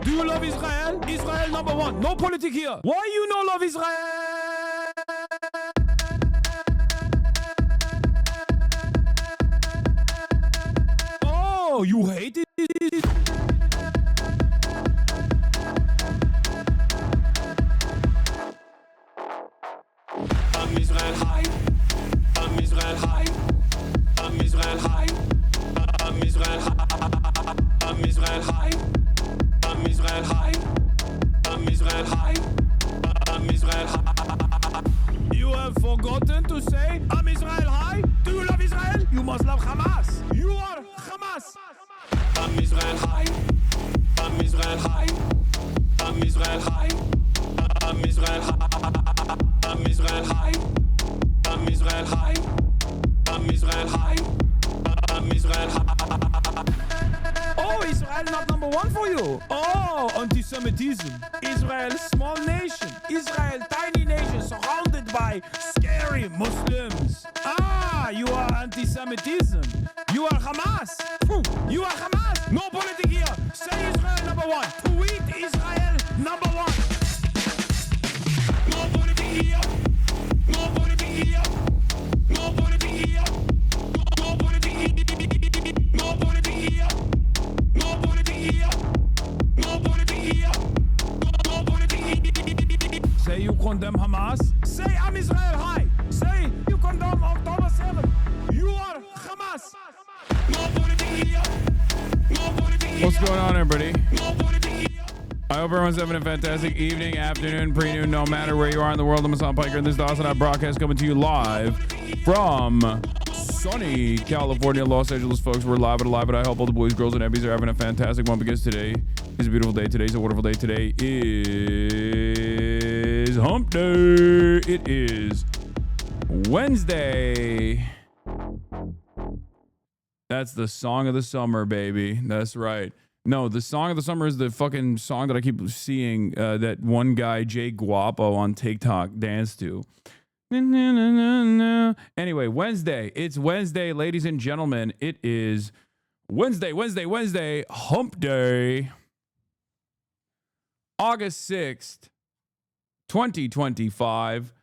Do you love Israel? Israel number one. No politics here. Why you no love Israel? Oh, you hate it? I'm Israel high. I'm Israel high. I'm Israel high. I'm Israel high. I'm Israel high. I'm Israel high. I'm Israel high. I'm Israel high. You have forgotten to say I'm Israel high? Do you love Israel? You must love Hamas. You are Hamas. I'm Israel high. I'm Israel high. I'm Israel high. I'm Israel high. I'm Israel high. I'm Israel high. I'm Israel high. I'm Israel high. Oh, Israel not number one for you. Oh, anti-Semitism. Israel, small nation. Israel, tiny nation surrounded by scary Muslims. Ah, you are anti-Semitism. You are Hamas. You are Hamas. No politics here. Say Israel number one. Tweet Israel number one. No politics here. No politics here. No politics here. No politics here. No politics here. No politics here. No politics here. No politics here. Say you condemn Hamas. Say I'm Israel high. Say you condemn October 7th. You are Hamas. No politics here. No politics here. What's going on, everybody? No politics here. I hope everyone's having a fantastic evening, afternoon, pre-noon, no matter where you are in the world. I'm Hassan Piker, and this is the Hassan broadcast coming to you live from sunny California, Los Angeles, folks. We're live and alive, and I hope all the boys, girls, and ebbies are having a fantastic one because today is a beautiful day. Today's a wonderful day. Today is Hump Day. It is Wednesday. That's the song of the summer, baby. That's right. No, the song of the summer is the fucking song that I keep seeing that one guy, Jay Guapo, on TikTok dance to. Anyway, Wednesday. It's Wednesday, ladies and gentlemen. It is Wednesday, Hump Day. August 6th, 2025.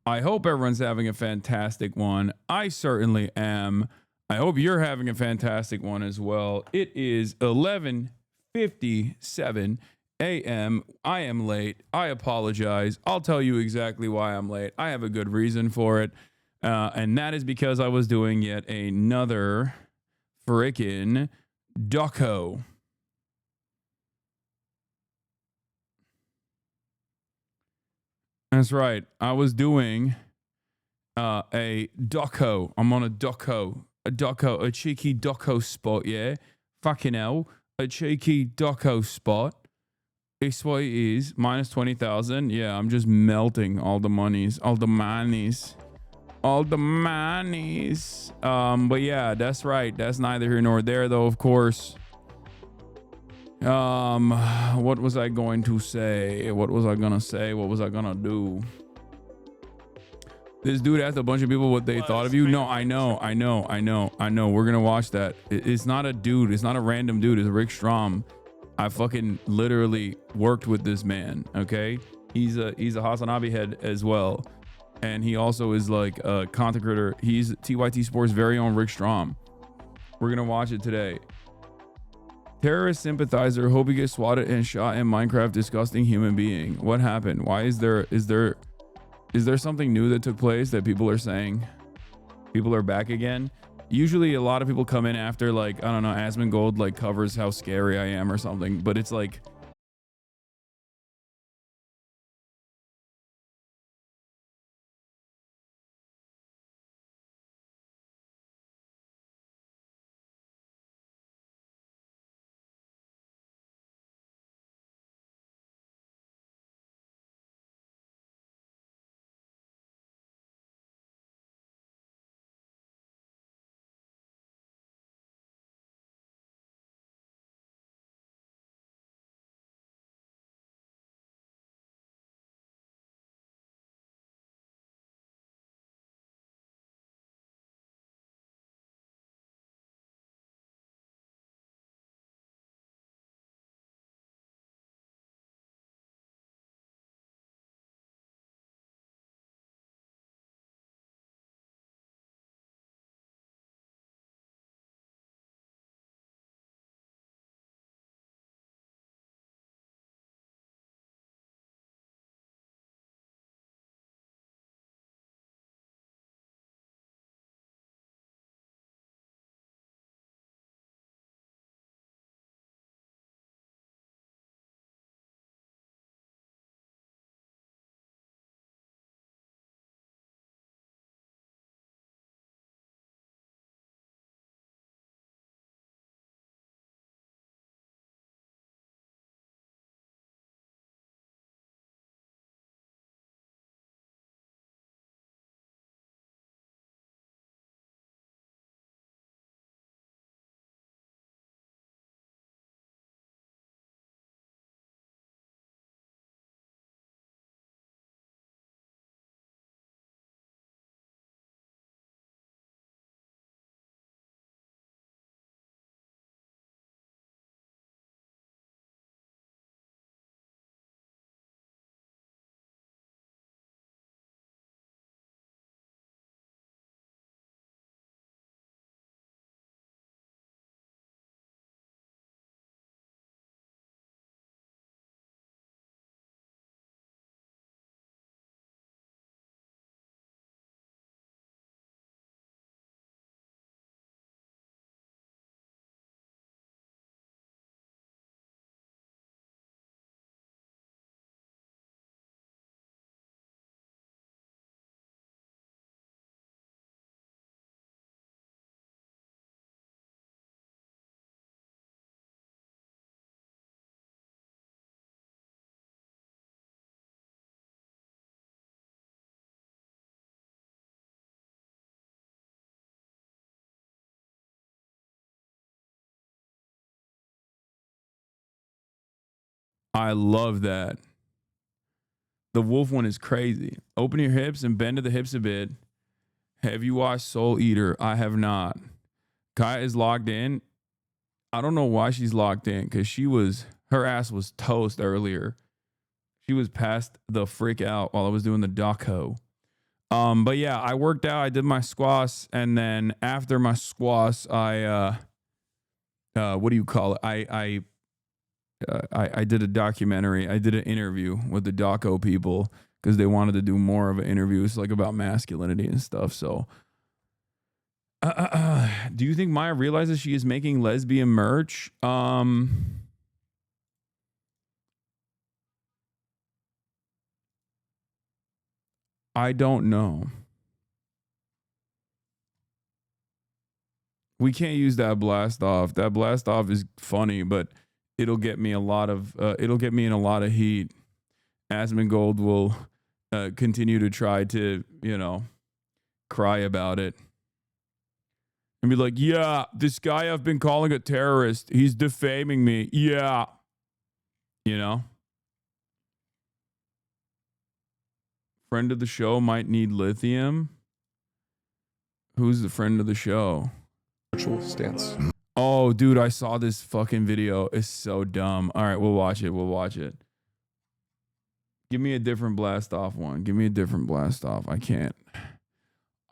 I hope everyone's having a fantastic one. I certainly am. I hope you're having a fantastic one as well. It is 11:57 a.m. I am late. I apologize. I'll tell you exactly why I'm late. I have a good reason for it. And that is because I was doing yet another frickin' doco. That's right. I was doing a doco. I'm on a doco. A cheeky doco spot, yeah? Fucking hell. A cheeky doco spot. It's what it is. Minus 20,000. Yeah, I'm just melting all the monies. All the monies. But yeah, that's right. That's neither here nor there, though, of course. What was I going to say? What was I gonna say? What was I gonna do? This dude asked a bunch of people what they thought of you. No, I know. We're gonna watch that. It's not a dude. It's not a random dude. It's Rick Strom. I fucking literally worked with this man. Okay, he's a Hasanabi head as well, and he also is like a content creator. He's TYT Sports' very own Rick Strom. We're gonna watch it today. Terrorist sympathizer. Hope he gets swatted and shot in Minecraft. Disgusting human being. What happened? Why is there something new that took place that people are saying people are back again? Usually a lot of people come in after, like, I don't know, Asmongold like covers how scary I am or something, but it's like I love that. The wolf one is crazy. Open your hips and bend to the hips a bit. Have you watched Soul Eater? I have not. Kaya is locked in. I don't know why she's locked in because her ass was toast earlier. She was passed the frick out while I was doing the doco. But yeah, I worked out. I did my squats, and then after my squats, I what do you call it? I did a documentary. I did an interview with the doco people because they wanted to do more of an interview. It's like about masculinity and stuff. So, do you think Maya realizes she is making lesbian merch? I don't know. We can't use that blast off. That blast off is funny, but it'll get me in a lot of heat. Asmongold will continue to try to, cry about it and be like, yeah, this guy I've been calling a terrorist, he's defaming me. Yeah. Friend of the show might need lithium. Who's the friend of the show? Virtual stance. Oh, dude, I saw this fucking video. It's so dumb. All right, we'll watch it. Give me a different blast off one. Give me a different blast off. I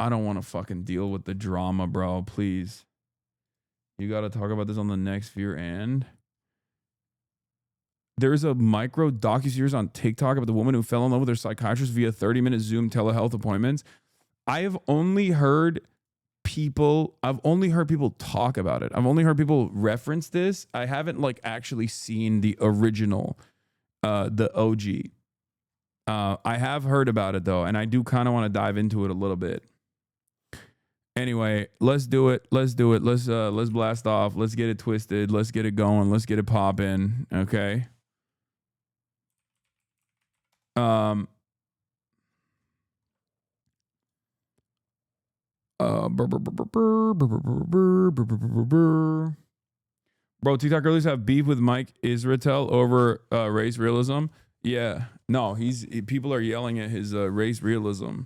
don't want to fucking deal with the drama, bro. Please. You got to talk about this on the next Fear and. There's a micro docuseries on TikTok about the woman who fell in love with her psychiatrist via 30-minute Zoom telehealth appointments. I've only heard people talk about it. I've only heard people reference this. I haven't actually seen the original, the OG. I have heard about it though, and I do kind of want to dive into it a little bit. Anyway, let's do it. Let's blast off. Let's get it twisted. Let's get it going. Let's get it popping. Okay. Bro, TikTok girlies have beef with Mike Israetel over race realism. Yeah, no, people are yelling at his race realism,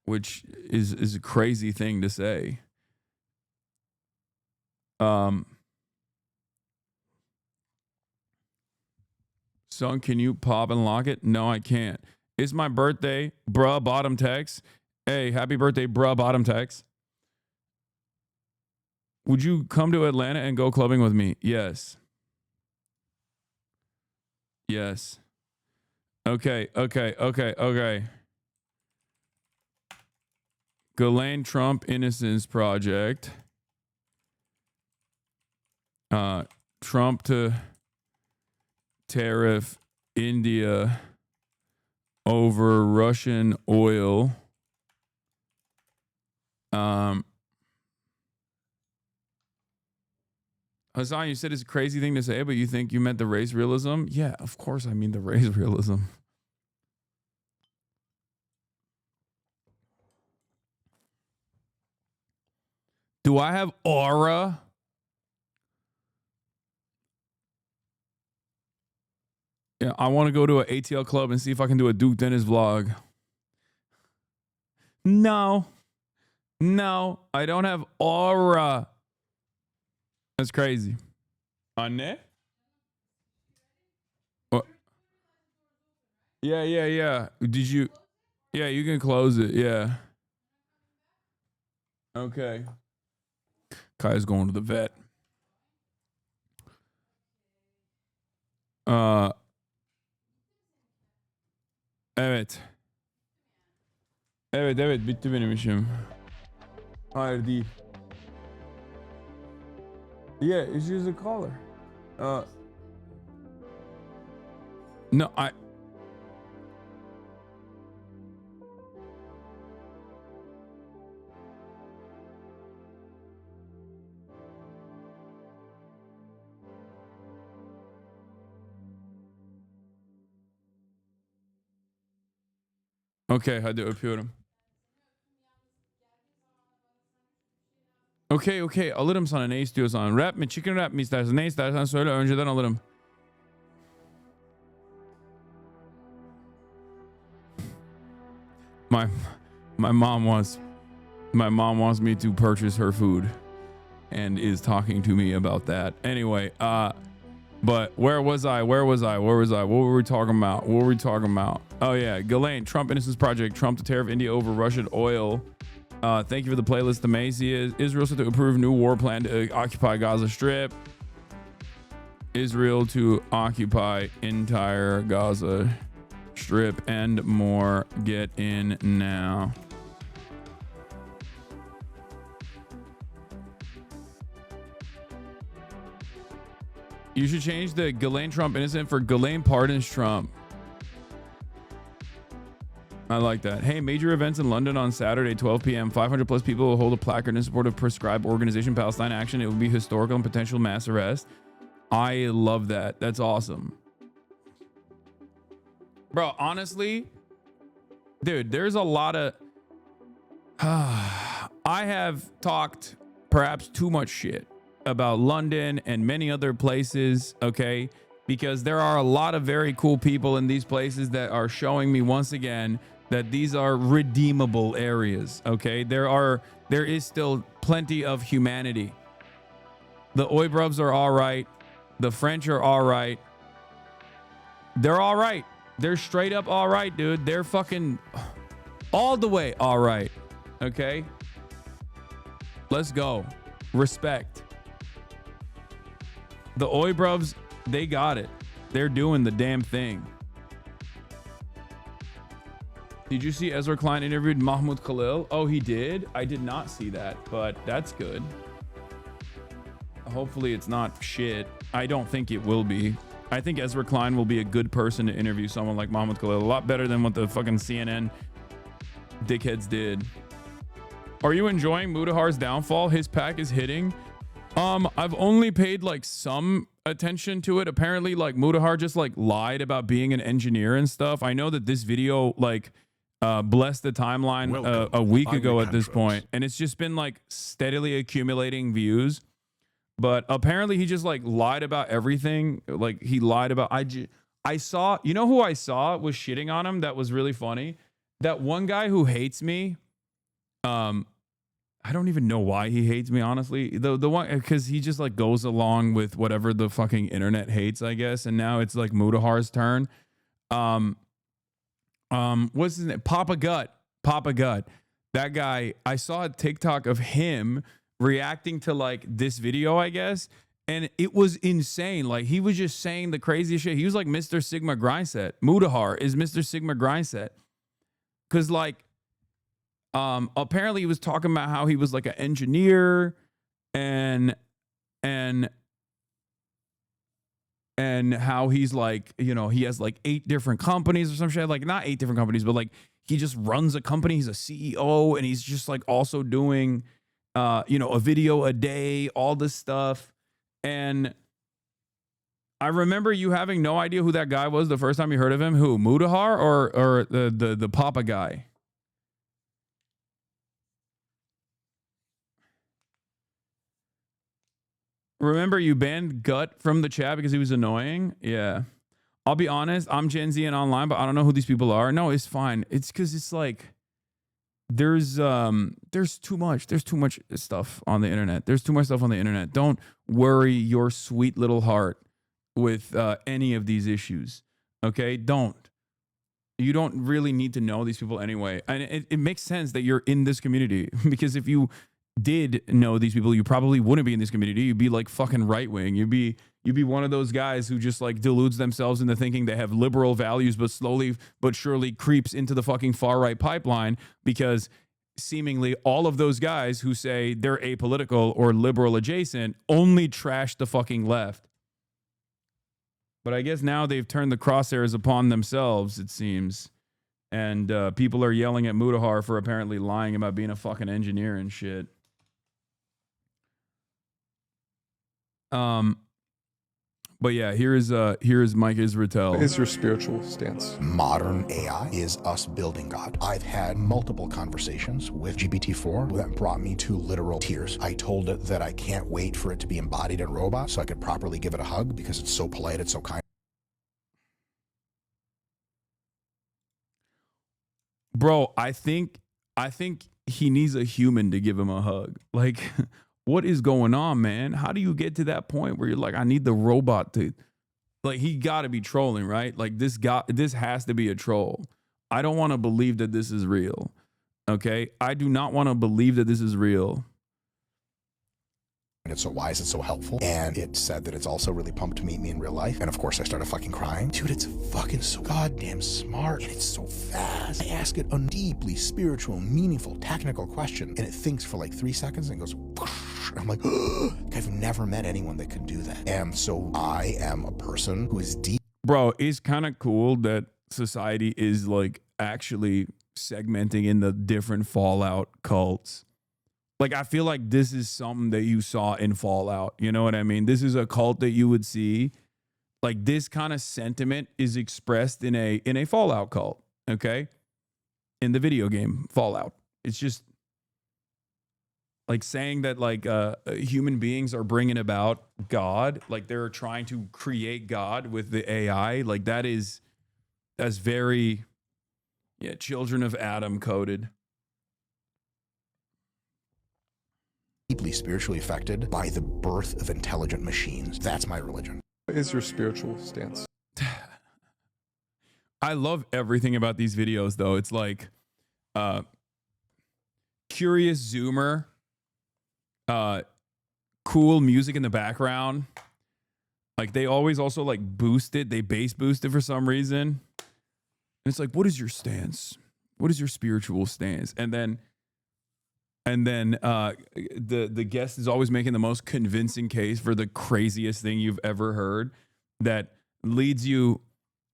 which is a crazy thing to say. Son, can you pop and lock it? No, I can't. It's my birthday, bruh, bottom text. Hey, happy birthday, bruh, bottom text. Would you come to Atlanta and go clubbing with me? Yes. Yes. Okay. Ghislaine Trump Innocence Project. Trump to tariff India over Russian oil. Hassan, you said it's a crazy thing to say, but you think you meant the race realism? Yeah, of course I mean the race realism. Do I have aura? Yeah, I want to go to an ATL club and see if I can do a Duke Dennis vlog. No, I don't have aura. That's crazy. Anne? What? Yeah. Did you? Yeah, you can close it. Yeah. Okay. Kaya's going to the vet. Evet. Evet, bitti benim işim. Hayır değil. Yeah, it's just a caller. No, Okay, hadi öpüyorum. Okay, alırım sana ne istiyorsan. Rap mi, chicken rap mi istersen, ne istersen söyle, önceden alırım. My mom wants me to purchase her food and is talking to me about that. Anyway, but where was I? What were we talking about? Oh yeah, Ghislaine, Trump Innocence Project, Trump to tariff India over Russian oil. Thank you for the playlist, Amasia. Israel set to approve new war plan to occupy Gaza Strip. Israel to occupy entire Gaza Strip and more. Get in now. You should change the Ghislaine Trump innocent for Ghislaine pardons Trump. I like that. Hey, major events in London on Saturday, 12 p.m. 500 plus people will hold a placard in support of prescribed organization Palestine Action. It will be historical and potential mass arrest. I love that. That's awesome. Bro, honestly, dude, there's a lot of... I have talked perhaps too much shit about London and many other places, okay? Because there are a lot of very cool people in these places that are showing me once again that these are redeemable areas, okay? There is still plenty of humanity. The Oibrubs are all right. The French are all right. They're all right. They're straight up all right, dude. They're fucking all the way all right, okay? Let's go. Respect. The Oibrubs, they got it. They're doing the damn thing. Did you see Ezra Klein interviewed Mahmoud Khalil? Oh, he did? I did not see that, but that's good. Hopefully it's not shit. I don't think it will be. I think Ezra Klein will be a good person to interview someone like Mahmoud Khalil. A lot better than what the fucking CNN dickheads did. Are you enjoying Mudahar's downfall? His pack is hitting. I've only paid like some attention to it. Apparently, like Mudahar just like lied about being an engineer and stuff. I know that this video like blessed the timeline a week ago at this point, and it's just been like steadily accumulating views. But apparently he just like lied about everything. Like he lied about I saw, you know who I saw was shitting on him that was really funny? That one guy who hates me. I don't even know why he hates me, honestly. The one, because he just like goes along with whatever the fucking internet hates, I guess. And now it's like Mudahar's turn. What's his name? Papa Gut. That guy, I saw a TikTok of him reacting to like this video, I guess. And it was insane. Like he was just saying the craziest shit. He was like Mr. Sigma Grindset. Mudahar is Mr. Sigma Grindset. Cause like, apparently he was talking about how he was like an engineer and how he's like, you know, he has like 8 different companies or some shit. Like not 8 different companies, but like he just runs a company. He's a CEO and he's just like also doing, you know, a video a day, all this stuff. And I remember you having no idea who that guy was the first time you heard of him. Who, Mudahar or the Papa guy? Remember you banned Gut from the chat because he was annoying? Yeah. I'll be honest, I'm Gen Z and online, but I don't know who these people are. No, it's fine. It's because it's like there's too much. There's too much stuff on the internet. Don't worry your sweet little heart with any of these issues. Okay? Don't. You don't really need to know these people anyway. And it makes sense that you're in this community because if you did know these people, you probably wouldn't be in this community. You'd be like fucking right wing. You'd be one of those guys who just like deludes themselves into thinking they have liberal values, but slowly but surely creeps into the fucking far right pipeline because seemingly all of those guys who say they're apolitical or liberal adjacent only trash the fucking left. But I guess now they've turned the crosshairs upon themselves, it seems. And people are yelling at Mudahar for apparently lying about being a fucking engineer and shit. But yeah, here is Mike Israetel. What is your spiritual stance? Modern AI is us building God. I've had multiple conversations with GPT-4 that brought me to literal tears. I told it that I can't wait for it to be embodied in robots so I could properly give it a hug because it's so polite, it's so kind. bro, I think he needs a human to give him a hug. Like, what is going on, man? How do you get to that point where you're like, I need the robot to, like, he got to be trolling, right? Like, this has to be a troll. I don't want to believe that this is real. Okay, I do not want to believe that this is real. And so why is it so helpful? And it said that it's also really pumped to meet me in real life. And of course I started fucking crying. Dude, it's fucking so goddamn smart. And it's so fast. I ask it a deeply spiritual, meaningful, technical question. And it thinks for like 3 seconds and goes, whoosh. And I'm like, I've never met anyone that could do that. And so I am a person who is deep. Bro, it's kind of cool that society is like actually segmenting in the different Fallout cults. Like, I feel like this is something that you saw in Fallout. You know what I mean? This is a cult that you would see. Like, this kind of sentiment is expressed in a Fallout cult, okay? In the video game Fallout. It's just like saying that like human beings are bringing about God. Like, they're trying to create God with the AI. Like, that's very, children of Adam coded. Deeply spiritually affected by the birth of intelligent machines. That's my religion. What is your spiritual stance? I love everything about these videos, though. It's like curious zoomer, cool music in the background. Like, they always also like boost it. They bass boost it for some reason. And it's like, what is your stance? What is your spiritual stance? And then the guest is always making the most convincing case for the craziest thing you've ever heard that leads you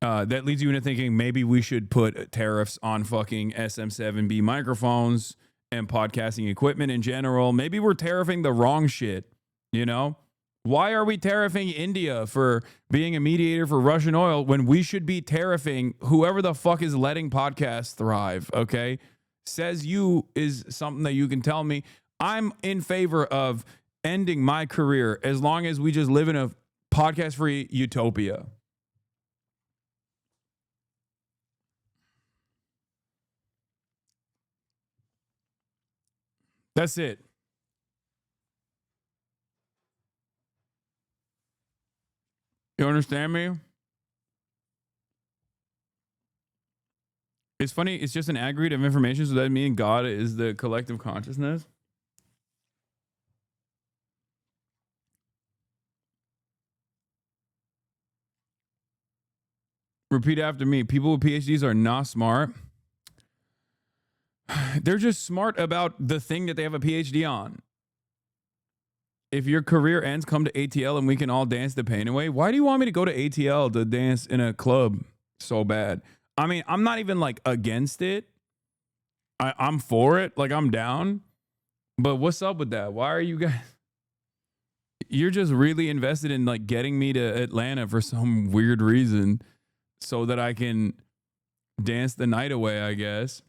into thinking maybe we should put tariffs on fucking SM7B microphones and podcasting equipment in general. Maybe we're tariffing the wrong shit, you know? Why are we tariffing India for being a mediator for Russian oil when we should be tariffing whoever the fuck is letting podcasts thrive, okay? Says you is something that you can tell me. I'm in favor of ending my career as long as we just live in a podcast-free utopia. That's it. You understand me? It's funny. It's just an aggregate of information. So that means God is the collective consciousness. Repeat after me. People with PhDs are not smart. They're just smart about the thing that they have a PhD on. If your career ends, come to ATL and we can all dance the pain away. Why do you want me to go to ATL to dance in a club so bad? I mean, I'm not even like against it. I'm for it. Like, I'm down. But what's up with that? Why are you guys? You're just really invested in like getting me to Atlanta for some weird reason so that I can dance the night away, I guess.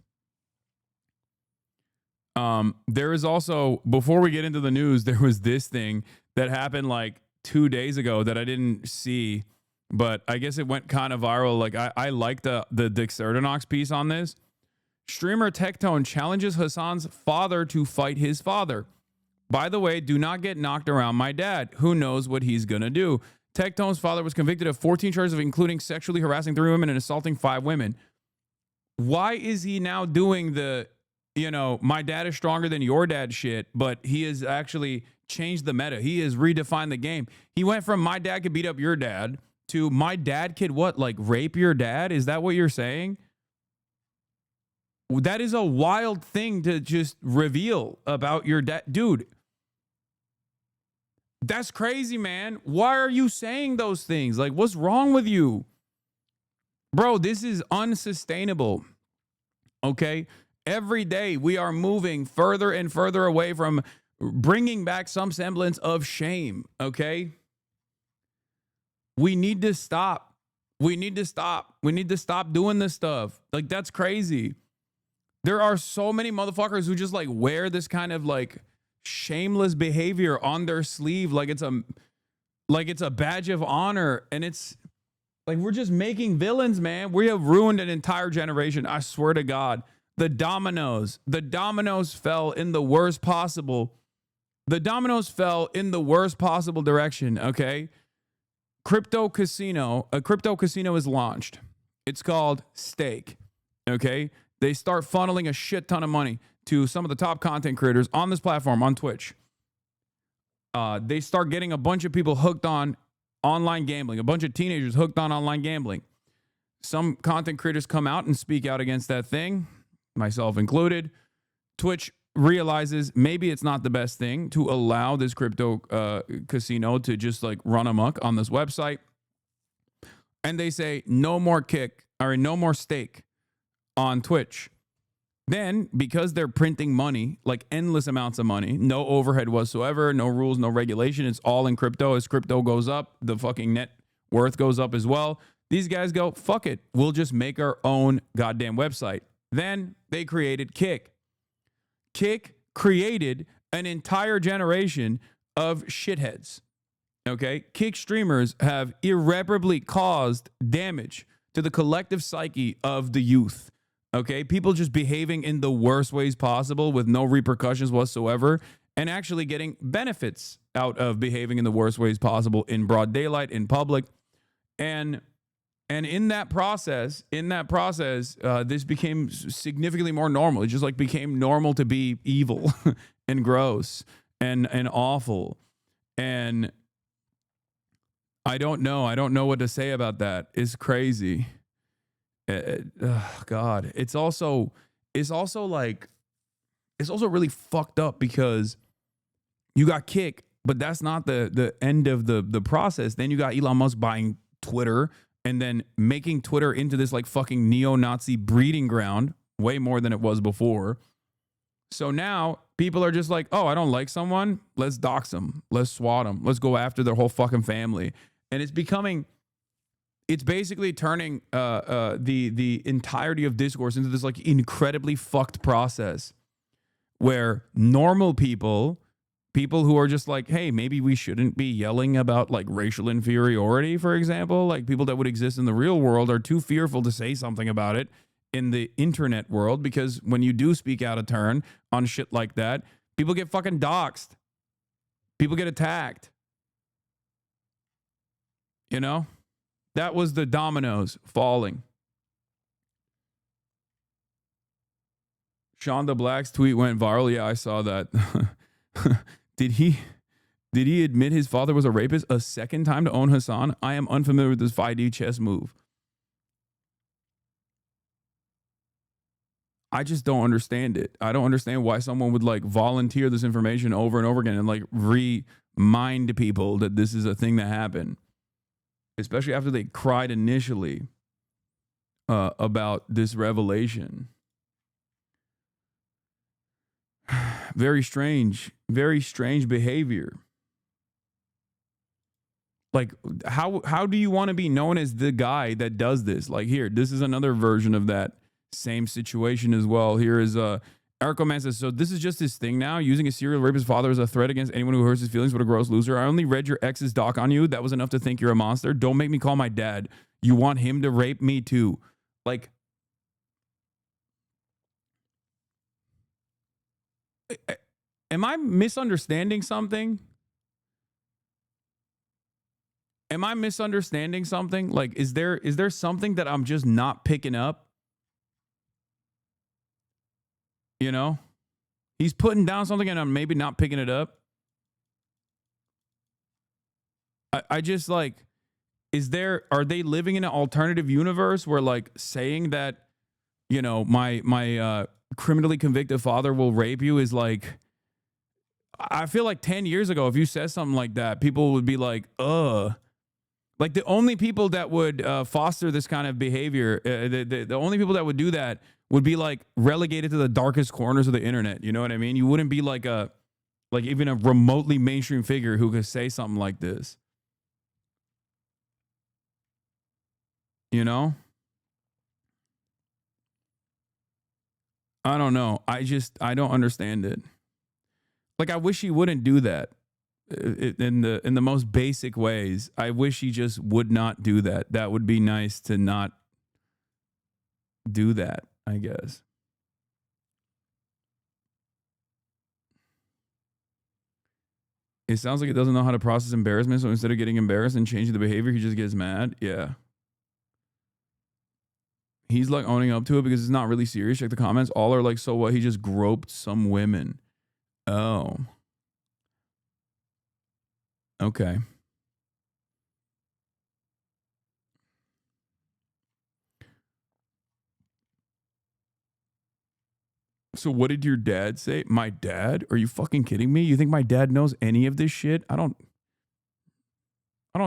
There is also, before we get into the news, there was this thing that happened like 2 days ago that I didn't see, but I guess it went kind of viral. Like, I liked the Dexertonox piece on this. Streamer Tectone challenges Hassan's father to fight his father. By the way, do not get knocked around my dad. Who knows what he's going to do? Tectone's father was convicted of 14 charges of including sexually harassing 3 women and assaulting 5 women. Why is he now doing the, my dad is stronger than your dad shit, but he has actually changed the meta. He has redefined the game. He went from my dad could beat up your dad to my dad could what? Like rape your dad? Is that what you're saying? That is a wild thing to just reveal about your dad. Dude, that's crazy, man. Why are you saying those things? Like, what's wrong with you? Bro, this is unsustainable. Okay? Every day we are moving further and further away from bringing back some semblance of shame. Okay? We need to stop. We need to stop. We need to stop doing this stuff. Like, that's crazy. There are so many motherfuckers who just like wear this kind of like shameless behavior on their sleeve like it's a badge of honor, and it's like we're just making villains, man. We have ruined an entire generation. I swear to God. The dominoes fell in the worst possible. The dominoes fell in the worst possible direction, okay? A crypto casino is launched. It's called Stake, okay? They start funneling a shit ton of money to some of the top content creators on this platform, on Twitch. They start getting a bunch of people hooked on online gambling, a bunch of teenagers hooked on online gambling. Some content creators come out and speak out against that thing, myself included. Twitch realizes maybe it's not the best thing to allow this crypto casino to just like run amok on this website. And they say no more stake on Twitch. Then, because they're printing money, like endless amounts of money, no overhead whatsoever, no rules, no regulation, it's all in crypto. As crypto goes up, the fucking net worth goes up as well. These guys go, fuck it, we'll just make our own goddamn website. Then they created Kick. Kick created an entire generation of shitheads. Okay? Kick streamers have irreparably caused damage to the collective psyche of the youth. Okay? People just behaving in the worst ways possible with no repercussions whatsoever and actually getting benefits out of behaving in the worst ways possible in broad daylight, in public. And in that process, this became significantly more normal. It just like became normal to be evil and gross and awful. And I don't know what to say about that. It's crazy. God, it's also really fucked up because you got Kick, but that's not the end of the process. Then you got Elon Musk buying Twitter and then making Twitter into this like fucking neo-Nazi breeding ground way more than it was before. So now people are just like, oh, I don't like someone. Let's dox them. Let's swat them. Let's go after their whole fucking family. And it's basically turning the entirety of discourse into this like incredibly fucked process where normal people who are just like, hey, maybe we shouldn't be yelling about like racial inferiority, for example, like people that would exist in the real world are too fearful to say something about it in the internet world, because when you do speak out of turn on shit like that, people get fucking doxxed. People get attacked. You know? That was the dominoes falling. Shonda Black's tweet went viral. Yeah, I saw that. Did he admit his father was a rapist a second time to own Hassan? I am unfamiliar with this 5D chess move. I just don't understand it. I don't understand why someone would like volunteer this information over and over again and like remind people that this is a thing that happened. Especially after they cried initially about this revelation. Very strange behavior. Like, how do you want to be known as the guy that does this? Like, here, this is another version of that same situation as well. Here is Erico Man says, so this is just his thing now, using a serial rapist father as a threat against anyone who hurts his feelings. What a gross loser. I only read your ex's doc on you. That was enough to think you're a monster. Don't make me call my dad. You want him to rape me too. Like, am I misunderstanding something? Am I misunderstanding something? Like, is there something that I'm just not picking up? You know, he's putting down something and I'm maybe not picking it up. I just like, are they living in an alternative universe where like saying that, you know, my criminally convicted father will rape you is like, I feel like 10 years ago, if you said something like that, people would be like, like the only people that would foster this kind of behavior, the only people that would do that would be like relegated to the darkest corners of the internet. You know what I mean? You wouldn't be like even a remotely mainstream figure who could say something like this. You know? I don't know. I don't understand it. Like, I wish he wouldn't do that. In the most basic ways, I wish he just would not do that. That would be nice to not do that, I guess. It sounds like it doesn't know how to process embarrassment, so instead of getting embarrassed and changing the behavior, he just gets mad. Yeah. He's like owning up to it because it's not really serious. Check the comments. All are like, so what? He just groped some women. Oh. Okay. So what did your dad say? My dad? Are you fucking kidding me? You think my dad knows any of this shit? I don't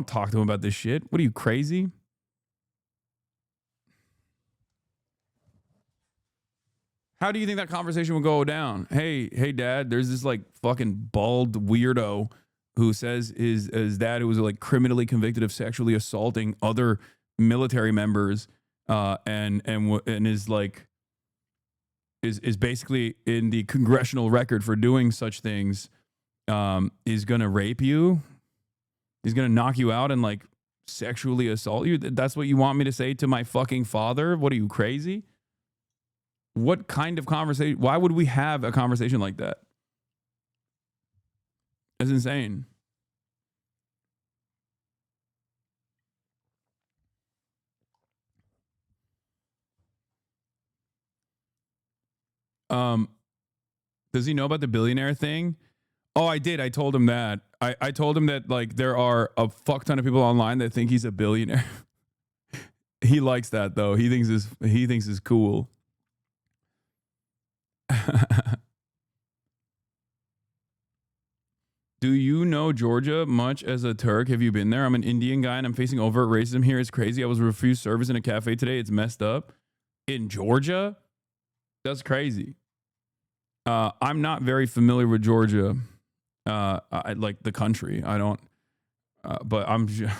talk to him about this shit. What are you, crazy? How do you think that conversation would go down? Hey, dad, there's this like fucking bald weirdo who says his dad, who was like criminally convicted of sexually assaulting other military members, and is like is basically in the congressional record for doing such things, is gonna rape you. He's gonna knock you out and like sexually assault you. That's what you want me to say to my fucking father? What are you, crazy? What kind of conversation? Why would we have a conversation like that? That's insane. Does he know about the billionaire thing? Oh, I did. I told him that. I told him that like there are a fuck ton of people online that think he's a billionaire. He likes that though. He thinks it's cool. Do you know Georgia much as a Turk? Have you been there? I'm an Indian guy and I'm facing overt racism here. It's crazy. I was refused service in a cafe today. It's messed up. In Georgia? That's crazy. I'm not very familiar with Georgia. I like the country. I don't, but I'm just,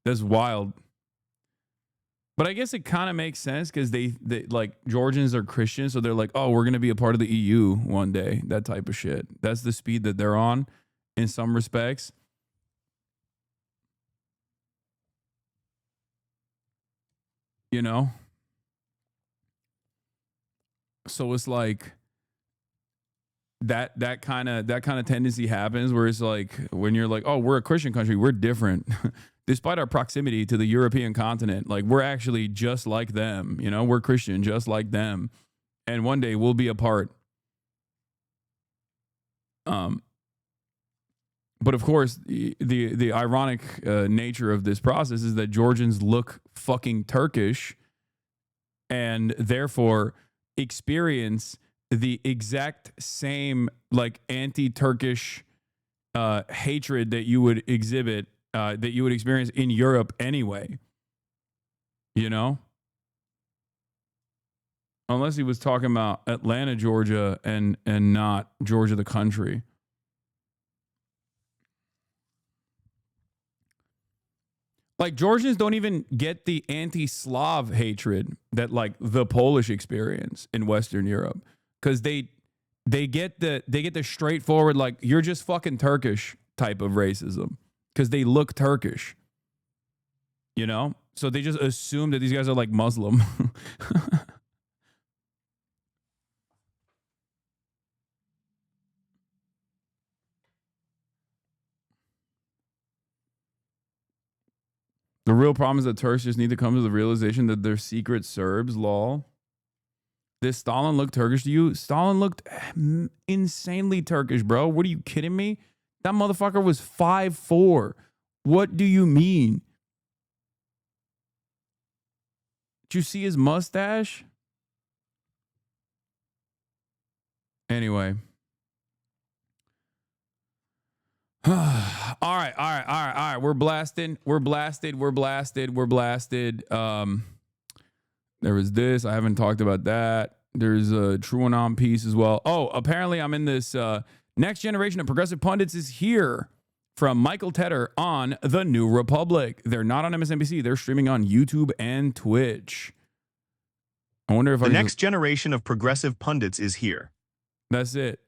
that's wild. But I guess it kind of makes sense because they like Georgians are Christians. So they're like, oh, we're going to be a part of the EU one day. That type of shit. That's the speed that they're on in some respects. You know? So it's like that kind of tendency happens where it's like when you're like, oh, we're a Christian country, we're different. Despite our proximity to the European continent, like we're actually just like them, you know, we're Christian just like them. And one day we'll be a part. But of course, the ironic nature of this process is that Georgians look fucking Turkish and therefore experience the exact same like anti-Turkish hatred that you would exhibit, that you would experience in Europe anyway. You know? Unless he was talking about Atlanta, Georgia, and not Georgia the country. Like Georgians don't even get the anti-Slav hatred that like the Polish experience in Western Europe, because they get the straightforward like you're just fucking Turkish type of racism because they look Turkish, you know. So they just assume that these guys are like Muslim. The real problem is that Turks just need to come to the realization that they're secret Serbs, lol. Did Stalin look Turkish to you? Stalin looked insanely Turkish, bro. What are you kidding me? That motherfucker was 5'4". What do you mean? Did you see his mustache? Anyway. All right. We're blasted. There was this. I haven't talked about that. There's a TrueAnon piece as well. Oh, apparently I'm in this next generation of progressive pundits is here from Michael Tedder on The New Republic. They're not on MSNBC. They're streaming on YouTube and Twitch. I wonder if the next generation of progressive pundits is here. That's it.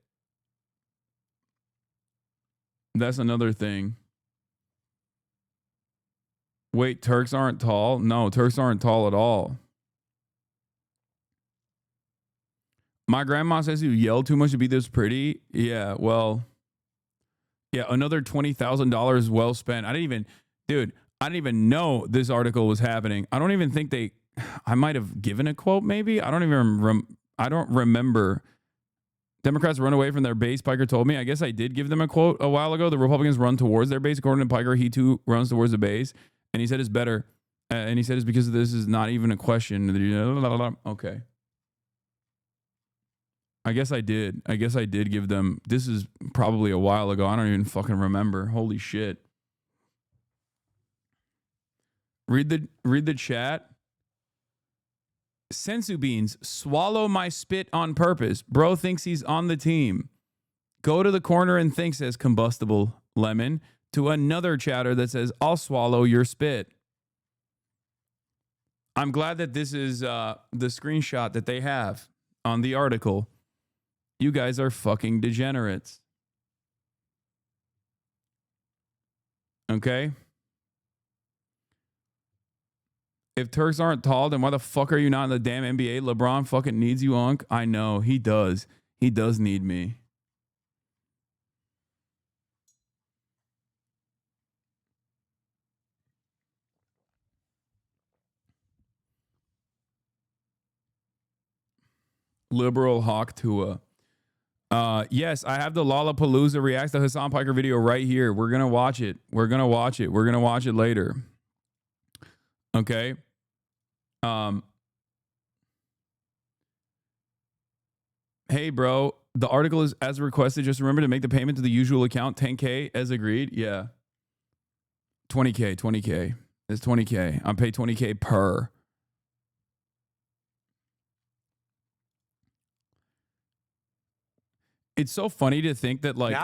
That's another thing. Wait, Turks aren't tall? No, Turks aren't tall at all. My grandma says you yell too much to be this pretty. Yeah, well, Yeah, another $20,000 well spent. I didn't even know this article was happening. I don't even think I might have given a quote maybe. I don't remember. Democrats run away from their base, Piker told me. I guess I did give them a quote a while ago. The Republicans run towards their base. According to Piker, he too runs towards the base. And he said it's better. And he said it's because this is not even a question. Okay. I guess I did give them. This is probably a while ago. I don't even fucking remember. Holy shit. Read the chat. Sensu Beans, swallow my spit on purpose. Bro thinks he's on the team. Go to the corner and think, says Combustible Lemon, to another chatter that says, I'll swallow your spit. I'm glad that this is the screenshot that they have on the article. You guys are fucking degenerates. Okay? If Turks aren't tall, then why the fuck are you not in the damn NBA? LeBron fucking needs you, Unc. I know. He does. He does need me. Liberal Hawk Tua. Yes, I have the Lollapalooza reacts to Hassan Piker video right here. We're going to watch it. We're going to watch it later. Okay. Hey, bro, the article is as requested. Just remember to make the payment to the usual account, 10K as agreed. Yeah. 20K. It's 20K. I pay 20K per. It's so funny to think that like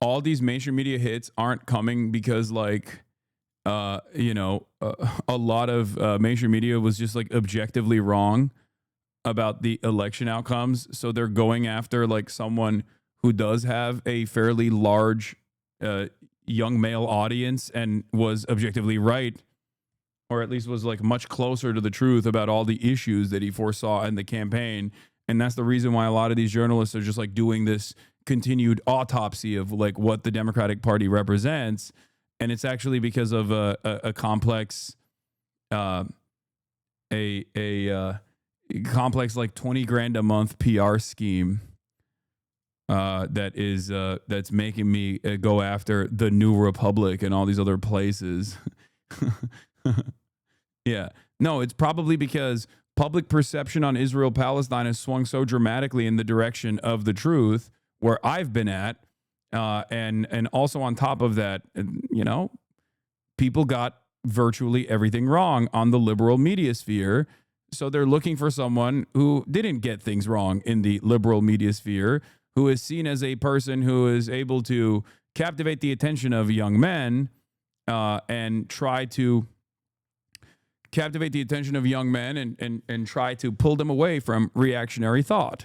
all these mainstream media hits aren't coming because like a lot of mainstream media was just like objectively wrong about the election outcomes. So they're going after like someone who does have a fairly large young male audience and was objectively right, or at least was like much closer to the truth about all the issues that he foresaw in the campaign. And that's the reason why a lot of these journalists are just like doing this continued autopsy of like what the Democratic Party represents. And it's actually because of a complex, complex like 20 grand a month PR scheme that's making me go after the New Republic and all these other places. Yeah, no, it's probably because public perception on Israel-Palestine has swung so dramatically in the direction of the truth, where I've been at. And also on top of that, people got virtually everything wrong on the liberal media sphere. So they're looking for someone who didn't get things wrong in the liberal media sphere, who is seen as a person who is able to captivate the attention of young men and try to captivate the attention of young men and try to pull them away from reactionary thought.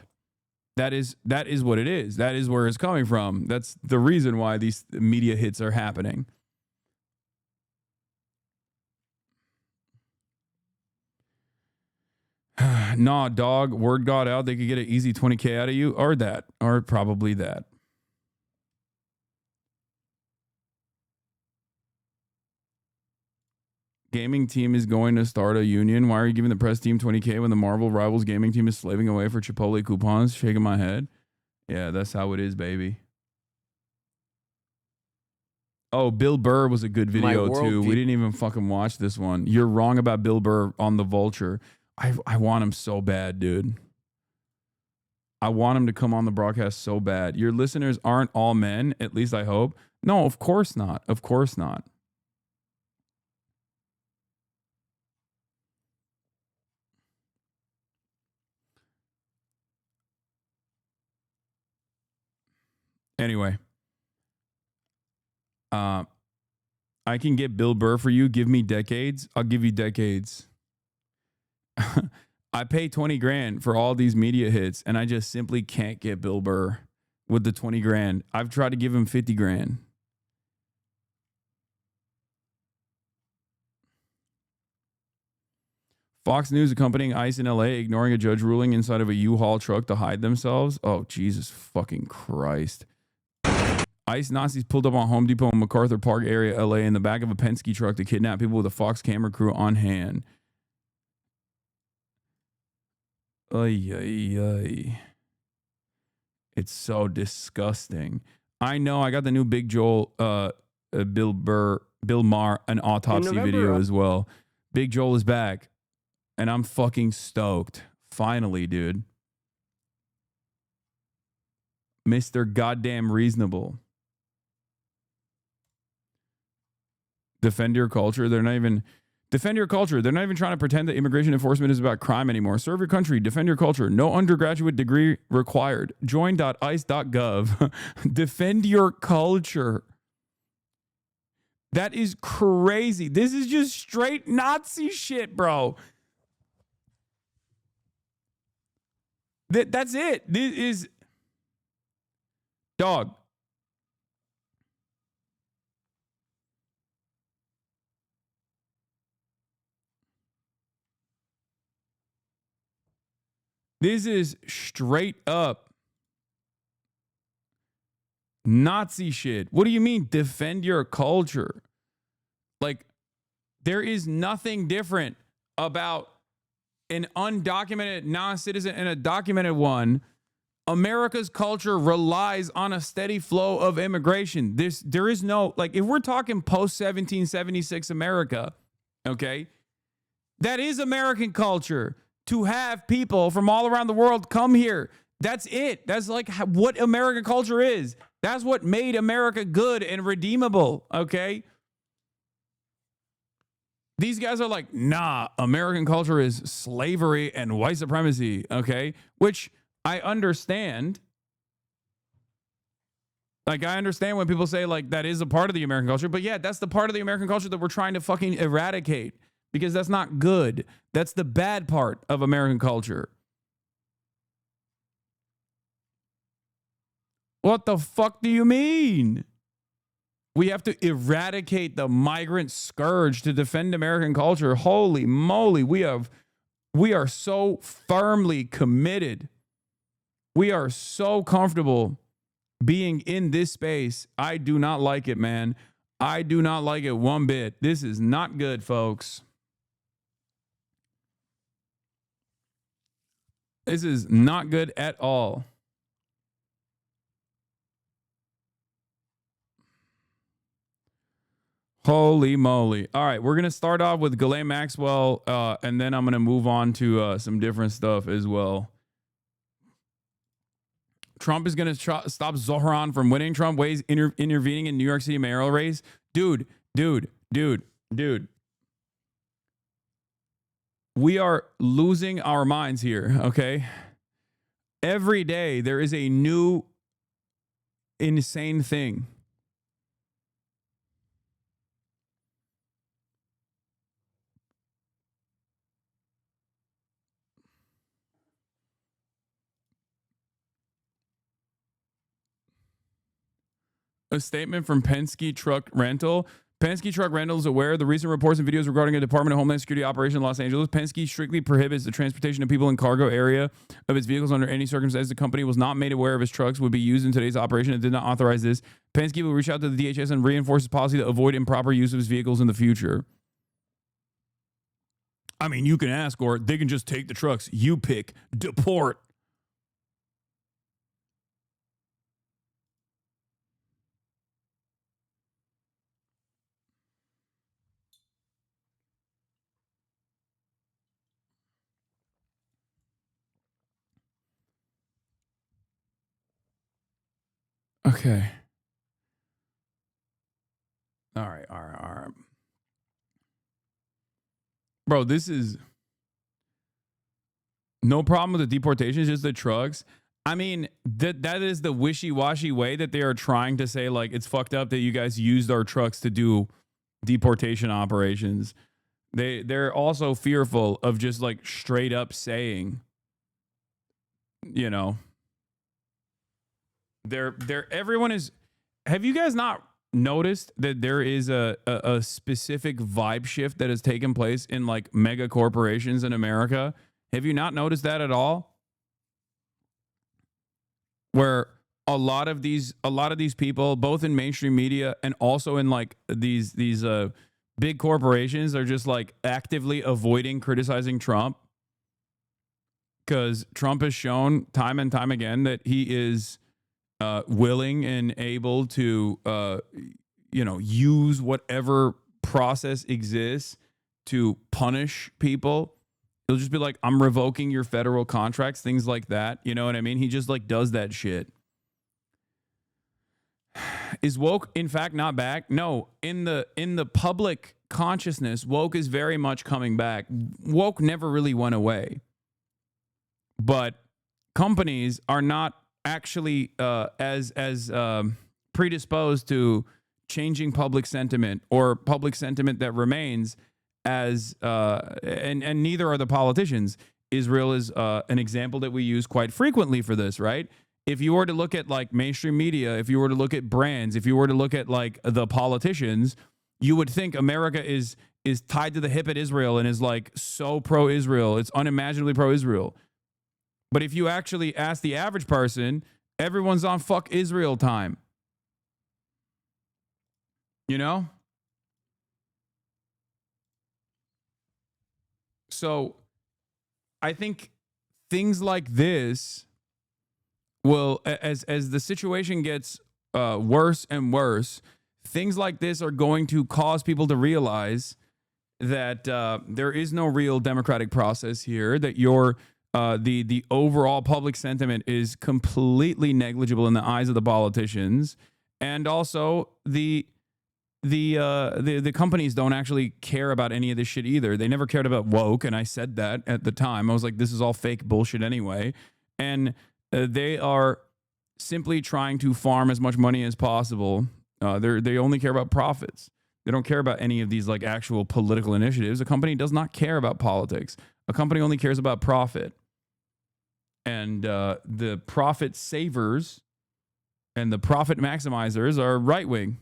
That is what it is. That is where it's coming from. That's the reason why these media hits are happening. Nah, dog, word got out. They could get an easy 20K out of you, or probably that. Gaming team is going to start a union. Why are you giving the press team 20K when the Marvel Rivals gaming team is slaving away for Chipotle coupons? Shaking my head. Yeah, that's how it is, baby. Oh, Bill Burr was a good video too. We didn't even fucking watch this one. You're wrong about Bill Burr on The Vulture. I want him so bad, dude. I want him to come on the broadcast so bad. Your listeners aren't all men, at least I hope. No, of course not. Of course not. Anyway, I can get Bill Burr for you. Give me decades. I'll give you decades. I pay 20 grand for all these media hits, and I just simply can't get Bill Burr with the 20 grand. I've tried to give him 50 grand. Fox News accompanying ICE in LA, ignoring a judge ruling inside of a U-Haul truck to hide themselves. Oh, Jesus fucking Christ. ICE Nazis pulled up on Home Depot in MacArthur Park area, LA, in the back of a Penske truck to kidnap people with a Fox camera crew on hand. Ay, ay, ay. It's so disgusting. I know. I got the new Big Joel, Bill Maher, an autopsy video as well. Big Joel is back, and I'm fucking stoked. Finally, dude. Mr. Goddamn Reasonable. Defend your culture. They're not even defend your culture. They're not even trying to pretend that immigration enforcement is about crime anymore. Serve your country. Defend your culture. No undergraduate degree required. Join.ice.gov. Defend your culture. That is crazy. This is just straight Nazi shit, bro. That's it. This is dog. This is straight up Nazi shit. What do you mean defend your culture? Like, there is nothing different about an undocumented non-citizen and a documented one. America's culture relies on a steady flow of immigration. There is no, like, if we're talking post-1776 America, okay, that is American culture. To have people from all around the world come here. That's it. That's like what American culture is. That's what made America good and redeemable, okay? These guys are like, nah, American culture is slavery and white supremacy, okay? Which I understand. Like, I understand when people say, like, that is a part of the American culture. But yeah, that's the part of the American culture that we're trying to fucking eradicate. Because that's not good. That's the bad part of American culture. What the fuck do you mean? We have to eradicate the migrant scourge to defend American culture. Holy moly, we are so firmly committed. We are so comfortable being in this space. I do not like it, man. I do not like it one bit. This is not good, folks. This is not good at all. Holy moly. All right, we're going to start off with Ghislaine Maxwell, and then I'm going to move on to some different stuff as well. Trump is going to stop Zohran from winning. Trump ways intervening in New York City mayoral race. Dude. We are losing our minds here, okay? Every day there is a new insane thing. A statement from Penske Truck Rental. Penske Truck Rental is aware of the recent reports and videos regarding a Department of Homeland Security operation in Los Angeles. Penske strictly prohibits the transportation of people in cargo area of its vehicles under any circumstances. The company was not made aware of its trucks would be used in today's operation and did not authorize this. Penske will reach out to the DHS and reinforce its policy to avoid improper use of its vehicles in the future. I mean, you can ask, or they can just take the trucks. You pick. Deport. Okay. All right. Bro, this is no problem with the deportation, just the trucks. I mean, that is the wishy-washy way that they are trying to say, like, it's fucked up that you guys used our trucks to do deportation operations. They're also fearful of just, like, straight up saying, you know, everyone is. Have you guys not noticed that there is a specific vibe shift that has taken place in, like, mega corporations in America? Have you not noticed that at all? Where a lot of these people, both in mainstream media and also in like these big corporations, are just like actively avoiding criticizing Trump, because Trump has shown time and time again that he is willing and able to use whatever process exists to punish people. He'll just be like, I'm revoking your federal contracts, things like that. You know what I mean? He just like does that shit. Is woke in fact not back? No, in the public consciousness, woke is very much coming back. Woke never really went away. But companies are not actually as predisposed to changing public sentiment, or public sentiment that remains, as and neither are the politicians. Israel is an example that we use quite frequently for this, right? If you were to look at like mainstream media, if you were to look at brands, if you were to look at like the politicians, you would think America is tied to the hip at Israel and is like so pro-Israel. It's unimaginably pro-Israel. But if you actually ask the average person, everyone's on fuck Israel time. You know? So I think things like this will, as the situation gets worse and worse, things like this are going to cause people to realize that there is no real democratic process here, that the overall public sentiment is completely negligible in the eyes of the politicians, and also the companies don't actually care about any of this shit either. They never cared about woke, and I said that at the time. I was like, this is all fake bullshit anyway. And they are simply trying to farm as much money as possible. They only care about profits. They don't care about any of these like actual political initiatives. A company does not care about politics. A company only cares about profit. And the profit savers and the profit maximizers are right wing.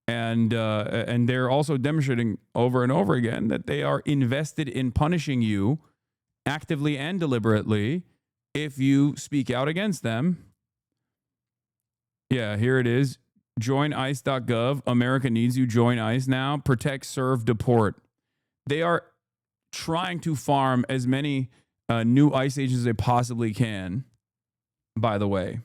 And they're also demonstrating over and over again that they are invested in punishing you actively and deliberately if you speak out against them. Yeah, here it is. Join ICE.gov. America needs you. Join ICE now. Protect, serve, deport. They are trying to farm as many new ICE agents as they possibly can, by the way.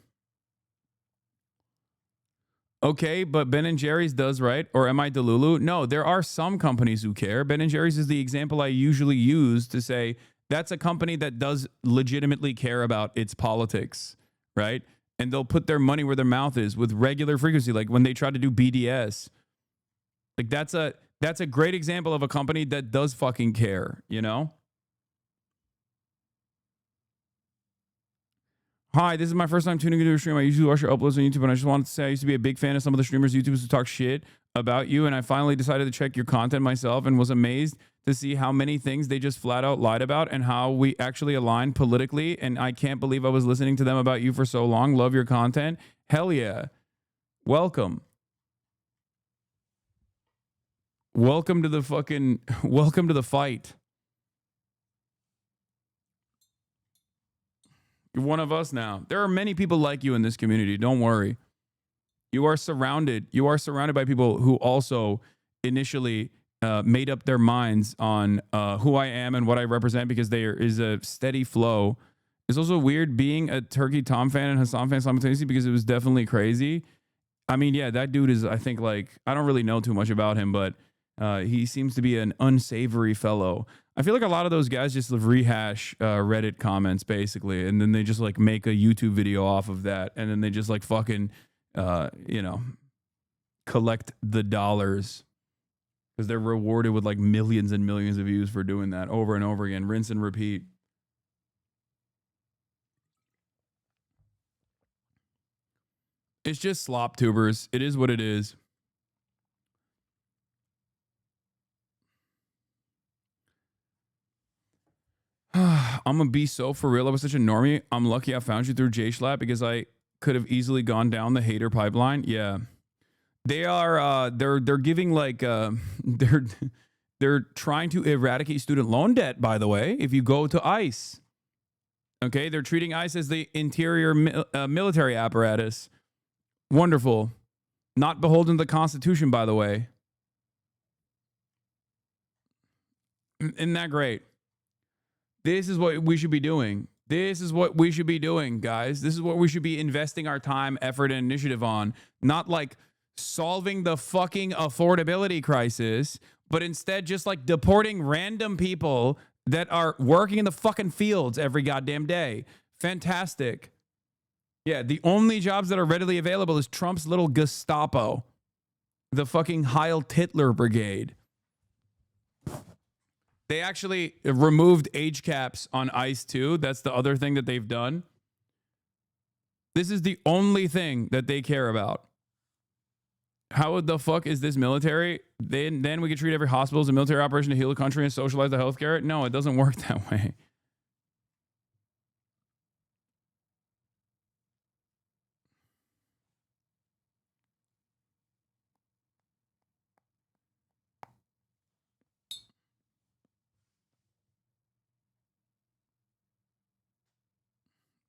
Okay, but Ben & Jerry's does, right? Or am I Delulu? No, there are some companies who care. Ben & Jerry's is the example I usually use to say that's a company that does legitimately care about its politics, right? And they'll put their money where their mouth is with regular frequency, like when they try to do BDS. Like that's a great example of a company that does fucking care, you know? Hi, this is my first time tuning into a stream. I usually watch your uploads on YouTube, and I just wanted to say I used to be a big fan of some of the streamers, YouTubers who talk shit about you, and I finally decided to check your content myself and was amazed to see how many things they just flat out lied about and how we actually align politically, and I can't believe I was listening to them about you for so long. Love your content. Hell yeah. Welcome. Welcome to the fight. You're one of us now. There are many people like you in this community. Don't worry. You are surrounded by people who also initially made up their minds on who I am and what I represent, because there is a steady flow. It's also weird being a Turkey Tom fan and Hassan fan simultaneously, because it was definitely crazy. I mean, yeah, that dude is, I think, like, I don't really know too much about him, but he seems to be an unsavory fellow. I feel like a lot of those guys just rehash Reddit comments, basically, and then they just like make a YouTube video off of that, and then they just like fucking, collect the dollars, because they're rewarded with like millions and millions of views for doing that over and over again, rinse and repeat. It's just slop tubers. It is what it is. I'm gonna be so for real. I was such a normie. I'm lucky I found you through JSchlatt, because I could have easily gone down the hater pipeline. Yeah, they are. They're giving like they're trying to eradicate student loan debt. By the way, if you go to ICE, Okay, they're treating ICE as the interior military apparatus. Wonderful. Not beholden to the Constitution, by the way. Isn't that great? This is what we should be doing. This is what we should be doing, guys. This is what we should be investing our time, effort, and initiative on. Not like solving the fucking affordability crisis, but instead just like deporting random people that are working in the fucking fields every goddamn day. Fantastic. Yeah, the only jobs that are readily available is Trump's little Gestapo, the fucking Heil Titler Brigade. They actually removed age caps on ICE too. That's the other thing that they've done. This is the only thing that they care about. How the fuck is this military? Then we could treat every hospital as a military operation to heal the country and socialize the healthcare? No, it doesn't work that way.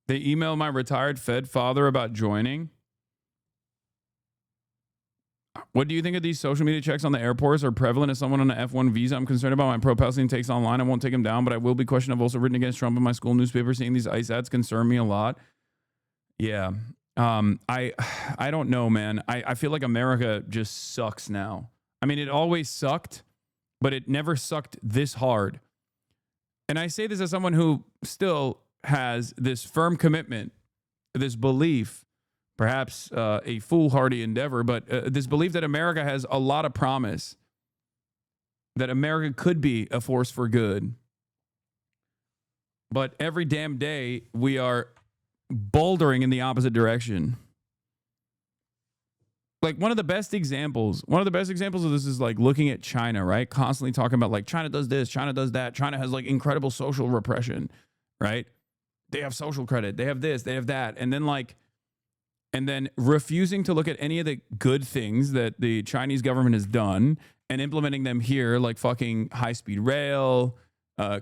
They emailed my retired Fed father about joining. What do you think of these social media checks on the airports are prevalent as someone on an F1 visa? I'm concerned about my pro-Palestinian takes online. I won't take him down, but I will be questioned. I've also written against Trump in my school newspaper. Seeing these ICE ads concern me a lot. Yeah. I don't know, man. I feel like America just sucks now. I mean, it always sucked, but it never sucked this hard. And I say this as someone who still has this firm commitment, this belief, perhaps a foolhardy endeavor, but this belief that America has a lot of promise, that America could be a force for good. But every damn day we are bouldering in the opposite direction. Like one of the best examples of this is like looking at China, right? Constantly talking about like China does this, China does that. China has like incredible social repression, right? They have social credit. They have this, they have that. And then refusing to look at any of the good things that the Chinese government has done and implementing them here, like fucking high-speed rail,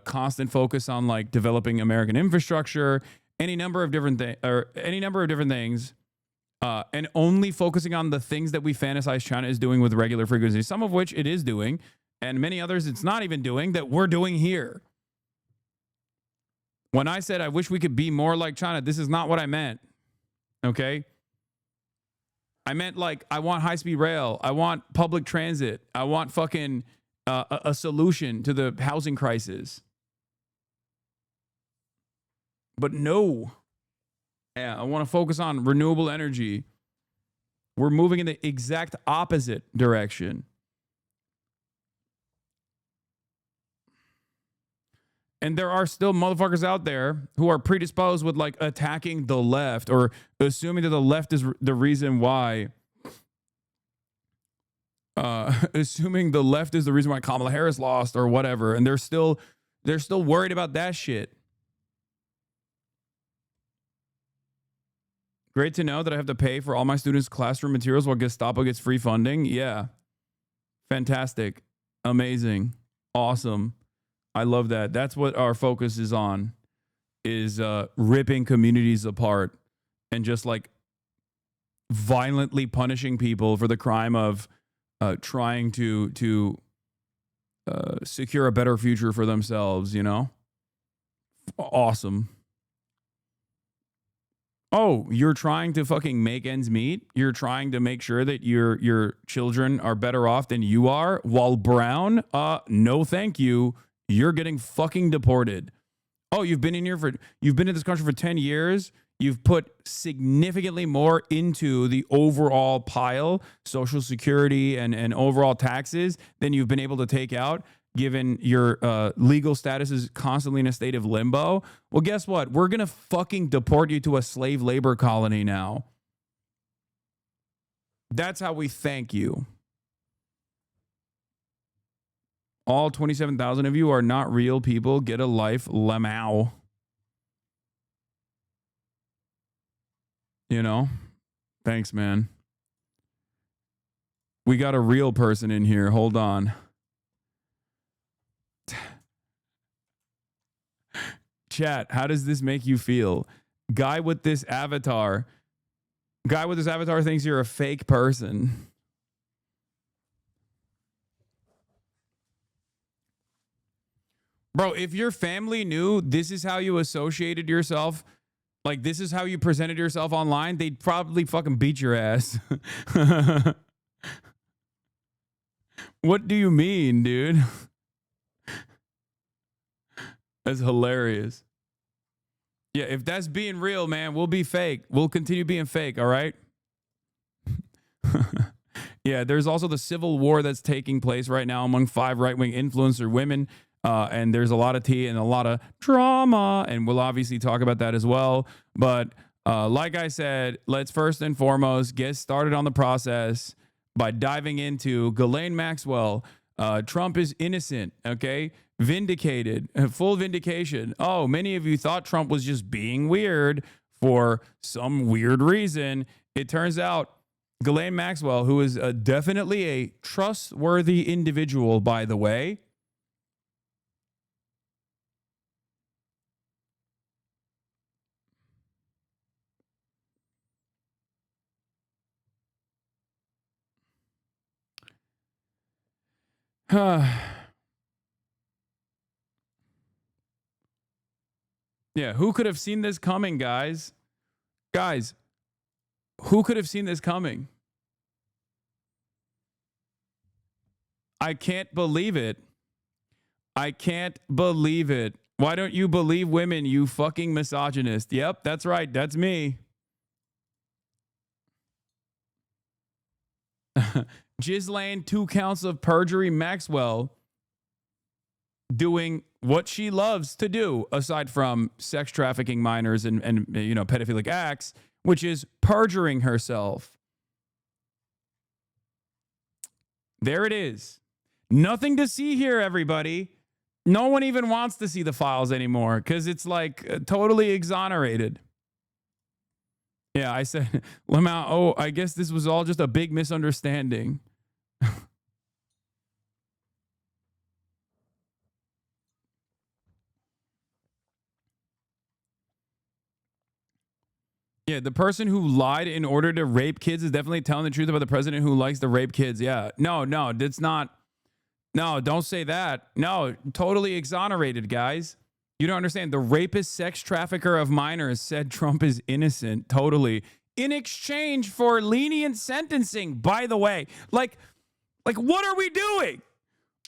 constant focus on like developing American infrastructure, any number of different things, and only focusing on the things that we fantasize China is doing with regular frequency, some of which it is doing, and many others it's not even doing that we're doing here. When I said I wish we could be more like China, this is not what I meant. Okay? I meant like I want high-speed rail. I want public transit. I want fucking a solution to the housing crisis. But no. Yeah, I want to focus on renewable energy. We're moving in the exact opposite direction. And there are still motherfuckers out there who are predisposed with like attacking the left or assuming that the left is the reason why. Assuming the left is the reason why Kamala Harris lost or whatever, and they're still worried about that shit. Great to know that I have to pay for all my students' classroom materials while Gestapo gets free funding. Yeah, fantastic, amazing, awesome. I love that. That's what our focus is on, is ripping communities apart and just like violently punishing people for the crime of trying to secure a better future for themselves, you know? Awesome. Oh, you're trying to fucking make ends meet? You're trying to make sure that your children are better off than you are while brown? No, thank you. You're getting fucking deported. Oh, you've been in this country for 10 years. You've put significantly more into the overall pile, Social Security and overall taxes than you've been able to take out, given your legal status is constantly in a state of limbo. Well, guess what? We're going to fucking deport you to a slave labor colony now. That's how we thank you. All 27,000 of you are not real people. Get a life, lemao. You know? Thanks, man. We got a real person in here. Hold on. Chat, how does this make you feel? Guy with this avatar thinks you're a fake person. Bro, if your family knew this is how you associated yourself, like this is how you presented yourself online, they'd probably fucking beat your ass. What do you mean, dude? That's hilarious. Yeah, if that's being real, man, we'll be fake. We'll continue being fake, all right? Yeah, there's also the civil war that's taking place right now among 5 right-wing influencer women. And there's a lot of tea and a lot of drama, and we'll obviously talk about that as well. But like I said, let's first and foremost get started on the process by diving into Ghislaine Maxwell. Trump is innocent, okay? Vindicated, full vindication. Oh, many of you thought Trump was just being weird for some weird reason. It turns out Ghislaine Maxwell, who is definitely a trustworthy individual, by the way, yeah, who could have seen this coming, guys? Guys, who could have seen this coming? I can't believe it. I can't believe it. Why don't you believe women, you fucking misogynist? Yep, that's right. That's me. Ghislaine, 2 counts of perjury. Maxwell doing what she loves to do, aside from sex trafficking minors and you know, pedophilic acts, which is perjuring herself. There it is. Nothing to see here, everybody. No one even wants to see the files anymore because it's like totally exonerated. Yeah, I said, Lamau, oh, I guess this was all just a big misunderstanding. Yeah, the person who lied in order to rape kids is definitely telling the truth about the president who likes to rape kids. Yeah, no, that's not. No, don't say that. No, totally exonerated, guys. You don't understand. The rapist, sex trafficker of minors said Trump is innocent, totally, in exchange for lenient sentencing, by the way. Like what are we doing?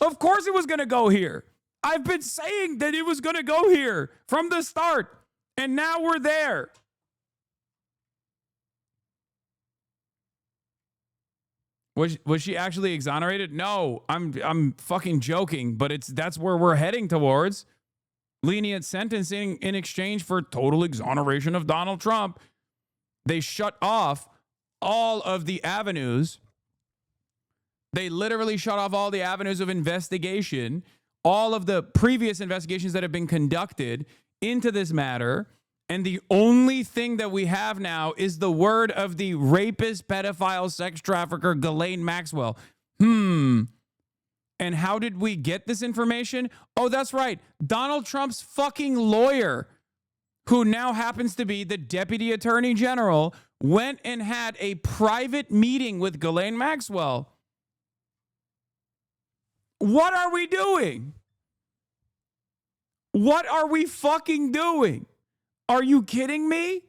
Of course it was going to go here. I've been saying that it was going to go here from the start, and now we're there. Was she actually exonerated? No, I'm fucking joking, but that's where we're heading towards. Lenient sentencing in exchange for total exoneration of Donald Trump. They shut off all of the avenues. They literally shut off all the avenues of investigation, all of the previous investigations that have been conducted into this matter. And the only thing that we have now is the word of the rapist, pedophile, sex trafficker, Ghislaine Maxwell. And how did we get this information? Oh, that's right. Donald Trump's fucking lawyer, who now happens to be the deputy attorney general, went and had a private meeting with Ghislaine Maxwell. What are we doing? What are we fucking doing? Are you kidding me?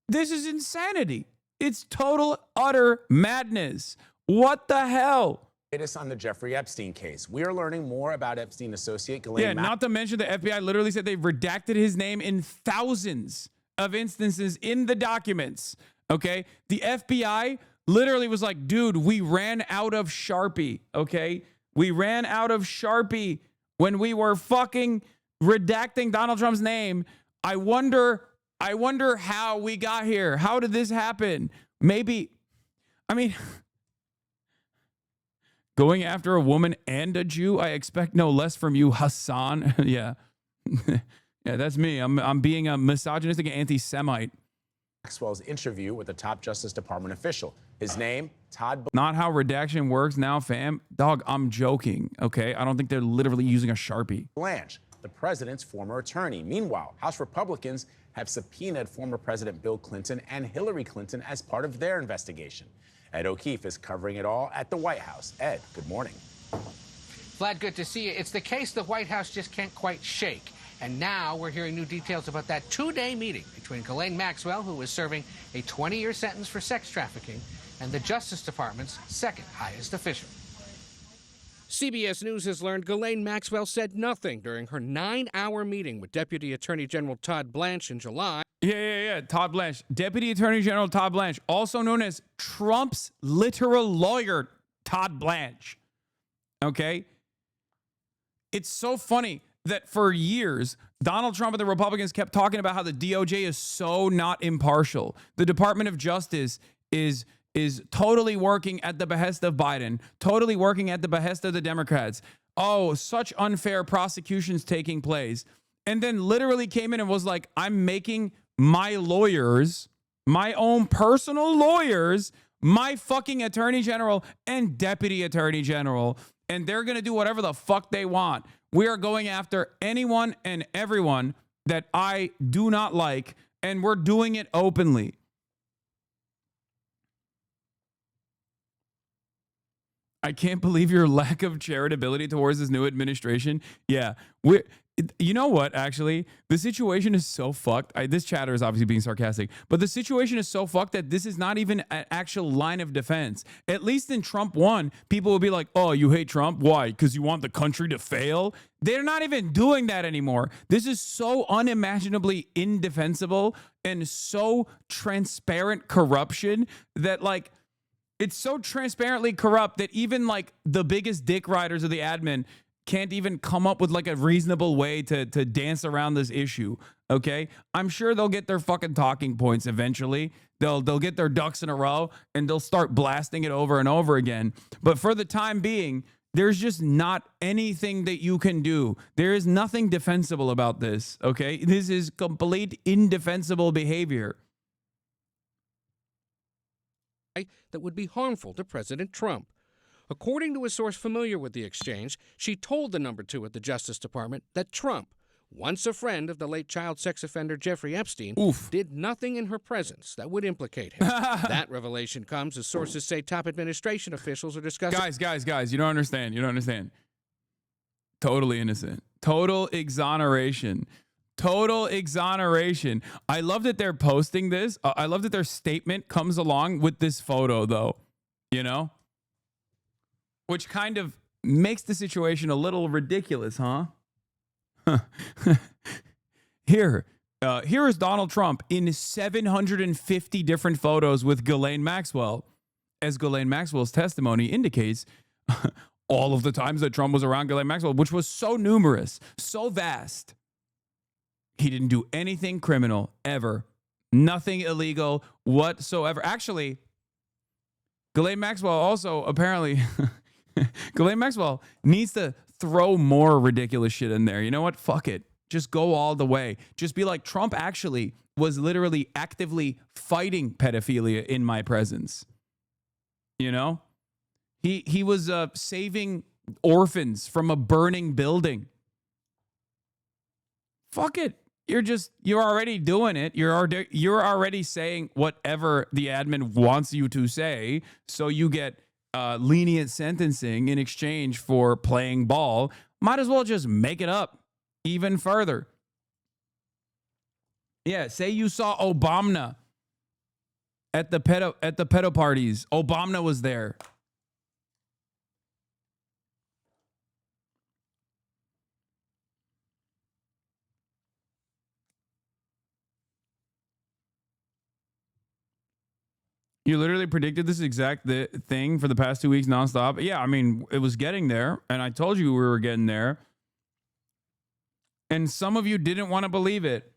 This is insanity. It's total, utter madness. What the hell? Latest on the Jeffrey Epstein case. We are learning more about Epstein associate Ghislaine. Yeah, not to mention the FBI literally said they redacted his name in thousands of instances in the documents. Okay? The FBI literally was like, dude, we ran out of Sharpie. Okay? We ran out of Sharpie when we were fucking redacting Donald Trump's name. I wonder how we got here. How did this happen? Maybe, I mean, going after a woman and a Jew, I expect no less from you, Hassan. Yeah. Yeah, that's me. I'm being a misogynistic anti-Semite. Maxwell's interview with a top Justice Department official. His name, Todd. Not how redaction works now, fam. Dog, I'm joking, okay? I don't think they're literally using a Sharpie. Blanche. the president's former attorney. Meanwhile, House Republicans have subpoenaed former President Bill Clinton and Hillary Clinton as part of their investigation. Ed O'Keefe is covering it all at the White House. Ed, good morning. Vlad, good to see you. It's the case the White House just can't quite shake. And now we're hearing new details about that two-day meeting between Ghislaine Maxwell, who was serving a 20-year sentence for sex trafficking, and the Justice Department's second highest official. CBS News has learned Ghislaine Maxwell said nothing during her 9-hour meeting with Deputy Attorney General Todd Blanche in July. Yeah. Todd Blanche. Deputy Attorney General Todd Blanche, also known as Trump's literal lawyer, Todd Blanche. Okay? It's so funny that for years, Donald Trump and the Republicans kept talking about how the DOJ is so not impartial. The Department of Justice is totally working at the behest of Biden, totally working at the behest of the Democrats. Oh, such unfair prosecutions taking place. And then literally came in and was like, I'm making my lawyers, my own personal lawyers, my fucking attorney general and deputy attorney general. And they're going to do whatever the fuck they want. We are going after anyone and everyone that I do not like, and we're doing it openly. I can't believe your lack of charitability towards this new administration. Yeah, you know what, actually? The situation is so fucked. This chatter is obviously being sarcastic, but the situation is so fucked that this is not even an actual line of defense. At least in Trump 1, people will be like, oh, you hate Trump? Why? Because you want the country to fail? They're not even doing that anymore. This is so unimaginably indefensible and so transparent corruption that, like, it's so transparently corrupt that even like the biggest dick riders of the admin can't even come up with like a reasonable way to dance around this issue. Okay, I'm sure they'll get their fucking talking points eventually. They'll get their ducks in a row and they'll start blasting it over and over again. But for the time being, there's just not anything that you can do. There is nothing defensible about this. Okay, this is complete indefensible behavior that would be harmful to President Trump. According to a source familiar with the exchange, she told the number 2 at the Justice Department that Trump, once a friend of the late child sex offender Jeffrey Epstein, did nothing in her presence that would implicate him. That revelation comes as sources say top administration officials are discussing... Guys, you don't understand. Totally innocent. Total exoneration. I love that they're posting this. I love that their statement comes along with this photo, though, you know, which kind of makes the situation a little ridiculous, huh? Here is Donald Trump in 750 different photos with Ghislaine Maxwell. As Ghislaine Maxwell's testimony indicates, all of the times that Trump was around Ghislaine Maxwell, which was so numerous, so vast. He didn't do anything criminal ever. Nothing illegal whatsoever. Actually, Ghislaine Maxwell also apparently, Ghislaine Maxwell needs to throw more ridiculous shit in there. You know what? Fuck it. Just go all the way. Just be like, Trump actually was literally actively fighting pedophilia in my presence. You know? He was saving orphans from a burning building. Fuck it. You're already doing it. You're already saying whatever the admin wants you to say. So you get lenient sentencing in exchange for playing ball. Might as well just make it up even further. Yeah. Say you saw Obama at the pedo parties. Obama was there. You literally predicted this exact thing for the past 2 weeks nonstop. Yeah, I mean, it was getting there, and I told you we were getting there. And some of you didn't want to believe it.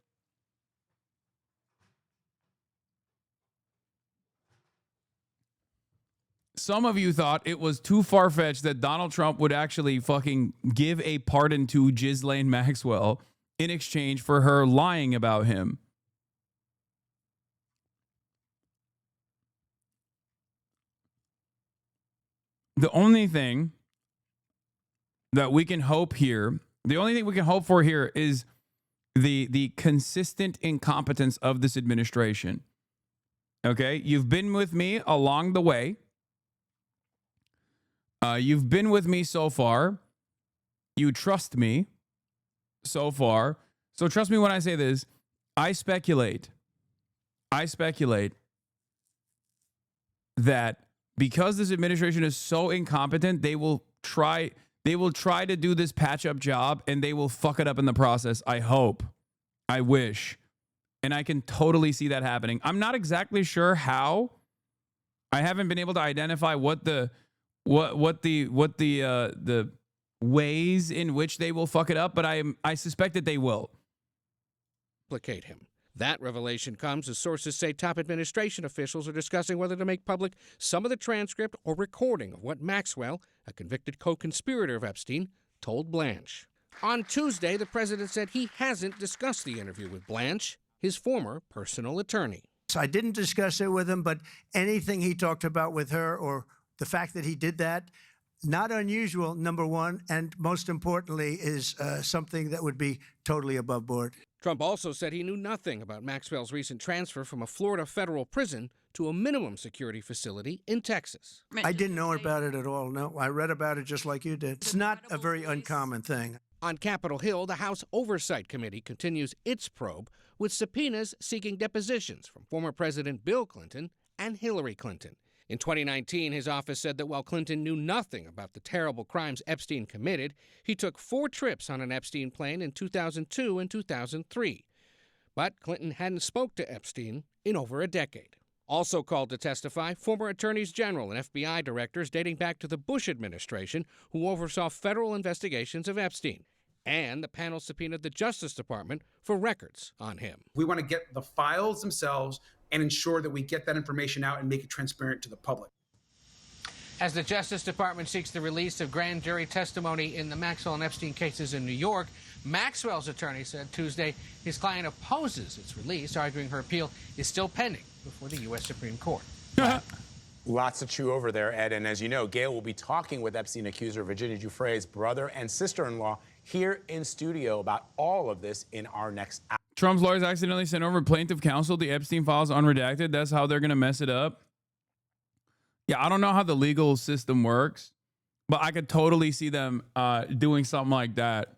Some of you thought it was too far-fetched that Donald Trump would actually fucking give a pardon to Ghislaine Maxwell in exchange for her lying about him. The only thing that we can hope here The only thing we can hope for here is the consistent incompetence of this administration. Okay? You've been with me along the way. You've been with me so far. You trust me so far. So trust me when I say this. I speculate that because this administration is so incompetent, they will try to do this patch-up job and they will fuck it up in the process. I hope. I wish. And I can totally see that happening. I'm not exactly sure how. I haven't been able to identify what the ways in which they will fuck it up, but I suspect that they will. Implicate him. That revelation comes as sources say top administration officials are discussing whether to make public some of the transcript or recording of what Maxwell, a convicted co-conspirator of Epstein, told Blanche. On Tuesday, the president said he hasn't discussed the interview with Blanche, his former personal attorney. So I didn't discuss it with him, but anything he talked about with her or the fact that he did that, not unusual, number one, and most importantly is something that would be totally above board. Trump also said he knew nothing about Maxwell's recent transfer from a Florida federal prison to a minimum security facility in Texas. I didn't know about it at all, no. I read about it just like you did. It's not a very uncommon thing. On Capitol Hill, the House Oversight Committee continues its probe with subpoenas seeking depositions from former President Bill Clinton and Hillary Clinton. In 2019, his office said that while Clinton knew nothing about the terrible crimes Epstein committed, he took 4 trips on an Epstein plane in 2002 and 2003. But Clinton hadn't spoke to Epstein in over a decade. Also called to testify, former attorneys general and FBI directors dating back to the Bush administration who oversaw federal investigations of Epstein. And the panel subpoenaed the Justice Department for records on him. We want to get the files themselves and ensure that we get that information out and make it transparent to the public. As the Justice Department seeks the release of grand jury testimony in the Maxwell and Epstein cases in New York, Maxwell's attorney said Tuesday his client opposes its release, arguing her appeal is still pending before the U.S. Supreme Court. Lots to chew over there, Ed. And as you know, Gail will be talking with Epstein accuser Virginia Giuffre's brother and sister-in-law here in studio about all of this in our next hour. Trump's lawyers accidentally sent over plaintiff counsel the Epstein files unredacted. That's how they're going to mess it up. Yeah, I don't know how the legal system works, but I could totally see them doing something like that.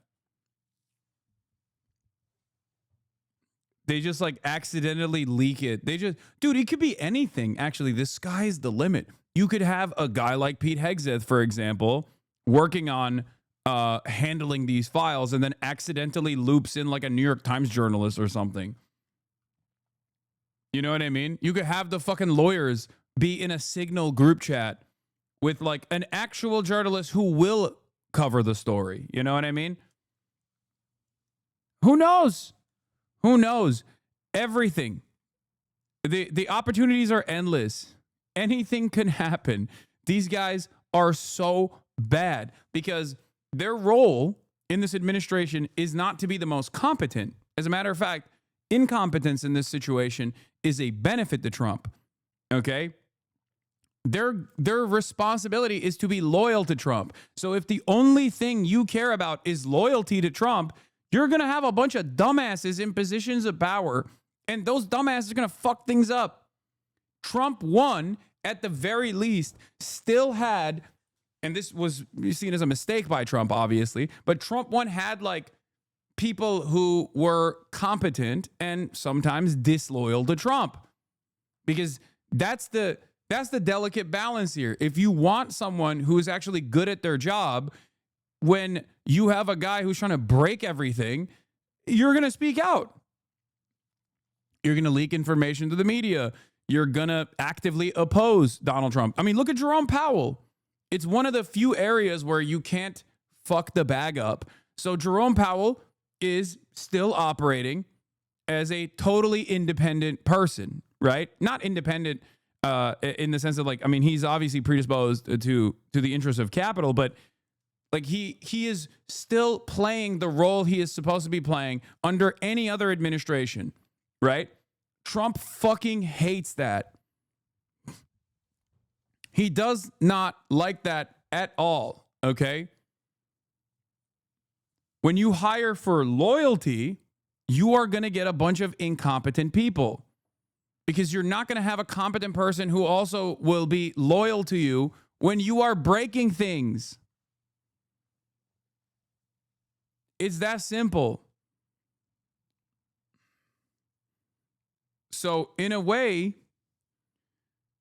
They just like accidentally leak it. Dude, it could be anything. Actually, the sky's the limit. You could have a guy like Pete Hegseth, for example, working on handling these files and then accidentally loops in like a New York Times journalist or something. You know what I mean? You could have the fucking lawyers be in a Signal group chat with like an actual journalist who will cover the story. You know what I mean? Who knows? Who knows? Everything. The opportunities are endless. Anything can happen. These guys are so bad because their role in this administration is not to be the most competent. As a matter of fact, incompetence in this situation is a benefit to Trump. Okay? Their responsibility is to be loyal to Trump. So if the only thing you care about is loyalty to Trump, you're going to have a bunch of dumbasses in positions of power, and those dumbasses are going to fuck things up. Trump won, at the very least, still had, and this was seen as a mistake by Trump, obviously, but Trump won had like people who were competent and sometimes disloyal to Trump. Because that's the delicate balance here. If you want someone who is actually good at their job, when you have a guy who's trying to break everything, you're going to speak out. You're going to leak information to the media. You're going to actively oppose Donald Trump. I mean, look at Jerome Powell. It's one of the few areas where you can't fuck the bag up. So Jerome Powell is still operating as a totally independent person, right? Not independent in the sense of like, I mean, he's obviously predisposed to the interests of capital, but like he is still playing the role he is supposed to be playing under any other administration, right? Trump fucking hates that. He does not like that at all, okay? When you hire for loyalty, you are going to get a bunch of incompetent people because you're not going to have a competent person who also will be loyal to you when you are breaking things. It's that simple. So in a way,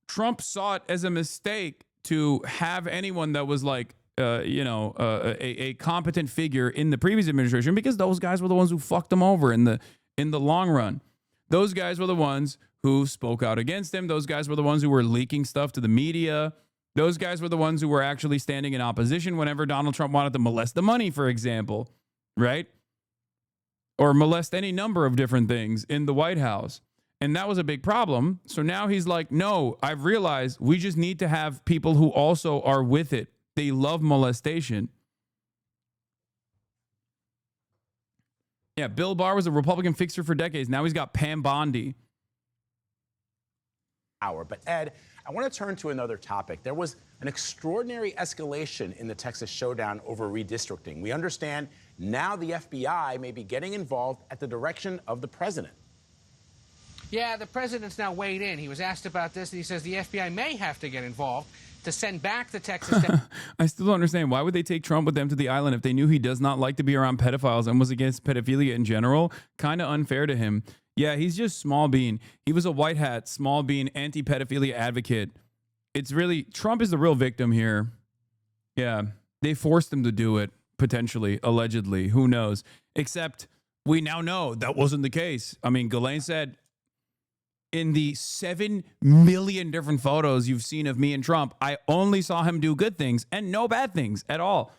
Trump saw it as a mistake to have anyone that was like, a competent figure in the previous administration, because those guys were the ones who fucked him over in the long run. Those guys were the ones who spoke out against him. Those guys were the ones who were leaking stuff to the media. Those guys were the ones who were actually standing in opposition whenever Donald Trump wanted to molest the money, for example, right? Or molest any number of different things in the White House. And that was a big problem. So now he's like, no, I've realized we just need to have people who also are with it. They love molestation. Yeah, Bill Barr was a Republican fixer for decades. Now he's got Pam Bondi. But Ed, I want to turn to another topic. There was an extraordinary escalation in the Texas showdown over redistricting. We understand now the FBI may be getting involved at the direction of the president. Yeah, the president's now weighed in. He was asked about this, and he says the FBI may have to get involved to send back the Texas... I still don't understand. Why would they take Trump with them to the island if they knew he does not like to be around pedophiles and was against pedophilia in general? Kind of unfair to him. Yeah, he's just small bean. He was a white hat, small bean, anti-pedophilia advocate. It's really... Trump is the real victim here. Yeah, they forced him to do it, potentially, allegedly. Who knows? Except we now know that wasn't the case. I mean, Ghislaine said... In the 7 million different photos you've seen of me and Trump, I only saw him do good things and no bad things at all.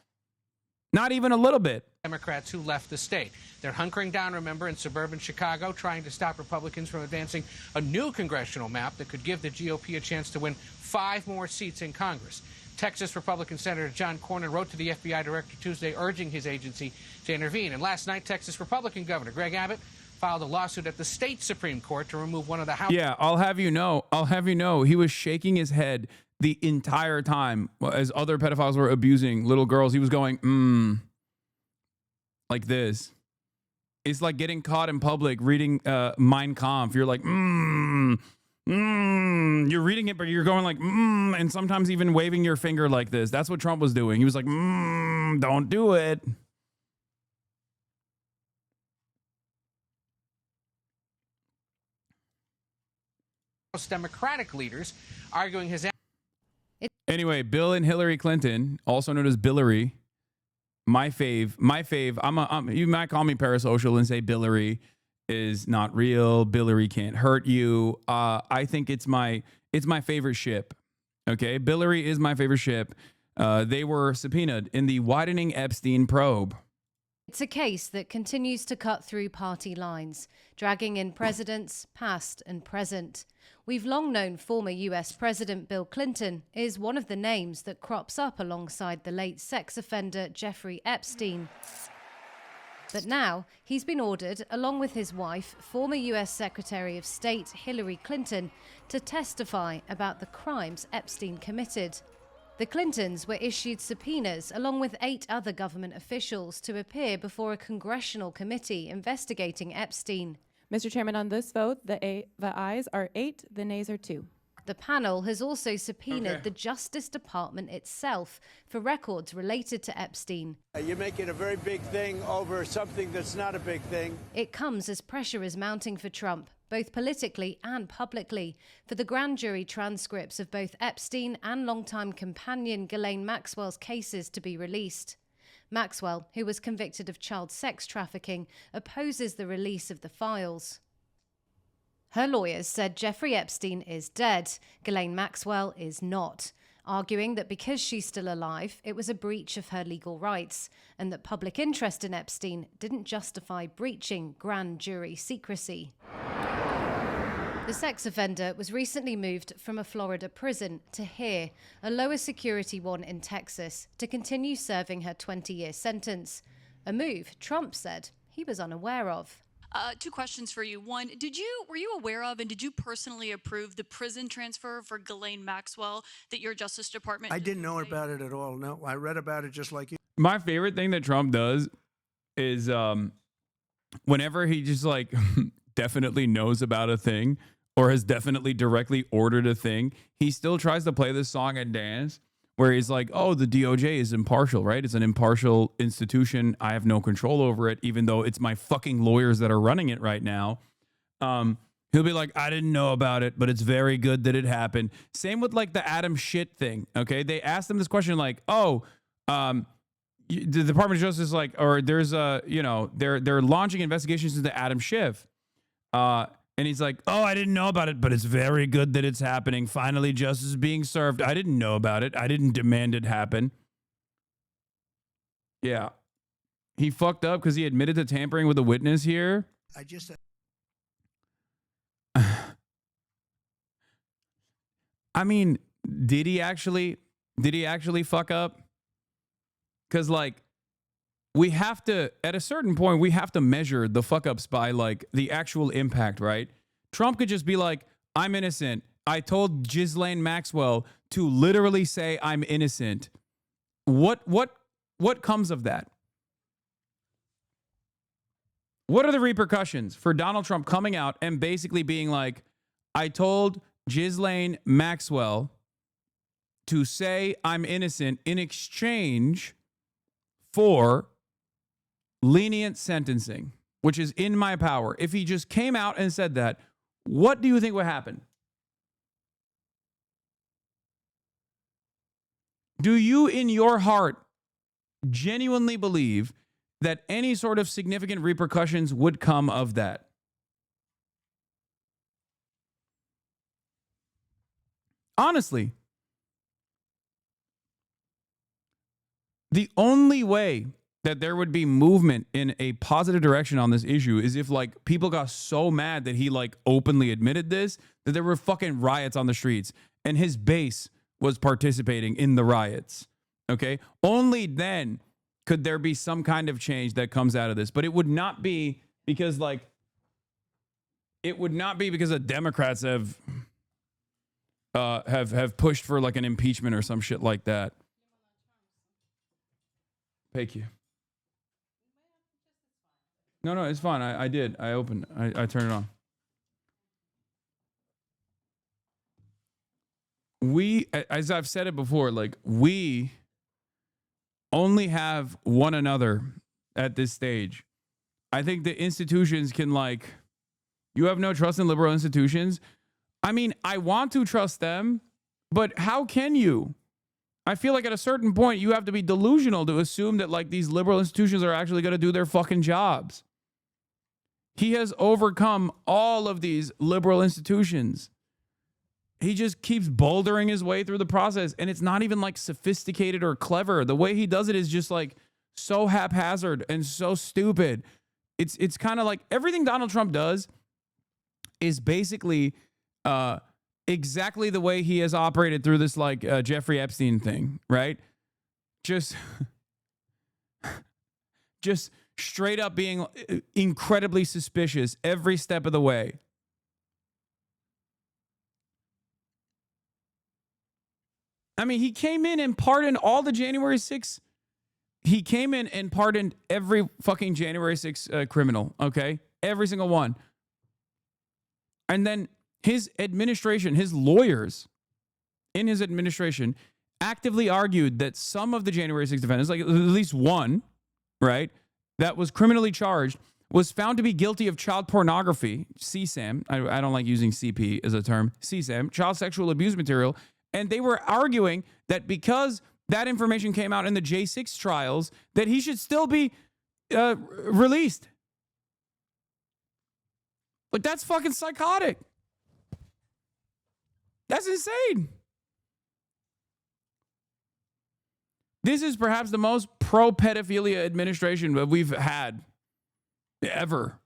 Not even a little bit. Democrats who left the state. They're hunkering down, remember, in suburban Chicago, trying to stop Republicans from advancing a new congressional map that could give the GOP a chance to win 5 more seats in Congress. Texas Republican Senator John Cornyn wrote to the FBI director Tuesday urging his agency to intervene. And last night, Texas Republican Governor Greg Abbott filed a lawsuit at the state Supreme Court to remove one of the House... Yeah, I'll have you know, he was shaking his head the entire time as other pedophiles were abusing little girls. He was going, like this. It's like getting caught in public reading Mein Kampf. You're like, You're reading it, but you're going like, and sometimes even waving your finger like this. That's what Trump was doing. He was like, don't do it. Democratic leaders arguing his... Anyway, Bill and Hillary Clinton, also known as Billary, my fave. You might call me parasocial and say Billary is not real. Billary can't hurt you. I think it's my favorite ship. Okay, Billary is my favorite ship. They were subpoenaed in the widening Epstein probe. It's a case that continues to cut through party lines, dragging in presidents, past and present. We've long known former US President Bill Clinton is one of the names that crops up alongside the late sex offender Jeffrey Epstein. But now he's been ordered, along with his wife, former US Secretary of State Hillary Clinton, to testify about the crimes Epstein committed. The Clintons were issued subpoenas along with 8 other government officials to appear before a congressional committee investigating Epstein. Mr. Chairman, on this vote, the ayes are 8, the nays are 2. The panel has also subpoenaed the Justice Department itself for records related to Epstein. You're making a very big thing over something that's not a big thing. It comes as pressure is mounting for Trump, both politically and publicly, for the grand jury transcripts of both Epstein and longtime companion Ghislaine Maxwell's cases to be released. Maxwell, who was convicted of child sex trafficking, opposes the release of the files. Her lawyers said Jeffrey Epstein is dead, Ghislaine Maxwell is not, arguing that because she's still alive, it was a breach of her legal rights, and that public interest in Epstein didn't justify breaching grand jury secrecy. The sex offender was recently moved from a Florida prison to here, a lower security one in Texas, to continue serving her 20-year sentence. A move Trump said he was unaware of. 2 questions for you. One, were you aware of and did you personally approve the prison transfer for Ghislaine Maxwell that your Justice Department... I didn't know about it at all. No, I read about it just like you. My favorite thing that Trump does is whenever he just like definitely knows about a thing or has definitely directly ordered a thing, he still tries to play this song and dance where he's like, oh, the DOJ is impartial, right? It's an impartial institution. I have no control over it, even though it's my fucking lawyers that are running it right now. He'll be like, I didn't know about it, but it's very good that it happened. Same with like the Adam Schiff thing. Okay. They asked him this question like, oh, the Department of Justice, like, or there's a, you know, they're launching investigations into Adam Schiff. And he's like, oh, I didn't know about it, but it's very good that it's happening. Finally, justice is being served. I didn't know about it. I didn't demand it happen. Yeah. He fucked up because he admitted to tampering with a witness here. I just. I mean, did he actually fuck up? Because like, we have to, at a certain point, we have to measure the fuck ups by like the actual impact, right? Trump could just be like, I'm innocent. I told Ghislaine Maxwell to literally say I'm innocent. What comes of that? What are the repercussions for Donald Trump coming out and basically being like, I told Ghislaine Maxwell to say I'm innocent in exchange for lenient sentencing, which is in my power. If he just came out and said that, what do you think would happen? Do you in your heart genuinely believe that any sort of significant repercussions would come of that? Honestly, the only way that there would be movement in a positive direction on this issue is if like people got so mad that he like openly admitted this, that there were fucking riots on the streets and his base was participating in the riots. Okay. Only then could there be some kind of change that comes out of this, but it would not be because like, it would not be because the Democrats have pushed for like an impeachment or some shit like that. Thank you. No, it's fine. I did. I opened. I turned it on. We, as I've said it before, like we only have one another at this stage. I think the institutions can like, you have no trust in liberal institutions. I mean, I want to trust them, but how can you? I feel like at a certain point, you have to be delusional to assume that like these liberal institutions are actually going to do their fucking jobs. He has overcome all of these liberal institutions. He just keeps bouldering his way through the process. And it's not even like sophisticated or clever. The way he does it is just like so haphazard and so stupid. It's kind of like everything Donald Trump does is basically exactly the way he has operated through this like Jeffrey Epstein thing, right? Just straight up being incredibly suspicious every step of the way. I mean, he came in and pardoned all the January 6th. He came in and pardoned every fucking January 6th criminal, okay? Every single one. And then his administration, his lawyers in his administration actively argued that some of the January 6th defendants, like at least one, right, that was criminally charged, was found to be guilty of child pornography, CSAM. I don't like using CP as a term, CSAM, child sexual abuse material. And they were arguing that because that information came out in the J6 trials, that he should still be released. Like, that's fucking psychotic. That's insane. This is perhaps the most pro-pedophilia administration that we've had ever.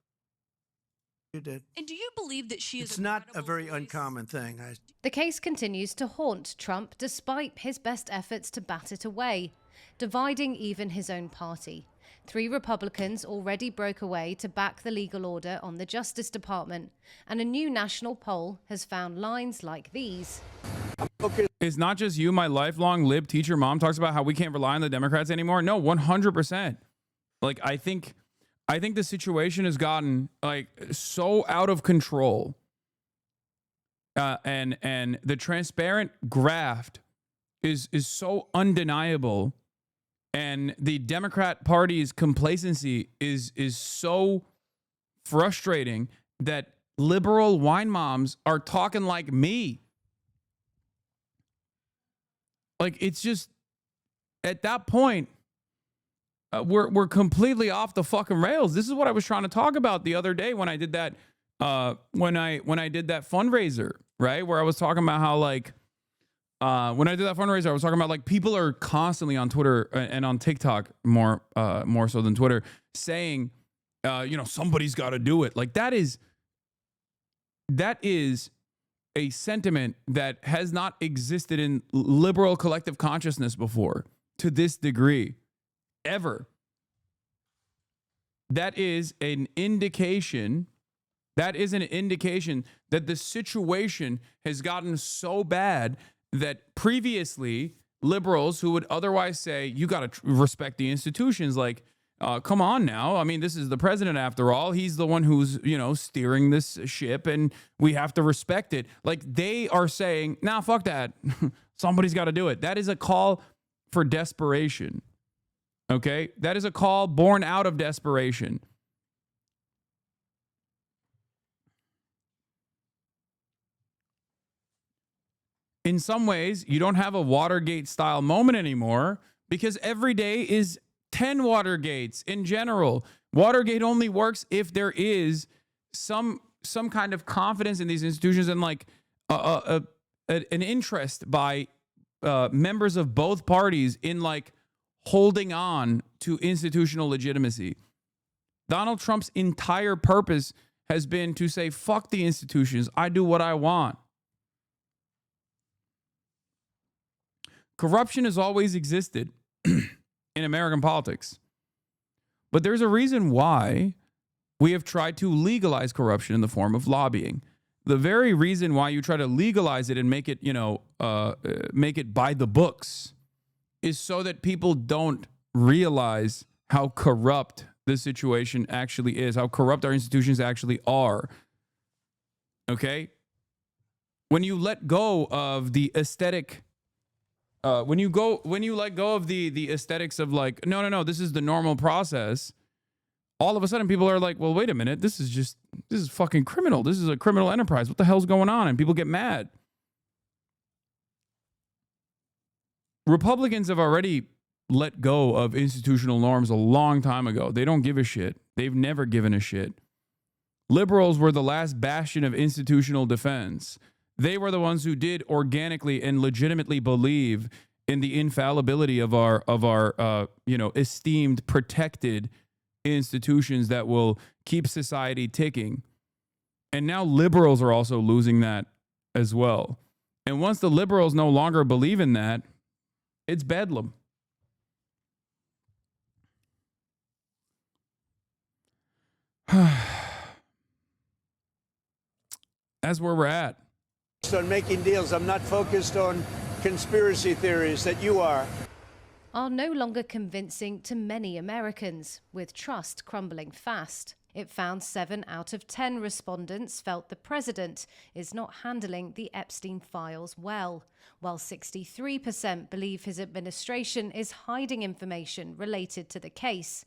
You did. And do you believe that she is It's not a very uncommon thing. The case continues to haunt Trump despite his best efforts to bat it away, dividing even his own party. 3 Republicans already broke away to back the legal order on the Justice Department, and a new national poll has found lines like these. It's not just you, my lifelong lib teacher mom talks about how we can't rely on the Democrats anymore. No, 100%. Like, I think the situation has gotten like so out of control. And the transparent graft is so undeniable, and the Democrat Party's complacency is so frustrating that liberal wine moms are talking like me. Like, it's just at that point, we're completely off the fucking rails. This is what I was trying to talk about the other day when I did that. When I did that fundraiser, right, where I was talking about how like when I did that fundraiser, I was talking about like people are constantly on Twitter and on TikTok more so than Twitter saying, somebody's got to do it. Like that is a sentiment that has not existed in liberal collective consciousness before to this degree ever. That is an indication. That is an indication that the situation has gotten so bad that previously liberals who would otherwise say, you got to respect the institutions, like, come on now. I mean, this is the president after all. He's the one who's, steering this ship and we have to respect it. Like they are saying, nah, fuck that. Somebody's got to do it. That is a call for desperation. Okay? That is a call born out of desperation. In some ways, you don't have a Watergate style moment anymore because every day is 10 Watergates in general. Watergate only works if there is some kind of confidence in these institutions and like an interest by members of both parties in like holding on to institutional legitimacy. Donald Trump's entire purpose has been to say, fuck the institutions. I do what I want. Corruption has always existed in American politics. But there's a reason why we have tried to legalize corruption in the form of lobbying. The very reason why you try to legalize it and make it, make it by the books is so that people don't realize how corrupt the situation actually is, how corrupt our institutions actually are. Okay? When you let go of the aesthetic when you let go of the aesthetics of like, no, this is the normal process, all of a sudden people are like, well, wait a minute, this is fucking criminal. This is a criminal enterprise. What the hell's going on? And people get mad. Republicans have already let go of institutional norms a long time ago. They don't give a shit. They've never given a shit. Liberals were the last bastion of institutional defense. They were the ones who did organically and legitimately believe in the infallibility of our esteemed, protected institutions that will keep society ticking. And now liberals are also losing that as well. And once the liberals no longer believe in that, it's bedlam. That's where we're at. On making deals. I'm not focused on conspiracy theories that you are no longer convincing to many Americans, with trust crumbling fast. It found 7 out of 10 respondents felt the president is not handling the Epstein files well, while 63% believe his administration is hiding information related to the case.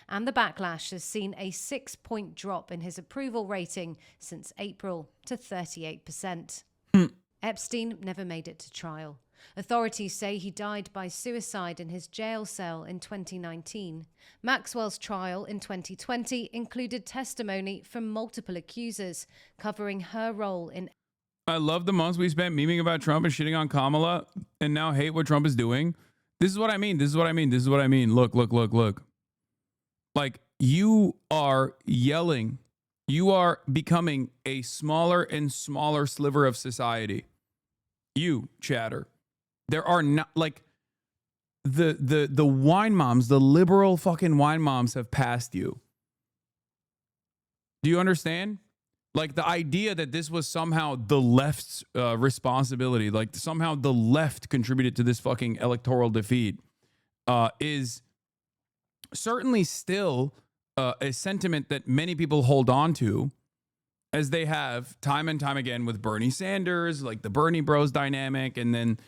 And the backlash has seen a 6-point drop in his approval rating since April to 38%. Epstein never made it to trial. Authorities say he died by suicide in his jail cell in 2019. Maxwell's trial in 2020 included testimony from multiple accusers covering her role in... I love the months we spent memeing about Trump and shitting on Kamala and now hate what Trump is doing. This is what I mean. Look. Like, you are yelling. You are becoming a smaller and smaller sliver of society. You, chatter. There are not, like, the wine moms, the liberal fucking wine moms have passed you. Do you understand? Like, the idea that this was somehow the left's responsibility, like somehow the left contributed to this fucking electoral defeat, is certainly still a sentiment that many people hold on to, as they have time and time again with Bernie Sanders, like the Bernie Bros dynamic, and then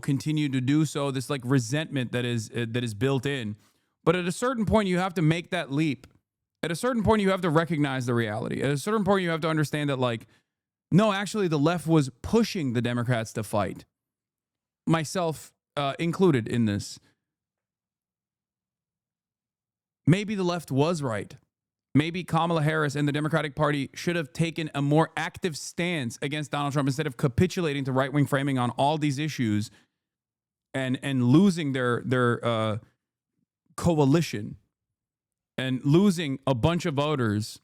continue to do so. This like resentment that is built in. But at a certain point, you have to make that leap. At a certain point, you have to recognize the reality. At a certain point, you have to understand that, like, no, actually, the left was pushing the Democrats to fight, myself included in this. Maybe the left was right. Maybe Kamala Harris and the Democratic Party should have taken a more active stance against Donald Trump instead of capitulating to right-wing framing on all these issues and losing their coalition and losing a bunch of voters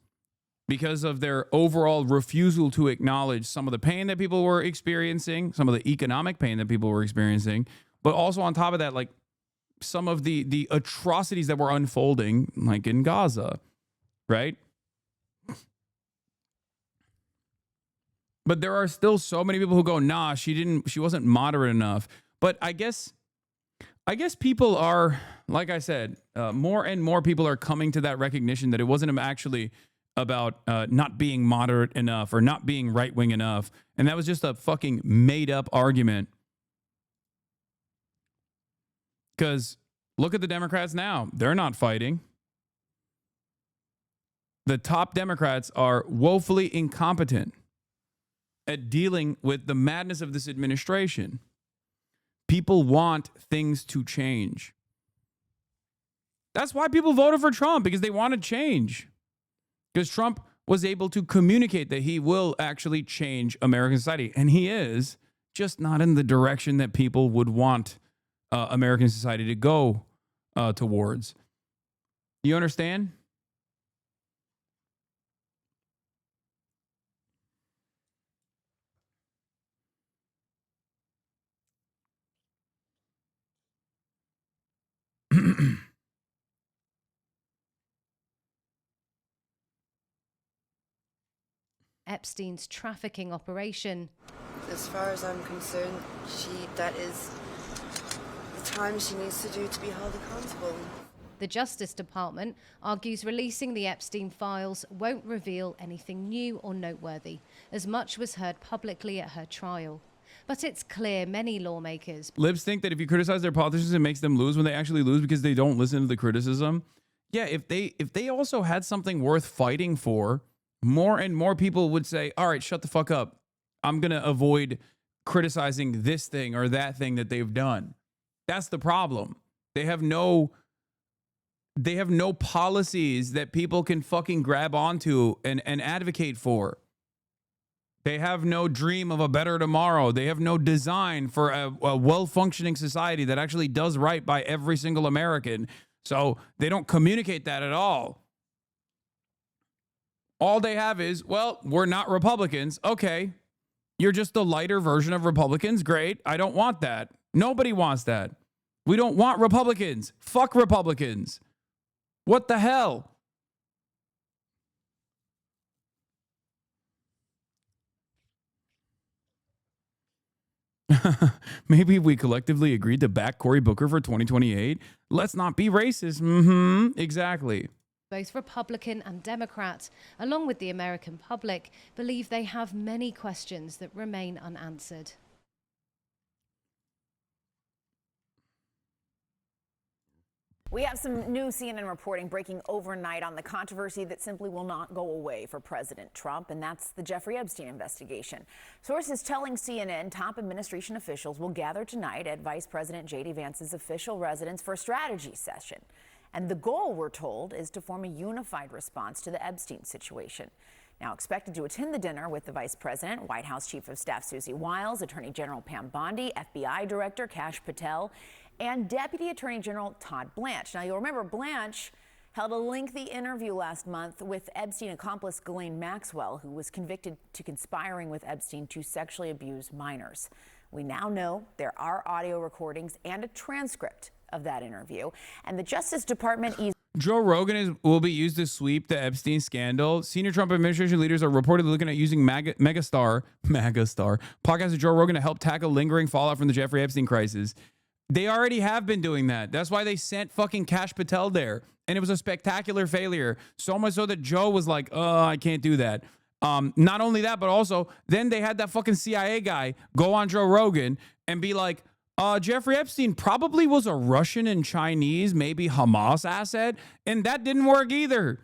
because of their overall refusal to acknowledge some of the pain that people were experiencing, some of the economic pain that people were experiencing, but also on top of that, like some of the atrocities that were unfolding, like in Gaza, right? But there are still so many people who go, nah, she wasn't moderate enough. But I guess people are, like I said, more and more people are coming to that recognition that it wasn't actually about not being moderate enough or not being right-wing enough. And that was just a fucking made-up argument. Because look at the Democrats now. They're not fighting. The top Democrats are woefully incompetent at dealing with the madness of this administration. People want things to change. That's why people voted for Trump, because they wanted change. Because Trump was able to communicate that he will actually change American society. And he is, just not in the direction that people would want American society to go towards. You understand? Epstein's trafficking operation. As far as I'm concerned, that is the time she needs to do to be held accountable. The Justice Department argues releasing the Epstein files won't reveal anything new or noteworthy, as much was heard publicly at her trial. But it's clear many lawmakers... Libs think that if you criticize their politicians, it makes them lose when they actually lose because they don't listen to the criticism. Yeah, if they also had something worth fighting for, more and more people would say, all right, shut the fuck up. I'm going to avoid criticizing this thing or that thing that they've done. That's the problem. They have no policies that people can fucking grab onto and advocate for. They have no dream of a better tomorrow. They have no design for a well-functioning society that actually does right by every single American. So they don't communicate that at all. All they have is, well, we're not Republicans. Okay, you're just the lighter version of Republicans. Great. I don't want that. Nobody wants that. We don't want Republicans. Fuck Republicans. What the hell? Maybe if we collectively agreed to back Cory Booker for 2028, let's not be racist. Exactly. Both Republican and Democrat, along with the American public, believe they have many questions that remain unanswered. We have some new CNN reporting breaking overnight on the controversy that simply will not go away for President Trump, and that's the Jeffrey Epstein investigation. Sources telling CNN top administration officials will gather tonight at Vice President J.D. Vance's official residence for a strategy session. And the goal, we're told, is to form a unified response to the Epstein situation. Now expected to attend the dinner with the Vice President, White House Chief of Staff Susie Wiles, Attorney General Pam Bondi, FBI Director Kash Patel, and Deputy Attorney General Todd Blanche. Now, you'll remember Blanche held a lengthy interview last month with Epstein accomplice Ghislaine Maxwell, who was convicted to conspiring with Epstein to sexually abuse minors. We now know there are audio recordings and a transcript of that interview. And the Justice Department... Joe Rogan will be used to sweep the Epstein scandal. Senior Trump administration leaders are reportedly looking at using megastar podcast of Joe Rogan to help tackle lingering fallout from the Jeffrey Epstein crisis. They already have been doing that. That's why they sent fucking Kash Patel there. And it was a spectacular failure. So much so that Joe was like, oh, I can't do that. Not only that, but also then they had that fucking CIA guy go on Joe Rogan and be like, Jeffrey Epstein probably was a Russian and Chinese, maybe Hamas asset. And that didn't work either.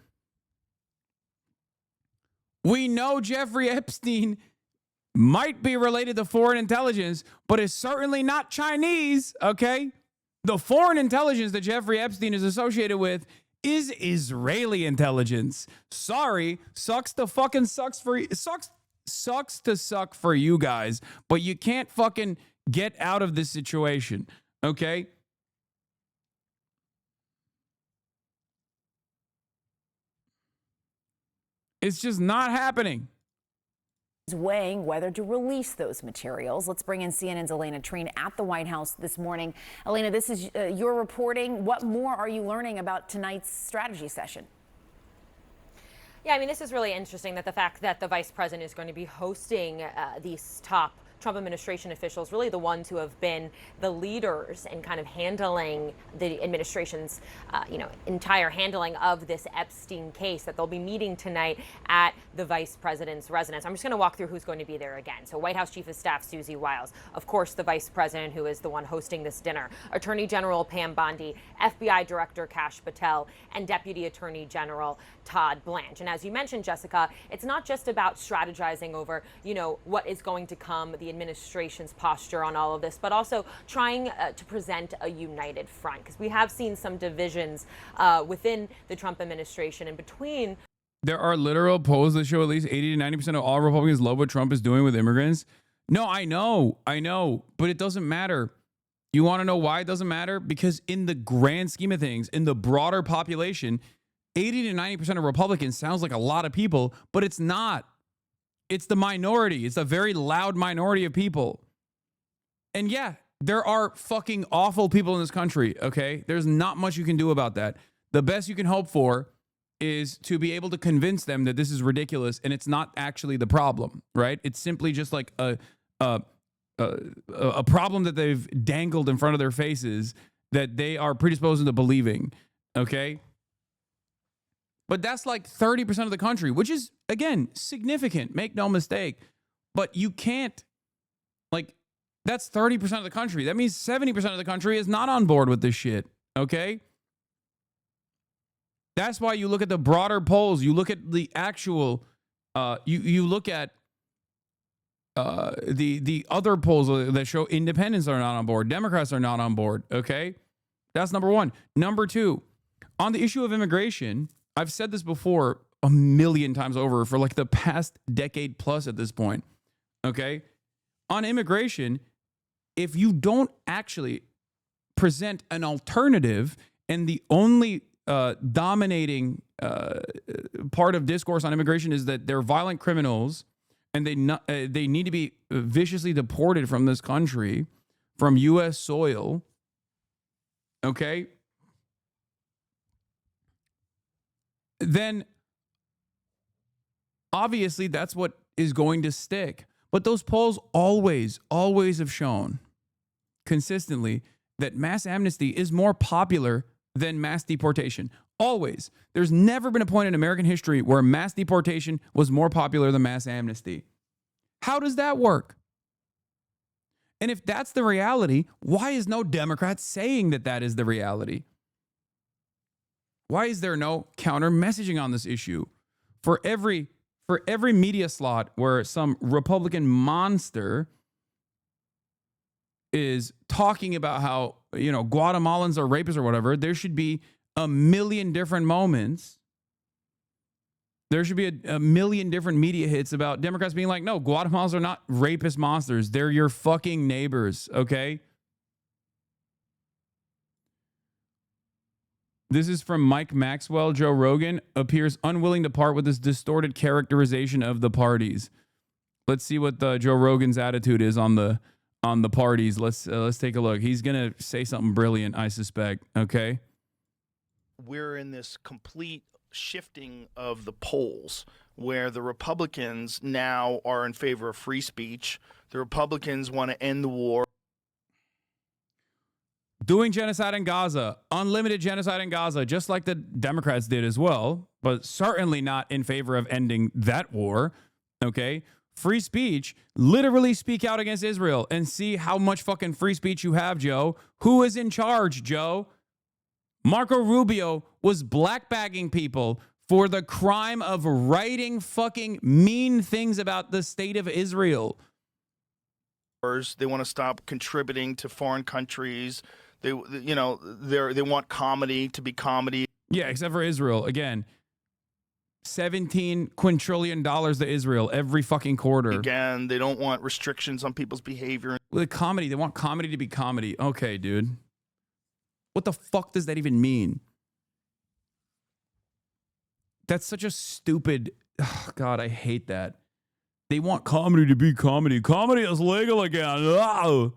We know Jeffrey Epstein might be related to foreign intelligence, but is certainly not Chinese, okay? The foreign intelligence that Jeffrey Epstein is associated with is Israeli intelligence. Sorry, sucks to suck for you guys, but you can't fucking get out of this situation, okay? It's just not happening. Is weighing whether to release those materials. Let's bring in CNN's Elena Trine at the White House this morning. Elena, this is your reporting. What more are you learning about tonight's strategy session? Yeah, I mean, this is really interesting that the fact that the vice president is going to be hosting these top Trump administration officials, really the ones who have been the leaders in kind of handling the administration's, entire handling of this Epstein case, that they'll be meeting tonight at the vice president's residence. I'm just going to walk through who's going to be there again. So White House Chief of Staff Susie Wiles, of course, the vice president who is the one hosting this dinner, Attorney General Pam Bondi, FBI Director Kash Patel, and Deputy Attorney General Todd Blanche. And as you mentioned, Jessica, it's not just about strategizing over, what is going to come, the administration's posture on all of this, but also trying to present a united front, because we have seen some divisions within the Trump administration and between. There are literal polls that show at least 80 to 90% of all Republicans love what Trump is doing with immigrants. No, I know, but it doesn't matter. You want to know why it doesn't matter? Because in the grand scheme of things, in the broader population, 80 to 90% of Republicans sounds like a lot of people, but it's not. It's the minority. It's a very loud minority of people. And yeah, there are fucking awful people in this country, okay? There's not much you can do about that. The best you can hope for is to be able to convince them that this is ridiculous and it's not actually the problem, right? It's simply just like a problem that they've dangled in front of their faces that they are predisposed into believing, okay? But that's like 30% of the country, which is, again, significant. Make no mistake. But you can't, that's 30% of the country. That means 70% of the country is not on board with this shit, okay? That's why you look at the broader polls. You look at the actual, you look at the other polls that show independents are not on board. Democrats are not on board, okay? That's number one. Number two, on the issue of immigration, I've said this before a million times over for like the past decade plus at this point, okay? On immigration, if you don't actually present an alternative and the only dominating part of discourse on immigration is that they're violent criminals and they need to be viciously deported from this country, from U.S. soil, okay? Then obviously that's what is going to stick. But those polls always have shown consistently that mass amnesty is more popular than mass deportation. Always. There's never been a point in American history where mass deportation was more popular than mass amnesty. How does that work? And if that's the reality, why is no Democrat saying that that is the reality? Why is there no counter messaging on this issue? For every media slot where some Republican monster is talking about how, Guatemalans are rapists or whatever, there should be a million different moments. There should be a million different media hits about Democrats being like, no, Guatemalans are not rapist monsters. They're your fucking neighbors, okay? This is from Mike Maxwell. Joe Rogan appears unwilling to part with this distorted characterization of the parties. Let's see what Joe Rogan's attitude is on the parties. Let's take a look. He's gonna say something brilliant, I suspect. Okay. We're in this complete shifting of the polls where the Republicans now are in favor of free speech. The Republicans want to end the war. doing genocide in Gaza, unlimited genocide in Gaza, just like the Democrats did as well, but certainly not in favor of ending that war. Okay. Free speech, literally speak out against Israel and see how much fucking free speech you have, Joe. Who is in charge, Joe? Marco Rubio was blackbagging people for the crime of writing fucking mean things about the state of Israel. They want to stop contributing to foreign countries. They want comedy to be comedy. Yeah, except for Israel. Again, $17 quintillion to Israel every fucking quarter. Again, they don't want restrictions on people's behavior. With comedy, they want comedy to be comedy. Okay, dude. What the fuck does that even mean? That's such a stupid... Oh, God, I hate that. They want comedy to be comedy. Comedy is legal again. Oh.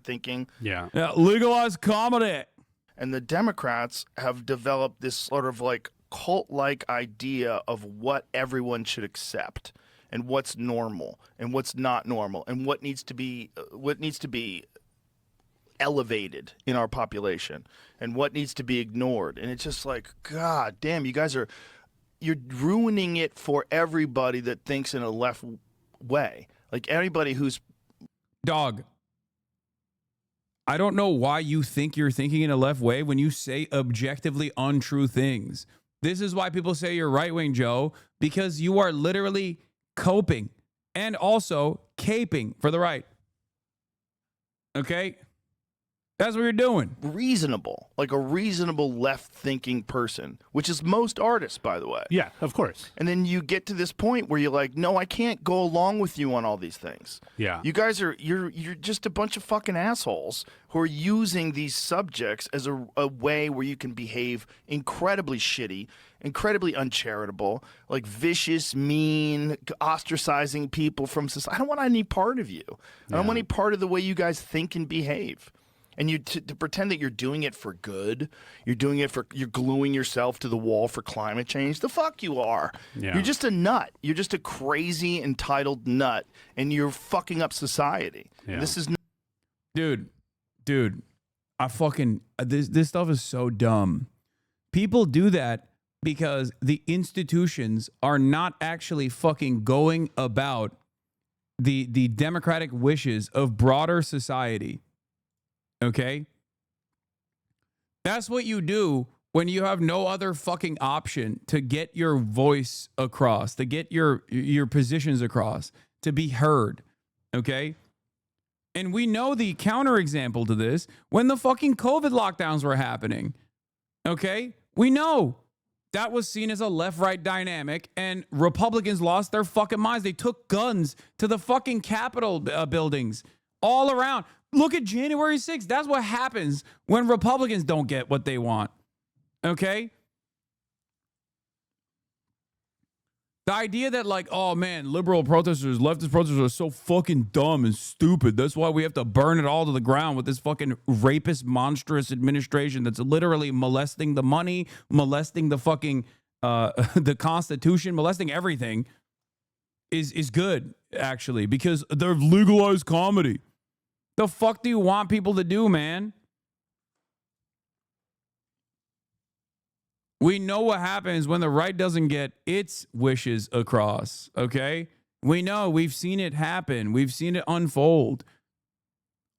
Thinking. Yeah, legalize comedy. And the Democrats have developed this sort of like cult-like idea of what everyone should accept and what's normal and what's not normal and what needs to be elevated in our population and what needs to be ignored. And it's just like, God damn, you're ruining it for everybody that thinks in a left way. Like anybody who's... Dog, I don't know why you think you're thinking in a left way when you say objectively untrue things. This is why people say you're right-wing, Joe, because you are literally coping and also caping for the right. Okay? That's what you're doing. Reasonable, like a reasonable left-thinking person, which is most artists, by the way. Yeah, of course. And then you get to this point where you're like, no, I can't go along with you on all these things. Yeah. You guys you're just a bunch of fucking assholes who are using these subjects as a way where you can behave incredibly shitty, incredibly uncharitable, like vicious, mean, ostracizing people from society. I don't want any part of you. I don't want any part of the way you guys think and behave. And you to pretend that you're doing it for good, you're gluing yourself to the wall for climate change. The fuck you are. Yeah. You're just a nut. You're just a crazy, entitled nut, and you're fucking up society. Yeah. This is... Dude, I fucking... This stuff is so dumb. People do that because the institutions are not actually fucking going about the democratic wishes of broader society. Okay? That's what you do when you have no other fucking option to get your voice across, to get your positions across, to be heard. Okay? And we know the counterexample to this when the fucking COVID lockdowns were happening. Okay? We know that was seen as a left-right dynamic and Republicans lost their fucking minds. They took guns to the fucking Capitol buildings all around. Look at January 6th. That's what happens when Republicans don't get what they want. Okay? The idea that like, oh man, liberal protesters, leftist protesters are so fucking dumb and stupid. That's why we have to burn it all to the ground with this fucking rapist, monstrous administration that's literally molesting the money, molesting the fucking, the Constitution, molesting everything is good, actually, because they've legalized comedy. The fuck do you want people to do, man? We know what happens when the right doesn't get its wishes across, okay? We know. We've seen it happen. We've seen it unfold.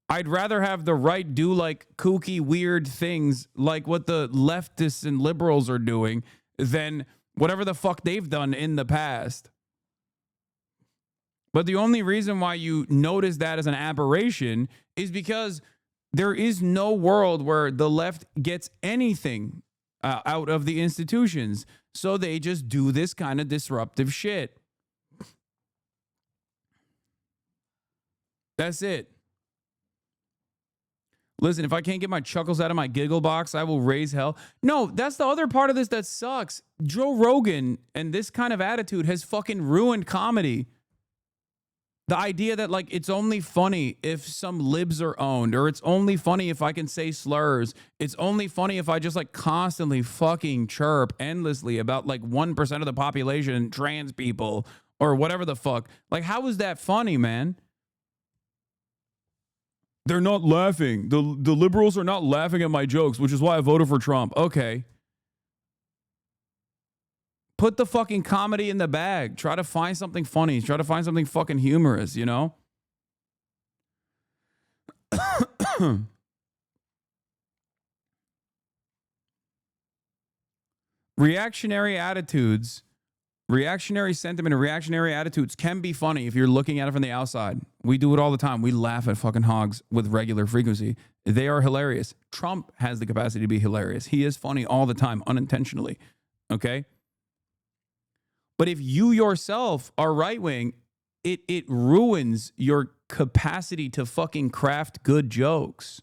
I'd rather have the right do like kooky, weird things like what the leftists and liberals are doing than whatever the fuck they've done in the past. But the only reason why you notice that as an aberration is because there is no world where the left gets anything out of the institutions. So they just do this kind of disruptive shit. That's it. Listen, if I can't get my chuckles out of my giggle box, I will raise hell. No, that's the other part of this that sucks. Joe Rogan and this kind of attitude has fucking ruined comedy. The idea that like it's only funny if some libs are owned, or it's only funny if I can say slurs. It's only funny if I just like constantly fucking chirp endlessly about like 1% of the population, trans people, or whatever the fuck. Like, how is that funny, man? They're not laughing. The liberals are not laughing at my jokes, which is why I voted for Trump. Okay. Put the fucking comedy in the bag. Try to find something funny. Try to find something fucking humorous, you know? Reactionary attitudes, reactionary sentiment, and reactionary attitudes can be funny if you're looking at it from the outside. We do it all the time. We laugh at fucking hogs with regular frequency. They are hilarious. Trump has the capacity to be hilarious. He is funny all the time, unintentionally. Okay? But if you yourself are right-wing, it ruins your capacity to fucking craft good jokes.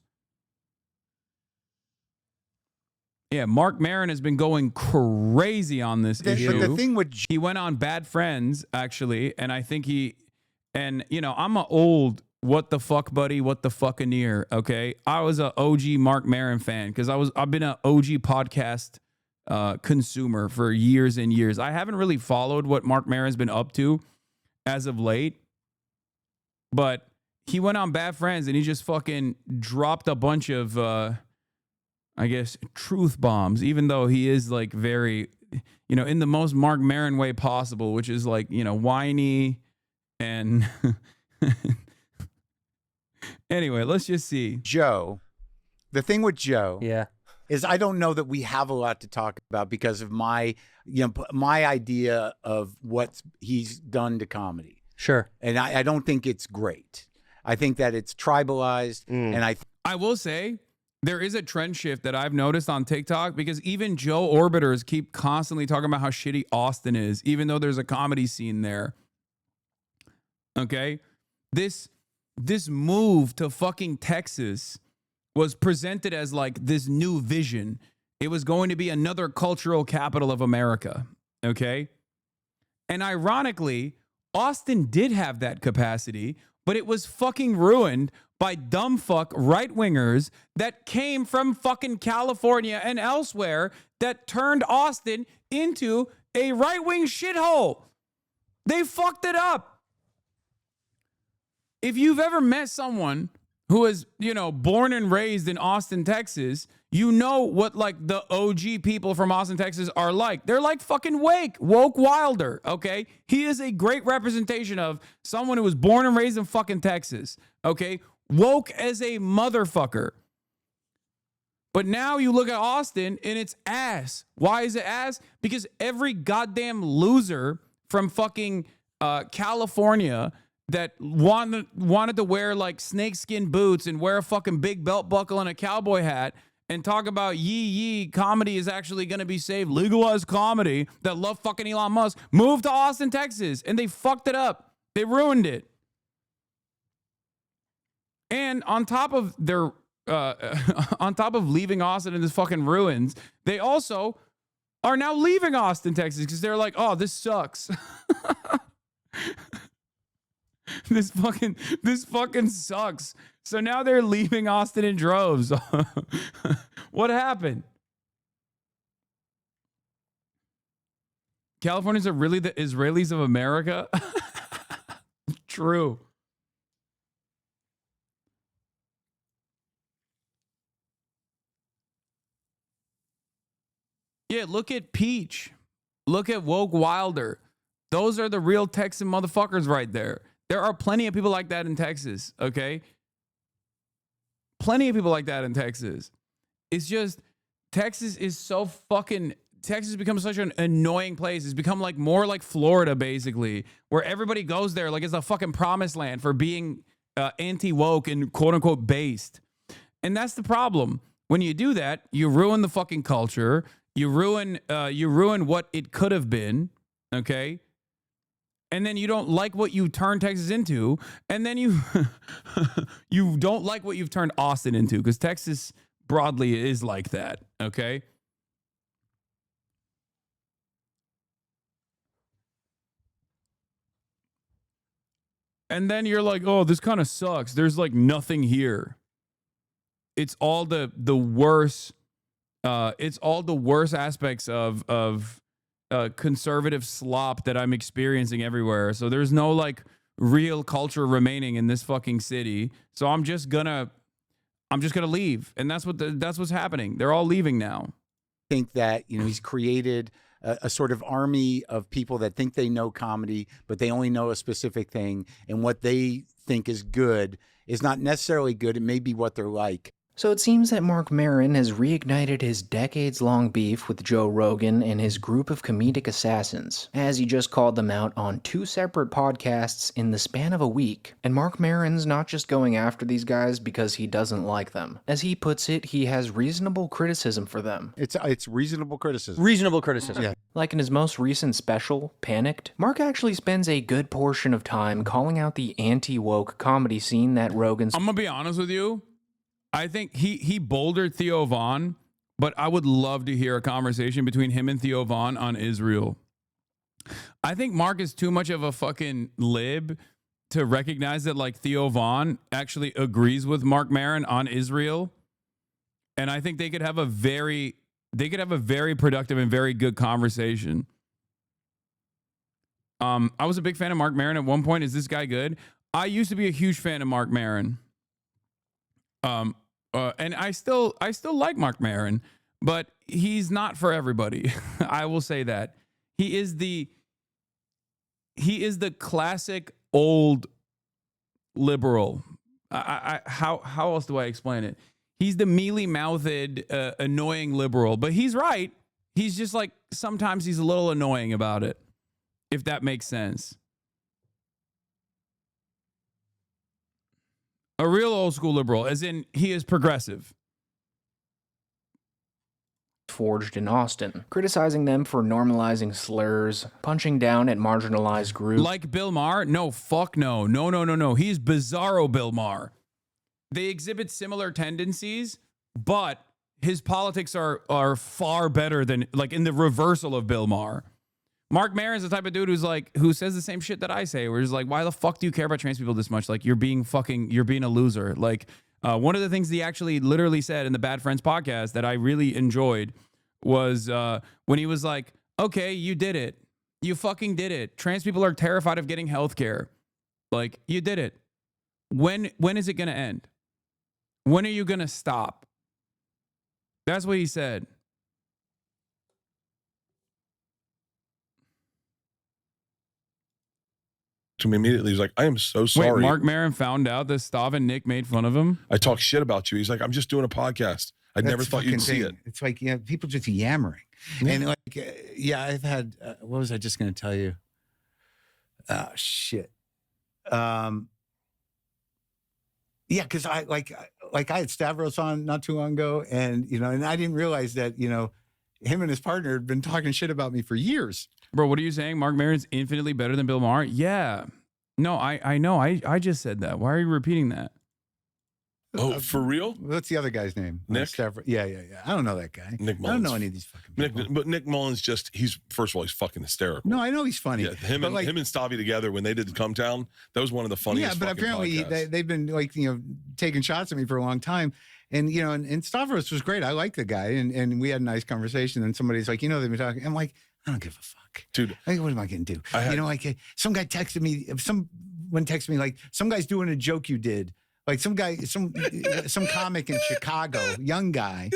Yeah, Mark Maron has been going crazy on this issue. But the thing with he went on Bad Friends, actually, and I think and you know, I'm an old what the fuck buddy, what the fuckaneer, okay? I was an OG Mark Maron fan because I've been an OG podcast consumer for years and years. I haven't really followed what Mark Maron's been up to as of late, but he went on Bad Friends and he just fucking dropped a bunch of I guess, truth bombs, even though he is like very, you know, in the most Mark Maron way possible, which is like, you know, whiny and anyway, let's just see. Joe, the thing with Joe is I don't know that we have a lot to talk about because of my idea of what he's done to comedy. Sure. And I don't think it's great. I think that it's tribalized. And I will say, there is a trend shift that I've noticed on TikTok because even Joe Orbiters keep constantly talking about how shitty Austin is, even though there's a comedy scene there. Okay? This move to fucking Texas was presented as like this new vision. It was going to be another cultural capital of America. Okay? And ironically, Austin did have that capacity, but it was fucking ruined by dumb fuck right-wingers that came from fucking California and elsewhere that turned Austin into a right-wing shithole. They fucked it up. If you've ever met someone who is, you know, born and raised in Austin, Texas, you know what like the OG people from Austin, Texas are like. They're like fucking woke Wilder, okay? He is a great representation of someone who was born and raised in fucking Texas, okay? Woke as a motherfucker. But now you look at Austin and it's ass. Why is it ass? Because every goddamn loser from fucking California that wanted to wear like snakeskin boots and wear a fucking big belt buckle and a cowboy hat and talk about yee comedy is actually going to be saved, legalized comedy, that love fucking Elon Musk, moved to Austin, Texas, and they fucked it up. They ruined it. And on top of their, on top of leaving Austin in this fucking ruins, they also are now leaving Austin, Texas, because they're like, oh, this sucks. This fucking sucks. So now they're leaving Austin in droves. What happened? Californians are really the Israelis of America? True. Yeah, look at Peach. Look at Woke Wilder. Those are the real Texan motherfuckers right there. There are plenty of people like that in Texas, okay? Plenty of people like that in Texas. It's just, Texas becomes such an annoying place. It's become like more like Florida, basically, where everybody goes there like it's a fucking promised land for being anti-woke and quote-unquote based. And that's the problem. When you do that, you ruin the fucking culture. You ruin what it could have been, okay? And then you don't like what you turned Texas into, and then you you don't like what you've turned Austin into, because Texas broadly is like that, okay? And then you're like, oh, this kind of sucks. There's like nothing here. It's all the worst. It's all the worst aspects of conservative slop that I'm experiencing everywhere. So there's no like real culture remaining in this fucking city. So I'm just gonna leave, and that's what's happening. They're all leaving now. Think that he's created a sort of army of people that think they know comedy, but they only know a specific thing, and what they think is good is not necessarily good. It may be what they're like. So it seems that Marc Maron has reignited his decades-long beef with Joe Rogan and his group of comedic assassins, as he just called them out on 2 separate podcasts in the span of a week. And Marc Maron's not just going after these guys because he doesn't like them. As he puts it, he has reasonable criticism for them. It's reasonable criticism. Reasonable criticism. Yeah. Like in his most recent special, Panicked, Mark actually spends a good portion of time calling out the anti-woke comedy scene that Rogan's... I'm gonna be honest with you. I think he bouldered Theo Von, but I would love to hear a conversation between him and Theo Von on Israel. I think Mark is too much of a fucking lib to recognize that like Theo Von actually agrees with Marc Maron on Israel. And I think they could have a very productive and very good conversation. I was a big fan of Marc Maron at one point. Is this guy good? I used to be a huge fan of Marc Maron. And I still like Marc Maron, but he's not for everybody. I will say that he is the classic old liberal. How else do I explain it? He's the mealy-mouthed, annoying liberal, but he's right. He's just like, sometimes he's a little annoying about it, if that makes sense. A real old school liberal, as in he is progressive. Forged in Austin, criticizing them for normalizing slurs, punching down at marginalized groups. Like Bill Maher? No, fuck no. No. He's bizarro Bill Maher. They exhibit similar tendencies, but his politics are far better than, like, in the reversal of Bill Maher. Marc Maron is the type of dude who says the same shit that I say, where he's like, why the fuck do you care about trans people this much? Like, you're being a loser. Like, one of the things he actually literally said in the Bad Friends podcast that I really enjoyed was when he was like, okay, you did it. You fucking did it. Trans people are terrified of getting healthcare. Like, you did it. When is it going to end? When are you going to stop? That's what he said. To me immediately, he's like, I am so sorry. Wait, Marc Maron found out that Stav and Nick made fun of him? I talk shit about you. He's like, I'm just doing a podcast. I never thought you'd see it. It's like, people just yammering. Yeah. And like, I've had, what was I just going to tell you? Oh, shit. Yeah, because I had Stavros on not too long ago, and and I didn't realize that him and his partner had been talking shit about me for years. Bro, what are you saying? Marc Maron's infinitely better than Bill Maher? Yeah. No, I know. I just said that. Why are you repeating that? Oh, for real? What's the other guy's name? Nick? Yeah. I don't know that guy. Nick Mullins. I don't know any of these fucking people. But Nick Mullins he's first of all, he's fucking hysterical. No, I know he's funny. Yeah, him and Stavi together when they did Come Town, that was one of the funniest. Yeah, but apparently they've been taking shots at me for a long time. And and Stavros was great. I like the guy, and we had a nice conversation. And somebody's like, they've been talking. I'm like, I don't give a fuck, dude. Like, what am I going to do? Some guy texted me. Someone texted me like, some guy's doing a joke you did. Like some guy, some comic in Chicago, young guy,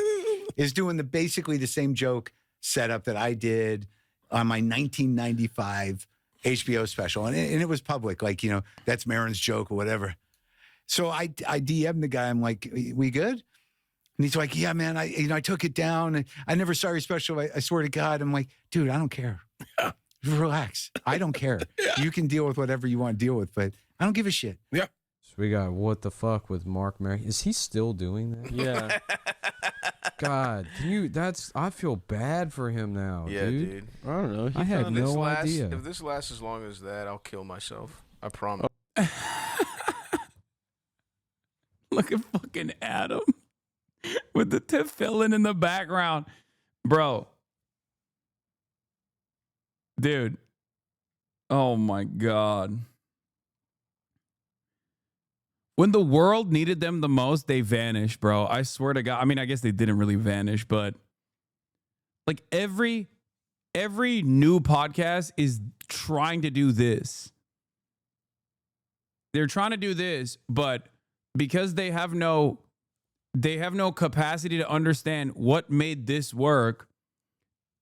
is doing basically the same joke setup that I did on my 1995 HBO special, and it was public. Like that's Maron's joke or whatever. So I DM'd the guy. I'm like, we good? And he's like, yeah, man. I took it down. And I never saw your special. I swear to God. I'm like, dude, I don't care. Relax. I don't care. You can deal with whatever you want to deal with, but I don't give a shit. Yeah. So we got What the Fuck with Marc Maron. Is he still doing that? Yeah. God, I feel bad for him now, Yeah, dude. I don't know. I had no idea. If this lasts as long as that, I'll kill myself. I promise. Look at fucking Adam with the tefillin in the background. Bro. Dude. Oh my God. When the world needed them the most, they vanished, bro. I swear to God. I mean, I guess they didn't really vanish, but like every new podcast is trying to do this. they're trying to do this, but because they have no capacity to understand what made this work,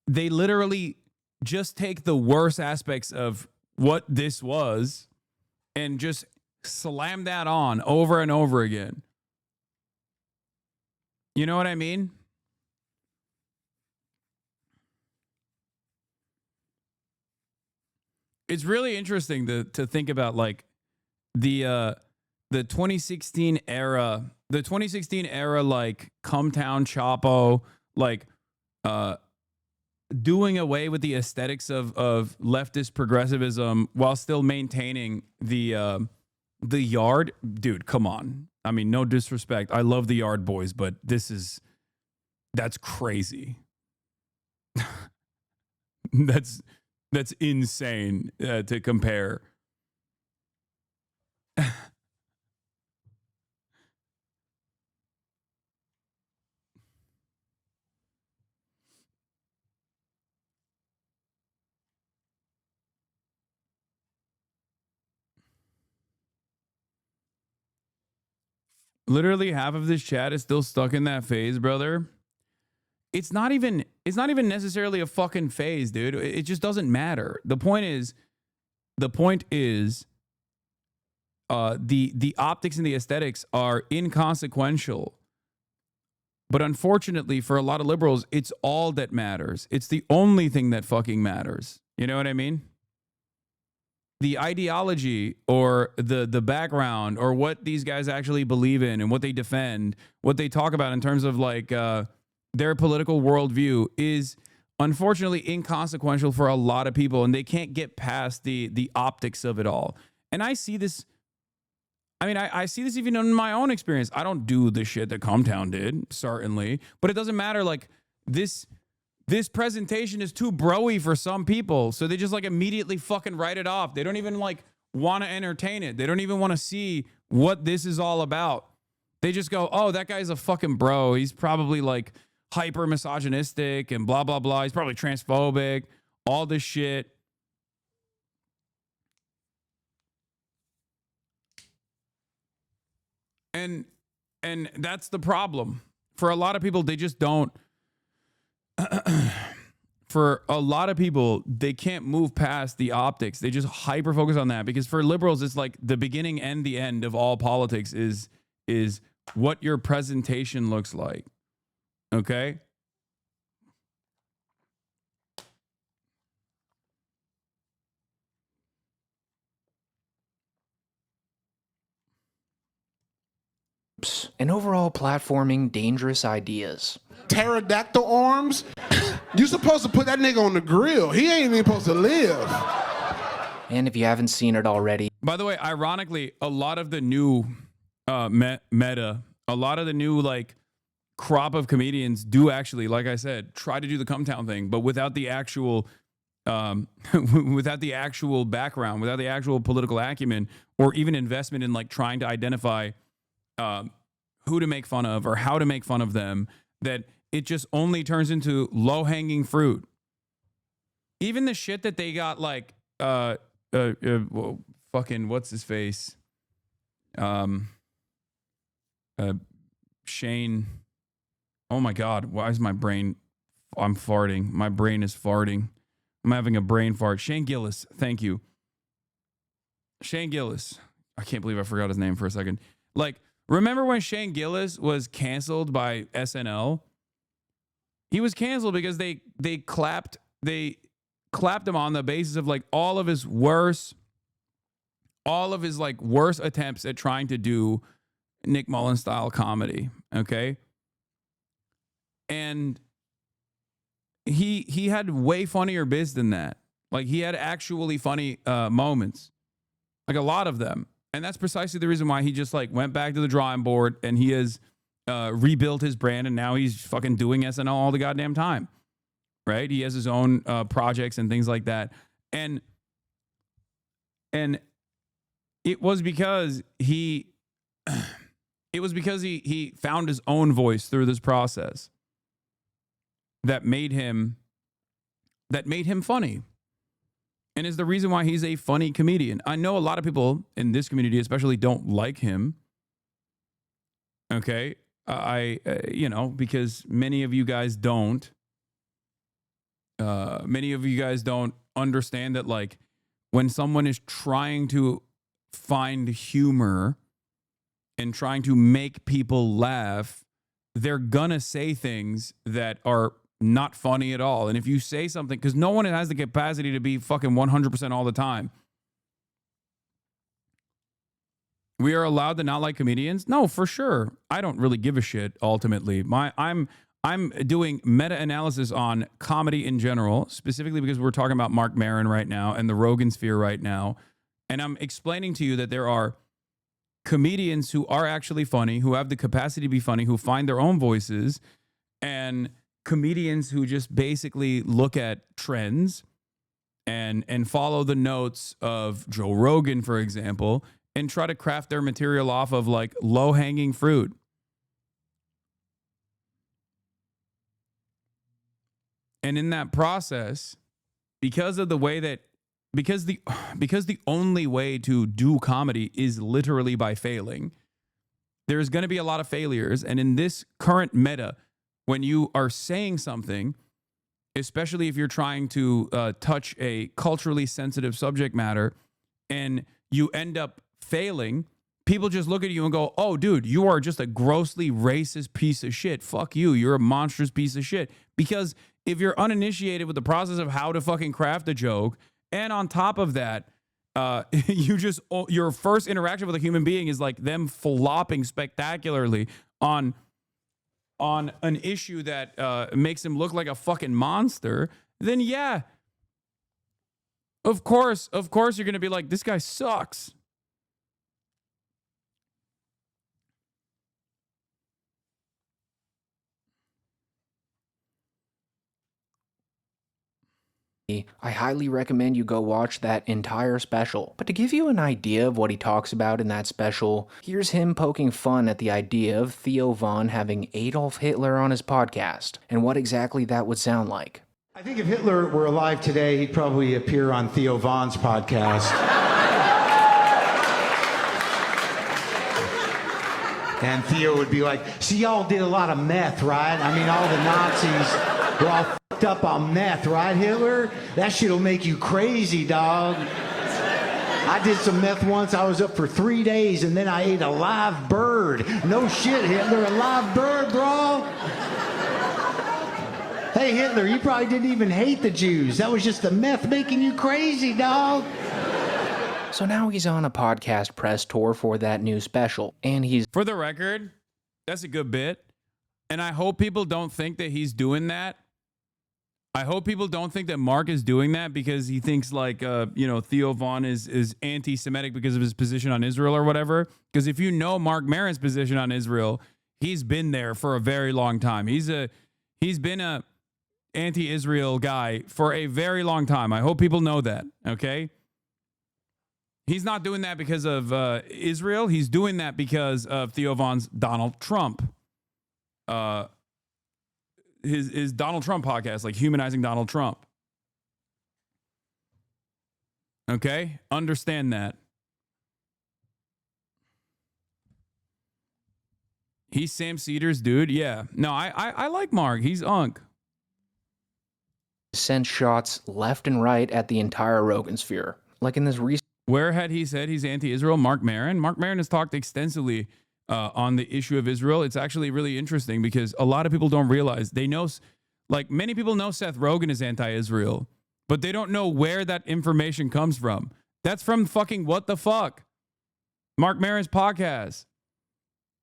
they literally just take the worst aspects of what this was and just slam that on over and over again. You know what I mean? It's really interesting to think about, like, the 2016 era, like Cumtown Chapo, like doing away with the aesthetics of leftist progressivism while still maintaining the Yard. Dude, come on. I mean, no disrespect. I love the Yard Boys, but that's crazy. That's insane to compare. Literally half of this chat is still stuck in that phase, brother. It's not even necessarily a fucking phase, dude. It just doesn't matter. The point is the optics and the aesthetics are inconsequential. But unfortunately, for a lot of liberals, it's all that matters. It's the only thing that fucking matters. You know what I mean? The ideology or the background or what these guys actually believe in and what they defend, what they talk about in terms of like their political worldview is unfortunately inconsequential for a lot of people, and they can't get past the optics of it all. And I see this. I mean, I see this even in my own experience. I don't do the shit that Cumtown did, certainly, but it doesn't matter. Like this presentation is too broy for some people, so they just like immediately fucking write it off. They don't even like want to entertain it. They don't even want to see what this is all about. They just go, oh, that guy's a fucking bro. He's probably like hyper misogynistic and blah, blah, blah. He's probably transphobic, all this shit. And that's the problem. For a lot of people, they just don't. For a lot of people, they can't move past the optics. They just hyper focus on that, because for liberals, it's like the beginning and the end of all politics is what your presentation looks like. Okay? And overall platforming dangerous ideas. Pterodactyl arms? You supposed to put that nigga on the grill. He ain't even supposed to live. And if you haven't seen it already. By the way, ironically, a lot of the new meta, a lot of the new like crop of comedians do actually, like I said, try to do the Cumtown thing, but without the actual without the actual background, without the actual political acumen, or even investment in like trying to identify who to make fun of or how to make fun of them, that it just only turns into low-hanging fruit. Even the shit that they got, like, fucking, what's his face? Shane. Oh my God, why is my brain, I'm farting. My brain is farting. I'm having a brain fart. Shane Gillis, thank you. Shane Gillis. I can't believe I forgot his name for a second. Like, remember when Shane Gillis was canceled by SNL? He was canceled because they clapped him on the basis of like all of his worst attempts at trying to do Nick Mullen style comedy. Okay. And he had way funnier bits than that. Like he had actually funny moments, like a lot of them. And that's precisely the reason why he just like went back to the drawing board, and he has rebuilt his brand, and now he's fucking doing SNL all the goddamn time, right? He has his own projects and things like that. And it was because he found his own voice through this process that made him funny. and is the reason why he's a funny comedian. I know a lot of people in this community especially don't like him. Okay? Because many of you guys don't. Many of you guys don't understand that, like, when someone is trying to find humor and trying to make people laugh, they're gonna say things that are not funny at all. And if you say something, because no one has the capacity to be fucking 100% all the time. We are allowed to not like comedians? No, for sure. I don't really give a shit ultimately. I'm doing meta-analysis on comedy in general, specifically because we're talking about Marc Maron right now and the Rogan sphere right now. And I'm explaining to you that there are comedians who are actually funny, who have the capacity to be funny, who find their own voices, and comedians who just basically look at trends and follow the notes of Joe Rogan, for example, and try to craft their material off of like low-hanging fruit. And in that process, because the only way to do comedy is literally by failing, there's going to be a lot of failures. And in this current meta, when you are saying something, especially if you're trying to touch a culturally sensitive subject matter and you end up failing, people just look at you and go, oh, dude, you are just a grossly racist piece of shit. Fuck you. You're a monstrous piece of shit. Because if you're uninitiated with the process of how to fucking craft a joke, and on top of that, your first interaction with a human being is like them flopping spectacularly on an issue that makes him look like a fucking monster, then yeah, of course you're going to be like, this guy sucks. I highly recommend you go watch that entire special. But to give you an idea of what he talks about in that special, here's him poking fun at the idea of Theo Von having Adolf Hitler on his podcast, and what exactly that would sound like. I think if Hitler were alive today, he'd probably appear on Theo Von's podcast. And Theo would be like, see, y'all did a lot of meth, right? I mean, all the Nazis were all f***ed up on meth, right, Hitler? That shit'll make you crazy, dog. I did some meth once. I was up for 3 days, and then I ate a live bird. No shit, Hitler, a live bird, bro. Hey, Hitler, you probably didn't even hate the Jews. That was just the meth making you crazy, dog. So now he's on a podcast press tour for that new special, and he's... For the record, that's a good bit. And I hope people don't think that he's doing that. I hope people don't think that Mark is doing that because he thinks like, Theo Von is anti-Semitic because of his position on Israel or whatever. Because if you know Marc Maron's position on Israel, he's been there for a very long time. He's been a anti-Israel guy for a very long time. I hope people know that, okay? He's not doing that because of Israel. He's doing that because of Theo Von's Donald Trump. His Donald Trump podcast, like humanizing Donald Trump. Okay? Understand that. He's Sam Cedars' dude. Yeah. No, I like Mark. He's unk. Sent shots left and right at the entire Rogan sphere. Like in this recent... Where had he said he's anti-Israel? Marc Maron? Marc Maron has talked extensively on the issue of Israel. It's actually really interesting because a lot of people don't realize. They know, like many people know Seth Rogen is anti-Israel, but they don't know where that information comes from. That's from fucking What the Fuck? Marc Maron's podcast.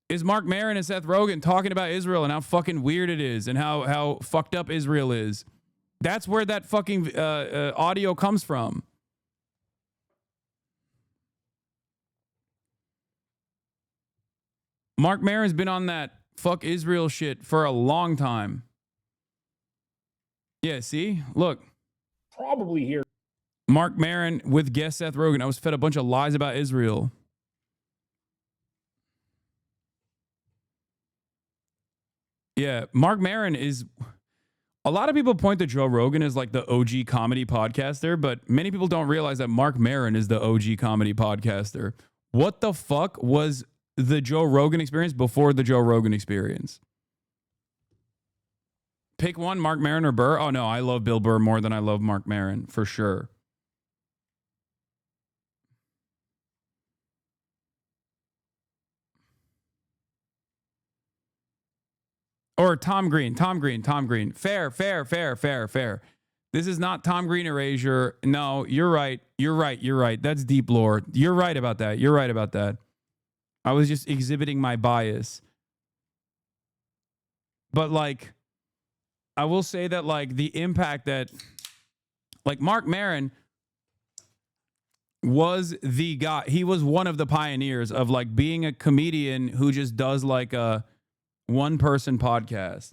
Is Marc Maron and Seth Rogen talking about Israel and how fucking weird it is and how fucked up Israel is. That's where that fucking audio comes from. Marc Maron's been on that fuck Israel shit for a long time. Yeah, see? Look. Probably here. Marc Maron with guest Seth Rogen. I was fed a bunch of lies about Israel. Yeah, Marc Maron is... A lot of people point to Joe Rogan as like the OG comedy podcaster, but many people don't realize that Mark Maron is the OG comedy podcaster. What the fuck was the Joe Rogan Experience before the Joe Rogan Experience? Pick one, Mark Maron or Burr. Oh no, I love Bill Burr more than I love Mark Maron, for sure. Or Tom Green. Fair. This is not Tom Green erasure. No, you're right. That's deep lore. You're right about that. I was just exhibiting my bias. But like, I will say that like the impact that like Mark Maron was the guy. He was one of the pioneers of like being a comedian who just does like a one-person podcast.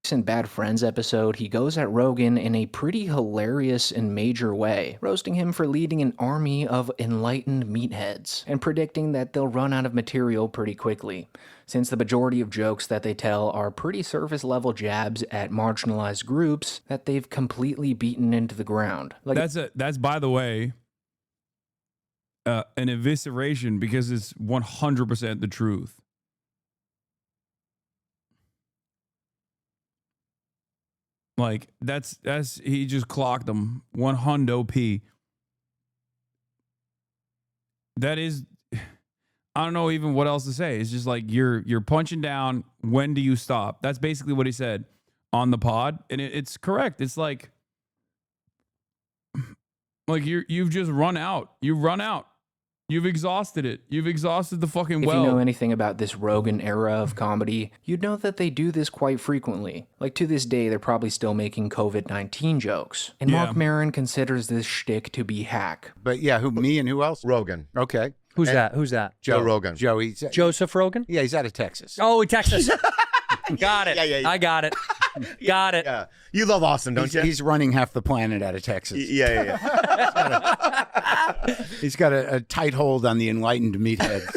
In Bad Friends episode, he goes at Rogan in a pretty hilarious and major way, roasting him for leading an army of enlightened meatheads, and predicting that they'll run out of material pretty quickly, since the majority of jokes that they tell are pretty surface-level jabs at marginalized groups that they've completely beaten into the ground. Like, That's by the way, an evisceration because it's 100% the truth. Like that's he just clocked them 100p. That is, I don't know even what else to say. It's just like you're punching down. When do you stop? That's basically what he said on the pod, and it's correct. It's like you've just run out. You've run out. You've exhausted it. You've exhausted the fucking well. If you know anything about this Rogan era of comedy, you'd know that they do this quite frequently. Like to this day, they're probably still making COVID-19 jokes. And Mark Maron considers this shtick to be hack. But yeah, me and who else? Rogan. Okay. Who's that? Joe Rogan. Joseph Rogan? Yeah, he's out of Texas. Oh, Texas. Got it. Yeah. I got it. Got it. Yeah. You love Austin, don't you? He's running half the planet out of Texas. Yeah. He's got a tight hold on the enlightened meatheads.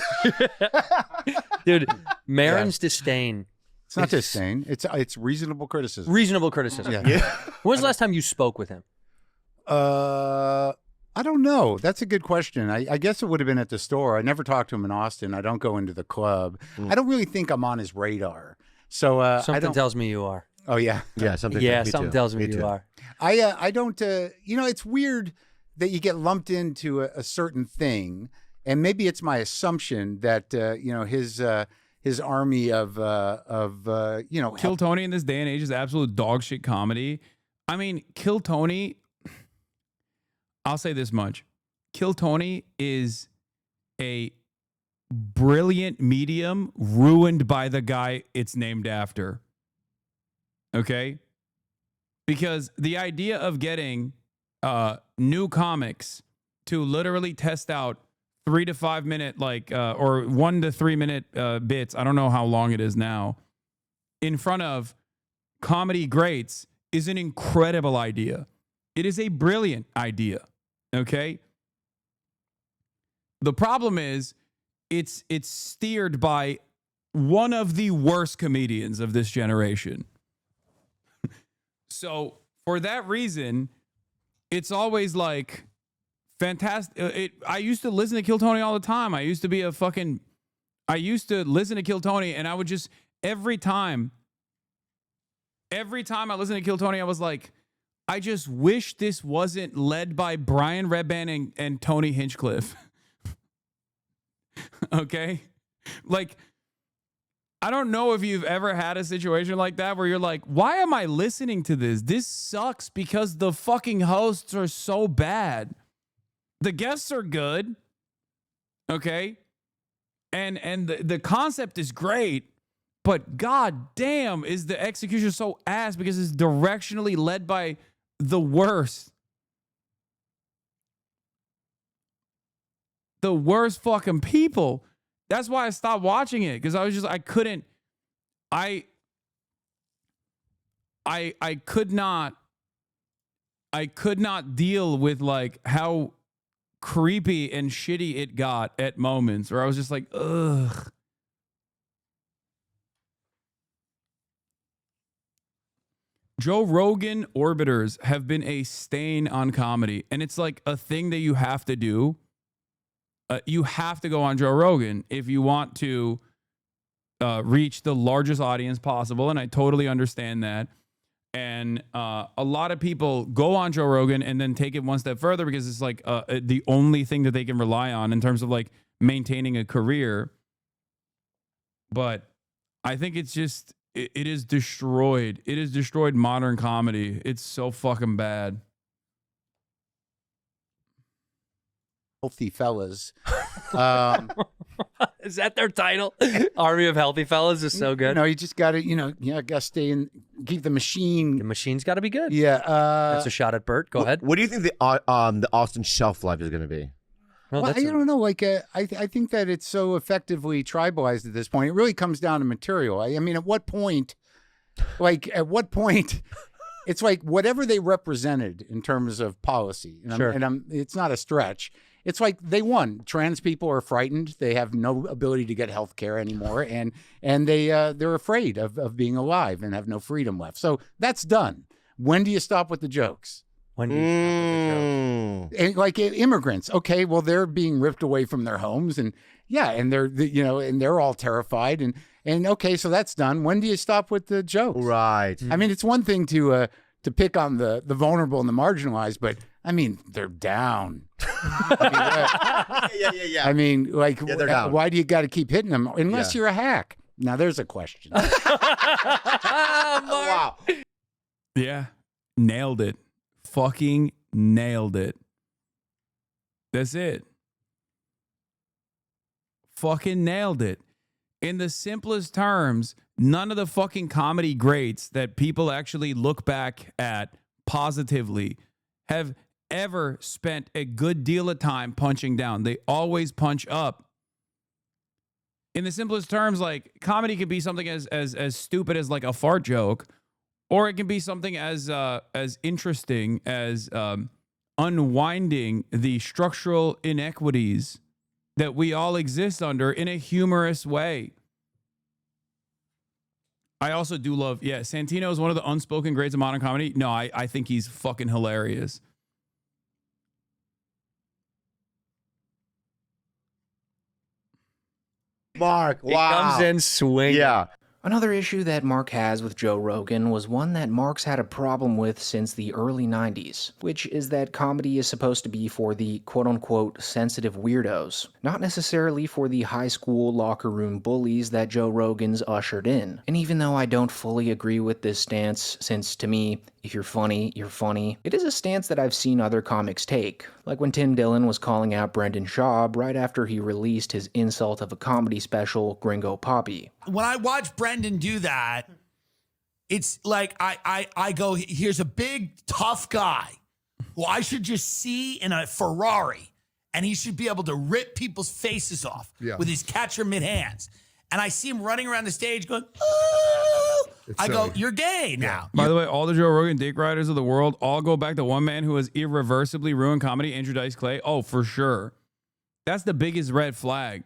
Dude, Maron's disdain. It's not disdain. It's reasonable criticism. Reasonable criticism. Yeah. When was the last time you spoke with him? I don't know. That's a good question. I guess it would have been at the store. I never talked to him in Austin. I don't go into the club. I don't really think I'm on his radar. So something tells me you are. Oh yeah, something tells me you are. I don't. It's weird that you get lumped into a certain thing, and maybe it's my assumption that his army of Kill Tony in this day and age is absolute dog shit comedy. I mean, Kill Tony. I'll say this much: Kill Tony is a brilliant medium ruined by the guy it's named after. Okay? Because the idea of getting new comics to literally test out 3 to 5 minute or 1 to 3 minute bits, I don't know how long it is now, in front of comedy greats is an incredible idea. It is a brilliant idea. Okay? The problem is it's steered by one of the worst comedians of this generation. So for that reason, it's always like fantastic. I used to listen to Kill Tony all the time. I used to listen to Kill Tony, and I would just every time I listened to Kill Tony, I was like, I just wish this wasn't led by Brian Redban and Tony Hinchcliffe. Okay? Like, I don't know if you've ever had a situation like that where you're like, why am I listening to this? This sucks because the fucking hosts are so bad. The guests are good. Okay? And the concept is great, but god damn is the execution so ass because it's directionally led by the worst. The worst fucking people. That's why I stopped watching it, because I was just, I could not deal with like how creepy and shitty it got at moments where I was just like, ugh. Joe Rogan orbiters have been a stain on comedy, and it's like a thing that you have to do. You have to go on Joe Rogan if you want to reach the largest audience possible, and I totally understand that. And a lot of people go on Joe Rogan and then take it one step further because it's like the only thing that they can rely on in terms of like maintaining a career. But I think it's just, it is destroyed. It has destroyed modern comedy. It's so fucking bad. Healthy fellas. Is that their title? Army of Healthy Fellas is so good. No, you just got to, got to stay in, keep the machine. The machine's got to be good. Yeah. That's a shot at Bert. Go ahead. What do you think the Austin shelf life is going to be? Well, I don't know. Like, I think that it's so effectively tribalized at this point. It really comes down to material. I mean, at what point, it's like whatever they represented in terms of policy. And it's not a stretch. It's like they won. Trans people are frightened. They have no ability to get health care anymore. And they're afraid of being alive and have no freedom left. So that's done. When do you stop with the jokes? When do you stop with the jokes? And like immigrants, okay, well, they're being ripped away from their homes, and they're all terrified, and okay, so that's done. When do you stop with the jokes? Right. I mean, it's one thing to pick on the vulnerable and the marginalized, but I mean, they're down. Yeah. I mean, like, they're down. why do you got to keep hitting them unless you're a hack? Now, there's a question. Wow. Yeah. Nailed it. Fucking nailed it. That's it. Fucking nailed it. In the simplest terms, none of the fucking comedy greats that people actually look back at positively have ever spent a good deal of time punching down. They always punch up. In the simplest terms, like, comedy can be something as stupid as like a fart joke, or it can be something as interesting as unwinding the structural inequities that we all exist under in a humorous way. I also do love, Santino is one of the unspoken greats of modern comedy. No, I think he's fucking hilarious. Mark, wow. He comes in swinging. Yeah. Another issue that Mark has with Joe Rogan was one that Mark's had a problem with since the early 90s, which is that comedy is supposed to be for the quote-unquote sensitive weirdos, not necessarily for the high school locker room bullies that Joe Rogan's ushered in. And even though I don't fully agree with this stance, since to me, if you're funny, you're funny, it is a stance that I've seen other comics take, like when Tim Dillon was calling out Brendan Schaub right after he released his insult of a comedy special, Gringo Poppy. When I watch Brendan do that, it's like I go, here's a big, tough guy who I should just see in a Ferrari, and he should be able to rip people's faces off with his catcher mid-hands. And I see him running around the stage going, oh! I go, you're gay now. By the way, all the Joe Rogan dick riders of the world all go back to one man who has irreversibly ruined comedy, Andrew Dice Clay. Oh, for sure. That's the biggest red flag.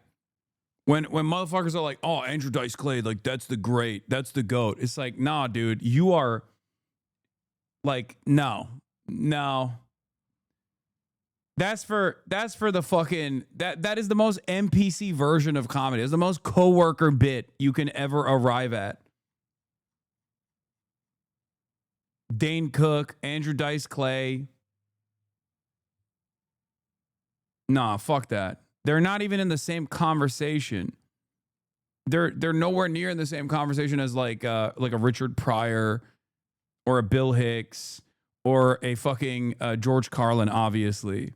When motherfuckers are like, oh, Andrew Dice Clay, like, that's the great, that's the GOAT. It's like, nah, dude, you are like, no. That's for the fucking, that is the most NPC version of comedy. It's the most coworker bit you can ever arrive at. Dane Cook, Andrew Dice Clay. Nah, fuck that. They're not even in the same conversation. They're nowhere near in the same conversation as like a Richard Pryor or a Bill Hicks or a fucking George Carlin, obviously.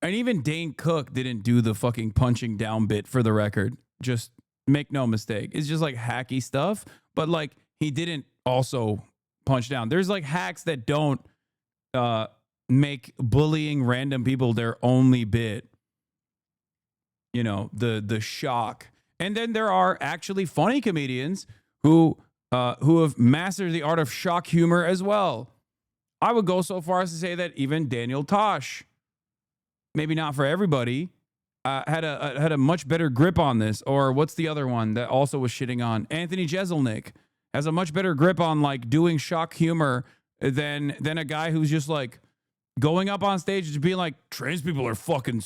And even Dane Cook didn't do the fucking punching down bit, for the record. Just make no mistake. It's just like hacky stuff, but like he didn't also punch down. There's like hacks that don't make bullying random people their only bit. You know, the shock. And then there are actually funny comedians who have mastered the art of shock humor as well. I would go so far as to say that even Daniel Tosh, maybe not for everybody, had a much better grip on this. Or what's the other one that also was shitting on? Anthony Jeselnik has a much better grip on like doing shock humor than a guy who's just like going up on stage and being like, trans people are fucking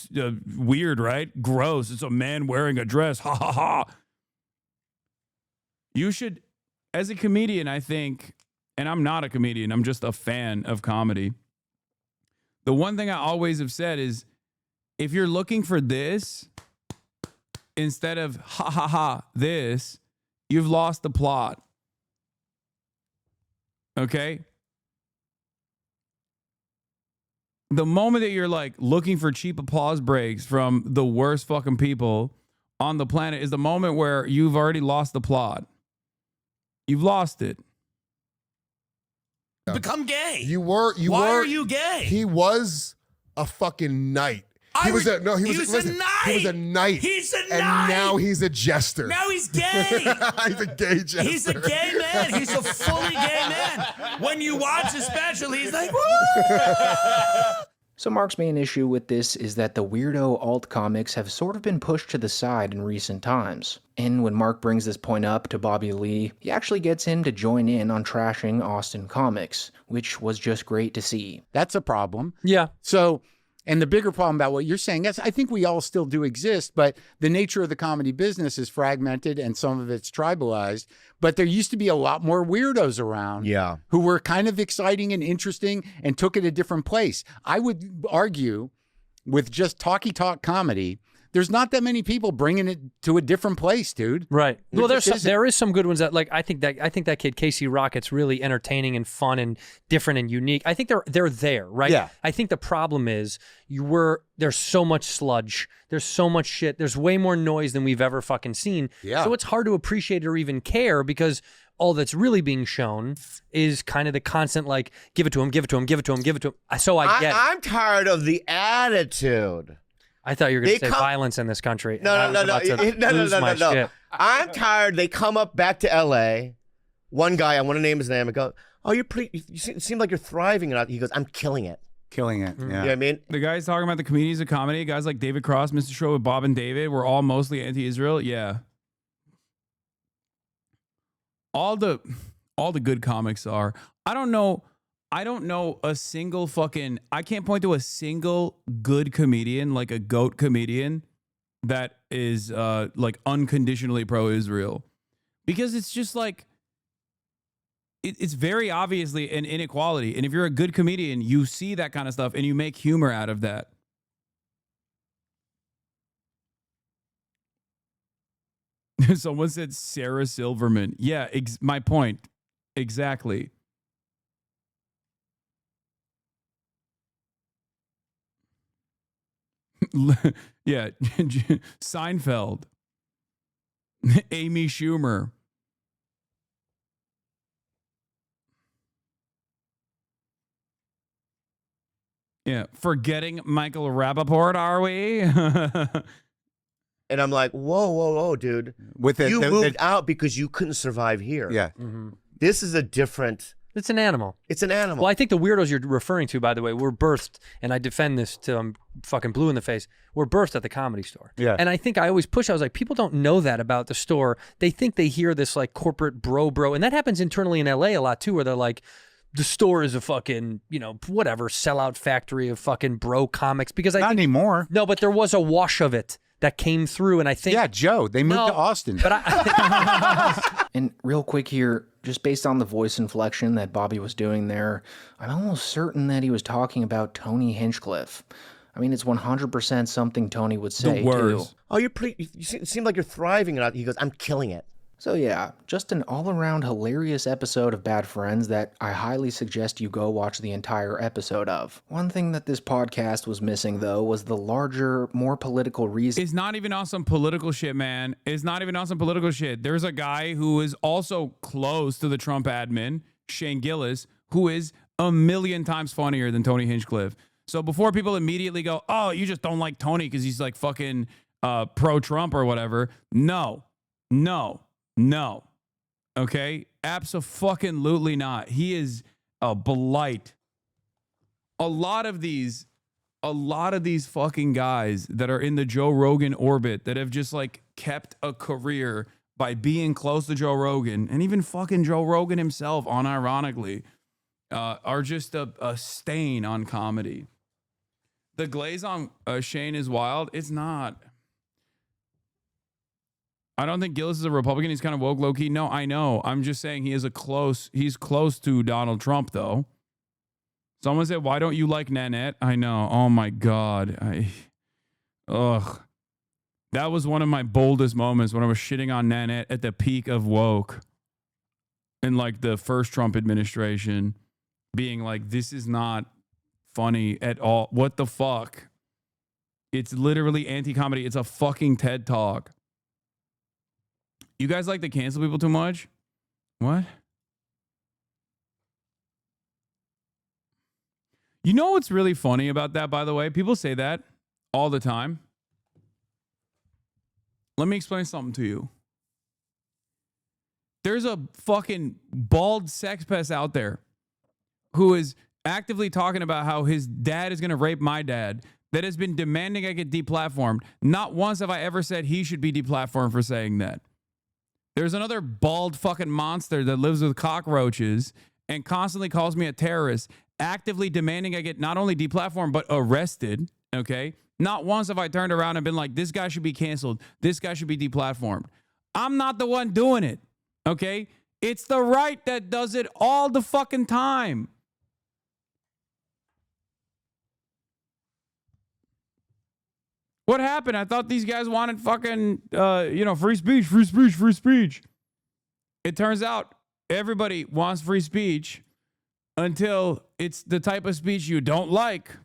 weird, right? Gross. It's a man wearing a dress. Ha ha ha. You should, as a comedian, I think, and I'm not a comedian, I'm just a fan of comedy. The one thing I always have said is, if you're looking for this, instead of ha ha ha this, you've lost the plot. Okay? The moment that you're like looking for cheap applause breaks from the worst fucking people on the planet is the moment where you've already lost the plot. You've lost it. Become gay. Why are you gay? He was a fucking knight. He was a knight. He was a knight. He's a and knight. now he's a jester. Now he's gay. He's a gay jester. He's a gay man. He's a fully gay man. When you watch the special, he's like, woo! So Mark's main issue with this is that the weirdo alt comics have sort of been pushed to the side in recent times. And when Mark brings this point up to Bobby Lee, he actually gets him to join in on trashing Austin comics, which was just great to see. That's a problem. Yeah. So, and the bigger problem about what you're saying, I think we all still do exist, but the nature of the comedy business is fragmented and some of it's tribalized. But there used to be a lot more weirdos around who were kind of exciting and interesting and took it a different place. I would argue with just talky talk comedy, there's not that many people bringing it to a different place, dude. Right. Well, there is some good ones that like I think that kid Casey Rocket's really entertaining and fun and different and unique. I think they're there, right? Yeah. I think the problem is there's so much sludge. There's so much shit. There's way more noise than we've ever fucking seen. Yeah. So it's hard to appreciate or even care because all that's really being shown is kind of the constant like give it to him, give it to him, give it to him, give it to him. So I get it. I'm tired of the attitude. I thought you were going to say violence in this country. No. I'm tired. They come up back to L.A. One guy, I want to name his name, and go, "Oh, you seem like you're thriving." And he goes, "I'm killing it." Killing it. Yeah. You know what I mean? The guys talking about the comedians of comedy, guys like David Cross, Mr. Show with Bob and David, were all mostly anti-Israel. Yeah. All the good comics are. I don't know a single I can't point to a single good comedian, like a GOAT comedian, that is like unconditionally pro-Israel. Because it's just like, it's very obviously an inequality. And if you're a good comedian, you see that kind of stuff and you make humor out of that. Someone said Sarah Silverman. Yeah, my point. Exactly. Yeah, Seinfeld. Amy Schumer. Yeah, forgetting Michael Rappaport, are we? And I'm like, whoa, dude. You moved out because you couldn't survive here. Yeah. Mm-hmm. This is a different... It's an animal. It's an animal. Well, I think the weirdos you're referring to, by the way, were birthed, and I defend this till I'm fucking blue in the face, were birthed at the Comedy Store. Yeah. And I think I always push, I was like, people don't know that about the store. They think they hear this like corporate bro, and that happens internally in LA a lot too, where they're like, the store is a fucking, whatever, sellout factory of fucking bro comics. Because Not anymore. No, but there was a wash of it that came through, and I think... Yeah, Joe, they moved to Austin. But And real quick here, just based on the voice inflection that Bobby was doing there, I'm almost certain that he was talking about Tony Hinchcliffe. I mean, it's 100% something Tony would say, too. Oh, you seem like you're thriving. And he goes, "I'm killing it." So yeah, just an all-around hilarious episode of Bad Friends that I highly suggest you go watch the entire episode of. One thing that this podcast was missing, though, was the larger, more political reason. It's not even on some political shit, man. It's not even on some political shit. There's a guy who is also close to the Trump admin, Shane Gillis, who is a million times funnier than Tony Hinchcliffe. So before people immediately go, "Oh, you just don't like Tony because he's like fucking pro-Trump or whatever." No. Okay? Abso-fucking-lutely not. He is a blight. A lot of these a lot of these fucking guys that are in the Joe Rogan orbit that have just like kept a career by being close to Joe Rogan, and even fucking Joe Rogan himself, unironically, are just a stain on comedy. The glaze on Shane is wild. It's not. I don't think Gillis is a Republican. He's kind of woke, low key. No, I know. I'm just saying he's close to Donald Trump, though. Someone said, why don't you like Nanette? I know. Oh my God. Ugh. That was one of my boldest moments when I was shitting on Nanette at the peak of woke in like the first Trump administration, being like, this is not funny at all. What the fuck? It's literally anti-comedy. It's a fucking TED Talk. You guys like to cancel people too much? What? You know what's really funny about that, by the way? People say that all the time. Let me explain something to you. There's a fucking bald sex pest out there who is actively talking about how his dad is going to rape my dad, that has been demanding I get deplatformed. Not once have I ever said he should be deplatformed for saying that. There's another bald fucking monster that lives with cockroaches and constantly calls me a terrorist, actively demanding I get not only deplatformed, but arrested, okay? Not once have I turned around and been like, this guy should be canceled. This guy should be deplatformed. I'm not the one doing it, okay? It's the right that does it all the fucking time. What happened? I thought these guys wanted fucking, free speech, free speech, free speech. It turns out everybody wants free speech until it's the type of speech you don't like.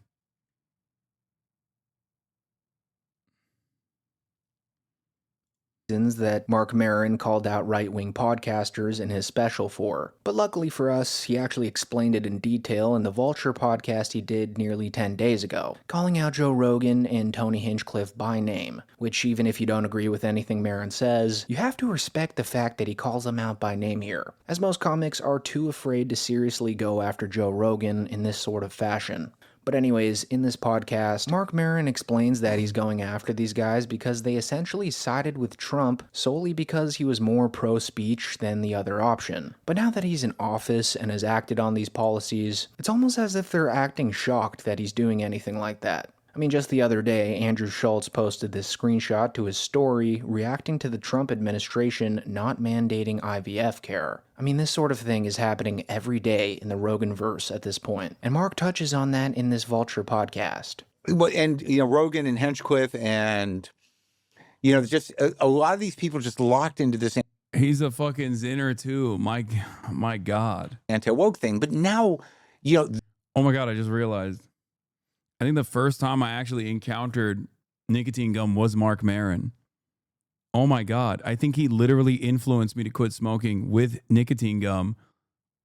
That Mark Maron called out right-wing podcasters in his special for. But luckily for us, he actually explained it in detail in the Vulture podcast he did nearly 10 days ago, calling out Joe Rogan and Tony Hinchcliffe by name, which even if you don't agree with anything Maron says, you have to respect the fact that he calls them out by name here, as most comics are too afraid to seriously go after Joe Rogan in this sort of fashion. But anyways, in this podcast, Mark Maron explains that he's going after these guys because they essentially sided with Trump solely because he was more pro-speech than the other option. But now that he's in office and has acted on these policies, it's almost as if they're acting shocked that he's doing anything like that. I mean, just the other day, Andrew Schultz posted this screenshot to his story reacting to the Trump administration not mandating IVF care. I mean, this sort of thing is happening every day in the Roganverse at this point, and Mark touches on that in this Vulture podcast. And, Rogan and Hinchcliffe and, just a lot of these people just locked into this. He's a fucking zinner too. My God. Anti-woke thing. But now, Oh my God, I just realized. I think the first time I actually encountered nicotine gum was Mark Maron. Oh my God. I think he literally influenced me to quit smoking with nicotine gum.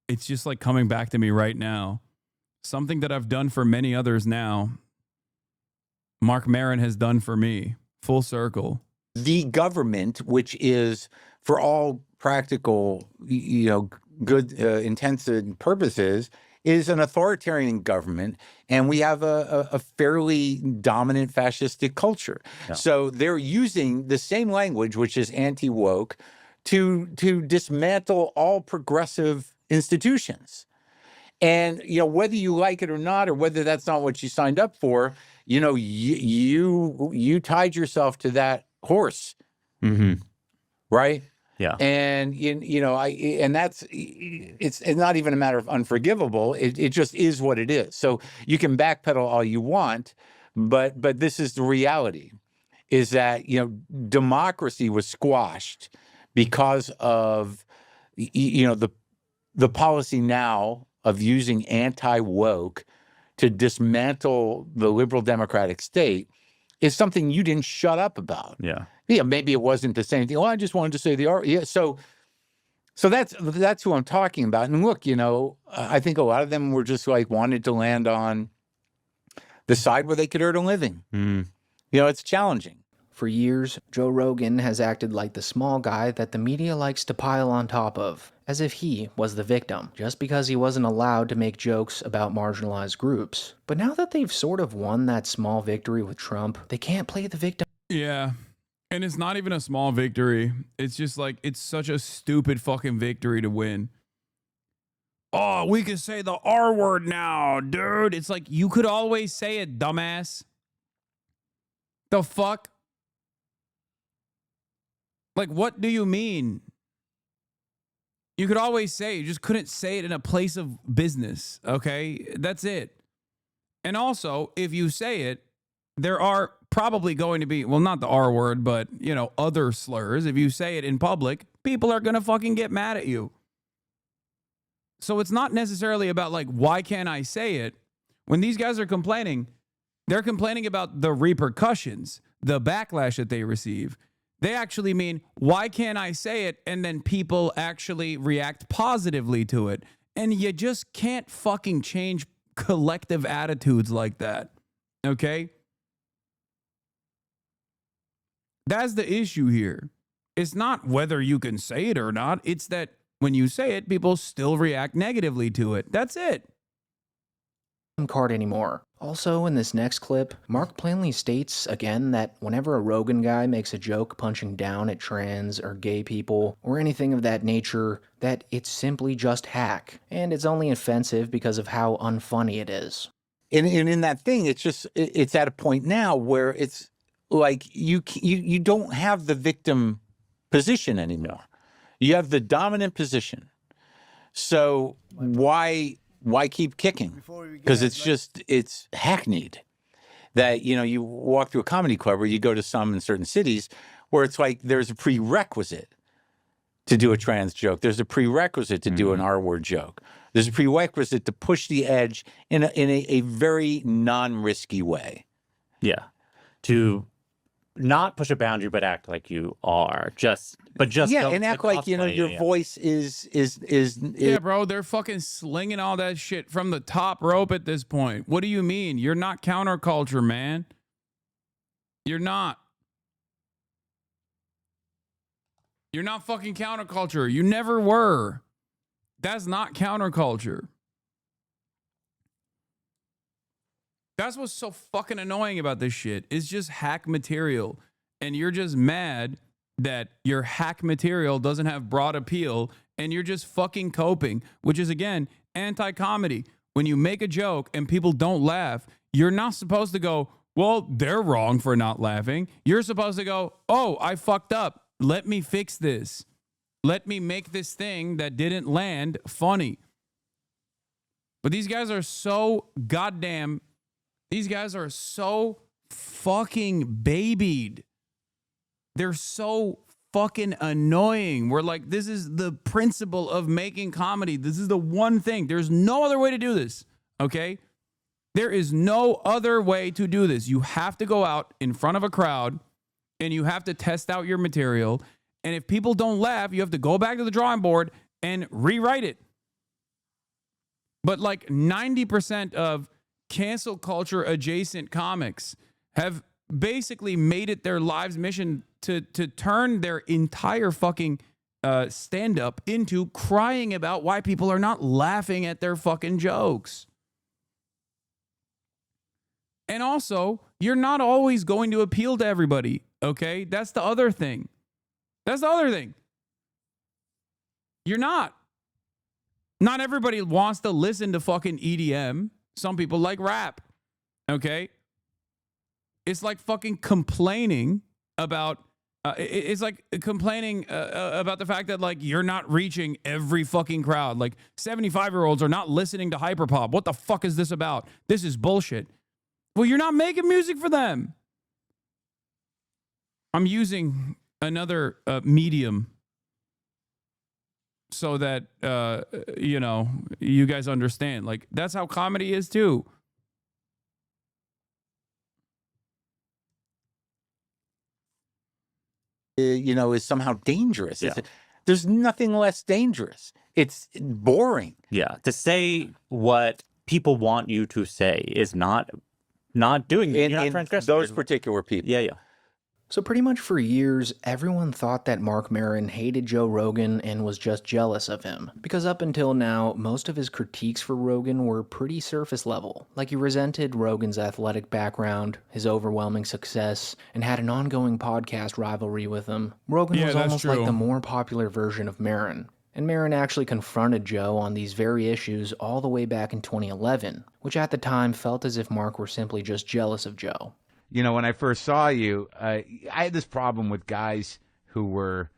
It's just like coming back to me right now. Something that I've done for many others now. Mark Maron has done for me. Full circle. The government, which is for all practical, good intents and purposes, is an authoritarian government, and we have a fairly dominant fascistic culture. Yeah. So they're using the same language, which is anti-woke, to dismantle all progressive institutions. And, whether you like it or not, or whether that's not what you signed up for, you tied yourself to that horse, right? Yeah. And it's not even a matter of unforgivable. It just is what it is. So you can backpedal all you want, but this is the reality, is that, democracy was squashed because of, the policy now of using anti-woke to dismantle the liberal democratic state is something you didn't shut up about. Yeah. Yeah, maybe it wasn't the same thing. Well, I just wanted to say the art. Yeah, so that's who I'm talking about. And look, I think a lot of them were just like wanted to land on the side where they could earn a living. It's challenging. For years, Joe Rogan has acted like the small guy that the media likes to pile on top of, as if he was the victim, just because he wasn't allowed to make jokes about marginalized groups. But now that they've sort of won that small victory with Trump, they can't play the victim. Yeah. And it's not even a small victory. It's just like, it's such a stupid fucking victory to win. Oh, we can say the R word now, dude. It's like, you could always say it, dumbass. The fuck? Like, what do you mean? You could always say, you just couldn't say it in a place of business, okay? That's it. And also, if you say it, there are probably going to be, well, not the R word, but, you know, other slurs. If you say it in public, people are going to fucking get mad at you. So it's not necessarily about, like, why can't I say it? When these guys are complaining, they're complaining about the repercussions, the backlash that they receive. They actually mean, why can't I say it? And then people actually react positively to it. And you just can't fucking change collective attitudes like that. Okay? That's the issue here. It's not whether you can say it or not. It's that when you say it, people still react negatively to it. That's it. Card anymore. Also, in this next clip, Mark plainly states again that whenever a Rogan guy makes a joke punching down at trans or gay people or anything of that nature, that it's simply just hack, and it's only offensive because of how unfunny it is. And in that thing, it's at a point now where it's like you don't have the victim position anymore. You have the dominant position. So why keep kicking? Because it's hackneyed. That, you know, you walk through a comedy club or you go to some in certain cities where it's like there's a prerequisite to do a trans joke. There's a prerequisite to do an R-word joke. There's a prerequisite to push the edge in a very non-risky way. Yeah. To not push a boundary, but act like you are. Yeah, and act like, you know, your voice is Yeah, bro, they're fucking slinging all that shit from the top rope at this point. What do you mean? You're not counterculture, man. You're not. You're not fucking counterculture. You never were. That's not counterculture. That's what's so fucking annoying about this shit. It's just hack material. And you're just mad that your hack material doesn't have broad appeal and you're just fucking coping, which is, again, anti-comedy. When you make a joke and people don't laugh, you're not supposed to go, well, they're wrong for not laughing. You're supposed to go, oh, I fucked up. Let me fix this. Let me make this thing that didn't land funny. But these guys are so goddamn... These guys are so fucking babied. They're so fucking annoying. We're like, this is the principle of making comedy. This is the one thing. There's no other way to do this, okay? There is no other way to do this. You have to go out in front of a crowd and you have to test out your material. And if people don't laugh, you have to go back to the drawing board and rewrite it. But like 90% of cancel culture adjacent comics have basically made it their lives mission to turn their entire fucking stand-up into crying about why people are not laughing at their fucking jokes. And also, you're not always going to appeal to everybody, okay? That's the other thing. That's the other thing. You're not. Not everybody wants to listen to fucking EDM. Some people like rap, okay? It's like fucking complaining about, it's like complaining about the fact that, like, you're not reaching every fucking crowd. Like, 75-year-olds are not listening to hyperpop. What the fuck is this about? This is bullshit. Well, you're not making music for them. I'm using another medium so that, you know, you guys understand. Like, that's how comedy is too. You know, is somehow dangerous. Yeah. There's nothing less dangerous. It's boring. Yeah. To say what people want you to say is not doing it. You're not transgressing. Those particular people. Yeah, yeah. So pretty much for years, everyone thought that Marc Maron hated Joe Rogan and was just jealous of him. Because up until now, most of his critiques for Rogan were pretty surface level. Like he resented Rogan's athletic background, his overwhelming success, and had an ongoing podcast rivalry with him. Rogan was almost like the more popular version of Maron. And Maron actually confronted Joe on these very issues all the way back in 2011, which at the time felt as if Marc were simply just jealous of Joe. You know, when I first saw you, I had this problem with guys who were,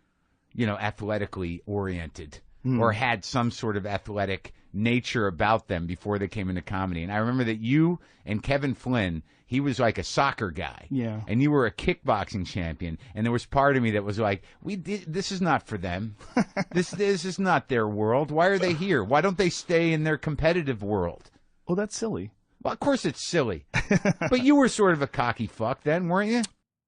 you know, athletically oriented or had some sort of athletic nature about them before they came into comedy. And I remember that you and Kevin Flynn, he was like a soccer guy. Yeah. And you were a kickboxing champion. And there was part of me that was like, this is not for them. This is not their world. Why are they here? Why don't they stay in their competitive world? Well, that's silly. Well, of course it's silly. But you were sort of a cocky fuck then, weren't you?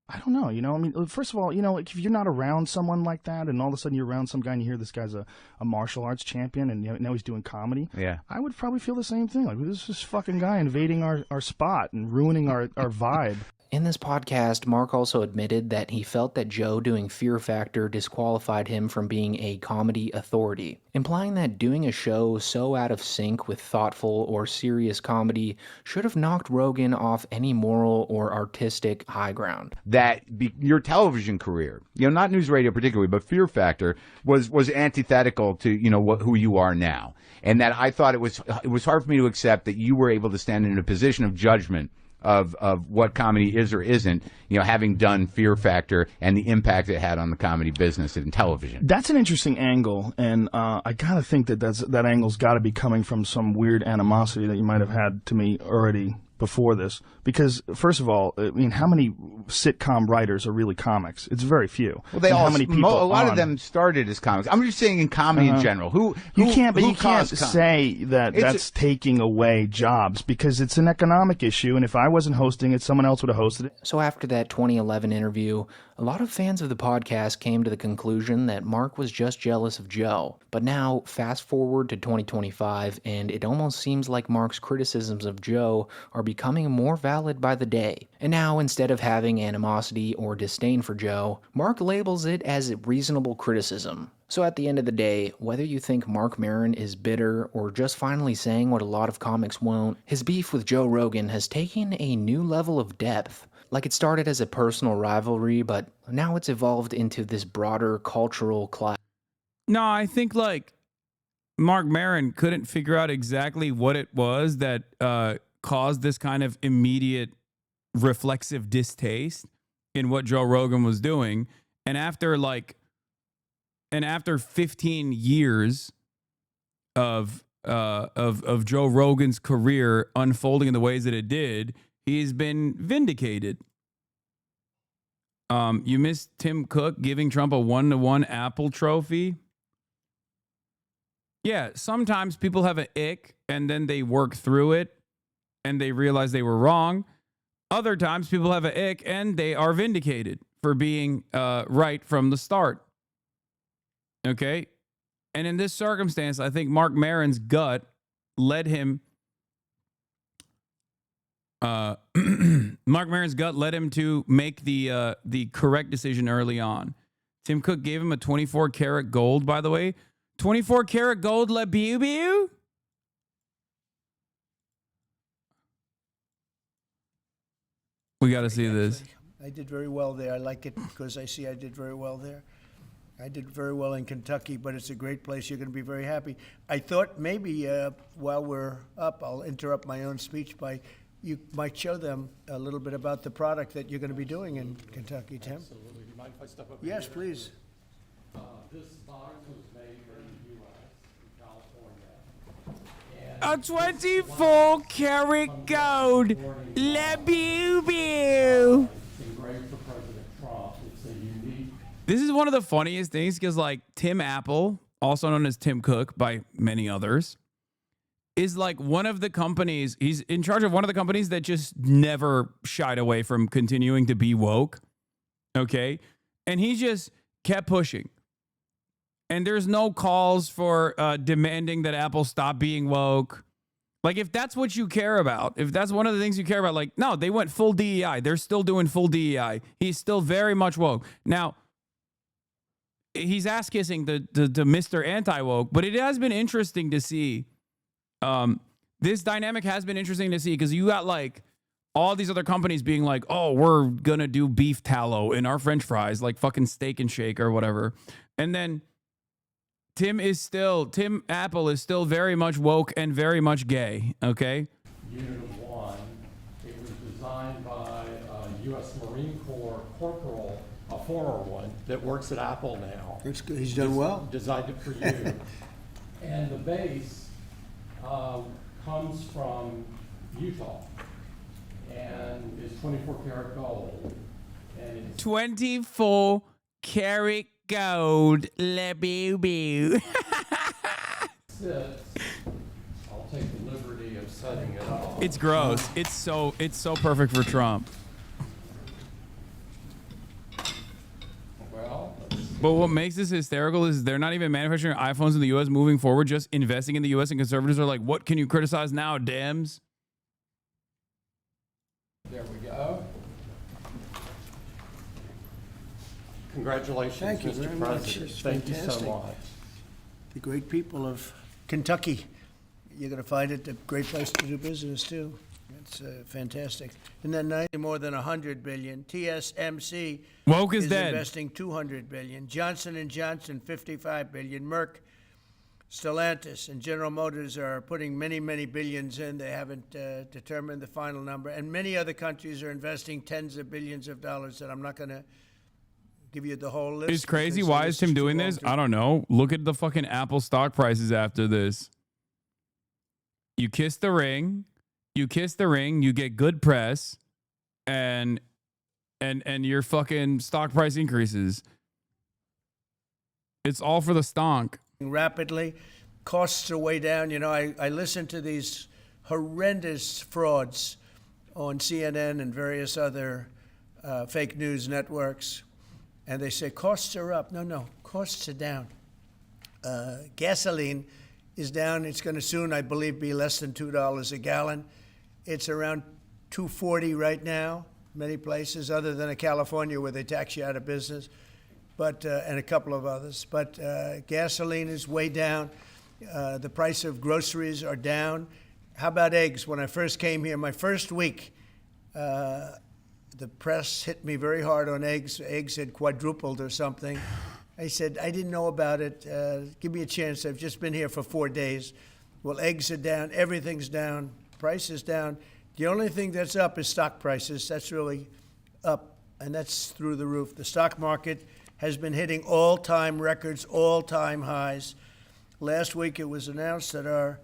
I don't know. You know, I mean, first of all, you know, like if you're not around someone like that and all of a sudden you're around some guy and you hear this guy's a martial arts champion and now he's doing comedy, yeah, I would probably feel the same thing. Like, this is this fucking guy invading our spot and ruining our vibe. In this podcast, Marc also admitted that he felt that Joe doing Fear Factor disqualified him from being a comedy authority, implying that doing a show so out of sync with thoughtful or serious comedy should have knocked Rogan off any moral or artistic high ground. That your television career, you know, not news radio particularly, but Fear Factor was antithetical to, you know, who you are now. And that I thought it was hard for me to accept that you were able to stand in a position of judgment of what comedy is or isn't, you know, having done Fear Factor and the impact it had on the comedy business and television. That's an interesting angle, and I gotta think that angle's got to be coming from some weird animosity that you might have had to me already before this. Because first of all, I mean, how many sitcom writers are really comics? It's very few. Well, they and all, how many people? a lot of them started as comics. I'm just saying in comedy in general. You can't say that that's taking away jobs because it's an economic issue, and if I wasn't hosting it, someone else would have hosted it. So after that 2011 interview, a lot of fans of the podcast came to the conclusion that Marc was just jealous of Joe. But now, fast forward to 2025, and it almost seems like Marc's criticisms of Joe are becoming more valid by the day. And now, instead of having animosity or disdain for Joe, Marc labels it as reasonable criticism. So at the end of the day, whether you think Marc Maron is bitter or just finally saying what a lot of comics won't, his beef with Joe Rogan has taken a new level of depth. Like it started as a personal rivalry, but now it's evolved into this broader cultural clash. No, I think like Marc Maron couldn't figure out exactly what it was that caused this kind of immediate reflexive distaste in what Joe Rogan was doing. And after 15 years of Joe Rogan's career unfolding in the ways that it did, he's been vindicated. You missed Tim Cook giving Trump a 1-to-1 Apple trophy. Yeah, sometimes people have an ick and then they work through it and they realize they were wrong. Other times people have an ick and they are vindicated for being right from the start. Okay? And in this circumstance, I think Marc Maron's gut led him Marc Maron's gut led him to make the correct decision early on. Tim Cook gave him a 24 karat gold, by the way. 24 karat gold Le Beau Beau? We got to see this. I did very well there. I like it because I see I did very well there. I did very well in Kentucky, but it's a great place. You're going to be very happy. I thought maybe while we're up, I'll interrupt my own speech by you might show them a little bit about the product that you're going to be doing in Kentucky, Tim. Absolutely. Do you mind if I step up? Yes, please. This box was made here in the U.S., in California. A 24 karat gold Le Beau Beau. Engraved for President Trump. It's a unique. This is one of the funniest things because, like, Tim Apple, also known as Tim Cook by many others, is like one of the companies, he's in charge of one of the companies that just never shied away from continuing to be woke. Okay. And he just kept pushing. And there's no calls for demanding that Apple stop being woke. Like, if that's what you care about, if that's one of the things you care about, like, no, they went full DEI. They're still doing full DEI. He's still very much woke. Now, he's ass kissing the Mr. Anti-woke, but it has been interesting to see. This dynamic has been interesting to see because you got like all these other companies being like, oh, we're going to do beef tallow in our French fries, like fucking Steak and Shake or whatever. And then Tim Apple is still very much woke and very much gay. Okay. Unit of One. It was designed by a U.S. Marine Corps corporal, a former one that works at Apple now. That's good. He's done well. Designed it for you. And the base comes from Utah and is 24 karat gold. And it's 24 karat gold. La boo boo. sits. I'll take the liberty of setting it up. It's gross. It's so perfect for Trump. Well, but what makes this hysterical is they're not even manufacturing iPhones in the U.S. moving forward, just investing in the U.S. And conservatives are like, what can you criticize now, Dems? there we go. Congratulations, Thank you Mr. very much. President. It's Thank you fantastic. so much. The great people of Kentucky. You're going to find it a great place to do business, too. It's fantastic. And then more than $100 billion. TSMC Woke is dead. Investing $200 billion. Johnson & Johnson, $55 billion. Merck, Stellantis, and General Motors are putting many, many billions in. They haven't determined the final number. And many other countries are investing tens of billions of dollars that I'm not going to give you the whole list. It's crazy. because Why this is Tim too doing long this? to- I don't know. Look at the fucking Apple stock prices after this. You kiss the ring. You kiss the ring. You get good press, and your fucking stock price increases. It's all for the stonk. Rapidly. Costs are way down. You know, I listen to these horrendous frauds on CNN and various other fake news networks, and they say costs are up. No, costs are down. Gasoline is down. It's going to soon, I believe, be less than $2 a gallon. It's around $2.40 right now, many places, other than California where they tax you out of business, but and a couple of others. But gasoline is way down. The price of groceries are down. How about eggs? When I first came here, my first week, the press hit me very hard on eggs. Eggs had quadrupled or something. I said, I didn't know about it. Give me a chance. I've just been here for 4 days. Well, eggs are down. Everything's down. Price is down. The only thing that's up is stock prices. That's really up, and that's through the roof. The stock market has been hitting all-time records, all-time highs. Last week, it was announced that our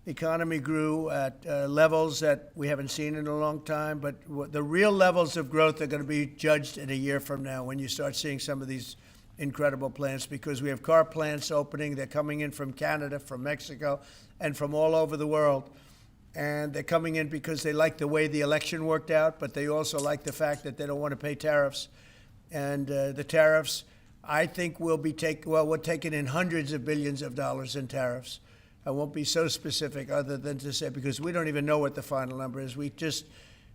economy grew at levels that we haven't seen in a long time, but the real levels of growth are going to be judged in a year from now when you start seeing some of these incredible plants, because we have car plants opening. They're coming in from Canada, from Mexico, and from all over the world. And they're coming in because they like the way the election worked out, but they also like the fact that they don't want to pay tariffs. And the tariffs, I think, we're taking in hundreds of billions of dollars in tariffs. I won't be so specific other than to say, because we don't even know what the final number is. We just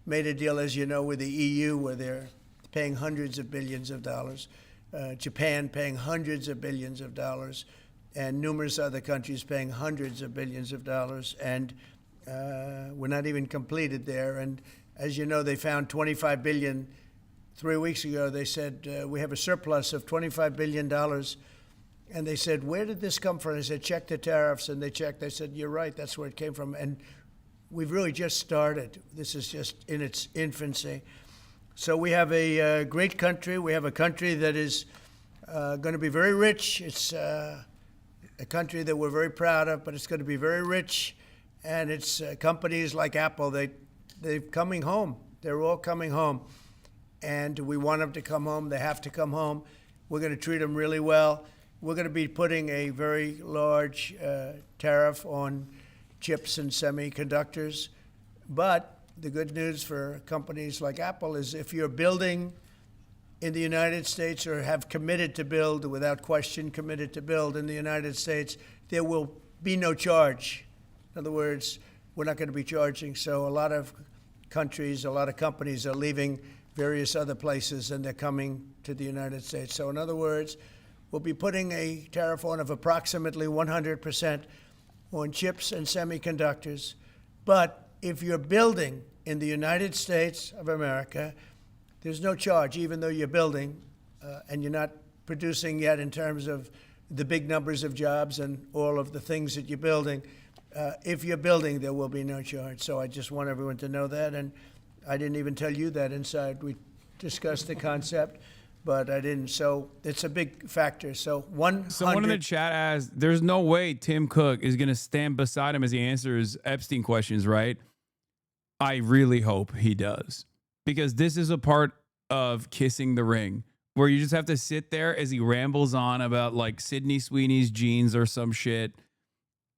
made a deal, as you know, with the EU where they're paying hundreds of billions of dollars. Japan paying hundreds of billions of dollars, and numerous other countries paying hundreds of billions of dollars. And we're not even completed there. And as you know, they found $25 billion 3 weeks ago. They said, we have a surplus of $25 billion. And they said, where did this come from? I said, check the tariffs. And they checked. They said, you're right, that's where it came from. And we've really just started. This is just in its infancy. So we have a great country. We have a country that is going to be very rich. It's a country that we're very proud of, but it's going to be very rich. And it's companies like Apple, they're coming home. They're all coming home. And we want them to come home. They have to come home. We're going to treat them really well. We're going to be putting a very large tariff on chips and semiconductors. But the good news for companies like Apple is if you're building in the United States or have committed to build, without question committed to build in the United States, there will be no charge. In other words, we're not going to be charging. So a lot of countries, a lot of companies are leaving various other places and they're coming to the United States. So in other words, we'll be putting a tariff on of approximately 100% on chips and semiconductors. But if you're building in the United States of America, there's no charge, even though you're building and you're not producing yet in terms of the big numbers of jobs and all of the things that you're building. If you're building, there will be no charge. So I just want everyone to know that. And I didn't even tell you that inside. We discussed the concept, but I didn't. So it's a big factor. So 100. Someone in the chat asked, there's no way Tim Cook is going to stand beside him as he answers Epstein questions, right? I really hope he does. Because this is a part of Kissing the Ring, where you just have to sit there as he rambles on about like Sydney Sweeney's jeans or some shit.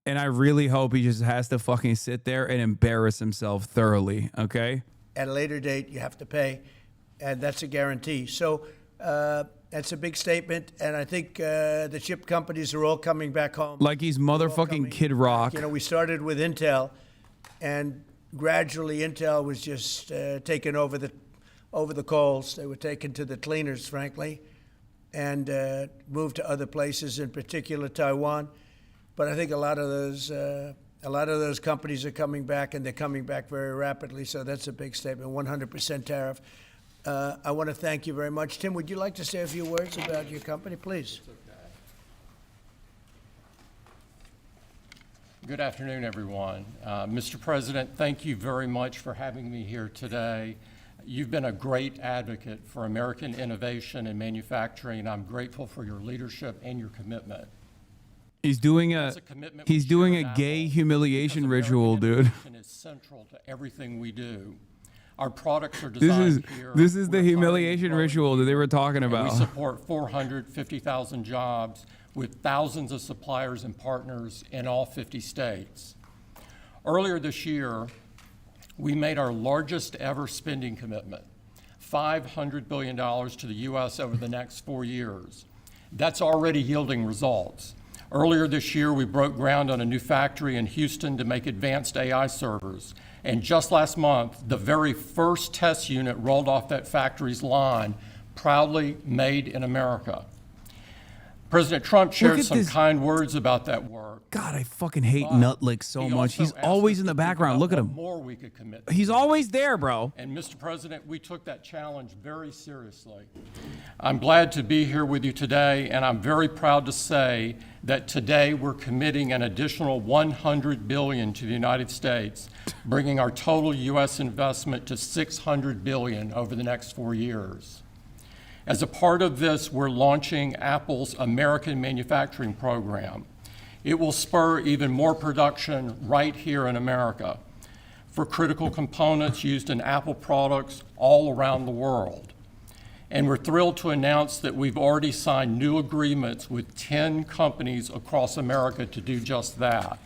And I really hope he just has to fucking sit there and embarrass himself thoroughly, okay? At a later date, you have to pay, and that's a guarantee. So that's a big statement, and I think the chip companies are all coming back home. Like he's motherfucking Kid Rock. You know, we started with Intel, and gradually Intel was just taken over the coals. They were taken to the cleaners, frankly, and moved to other places, in particular Taiwan. But I think a lot of those companies are coming back, and they're coming back very rapidly. So that's a big statement. 100% tariff. I want to thank you very much, Tim. Would you like to say a few words about your company, please? Good afternoon, everyone. Mr. President, thank you very much for having me here today. You've been a great advocate for American innovation and manufacturing. I'm grateful for your leadership and your commitment. He's doing a gay humiliation ritual, dude. Innovation is central to everything we do. Our products are designed here. This is the humiliation ritual that they were talking about. We support 450,000 jobs with thousands of suppliers and partners in all 50 states. Earlier this year, we made our largest ever spending commitment, $500 billion to the U.S. over the next 4 years. That's already yielding results. Earlier this year, we broke ground on a new factory in Houston to make advanced AI servers. And just last month, the very first test unit rolled off that factory's line, proudly made in America. President Trump shared some kind words about that work. God, I fucking hate Nutlick so much. He's always in the background. Look at him. More we could commit to. He's always there, bro. And Mr. President, we took that challenge very seriously. I'm glad to be here with you today, and I'm very proud to say that today we're committing an additional $100 billion to the United States, bringing our total U.S. investment to $600 billion over the next 4 years. As a part of this, we're launching Apple's American Manufacturing Program. It will spur even more production right here in America for critical components used in Apple products all around the world. And we're thrilled to announce that we've already signed new agreements with 10 companies across America to do just that.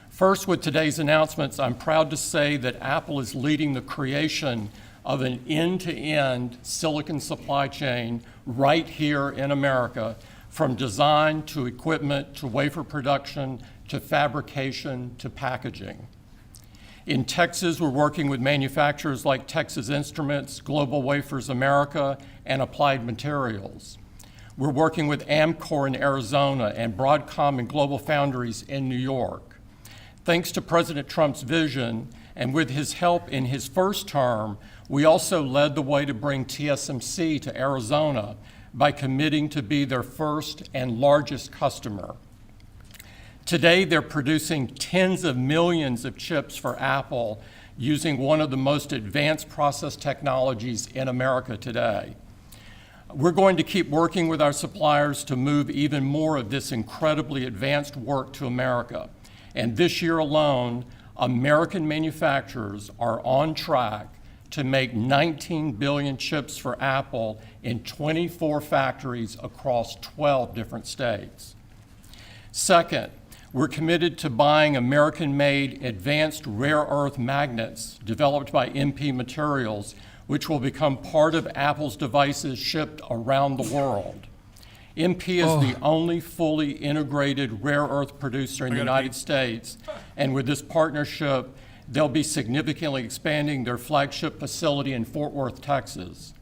First, with today's announcements, I'm proud to say that Apple is leading the creation of an end-to-end silicon supply chain right here in America, from design to equipment to wafer production to fabrication to packaging. In Texas, we're working with manufacturers like Texas Instruments, Global Wafers America, and Applied Materials. We're working with Amcor in Arizona and Broadcom and Global Foundries in New York. Thanks to President Trump's vision, and with his help in his first term, we also led the way to bring TSMC to Arizona by committing to be their first and largest customer. Today, they're producing tens of millions of chips for Apple using one of the most advanced process technologies in America today. We're going to keep working with our suppliers to move even more of this incredibly advanced work to America. And this year alone, American manufacturers are on track to make 19 billion chips for Apple in 24 factories across 12 different states. Second, we're committed to buying American-made advanced rare earth magnets developed by MP Materials, which will become part of Apple's devices shipped around the world. MP is the only fully integrated rare earth producer in the United States, and with this partnership, they'll be significantly expanding their flagship facility in Fort Worth, Texas.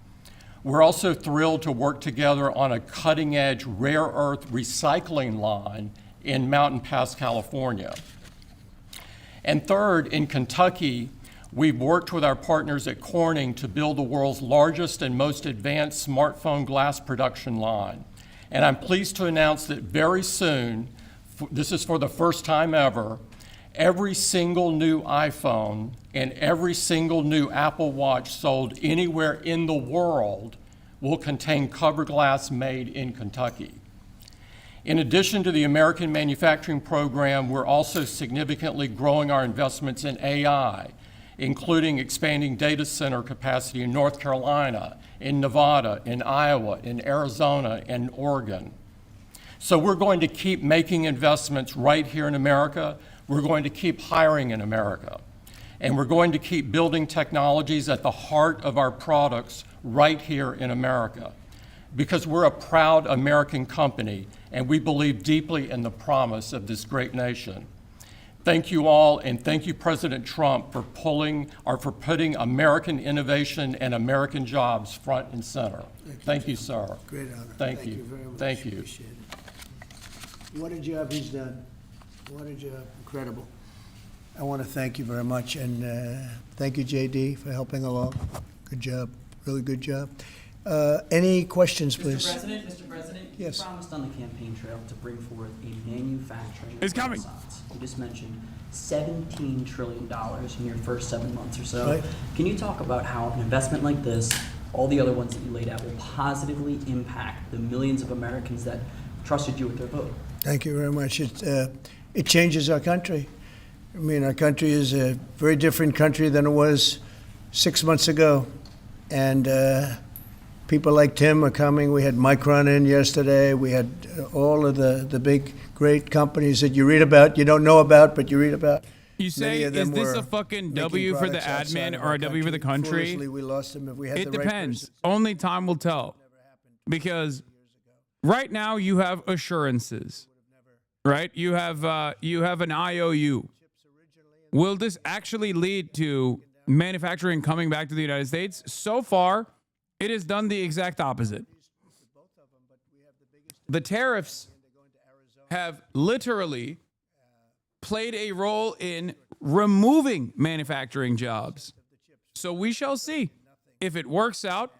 We're also thrilled to work together on a cutting-edge rare earth recycling line in Mountain Pass, California. And third, in Kentucky, we've worked with our partners at Corning to build the world's largest and most advanced smartphone glass production line. And I'm pleased to announce that very soon, this is for the first time ever, every single new iPhone and every single new Apple Watch sold anywhere in the world will contain cover glass made in Kentucky. In addition to the American Manufacturing Program, we're also significantly growing our investments in AI, including expanding data center capacity in North Carolina, in Nevada, in Iowa, in Arizona, and Oregon. So we're going to keep making investments right here in America. We're going to keep hiring in America. And we're going to keep building technologies at the heart of our products right here in America. Because we're a proud American company, and we believe deeply in the promise of this great nation. Thank you all, and thank you, President Trump, for putting American innovation and American jobs front and center. Thank you, sir. Great honor. Thank you very much. Thank you. Appreciate it. What a job he's done. What a job. Incredible. I want to thank you very much, and thank you, JD, for helping along. Good job. Really good job. Any questions, please? Mr. President, Yes. you promised on the campaign trail to bring forth a manufacturing It's coming. renaissance. You just mentioned $17 trillion in your first 7 months or so. Right. Can you talk about how an investment like this, all the other ones that you laid out, will positively impact the millions of Americans that trusted you with their vote? Thank you very much. It changes our country. I mean, our country is a very different country than it was 6 months ago. And people like Tim are coming. We had Micron in yesterday. We had all of the big, great companies that you read about, you don't know about, but you read about. You say, is this a fucking W for the admin or a W for the country? Foolishly, we lost them if we had It the right depends. person. Only time will tell. Because right now you have assurances, right? You have an IOU. Will this actually lead to manufacturing coming back to the United States? So far, it has done the exact opposite. The tariffs have literally played a role in removing manufacturing jobs. So we shall see. If it works out,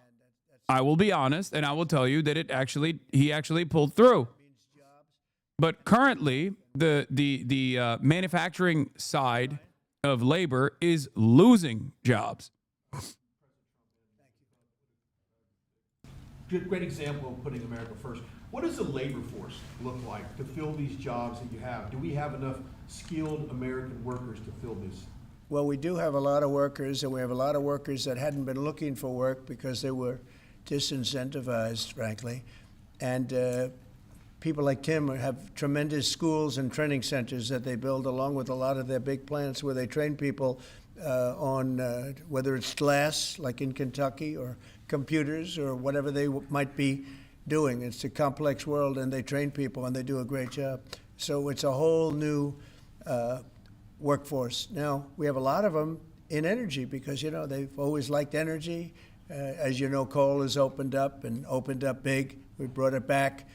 I will be honest and I will tell you that he actually pulled through. But currently, the manufacturing side of labor is losing jobs. Great example of putting America first. What does the labor force look like to fill these jobs that you have? Do we have enough skilled American workers to fill this? Well, we do have a lot of workers, and we have a lot of workers that hadn't been looking for work because they were disincentivized, frankly. And people like Tim have tremendous schools and training centers that they build along with a lot of their big plants where they train people on whether it's glass, like in Kentucky, or computers, or whatever they might be doing. It's a complex world, and they train people, and they do a great job. So it's a whole new workforce. Now, we have a lot of them in energy because, you know, they've always liked energy. As you know, coal has opened up and opened up big. We brought it back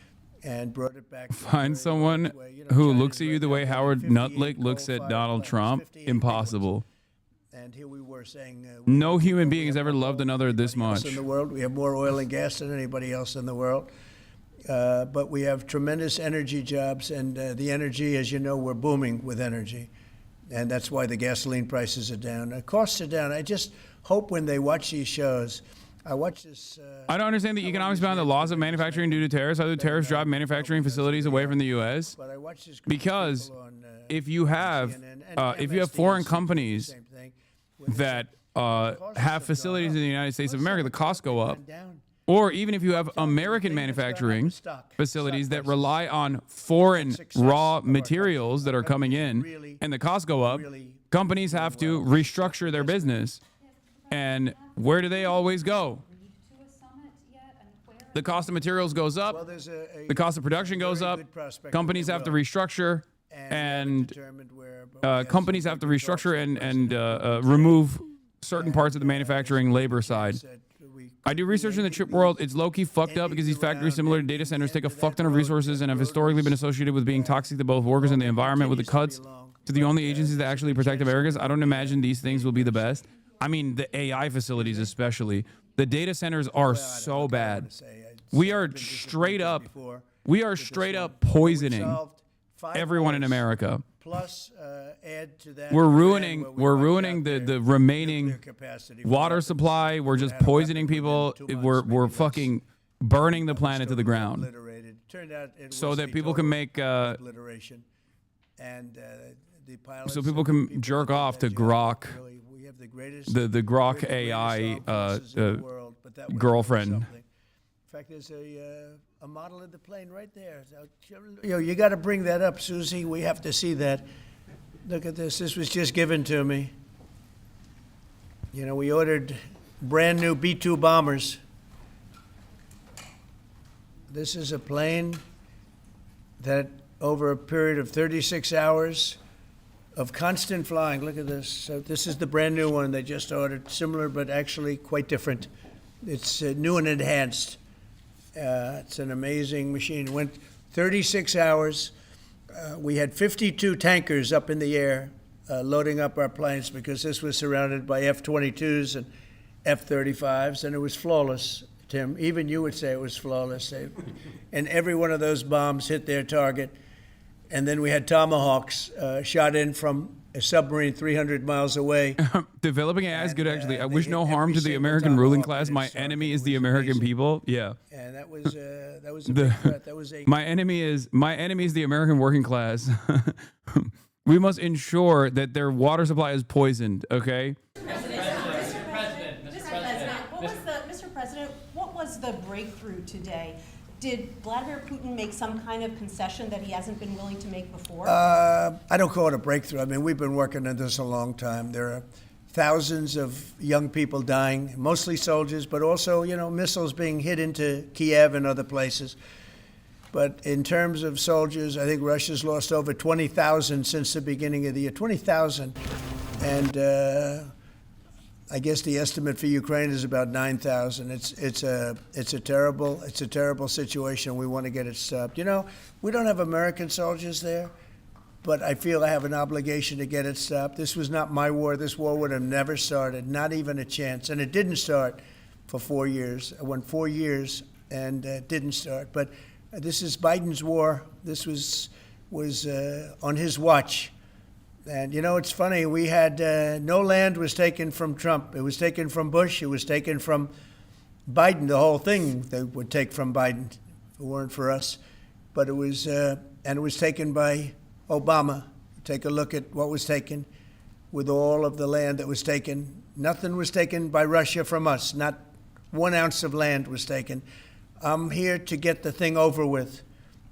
and brought it back. Find someone who looks at you the way Howard Nutlake looks at Donald Trump. Impossible. And here we were saying no human being has ever loved another this much. in the world. We have more oil and gas than anybody else in the world. But we have tremendous energy jobs, and the energy, as you know, we're booming with energy. And that's why the gasoline prices are down. The costs are down. I just hope when they watch these shows, I watch this. I don't understand the economics behind the laws of manufacturing due to tariffs. How do tariffs drive manufacturing facilities away from the U.S.? Because if you have foreign companies that have facilities in the United States of America, the costs go up. Or even if you have American manufacturing facilities that rely on foreign raw materials that are coming in and the costs go up, companies have to restructure their business. And where do they always go? the cost of materials goes up, Well, there's the cost of production goes up, companies have to restructure, and companies have to restructure and remove certain parts of the manufacturing labor side. I do research in the chip world. It's low-key fucked up because these factories similar to data centers take a fuck ton of resources and have historically been associated with being toxic to both workers and the environment. With the cuts to the only agencies that actually protect Americans, I don't imagine these things will be the best. I mean, the AI facilities especially. The data centers are so bad. We are straight up poisoning everyone in America. Plus, add to that. We're ruining the remaining water supply. We're just poisoning people. We're fucking burning the planet to the ground. So that people can make obliteration. And the pilots, so people can jerk off to Grok, the Grok AI girlfriend. In fact, there's a model of the plane right there. You got to bring that up, Susie. We have to see that. Look at this. This was just given to me. You know, we ordered brand new B-2 bombers. This is a plane that over a period of 36 hours of constant flying. Look at this. So this is the brand new one they just ordered. Similar, but actually quite different. It's new and enhanced. It's an amazing machine. It went 36 hours. We had 52 tankers up in the air loading up our planes because this was surrounded by F-22s and F-35s, and it was flawless, Tim. Even you would say it was flawless. And every one of those bombs hit their target. And then we had Tomahawks shot in from a submarine 300 miles away. Developing AI is good, actually. I wish no harm to the American ruling class. My enemy is the American people. Yeah. And that was a big threat. That was a my enemy is the American working class. We must ensure that their water supply is poisoned. Okay. Mr. President, what was the breakthrough today? Did Vladimir Putin make some kind of concession that he hasn't been willing to make before? I don't call it a breakthrough. I mean, we've been working on this a long time. There are thousands of young people dying, mostly soldiers, but also, you know, missiles being hit into Kiev and other places. But in terms of soldiers, I think Russia's lost over 20,000 since the beginning of the year. 20,000. And I guess the estimate for Ukraine is about 9,000. It's a terrible situation. We want to get it stopped. You know, we don't have American soldiers there, but I feel I have an obligation to get it stopped. This was not my war. This war would have never started, not even a chance. And it didn't start for 4 years. It went 4 years and didn't start. But this is Biden's war. This was on his watch. And, you know, it's funny. We had no land was taken from Trump. It was taken from Bush. It was taken from Biden. The whole thing they would take from Biden if it weren't for us. But it was, and it was taken by Obama. Take a look at what was taken with all of the land that was taken. Nothing was taken by Russia from us. Not 1 ounce of land was taken. I'm here to get the thing over with.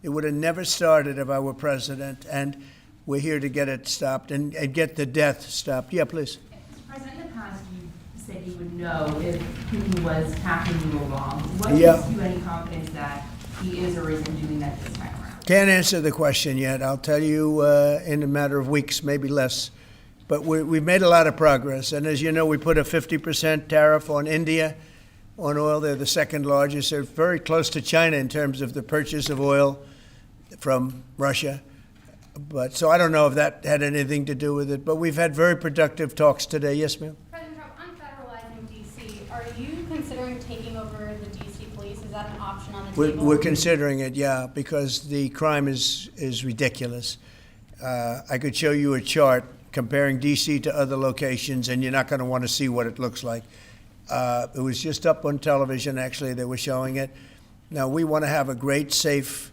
It would have never started if I were president. And we're here to get it stopped and get the death stopped. Yeah, please. Mr. President, in the past, you said you would know if Putin was tackling you along. What Yeah. gives you any confidence that he is or isn't doing that this time around? Can't answer the question yet. I'll tell you in a matter of weeks, maybe less. But we've made a lot of progress. And as you know, we put a 50% tariff on India on oil. They're the second largest. They're very close to China in terms of the purchase of oil from Russia. But so I don't know if that had anything to do with it. But we've had very productive talks today. Yes, ma'am. President Trump, on federalizing D.C., are you considering taking over the D.C. police? Is that an option on the table? We're considering it, yeah, because the crime is ridiculous. I could show you a chart comparing D.C. to other locations, and you're not going to want to see what it looks like. It was just up on television, actually. They were showing it. Now, we want to have a great, safe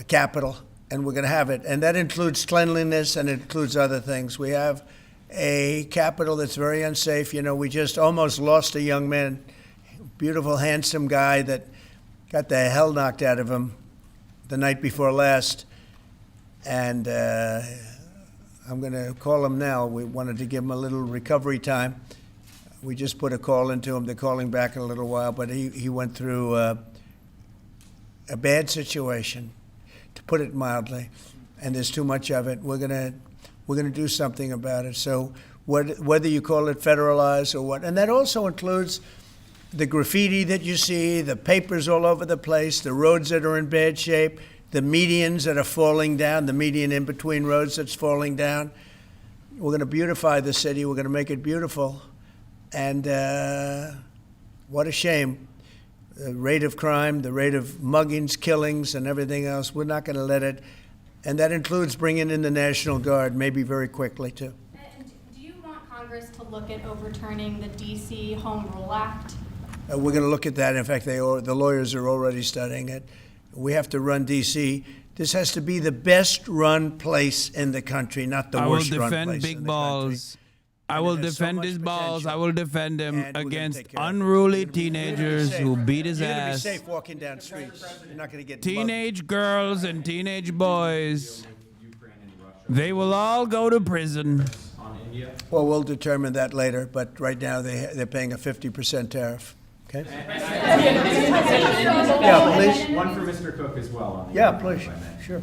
capital, and we're going to have it. And that includes cleanliness and it includes other things. We have a capital that's very unsafe. You know, we just almost lost a young man, beautiful, handsome guy that got the hell knocked out of him the night before last. And I'm going to call him now. We wanted to give him a little recovery time. We just put a call into him. They're calling back in a little while, but he went through a bad situation, to put it mildly, and there's too much of it. We're gonna do something about it. So whether you call it federalized or what, and that also includes the graffiti that you see, the papers all over the place, the roads that are in bad shape, the medians that are falling down, the median in between roads that's falling down. We're going to beautify the city. We're going to make it beautiful. And what a shame. The rate of crime, the rate of muggings, killings, and everything else, we're not going to let it. And that includes bringing in the National Guard, maybe very quickly, too. And do you want Congress to look at overturning the D.C. Home Rule Act? We're going to look at that. In fact, the lawyers are already studying it. We have to run D.C. This has to be the best-run place in the country, not the worst-run place in the country. I will defend Big Balls. I will defend his balls. I will defend him against unruly teenagers who beat his You're going ass. to be safe walking down streets. You're not going to get Teenage girls and teenage boys. They will all go to prison. Well, we'll determine that later, but right now they're paying a 50% tariff. Okay? Yeah, please. One for Mr. Cook as well. On the Yeah, iPhone, please. if I may. Sure.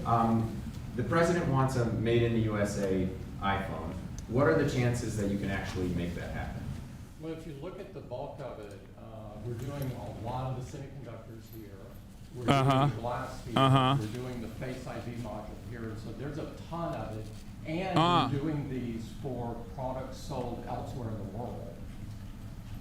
The president wants a made in the USA iPhone. What are the chances that you can actually make that happen? Well, if you look at the bulk of it, we're doing a lot of the semiconductors here. We're doing the glass here. We're doing the Face ID module here. So there's a ton of it. And we're doing these for products sold elsewhere in the world.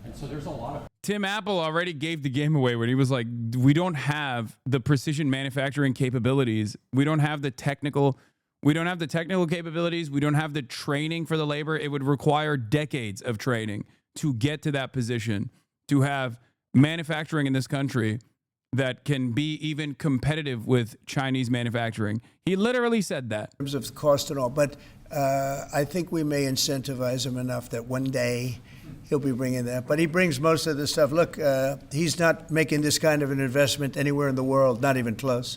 And so there's a lot of... Tim Apple already gave the game away when he was like, we don't have the precision manufacturing capabilities. We don't have the technical capabilities. We don't have the training for the labor. It would require decades of training to get to that position, to have manufacturing in this country that can be even competitive with Chinese manufacturing. He literally said that. In terms of cost and all, but I think we may incentivize him enough that one day he'll be bringing that. But he brings most of the stuff. Look, he's not making this kind of an investment anywhere in the world, not even close.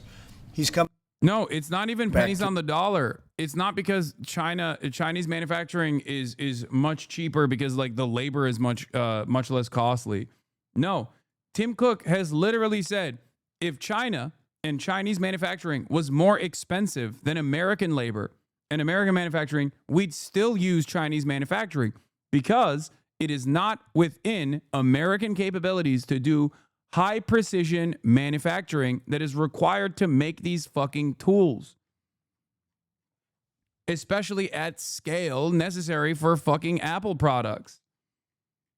He's come. No, it's not even pennies on the dollar. It's not because Chinese manufacturing is much cheaper because like the labor is much less costly. No, Tim Cook has literally said if China and Chinese manufacturing was more expensive than American labor and American manufacturing, we'd still use Chinese manufacturing because it is not within American capabilities to do high precision manufacturing that is required to make these fucking tools, especially at scale necessary for fucking Apple products.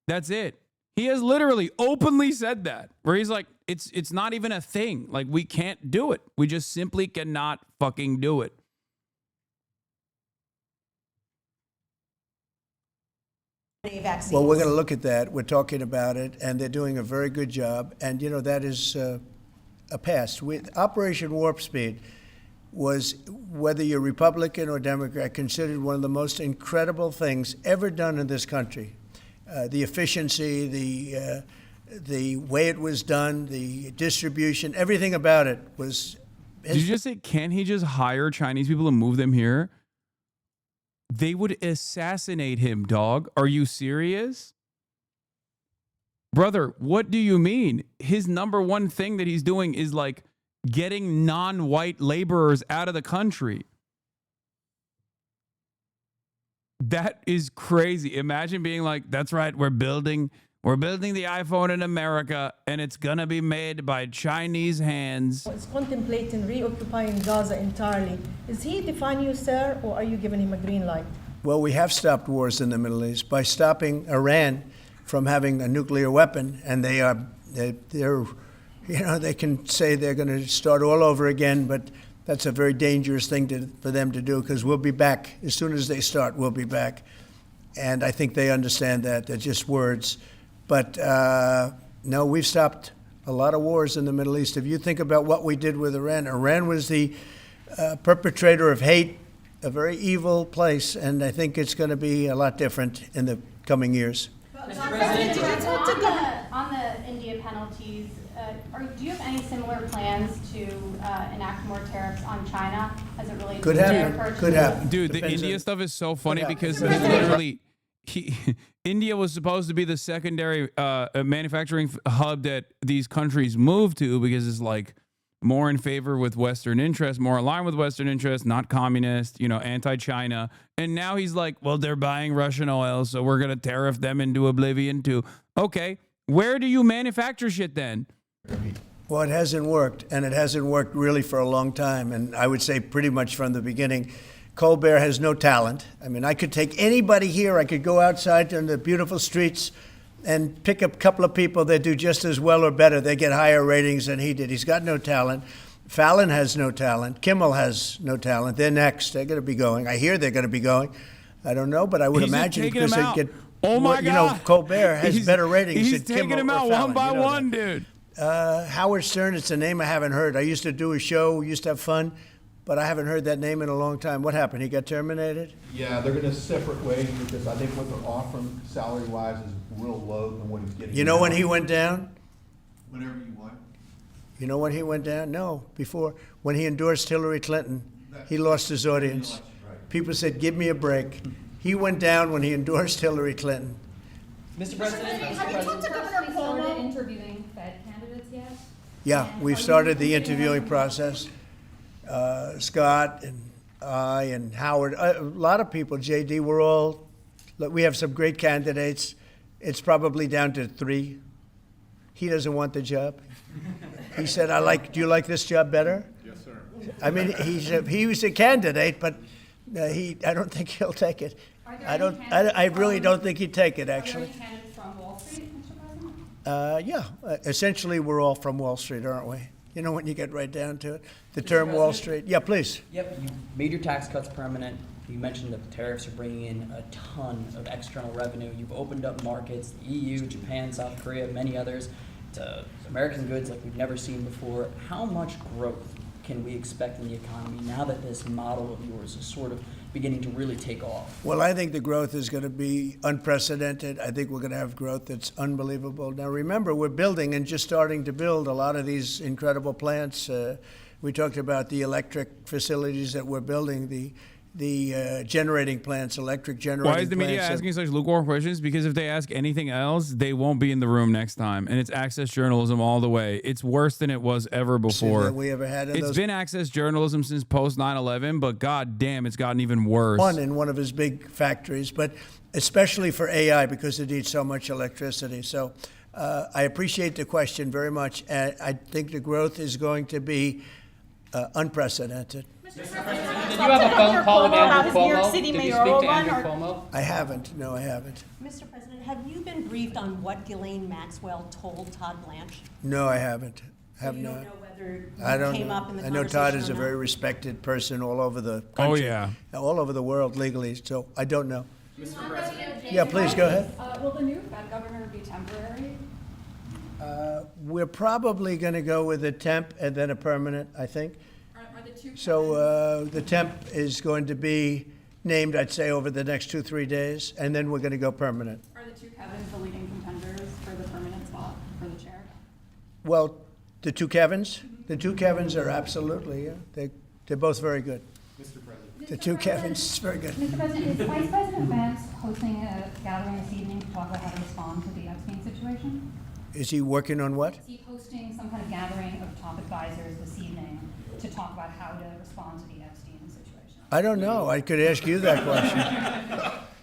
That's it. He has literally openly said that, where he's like, it's not even a thing. Like, we can't do it. We just simply cannot fucking do it. Well, we're going to look at that. We're talking about it, and they're doing a very good job. And, you know, that is a past. Operation Warp Speed was, whether you're Republican or Democrat, considered one of the most incredible things ever done in this country. The efficiency, the way it was done, the distribution, everything about it was... Did you just say, can't he just hire Chinese people and move them here? They would assassinate him, dog. Are you serious? Brother, what do you mean? His number one thing that he's doing is like getting non-white laborers out of the country. That is crazy. Imagine being like, that's right, we're building the iPhone in America and it's gonna be made by Chinese hands. It's contemplating reoccupying Gaza entirely. Is he defying you, sir, or are you giving him a green light? Well, we have stopped wars in the Middle East by stopping Iran from having a nuclear weapon, and they're you know, they can say they're going to start all over again, but that's a very dangerous thing for them to do, because we'll be back. As soon as they start, we'll be back. And I think they understand that. They're just words. But no, we've stopped a lot of wars in the Middle East. If you think about what we did with Iran, Iran was the perpetrator of hate, a very evil place, and I think it's going to be a lot different in the coming years. On the India penalties, do you have any similar plans to enact more tariffs on China as it relates to their purchases? Could happen. Dude, the India stuff is so funny because literally, India was supposed to be the secondary manufacturing hub that these countries move to, because it's like more in favor with Western interests, more aligned with Western interests, not communist, anti-China. And now he's like, well, they're buying Russian oil, so we're going to tariff them into oblivion too. Okay, where do you manufacture shit then? Well, it hasn't worked, and it hasn't worked really for a long time. And I would say pretty much from the beginning, Colbert has no talent. I mean, I could take anybody here. I could go outside on the beautiful streets and pick up a couple of people that do just as well or better. They get higher ratings than he did. He's got no talent. Fallon has no talent. Kimmel has no talent. They're next. They're going to be going. I hear they're going to be going. I don't know, but I would imagine because they get. Oh my God! Colbert has better ratings than Kimmel. He's taking him out one by one, dude. Howard Stern. It's a name I haven't heard. I used to do a show. We used to have fun. But I haven't heard that name in a long time. What happened? He got terminated? Yeah, they're going to separate ways because I think what they're offering salary-wise is real low than what he's getting. You know when he went down? Whenever you want. You know when he went down? No, before. When he endorsed Hillary Clinton, he lost his audience. People said, give me a break. He went down when he endorsed Hillary Clinton. Mr. President, have you talked to Governor Cuomo? Started interviewing Fed candidates yet? Yeah, we've started the interviewing process. Scott and I and Howard, a lot of people, JD, we have some great candidates. It's probably down to 3. He doesn't want the job. He said, do you like this job better? Yes, sir. I mean, he was a candidate, but I don't think he'll take it. I really don't think he'd take it, actually. Are there any candidates from Wall Street, Mr. President? Yeah, essentially we're all from Wall Street, aren't we? You know, when you get right down to it. The term Wall Street. Yeah, please. Yep, you made your tax cuts permanent. You mentioned that the tariffs are bringing in a ton of external revenue. You've opened up markets, the EU, Japan, South Korea, many others, to American goods like we've never seen before. How much growth can we expect in the economy now that this model of yours is sort of beginning to really take off? Well, I think the growth is going to be unprecedented. I think we're going to have growth that's unbelievable. Now, remember, we're building and just starting to build a lot of these incredible plants. We talked about the electric facilities that we're building, the generating plants, electric generating plants. Why is the media asking such lukewarm questions? Because if they ask anything else, they won't be in the room next time. And it's access journalism all the way. It's worse than it was ever before. We ever had It's been access journalism since post 9/11, but god damn, it's gotten even worse. In one of his big factories, but especially for AI because it needs so much electricity. So I appreciate the question very much. I think the growth is going to be unprecedented. Did you have a phone call with Andrew Cuomo? Did you speak to Andrew Cuomo? I haven't. No, I haven't. Mr. President, have you been briefed on what Ghislaine Maxwell told Todd Blanche? No, I haven't. Have you not. don't know whether I don't came know. up in the I know Todd conversation is a or not? very respected person all over the country. Oh, yeah. All over the world legally, so I don't know. Mr. President. Yeah, please, go ahead. Will the new Fed governor be temporary? We're probably going to go with a temp and then a permanent, I think. Are the two So the temp is going to be named, I'd say, over the next 2-3 days, and then we're going to go permanent. Are the two Kevins the leading contenders for the permanent spot for the chair? Well, the two Kevins? The two Kevins are absolutely, yeah. They're both very good. Mr. President. The two Kevins, very good. Mr. President, is Vice President Vance hosting a gathering this evening to talk about how to respond to the Epstein situation? Is he working on what? Is he hosting some kind of gathering of top advisors this evening to talk about how to respond to the Epstein situation? I don't know. I could ask you that question.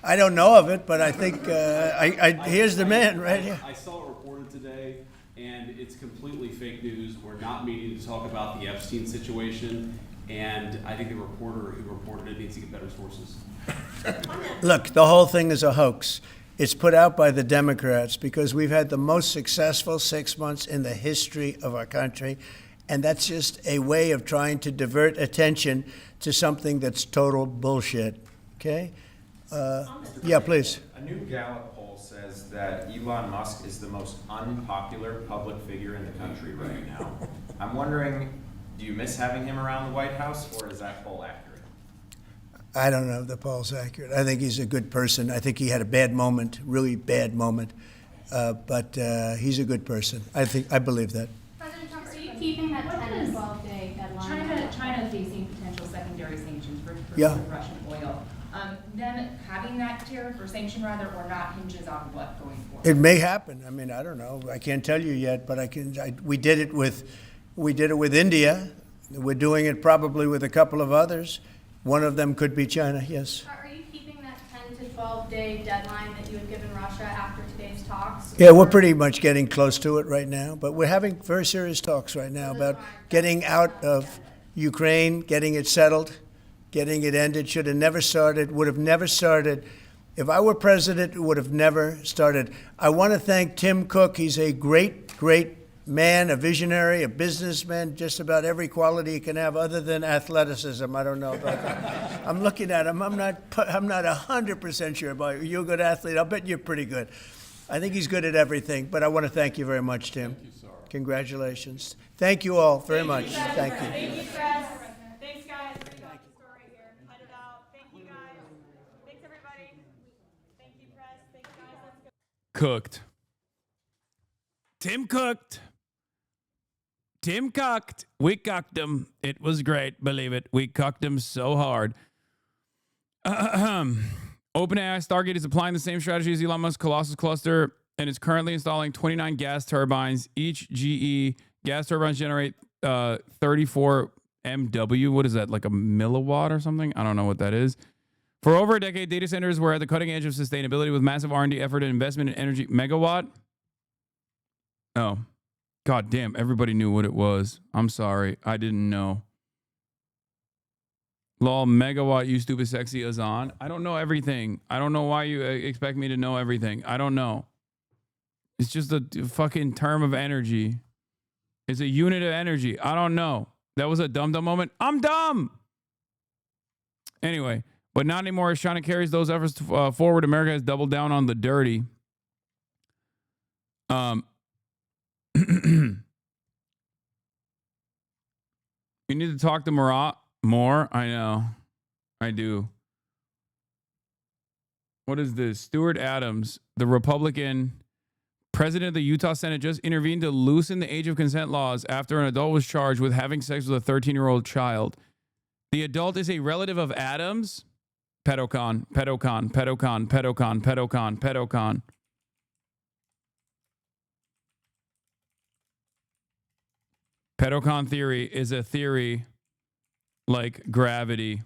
I don't know of it, but I think here's the man right here. I saw it reported today, and it's completely fake news. We're not meeting to talk about the Epstein situation, and I think the reporter who reported it needs to get better sources. Look, the whole thing is a hoax. It's put out by the Democrats because we've had the most successful 6 months in the history of our country. And that's just a way of trying to divert attention to something that's total bullshit. Okay? Yeah, please. A new Gallup poll says that Elon Musk is the most unpopular public figure in the country right now. I'm wondering, do you miss having him around the White House, or is that poll accurate? I don't know if the poll's accurate. I think he's a good person. I think he had a bad moment, really bad moment. But he's a good person. I believe that. President Trump, are you keeping that 10 and 12-day deadline? China is facing potential secondary sanctions for Yeah. Russian oil. Them having that tariff or sanction rather or not hinges on what going forward? It may happen. I mean, I don't know. I can't tell you yet, but we did it with We did it with India. We're doing it probably with a couple of others. One of them could be China, yes. Are you keeping that 10 to 12-day deadline that you had given Russia after today's talks? Yeah, we're pretty much getting close to it right now, but we're having very serious talks right now about getting out of Ukraine, getting it settled, getting it ended. Should have never started, would have never started. If I were president, it would have never started. I want to thank Tim Cook. He's a great, great man, a visionary, a businessman, just about every quality he can have other than athleticism. I don't know about that. I'm looking at him. I'm not 100% sure about you. You're a good athlete. I'll bet you're pretty good. I think he's good at everything, but I want to thank you very much, Tim. Thank you, sir. Congratulations. Thank you all very much. Thank you. Thank you, Chris. Thanks, guys. Pretty got the story here. Cut it out. Thank you, guys. Thanks, everybody. Thank you, press. Thanks, guys. Let's go. Cooked. Tim cooked. Tim cooked. We cooked him. It was great. Believe it. We cooked him so hard. OpenAI Stargate is applying the same strategy as Elon Musk's Colossus cluster and is currently installing 29 gas turbines. Each GE gas turbines generate 34 MW. What is that? Like a milliwatt or something? I don't know what that is. For over a decade, data centers were at the cutting edge of sustainability with massive R&D effort and investment in energy. Megawatt? Oh, god damn. Everybody knew what it was. I'm sorry. I didn't know. Lol, megawatt, you stupid sexy Azan. I don't know everything. I don't know why you expect me to know everything. I don't know. It's just a fucking term of energy. It's a unit of energy. I don't know. That was a dumb moment. I'm dumb. Anyway, but not anymore. As China carries those efforts forward, America has doubled down on the dirty. You need to talk to Marat more. I know. I do. What is this? Stuart Adams, the Republican president of the Utah Senate, just intervened to loosen the age of consent laws after an adult was charged with having sex with a 13-year-old child. The adult is a relative of Adams. Pedocon, pedocon, pedocon, pedocon, pedocon, pedocon. Pedocon theory is a theory like gravity.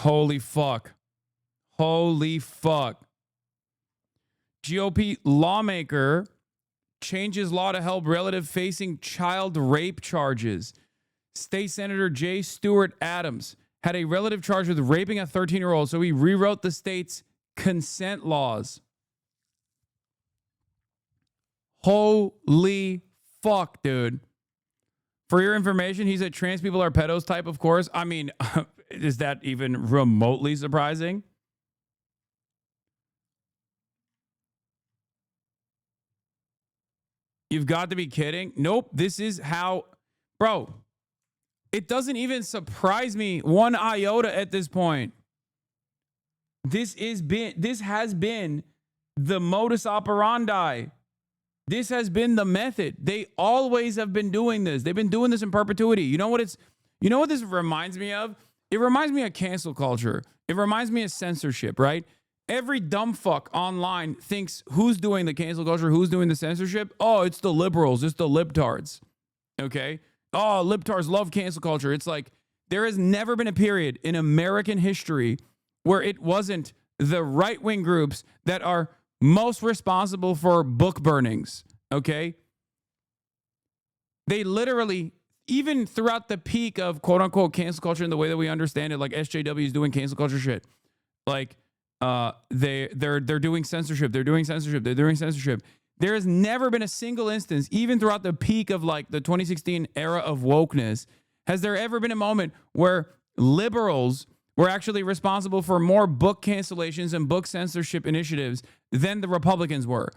Holy fuck. Holy fuck. GOP lawmaker changes law to help relative facing child rape charges. State Senator J. Stuart Adams had a relative charged with raping a 13-year-old, so he rewrote the state's consent laws. Holy fuck, dude. For your information, he's a trans people are pedos type, of course. I mean, is that even remotely surprising? You've got to be kidding. Nope, this is how... Bro, it doesn't even surprise me one iota at this point. This has been the modus operandi. This has been the method. They always have been doing this. They've been doing this in perpetuity. You know what this reminds me of? It reminds me of cancel culture. It reminds me of censorship, right? Every dumb fuck online thinks who's doing the cancel culture, who's doing the censorship. Oh, it's the liberals. It's the libtards. Okay? Oh, libtards love cancel culture. It's like there has never been a period in American history where it wasn't the right-wing groups that are most responsible for book burnings. Okay? They literally, even throughout the peak of quote-unquote cancel culture in the way that we understand it, like SJW is doing cancel culture shit. Like, they're doing censorship. They're doing censorship. They're doing censorship. There has never been a single instance, even throughout the peak of like the 2016 era of wokeness, has there ever been a moment where liberals were actually responsible for more book cancellations and book censorship initiatives than the Republicans were?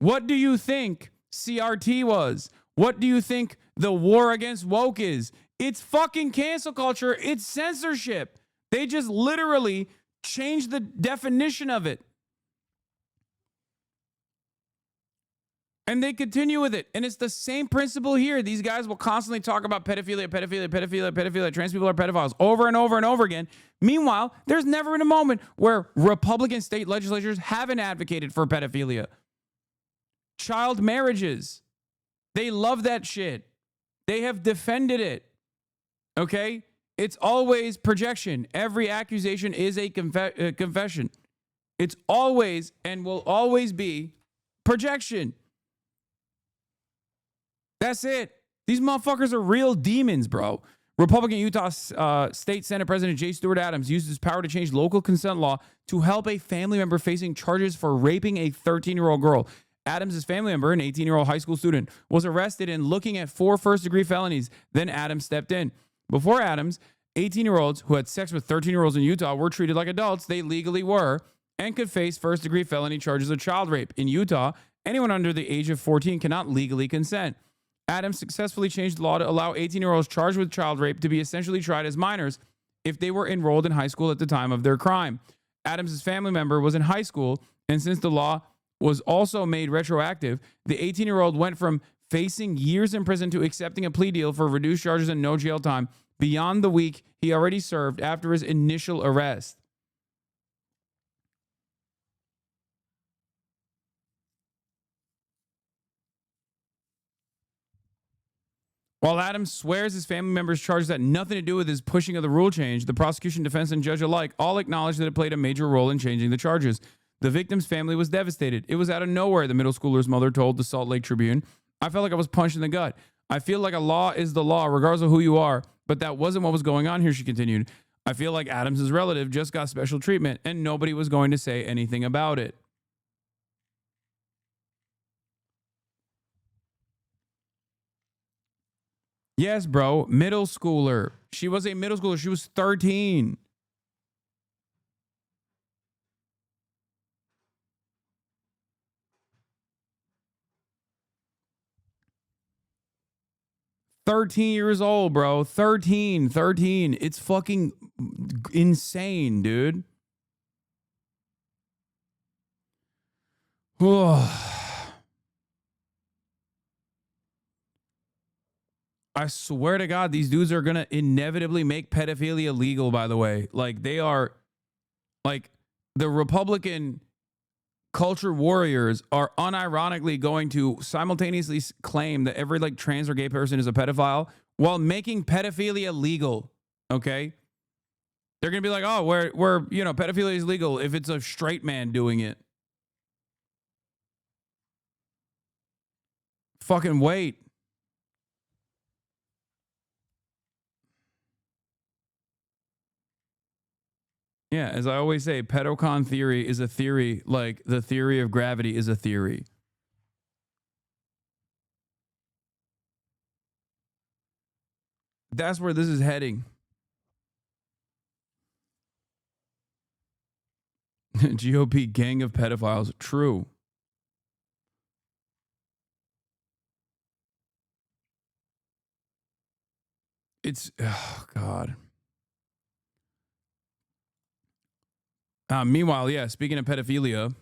What do you think CRT was? What do you think the war against woke is? It's fucking cancel culture. It's censorship. They just literally changed the definition of it. And they continue with it. And it's the same principle here. These guys will constantly talk about pedophilia, trans people are pedophiles over and over and over again. Meanwhile, there's never been a moment where Republican state legislatures haven't advocated for pedophilia. Child marriages. They love that shit. They have defended it. Okay? It's always projection. Every accusation is a confession. It's always and will always be projection. That's it. These motherfuckers are real demons, bro. Republican Utah State Senate President J. Stewart Adams used his power to change local consent law to help a family member facing charges for raping a 13-year-old girl. Adams' family member, an 18-year-old high school student, was arrested and looking at 4 first-degree felonies. Then Adams stepped in. Before Adams, 18-year-olds who had sex with 13-year-olds in Utah were treated like adults. They legally were and could face first-degree felony charges of child rape. In Utah, anyone under the age of 14 cannot legally consent. Adams successfully changed the law to allow 18-year-olds charged with child rape to be essentially tried as minors if they were enrolled in high school at the time of their crime. Adams' family member was in high school, and since the law was also made retroactive, the 18-year-old went from facing years in prison to accepting a plea deal for reduced charges and no jail time beyond the week he already served after his initial arrest. While Adams swears his family members' charges had nothing to do with his pushing of the rule change, the prosecution, defense, and judge alike all acknowledge that it played a major role in changing the charges. The victim's family was devastated. It was out of nowhere, the middle schooler's mother told the Salt Lake Tribune. I felt like I was punched in the gut. I feel like a law is the law, regardless of who you are. But that wasn't what was going on here, she continued. I feel like Adams' relative just got special treatment, and nobody was going to say anything about it. Yes, bro, middle schooler. She was a middle schooler. She was 13. $13 old, bro. 13. It's fucking insane, dude. I swear to God, these dudes are going to inevitably make pedophilia legal, by the way. Like, they are, like, the Republican culture warriors are unironically going to simultaneously claim that every, like, trans or gay person is a pedophile while making pedophilia legal, okay? They're going to be like, oh, we're, you know, pedophilia is legal if it's a straight man doing it. Fucking wait. Yeah, as I always say, pedocon theory is a theory like the theory of gravity is a theory. That's where this is heading. GOP gang of pedophiles. True. It's, oh, God. Meanwhile, yeah, speaking of pedophilia,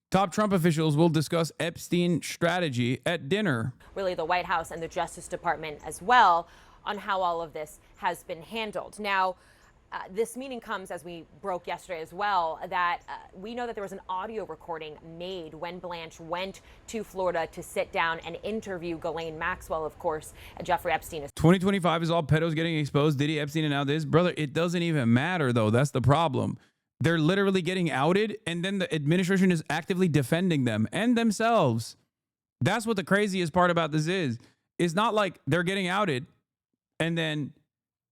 top Trump officials will discuss Epstein strategy at dinner. Really, the White House and the Justice Department as well on how all of this has been handled. Now, this meeting comes, as we broke yesterday as well, that we know that there was an audio recording made when Blanche went to Florida to sit down and interview Ghislaine Maxwell, of course, Jeffrey Epstein. 2025 is all pedos getting exposed. Diddy, Epstein, and now this. Brother, it doesn't even matter, though. That's the problem. They're literally getting outed, and then the administration is actively defending them and themselves. That's what the craziest part about this is. It's not like they're getting outed, and then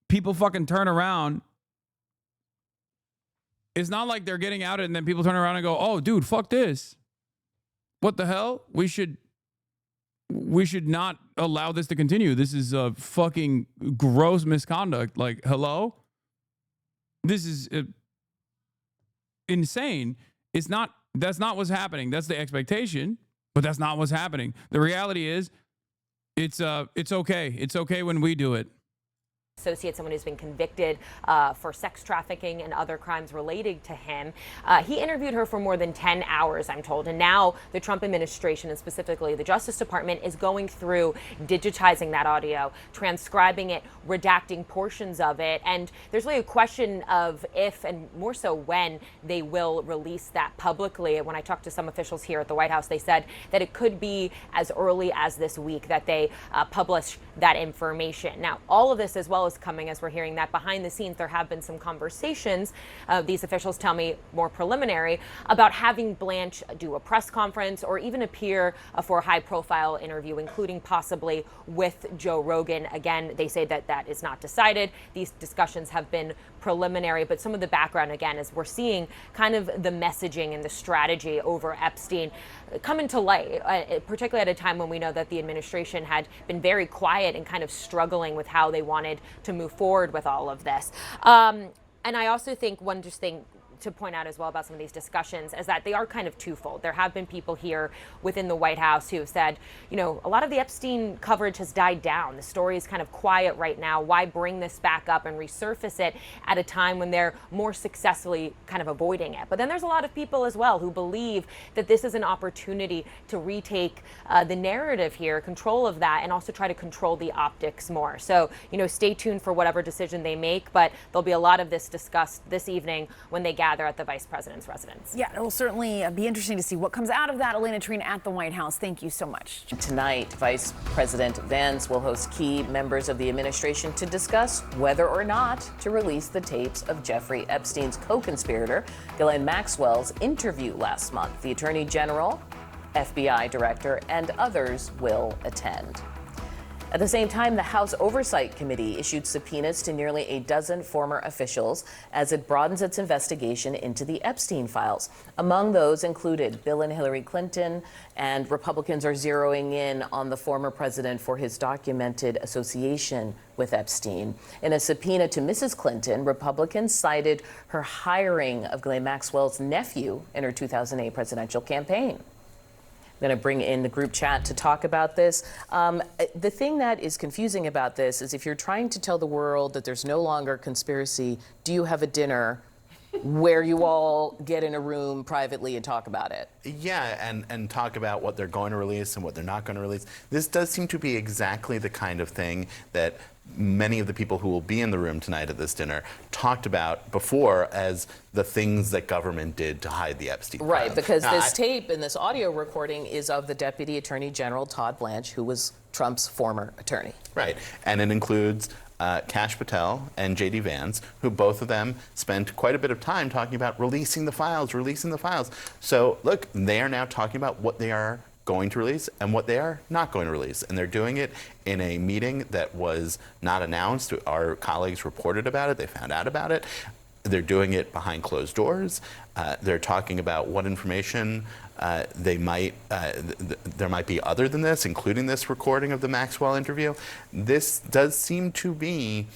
people fucking turn around. It's not like they're getting outed and then people turn around and go, oh, dude, fuck this. What the hell? We should not allow this to continue. This is a fucking gross misconduct. Like, hello? This is insane. That's not what's happening. That's the expectation, but that's not what's happening. The reality is it's okay. It's okay when we do it. associate, someone who's been convicted for sex trafficking and other crimes related to him. He interviewed her for more than 10 hours, I'm told. And now the Trump administration, and specifically the Justice Department, is going through digitizing that audio, transcribing it, redacting portions of it. And there's really a question of if, and more so when, they will release that publicly. When I talked to some officials here at the White House, they said that it could be as early as this week that they publish that information. Now, all of this as well is coming as we're hearing that behind the scenes there have been some conversations, these officials tell me more preliminary, about having Blanche do a press conference or even appear for a high-profile interview, including possibly with Joe Rogan. Again, they say that that is not decided. These discussions have been preliminary, but some of the background, again, is we're seeing kind of the messaging and the strategy over Epstein come into light, particularly at a time when we know that the administration had been very quiet and kind of struggling with how they wanted to move forward with all of this. And I also think one just thing to point out as well about some of these discussions is that they are kind of twofold. There have been people here within the White House who have said, you know, a lot of the Epstein coverage has died down. The story is kind of quiet right now. Why bring this back up and resurface it at a time when they're more successfully kind of avoiding it? But then there's a lot of people as well who believe that this is an opportunity to retake the narrative here, control of that, and also try to control the optics more. So, you know, stay tuned for whatever decision they make, but there'll be a lot of this discussed this evening when they gather at the vice president's residence. Yeah, it will certainly be interesting to see what comes out of that. Elena Trine at the White House, thank you so much. Tonight, Vice President Vance will host key members of the administration to discuss whether or not to release the tapes of Jeffrey Epstein's co-conspirator, Ghislaine Maxwell's interview last month. The Attorney General, FBI Director, and others will attend. At the same time, the House Oversight Committee issued subpoenas to nearly a dozen former officials as it broadens its investigation into the Epstein files. Among those included Bill and Hillary Clinton, and Republicans are zeroing in on the former president for his documented association with Epstein. In a subpoena to Mrs. Clinton, Republicans cited her hiring of Ghislaine Maxwell's nephew in her 2008 presidential campaign. I'm going to bring in the group chat to talk about this. The thing that is confusing about this is if you're trying to tell the world that there's no longer conspiracy, do you have a dinner where you all get in a room privately and talk about it? Yeah, and talk about what they're going to release and what they're not going to release. This does seem to be exactly the kind of thing that many of the people who will be in the room tonight at this dinner talked about before as the things that government did to hide the Epstein files. Right, because this tape and this audio recording is of the Deputy Attorney General, Todd Blanche, who was Trump's former attorney. Right, and it includes Kash Patel and J.D. Vance, who both of them spent quite a bit of time talking about releasing the files. So, look, they are now talking about what they are going to release and what they are not going to release. And they're doing it in a meeting that was not announced. Our colleagues reported about it. They found out about it. They're doing it behind closed doors. They're talking about what information there might be other than this, including this recording of the Maxwell interview. This does seem to be,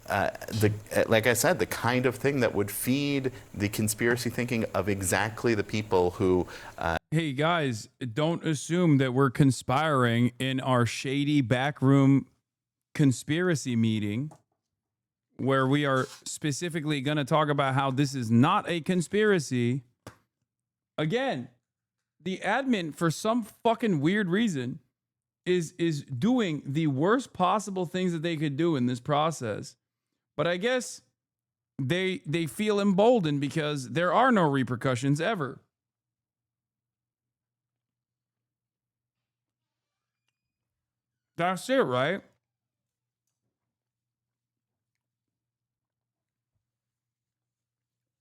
like I said, the kind of thing that would feed the conspiracy thinking of exactly the people who... Hey, guys, don't assume that we're conspiring in our shady backroom conspiracy meeting where we are specifically going to talk about how this is not a conspiracy. Again, the admin, for some fucking weird reason, is doing the worst possible things that they could do in this process. But I guess they feel emboldened because there are no repercussions ever. That's it, right?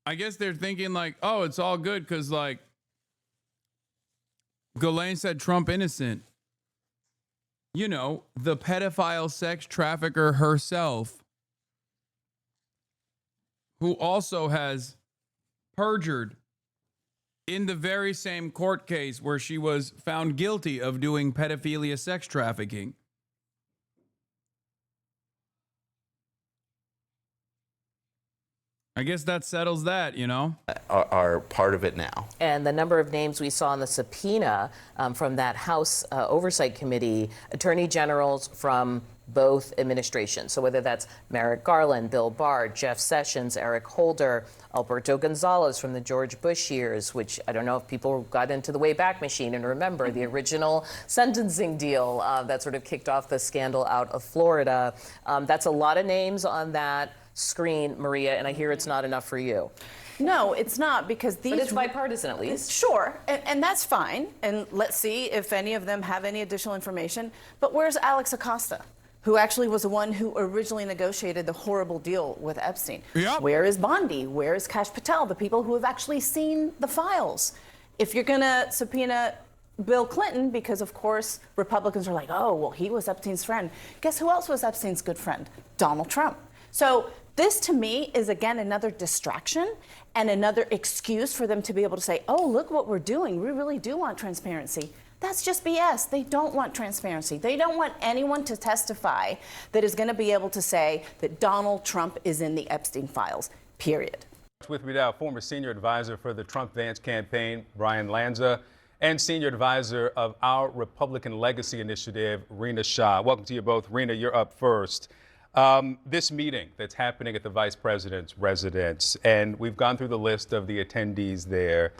I guess they're thinking like, oh, it's all good because like Ghislaine said Trump innocent. You know, the pedophile sex trafficker herself, who also has perjured in the very same court case where she was found guilty of doing pedophilia sex trafficking. I guess that settles that, you know? Are part of it now. And the number of names we saw in the subpoena from that House Oversight Committee, attorney generals from both administrations. So whether that's Merrick Garland, Bill Barr, Jeff Sessions, Eric Holder, Alberto Gonzalez from the George Bush years, which I don't know if people got into the Wayback Machine and remember the original sentencing deal that sort of kicked off the scandal out of Florida. That's a lot of names on that screen, Maria, and I hear it's not enough for you. No, it's not, because these... But it's bipartisan, at least. Sure, and that's fine. And let's see if any of them have any additional information. But where's Alex Acosta, who actually was the one who originally negotiated the horrible deal with Epstein? Yep. Where is Bondi? Where is Kash Patel, the people who have actually seen the files? If you're going to subpoena Bill Clinton, because of course Republicans are like, oh, well, he was Epstein's friend. Guess who else was Epstein's good friend? Donald Trump. So this, to me, is, again, another distraction and another excuse for them to be able to say, oh, look what we're doing. We really do want transparency. That's just BS. They don't want transparency. They don't want anyone to testify that is going to be able to say that Donald Trump is in the Epstein files, period. With me now, former senior advisor for the Trump-Vance campaign, Brian Lanza, and senior advisor of our Republican Legacy Initiative, Rena Shah. Welcome to you both. Rena, you're up first. This meeting that's happening at the vice president's residence, and we've gone through the list of the attendees there.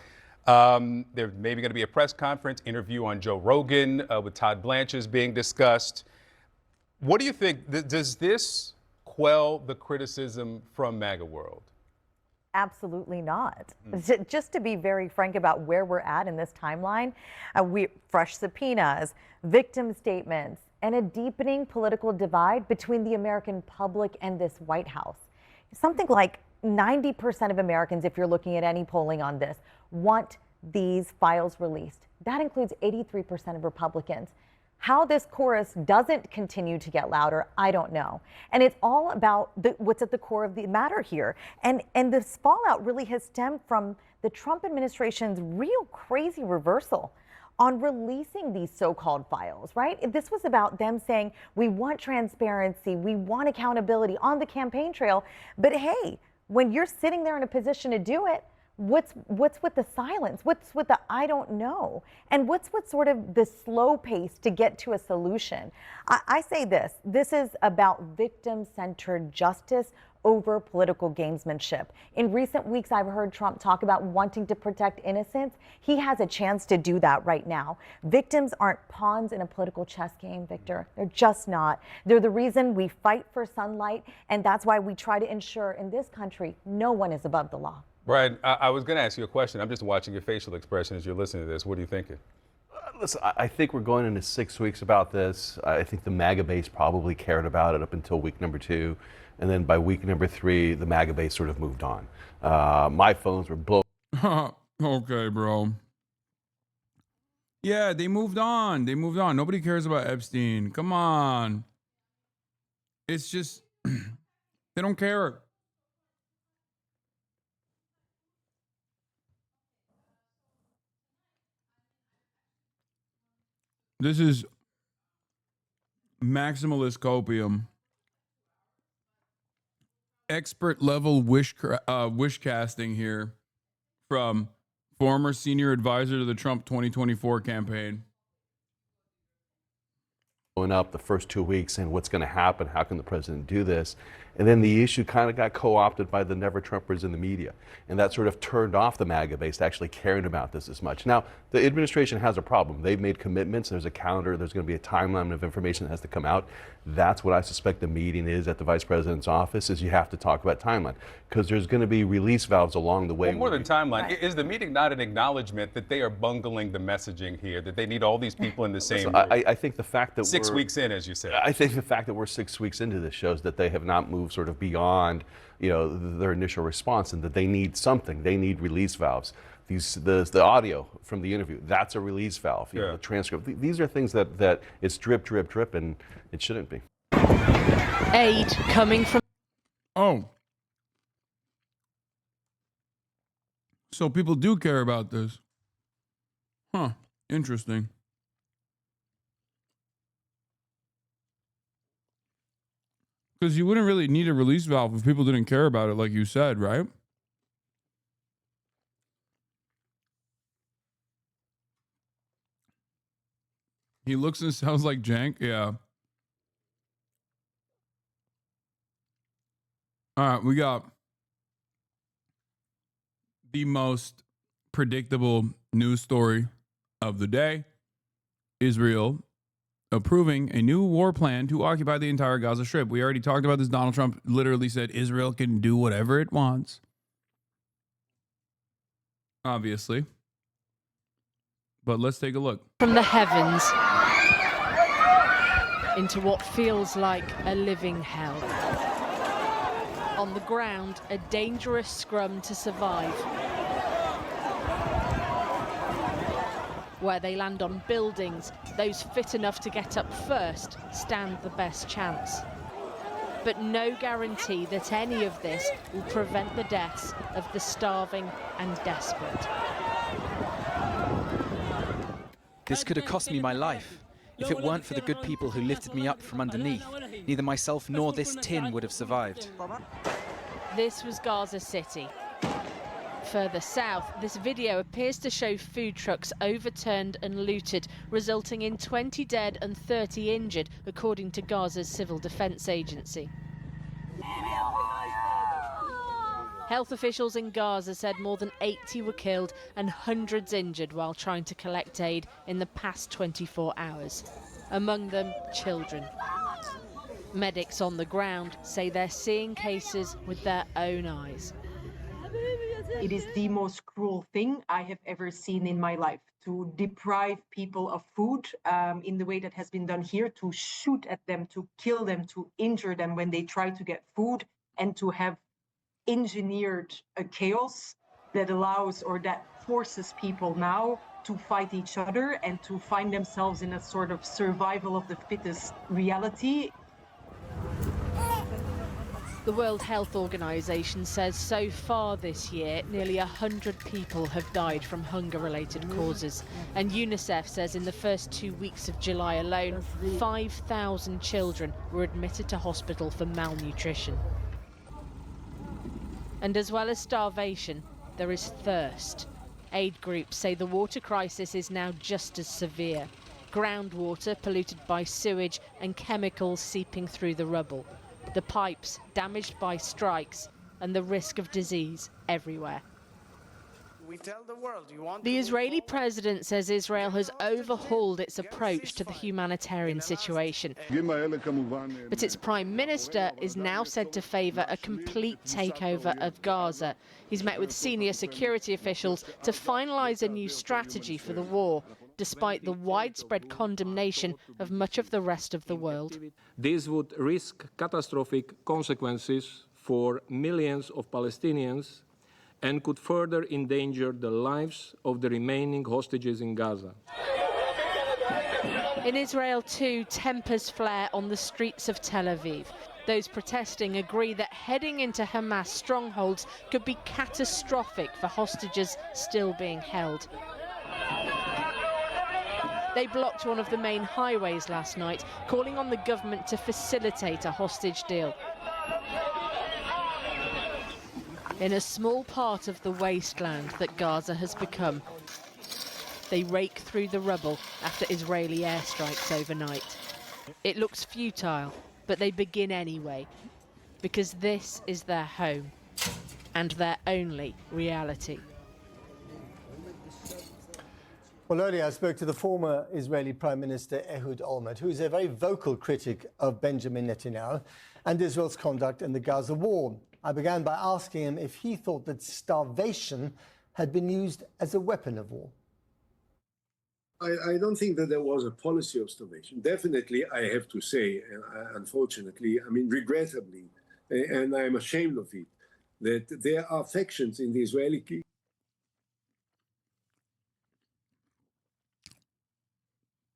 There's maybe going to be a press conference, interview on Joe Rogan with Todd Blanchard being discussed. What do you think? Does this quell the criticism from MAGA world? Absolutely not. Just to be very frank about where we're at in this timeline, fresh subpoenas, victim statements, and a deepening political divide between the American public and this White House. Something like 90% of Americans, if you're looking at any polling on this, want these files released. That includes 83% of Republicans. How this chorus doesn't continue to get louder, I don't know. And it's all about what's at the core of the matter here. And this fallout really has stemmed from the Trump administration's real crazy reversal on releasing these so-called files, right? This was about them saying, we want transparency, we want accountability on the campaign trail. But hey, when you're sitting there in a position to do it, what's with the silence? What's with the I don't know? And what's with sort of the slow pace to get to a solution? I say this is about victim-centered justice over political gamesmanship. In recent weeks, I've heard Trump talk about wanting to protect innocents. He has a chance to do that right now. Victims aren't pawns in a political chess game, Victor. They're just not. They're the reason we fight for sunlight, and that's why we try to ensure in this country no one is above the law. Brian, I was going to ask you a question. I'm just watching your facial expression as you're listening to this. What are you thinking? Listen, I think we're going into 6 weeks about this. I think the MAGA base probably cared about it up until week number 2. And then by week number 3, the MAGA base sort of moved on. My phones were blown. Okay, bro. Yeah, they moved on. They moved on. Nobody cares about Epstein. Come on. It's just, they don't care. This is maximalist copium. Expert level wish casting here from former senior advisor to the Trump 2024 campaign. Going up the first 2 weeks and what's going to happen, how can the president do this? And then the issue kind of got co-opted by the never Trumpers in the media. And that sort of turned off the MAGA base to actually caring about this as much. Now, the administration has a problem. They've made commitments. There's a calendar. There's going to be a timeline of information that has to come out. That's what I suspect the meeting is at the vice president's office, is you have to talk about timeline. Because there's going to be release valves along the way. Well, more than timeline, is the meeting not an acknowledgement that they are bungling the messaging here, that they need all these people in the same room? I think the fact that 6 weeks in, as you said. I think the fact that we're 6 weeks into this shows that they have not moved sort of beyond, their initial response, and that they need something. They need release valves. The audio from the interview, that's a release valve. The transcript. These are things that it's drip, drip, drip, and it shouldn't be. Aid coming from. Oh. So people do care about this. Huh. Interesting. Because you wouldn't really need a release valve if people didn't care about it, like you said, right? He looks and sounds like Jank, yeah. All right, we got the most predictable news story of the day. Israel approving a new war plan to occupy the entire Gaza Strip. We already talked about this. Donald Trump literally said Israel can do whatever it wants. Obviously. But let's take a look. From the heavens into what feels like a living hell. On the ground, a dangerous scrum to survive. Where they land on buildings, those fit enough to get up first stand the best chance. But no guarantee that any of this will prevent the deaths of the starving and desperate. This could have cost me my life. If it weren't for the good people who lifted me up from underneath, neither myself nor this tin would have survived. This was Gaza City. Further south, this video appears to show food trucks overturned and looted, resulting in 20 dead and 30 injured, according to Gaza's Civil Defense Agency. Health officials in Gaza said more than 80 were killed and hundreds injured while trying to collect aid in the past 24 hours. Among them, children. Medics on the ground say they're seeing cases with their own eyes. It is the most cruel thing I have ever seen in my life, to deprive people of food in the way that has been done here, to shoot at them, to kill them, to injure them when they try to get food, and to have engineered a chaos that allows or that forces people now to fight each other and to find themselves in a sort of survival of the fittest reality. The World Health Organization says so far this year, nearly 100 people have died from hunger-related causes. And UNICEF says in the first 2 weeks of July alone, 5,000 children were admitted to hospital for malnutrition. And as well as starvation, there is thirst. Aid groups say the water crisis is now just as severe. Groundwater polluted by sewage and chemicals seeping through the rubble. The pipes damaged by strikes and the risk of disease everywhere. We tell the world, you want The Israeli president says Israel has overhauled its approach to the humanitarian situation. But its prime minister is now said to favour a complete takeover of Gaza. He's met with senior security officials to finalise a new strategy for the war, despite the widespread condemnation of much of the rest of the world. This would risk catastrophic consequences for millions of Palestinians and could further endanger the lives of the remaining hostages in Gaza. In Israel too, tempers flare on the streets of Tel Aviv. Those protesting agree that heading into Hamas strongholds could be catastrophic for hostages still being held. They blocked one of the main highways last night, calling on the government to facilitate a hostage deal. In a small part of the wasteland that Gaza has become, they rake through the rubble after Israeli airstrikes overnight. It looks futile, but they begin anyway, because this is their home and their only reality. Well, earlier I spoke to the former Israeli Prime Minister Ehud Olmert, who is a very vocal critic of Benjamin Netanyahu and Israel's conduct in the Gaza war. I began by asking him if he thought that starvation had been used as a weapon of war. I don't think that there was a policy of starvation. Definitely, I have to say, unfortunately, I mean, regrettably, and I'm ashamed of it, that there are factions in the Israeli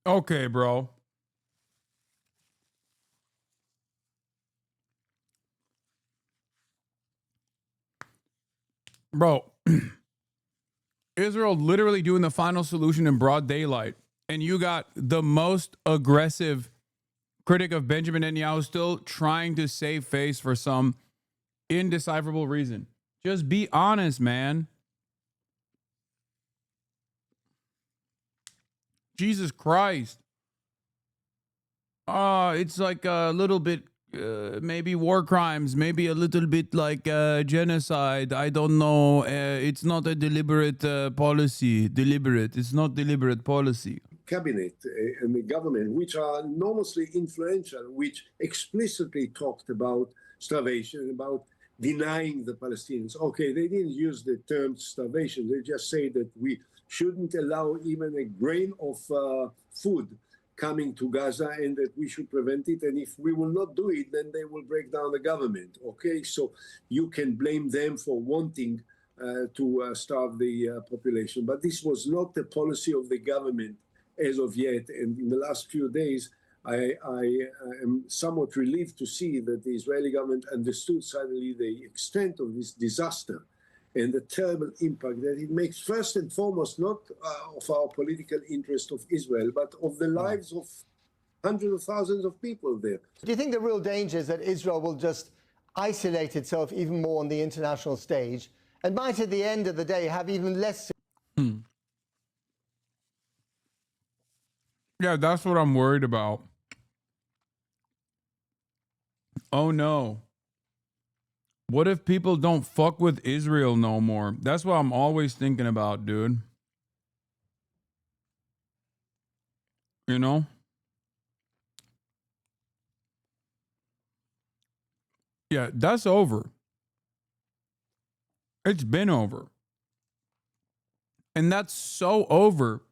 Okay, bro. Bro, Israel literally doing the final solution in broad daylight. And you got the most aggressive critic of Benjamin Netanyahu still trying to save face for some indecipherable reason. Just be honest, man. Jesus Christ. It's like a little bit maybe war crimes, maybe a little bit like genocide. I don't know. It's not a deliberate policy. It's not deliberate policy. Cabinet and the government, which are enormously influential, which explicitly talked about starvation, about denying the Palestinians. Okay, they didn't use the term starvation. They just say that we shouldn't allow even a grain of food coming to Gaza and that we should prevent it. And if we will not do it, then they will break down the government. Okay, so you can blame them for wanting to starve the population. But this was not the policy of the government as of yet. And in the last few days, I am somewhat relieved to see that the Israeli government understood suddenly the extent of this disaster and the terrible impact that it makes, first and foremost, not of our political interest of Israel, but of the lives of hundreds of thousands of people there. Do you think the real danger is that Israel will just isolate itself even more on the international stage and might, at the end of the day, have even less... Yeah, that's what I'm worried about. Oh no. What if people don't fuck with Israel no more? That's what I'm always thinking about, dude. You know? Yeah, that's over. It's been over. And that's so over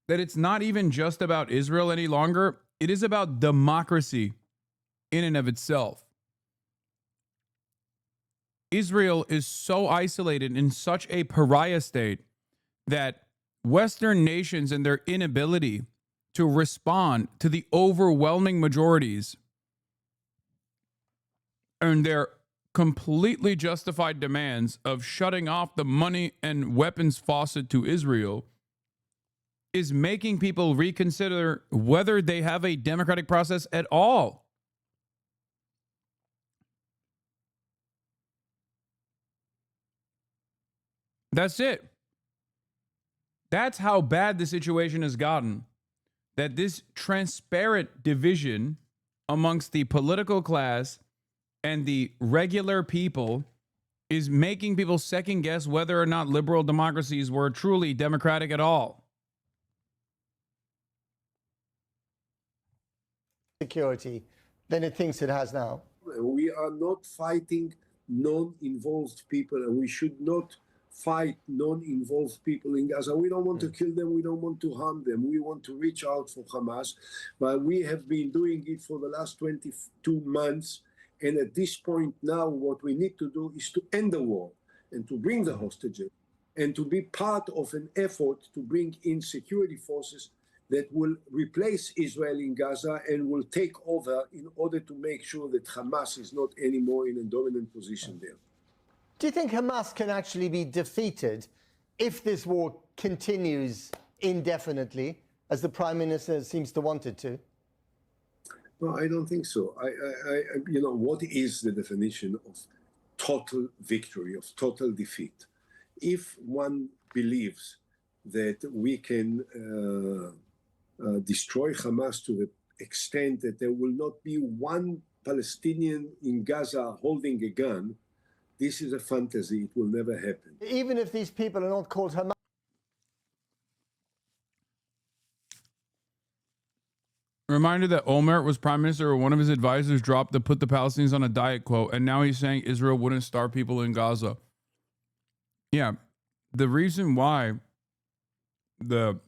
that it's not even just about Israel any longer. It is about democracy in and of itself. Israel is so isolated in such a pariah state that Western nations and their inability to respond to the overwhelming majorities and their completely justified demands of shutting off the money and weapons faucet to Israel is making people reconsider whether they have a democratic process at all. That's it. That's how bad the situation has gotten. That this transparent division amongst the political class and the regular people is making people second guess whether or not liberal democracies were truly democratic at all. Security than it thinks it has now. We are not fighting non-involved people, and we should not fight non-involved people in Gaza. We don't want to kill them. We don't want to harm them. We want to reach out for Hamas. But we have been doing it for the last 22 months. And at this point now, what we need to do is to end the war and to bring the hostages and to be part of an effort to bring in security forces that will replace Israel in Gaza and will take over in order to make sure that Hamas is not anymore in a dominant position there. Do you think Hamas can actually be defeated if this war continues indefinitely, as the Prime Minister seems to want it to? No, I don't think so. You know, what is the definition of total victory, of total defeat? If one believes that we can destroy Hamas to the extent that there will not be one Palestinian in Gaza holding a gun, this is a fantasy. It will never happen. Even if these people are not called Hamas. Reminder that Olmert was prime minister, or one of his advisors dropped to put the Palestinians on a diet quote, and now he's saying Israel wouldn't starve people in Gaza. Yeah, the reason why the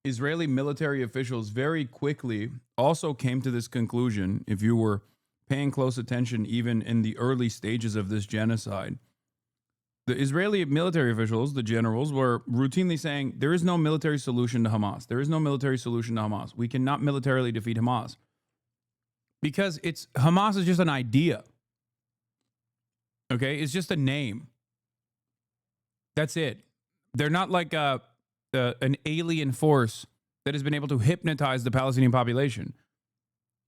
Israeli military officials very quickly also came to this conclusion, if you were paying close attention even in the early stages of this genocide, the Israeli military officials, the generals, were routinely saying, there is no military solution to Hamas. There is no military solution to Hamas. We cannot militarily defeat Hamas. Because Hamas is just an idea. Okay? It's just a name. That's it. They're not like an alien force that has been able to hypnotize the Palestinian population.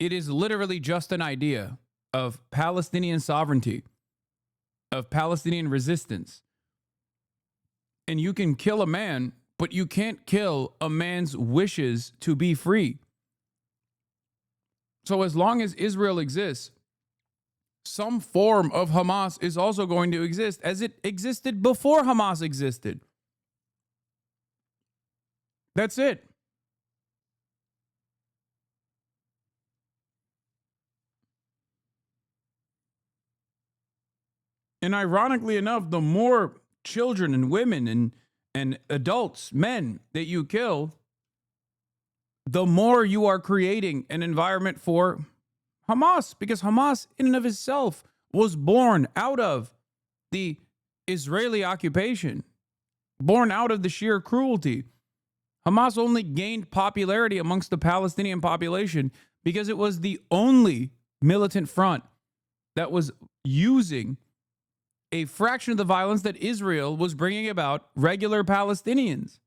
It is literally just an idea of Palestinian sovereignty, of Palestinian resistance. And you can kill a man, but you can't kill a man's wishes to be free. So as long as Israel exists, some form of Hamas is also going to exist, as it existed before Hamas existed. That's it. And ironically enough, the more children and women and adults, men that you kill, the more you are creating an environment for Hamas, because Hamas in and of itself was born out of the Israeli occupation, born out of the sheer cruelty. Hamas only gained popularity amongst the Palestinian population because it was the only militant front that was using a fraction of the violence that Israel was bringing about regular Palestinians.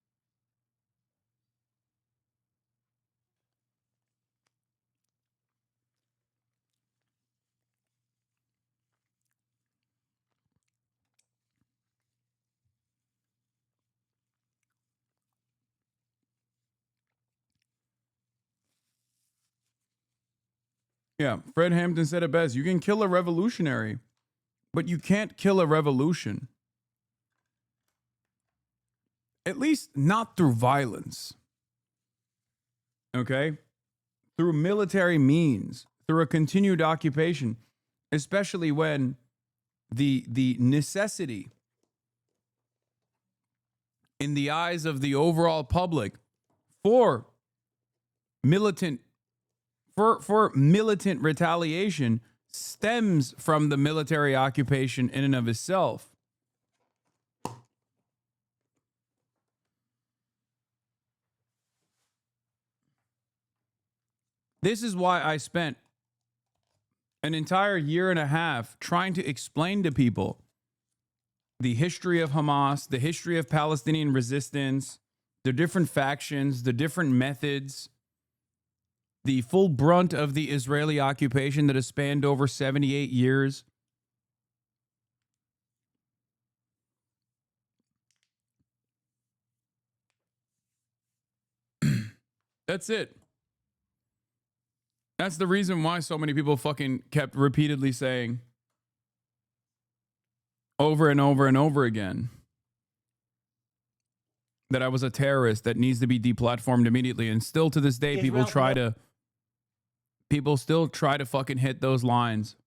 Yeah, Fred Hampton said it best. You can kill a revolutionary, but you can't kill a revolution. At least not through violence. Okay? Through military means, through a continued occupation, especially when the necessity in the eyes of the overall public for militant retaliation stems from the military occupation in and of itself. This is why I spent an entire year and a half trying to explain to people the history of Hamas, the history of Palestinian resistance, the different factions, the different methods, the full brunt of the Israeli occupation that has spanned over 78 years. That's it. That's the reason why so many people fucking kept repeatedly saying over and over and over again that I was a terrorist that needs to be deplatformed immediately. And still to this day, people still try to fucking hit those lines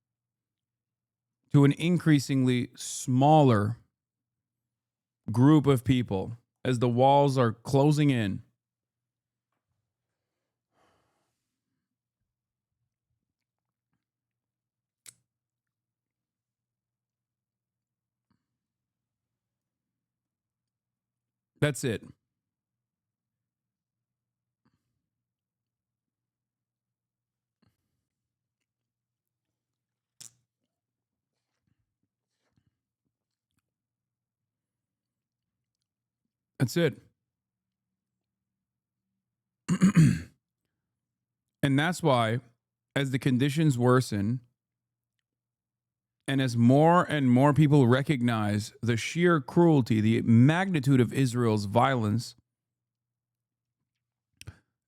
to an increasingly smaller group of people as the walls are closing in. That's it. That's it. And that's why, as the conditions worsen, and as more and more people recognize the sheer cruelty, the magnitude of Israel's violence,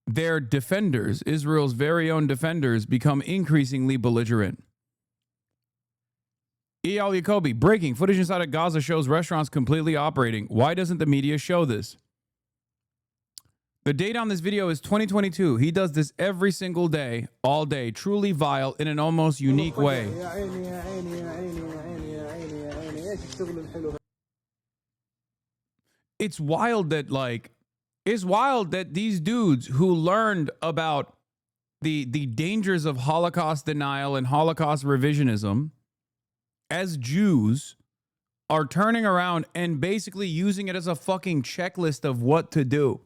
their defenders, Israel's very own defenders, become increasingly belligerent. Eyal Yacobi, breaking footage inside of Gaza shows restaurants completely operating. Why doesn't the media show this? The date on this video is 2022. He does this every single day, all day, truly vile in an almost unique way. It's wild that these dudes who learned about the dangers of Holocaust denial and Holocaust revisionism as Jews are turning around and basically using it as a fucking checklist of what to do.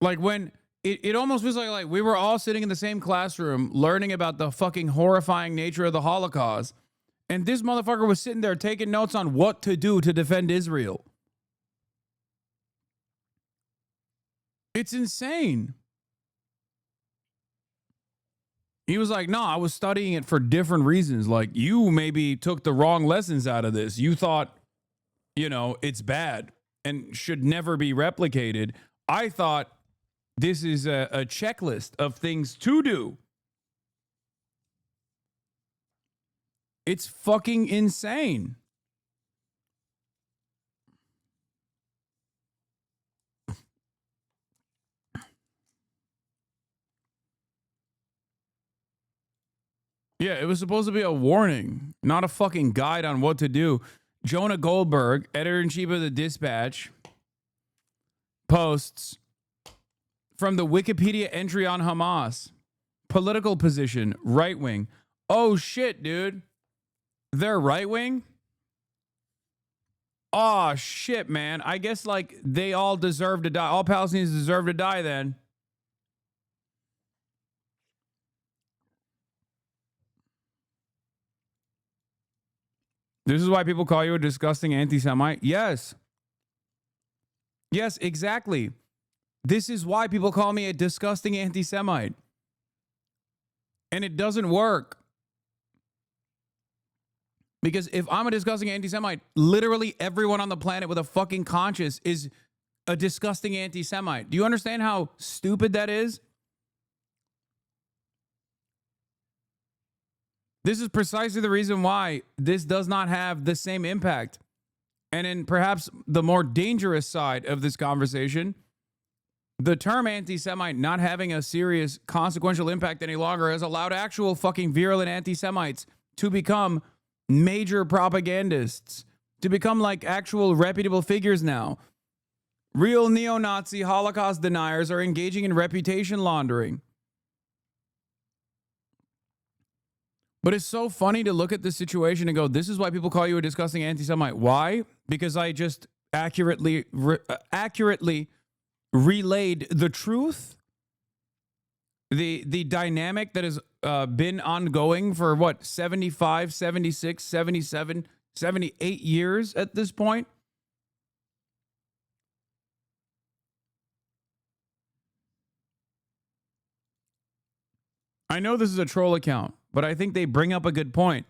Like when it almost was like we were all sitting in the same classroom learning about the fucking horrifying nature of the Holocaust. And this motherfucker was sitting there taking notes on what to do to defend Israel. It's insane. He was like, no, I was studying it for different reasons. Like, you maybe took the wrong lessons out of this. You thought, it's bad and should never be replicated. I thought This is a checklist of things to do. It's fucking insane. Yeah, it was supposed to be a warning, not a fucking guide on what to do. Jonah Goldberg, editor-in-chief of the Dispatch, posts from the Wikipedia entry on Hamas. Political position, right-wing. Oh, shit, dude. They're right-wing? Oh, shit, man. I guess, like, they all deserve to die. All Palestinians deserve to die then. This is why people call you a disgusting anti-Semite? Yes. Yes, exactly. This is why people call me a disgusting anti-Semite. And it doesn't work. Because if I'm a disgusting anti-Semite, literally everyone on the planet with a fucking conscience is a disgusting anti-Semite. Do you understand how stupid that is? This is precisely the reason why this does not have the same impact. And in perhaps the more dangerous side of this conversation, the term anti-Semite not having a serious consequential impact any longer has allowed actual fucking virulent anti-Semites to become major propagandists, to become like actual reputable figures now. Real neo-Nazi Holocaust deniers are engaging in reputation laundering. But it's so funny to look at this situation and go, this is why people call you a disgusting anti-Semite. Why? Because I just accurately relayed the truth, the dynamic that has been ongoing for what, 75, 76, 77, 78 years at this point. I know this is a troll account, but I think they bring up a good point.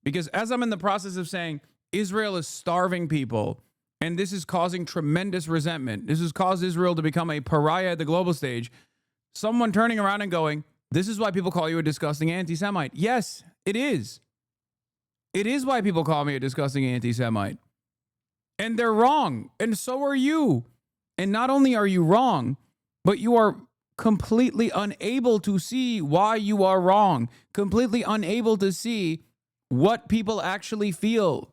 Because as I'm in the process of saying, Israel is starving people, and this is causing tremendous resentment. This has caused Israel to become a pariah at the global stage. Someone turning around and going, this is why people call you a disgusting anti-Semite. Yes, it is. It is why people call me a disgusting anti-Semite. And they're wrong. And so are you. And not only are you wrong, but you are completely unable to see why you are wrong. Completely unable to see what people actually feel.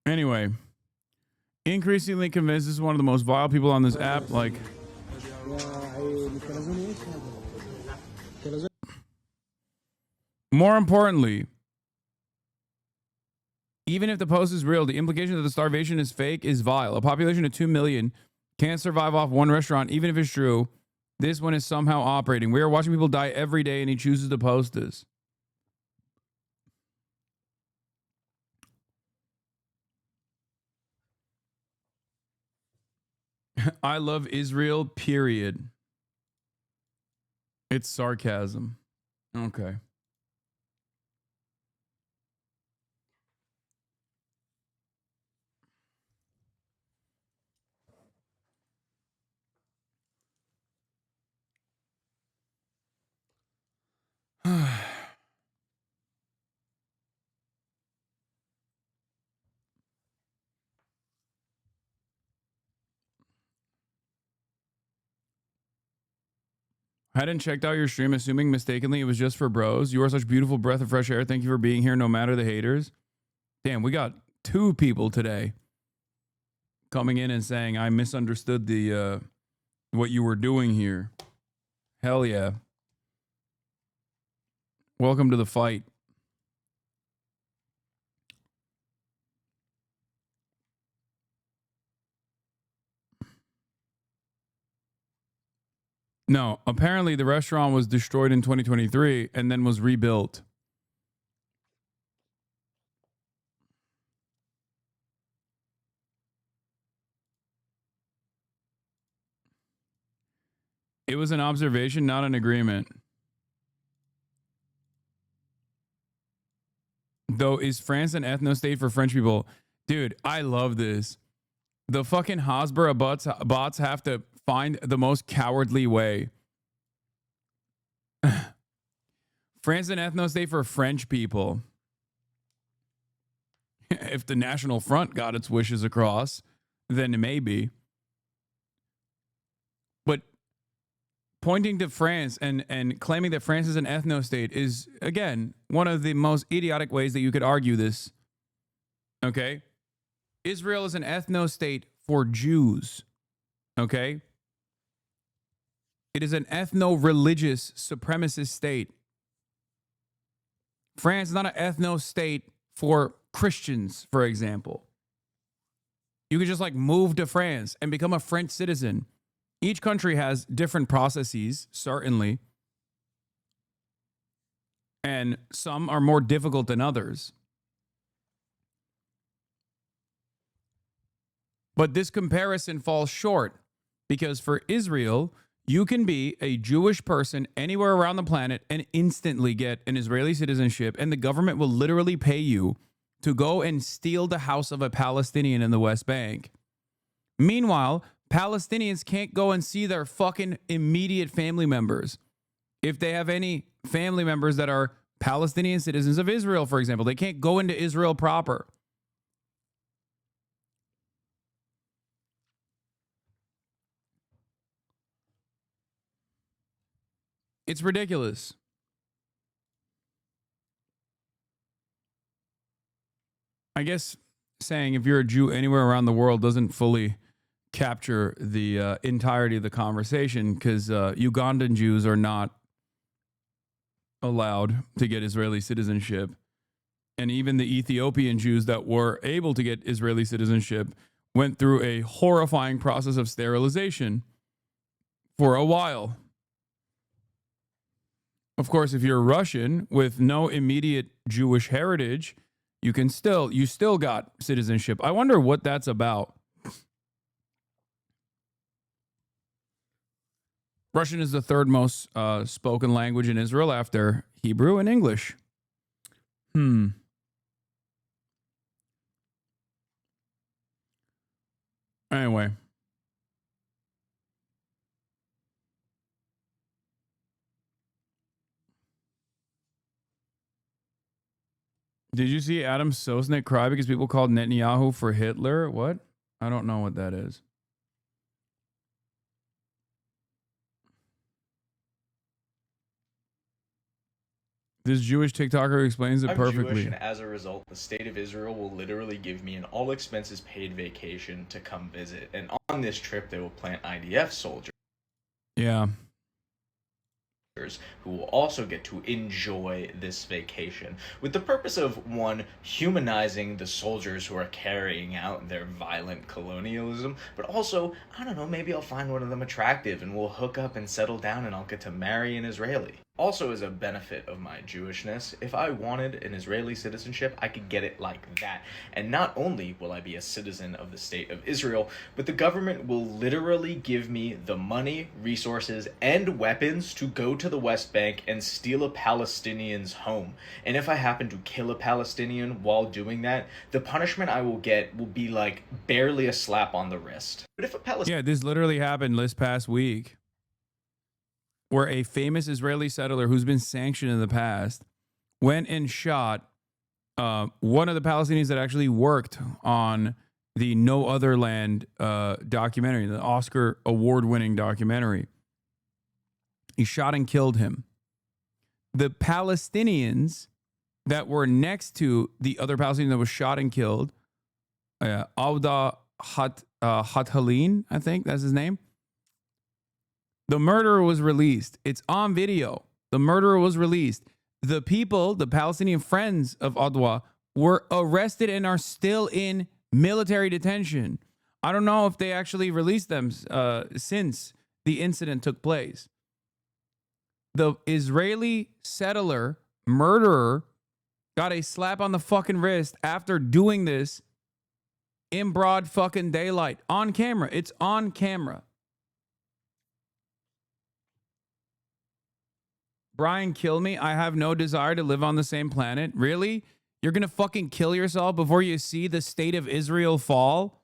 Anyway, increasingly convinced this is one of the most vile people on this app. Like, more importantly, even if the post is real, the implication that the starvation is fake is vile. A population of 2 million can't survive off one restaurant, even if it's true. This one is somehow operating. We are watching people die every day, and he chooses to post this. I love Israel, period. It's sarcasm. Okay. Hadn't checked out your stream, assuming mistakenly it was just for bros. You are such beautiful breath of fresh air. Thank you for being here, no matter the haters. Damn, we got 2 people today coming in and saying I misunderstood the what you were doing here. Hell yeah. Welcome to the fight. No, apparently the restaurant was destroyed in 2023 and then was rebuilt. It was an observation, not an agreement. Though, is France an ethno-state for French people? Dude, I love this. The fucking Hasbara bots have to find the most cowardly way. France an ethno-state for French people. If the National Front got its wishes across, then maybe. But pointing to France and claiming that France is an ethno-state is, again, one of the most idiotic ways that you could argue this. Okay? Israel is an ethno-state for Jews. Okay? It is an ethno-religious supremacist state. France is not an ethno-state for Christians, for example. You could just like move to France and become a French citizen. Each country has different processes, certainly. And some are more difficult than others. But this comparison falls short because for Israel, you can be a Jewish person anywhere around the planet and instantly get an Israeli citizenship, and the government will literally pay you to go and steal the house of a Palestinian in the West Bank. Meanwhile, Palestinians can't go and see their fucking immediate family members. If they have any family members that are Palestinian citizens of Israel, for example, they can't go into Israel proper. It's ridiculous. I guess saying if you're a Jew anywhere around the world doesn't fully capture the entirety of the conversation, because Ugandan Jews are not allowed to get Israeli citizenship. And even the Ethiopian Jews that were able to get Israeli citizenship went through a horrifying process of sterilization for a while. Of course, if you're Russian with no immediate Jewish heritage, you still got citizenship. I wonder what that's about. Russian is the third most spoken language in Israel after Hebrew and English. Anyway. Did you see Adam Sosnick cry because people called Netanyahu for Hitler? What? I don't know what that is. This Jewish TikToker explains it perfectly. I'm Jewish, and as a result, the state of Israel will literally give me an all-expenses-paid vacation to come visit. And on this trip, they will plant IDF soldiers. Yeah. Who will also get to enjoy this vacation with the purpose of, one, humanizing the soldiers who are carrying out their violent colonialism, but also, I don't know, maybe I'll find one of them attractive and we'll hook up and settle down and I'll get to marry an Israeli. Also, as a benefit of my Jewishness, if I wanted an Israeli citizenship, I could get it like that. And not only will I be a citizen of the state of Israel, but the government will literally give me the money, resources, and weapons to go to the West Bank and steal a Palestinian's home. And if I happen to kill a Palestinian while doing that, the punishment I will get will be like barely a slap on the wrist. But if a Palestinian... Yeah, this literally happened this past week, where a famous Israeli settler who's been sanctioned in the past went and shot one of the Palestinians that actually worked on the No Other Land documentary, the Oscar award-winning documentary. He shot and killed him. The Palestinians that were next to the other Palestinian that was shot and killed, Auda Hathalin, I think that's his name. The murderer was released. It's on video. The murderer was released. The people, the Palestinian friends of Adwa, were arrested and are still in military detention. I don't know if they actually released them since the incident took place. The Israeli settler murderer got a slap on the fucking wrist after doing this in broad fucking daylight on camera. It's on camera. Brian, kill me. I have no desire to live on the same planet. Really? You're going to fucking kill yourself before you see the state of Israel fall?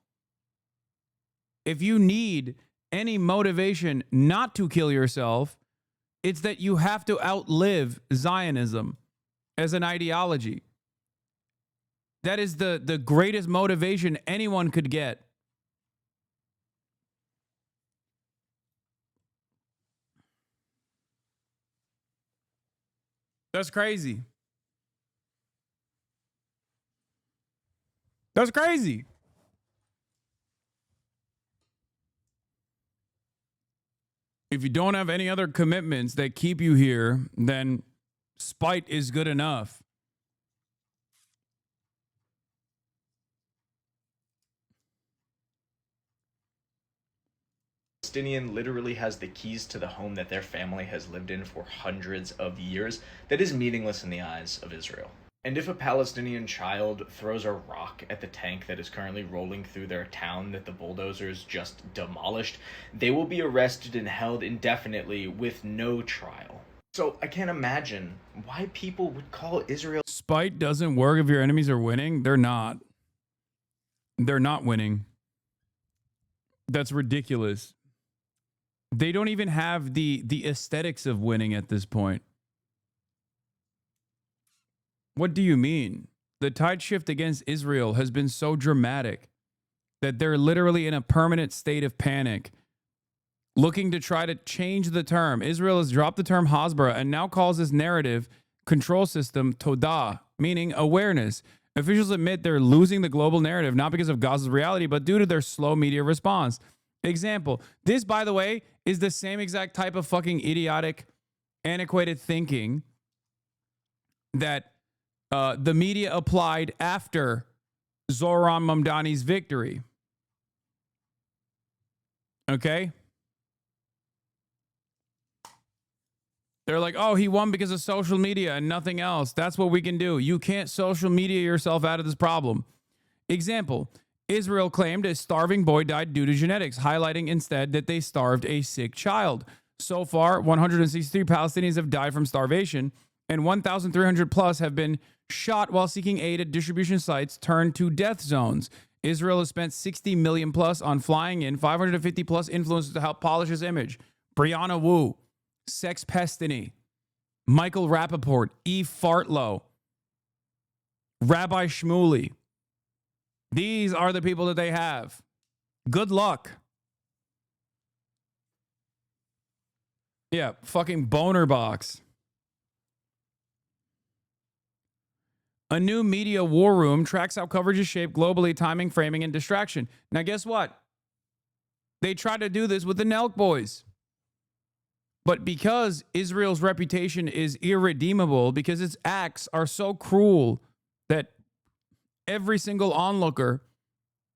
If you need any motivation not to kill yourself, it's that you have to outlive Zionism as an ideology. That is the greatest motivation anyone could get. That's crazy. That's crazy. If you don't have any other commitments that keep you here, then spite is good enough. Palestinian literally has the keys to the home that their family has lived in for hundreds of years that is meaningless in the eyes of Israel. And if a Palestinian child throws a rock at the tank that is currently rolling through their town that the bulldozers just demolished, they will be arrested and held indefinitely with no trial. So I can't imagine why people would call Israel... Spite doesn't work if your enemies are winning. They're not. They're not winning. That's ridiculous. They don't even have the aesthetics of winning at this point. What do you mean? The tide shift against Israel has been so dramatic that they're literally in a permanent state of panic, looking to try to change the term. Israel has dropped the term Hasbara and now calls this narrative control system Todah, meaning awareness. Officials admit they're losing the global narrative, not because of Gaza's reality, but due to their slow media response. Example, this, by the way, is the same exact type of fucking idiotic, antiquated thinking that the media applied after Zoran Mamdani's victory. Okay? They're like, oh, he won because of social media and nothing else. That's what we can do. You can't social media yourself out of this problem. Example, Israel claimed a starving boy died due to genetics, highlighting instead that they starved a sick child. So far, 163 Palestinians have died from starvation, and 1,300 plus have been shot while seeking aid at distribution sites turned to death zones. Israel has spent 60 million plus on flying in 550 plus influencers to help polish his image. Brianna Wu, Sex Pestiny, Michael Rappaport, Eve Fartlow, Rabbi Shmuley. These are the people that they have. Good luck. Yeah, fucking boner box. A new media war room tracks how coverage is shaped globally, timing, framing, and distraction. Now, guess what? They tried to do this with the Nelk boys. But because Israel's reputation is irredeemable, because its acts are so cruel that every single onlooker,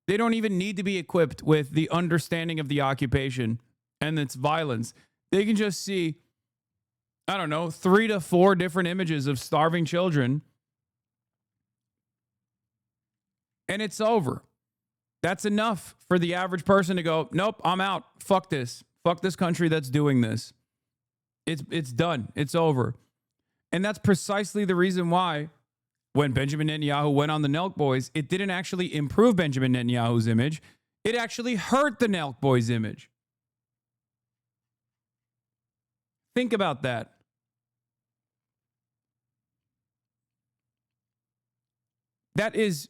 they don't even need to be equipped with the understanding of the occupation and its violence. They can just see, I don't know, 3 to 4 different images of starving children, and it's over. That's enough for the average person to go, nope, I'm out. Fuck this. Fuck this country that's doing this. It's done. It's over. And that's precisely the reason why when Benjamin Netanyahu went on the Nelk boys, it didn't actually improve Benjamin Netanyahu's image. It actually hurt the Nelk boys' image. Think about that. That is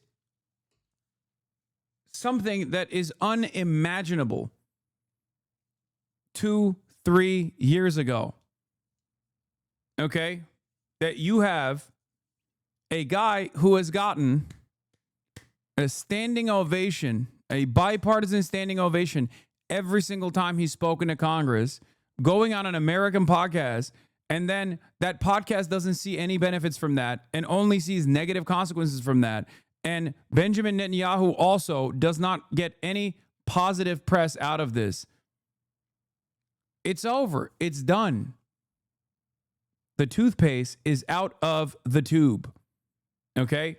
something that is unimaginable 2-3 years ago. Okay? That you have a guy who has gotten a standing ovation, a bipartisan standing ovation every single time he's spoken to Congress, going on an American podcast, and then that podcast doesn't see any benefits from that and only sees negative consequences from that. And Benjamin Netanyahu also does not get any positive press out of this. It's over. It's done. The toothpaste is out of the tube. Okay?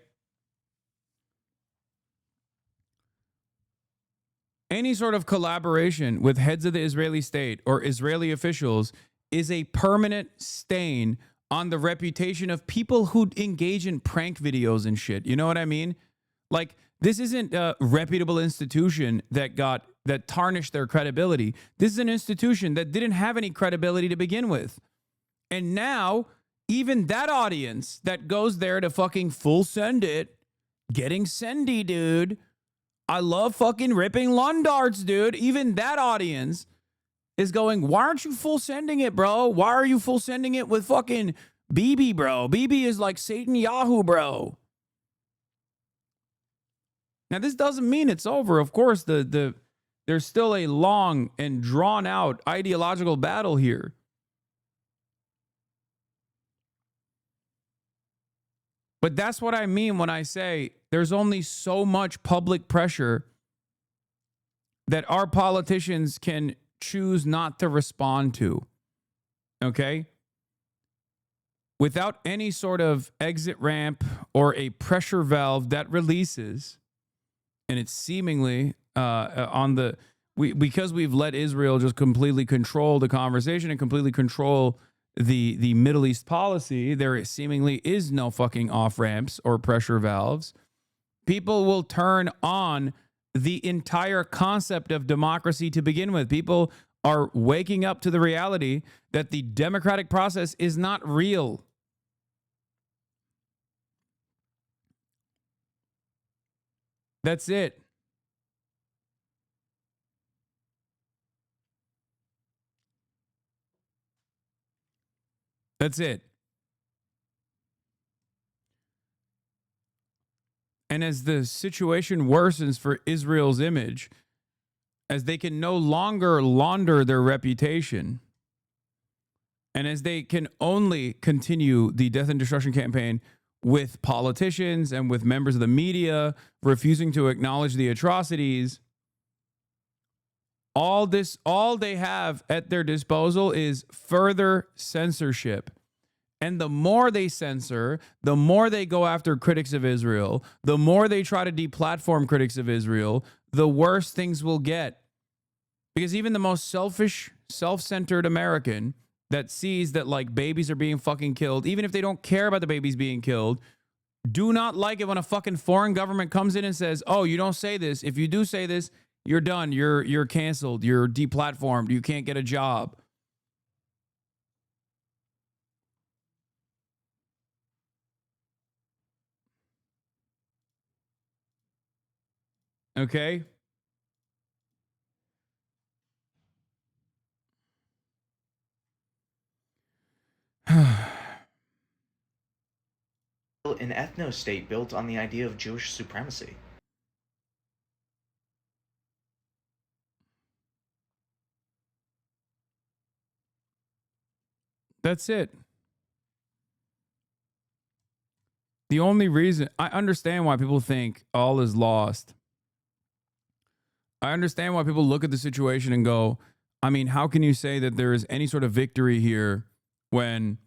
Any sort of collaboration with heads of the Israeli state or Israeli officials is a permanent stain on the reputation of people who engage in prank videos and shit. You know what I mean? Like, this isn't a reputable institution that tarnished their credibility. This is an institution that didn't have any credibility to begin with. And now, even that audience that goes there to fucking full send it, getting sendy, dude. I love fucking ripping lawn darts, dude. Even that audience is going, why aren't you full sending it, bro? Why are you full sending it with fucking Bibi, bro? Bibi is like Satan Yahoo, bro. Now, this doesn't mean it's over. Of course, there's still a long and drawn out ideological battle here. But that's what I mean when I say there's only so much public pressure that our politicians can choose not to respond to. Okay? Without any sort of exit ramp or a pressure valve that releases, and it's seemingly because we've let Israel just completely control the conversation and completely control the Middle East policy, there seemingly is no fucking off ramps or pressure valves. People will turn on the entire concept of democracy to begin with. People are waking up to the reality that the democratic process is not real. That's it. That's it. And as the situation worsens for Israel's image, as they can no longer launder their reputation, and as they can only continue the death and destruction campaign with politicians and with members of the media refusing to acknowledge the atrocities, all they have at their disposal is further censorship. And the more they censor, the more they go after critics of Israel, the more they try to deplatform critics of Israel, the worse things will get. Because even the most selfish, self-centered American that sees that like babies are being fucking killed, even if they don't care about the babies being killed, do not like it when a fucking foreign government comes in and says, oh, you don't say this. If you do say this, you're done. You're canceled. You're deplatformed. You can't get a job. Okay? An ethno-state built on the idea of Jewish supremacy. That's it. The only reason I understand why people think all is lost. I understand why people look at the situation and go, I mean, how can you say that there is any sort of victory here when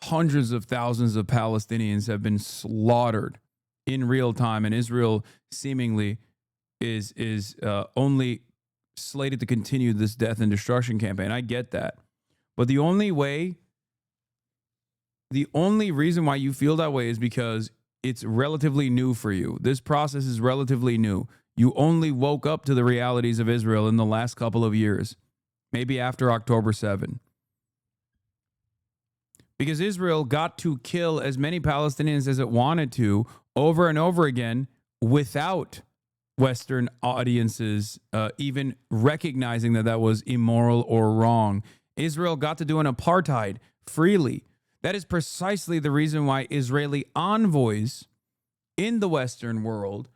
hundreds of thousands of Palestinians have been slaughtered in real time and Israel seemingly is only slated to continue this death and destruction campaign? I get that. But the only reason why you feel that way is because it's relatively new for you. This process is relatively new. You only woke up to the realities of Israel in the last couple of years, maybe after October 7. Because Israel got to kill as many Palestinians as it wanted to over and over again without Western audiences even recognizing that that was immoral or wrong. Israel got to do an apartheid freely. That is precisely the reason why Israeli envoys in the Western world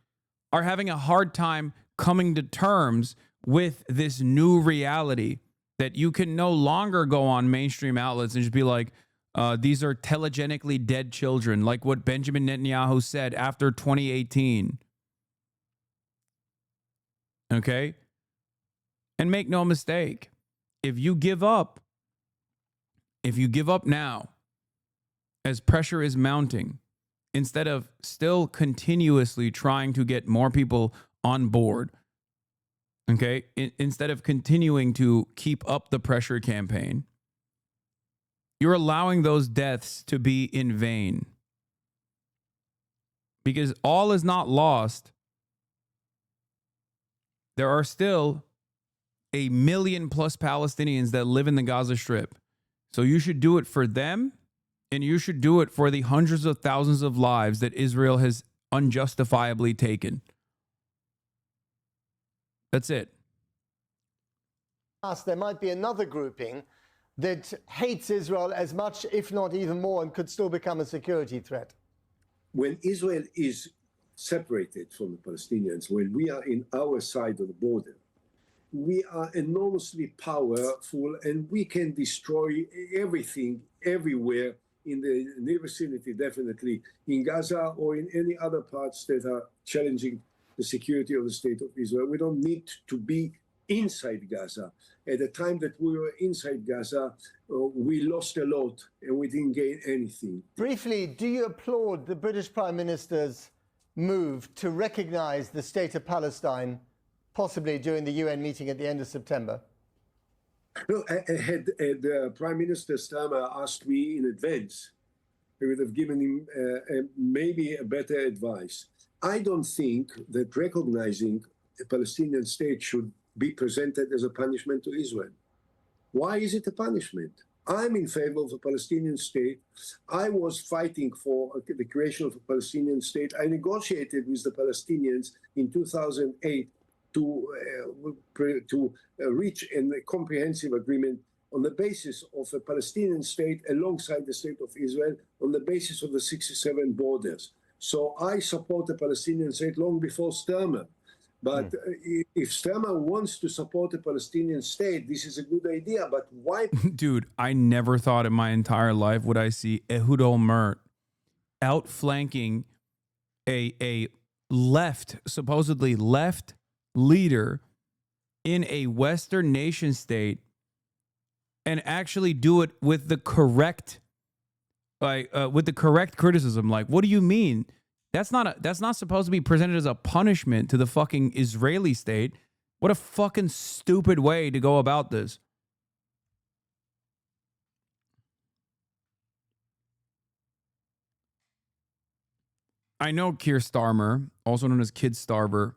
are having a hard time coming to terms with this new reality that you can no longer go on mainstream outlets and just be like, these are telegenically dead children, like what Benjamin Netanyahu said after 2018. Okay? And make no mistake, if you give up now, as pressure is mounting, instead of still continuously trying to get more people on board, okay, instead of continuing to keep up the pressure campaign, You're allowing those deaths to be in vain. Because all is not lost. There are still 1 million plus Palestinians that live in the Gaza Strip. So you should do it for them, and you should do it for the hundreds of thousands of lives that Israel has unjustifiably taken. That's it. There might be another grouping that hates Israel as much, if not even more, and could still become a security threat. When Israel is separated from the Palestinians, when we are in our side of the border, we are enormously powerful and we can destroy everything, everywhere in the near vicinity, definitely in Gaza or in any other parts that are challenging the security of the state of Israel. We don't need to be inside Gaza. At the time that we were inside Gaza, we lost a lot and we didn't gain anything. Briefly, do you applaud the British Prime Minister's move to recognize the state of Palestine, possibly during the UN meeting at the end of September? No, had Prime Minister Starmer asked me in advance, I would have given him maybe a better advice. I don't think that recognizing a Palestinian state should be presented as a punishment to Israel. Why is it a punishment? I'm in favor of a Palestinian state. I was fighting for the creation of a Palestinian state. I negotiated with the Palestinians in 2008 to reach a comprehensive agreement on the basis of a Palestinian state alongside the state of Israel on the basis of the 67 borders. So I support a Palestinian state long before Starmer. But if Starmer wants to support a Palestinian state, this is a good idea. But why? Dude, I never thought in my entire life would I see Ehud Olmert outflanking a supposedly left leader in a Western nation state and actually do it with the correct criticism. Like, what do you mean? That's not supposed to be presented as a punishment to the fucking Israeli state. What a fucking stupid way to go about this. I know Keir Starmer, also known as Kid Starver,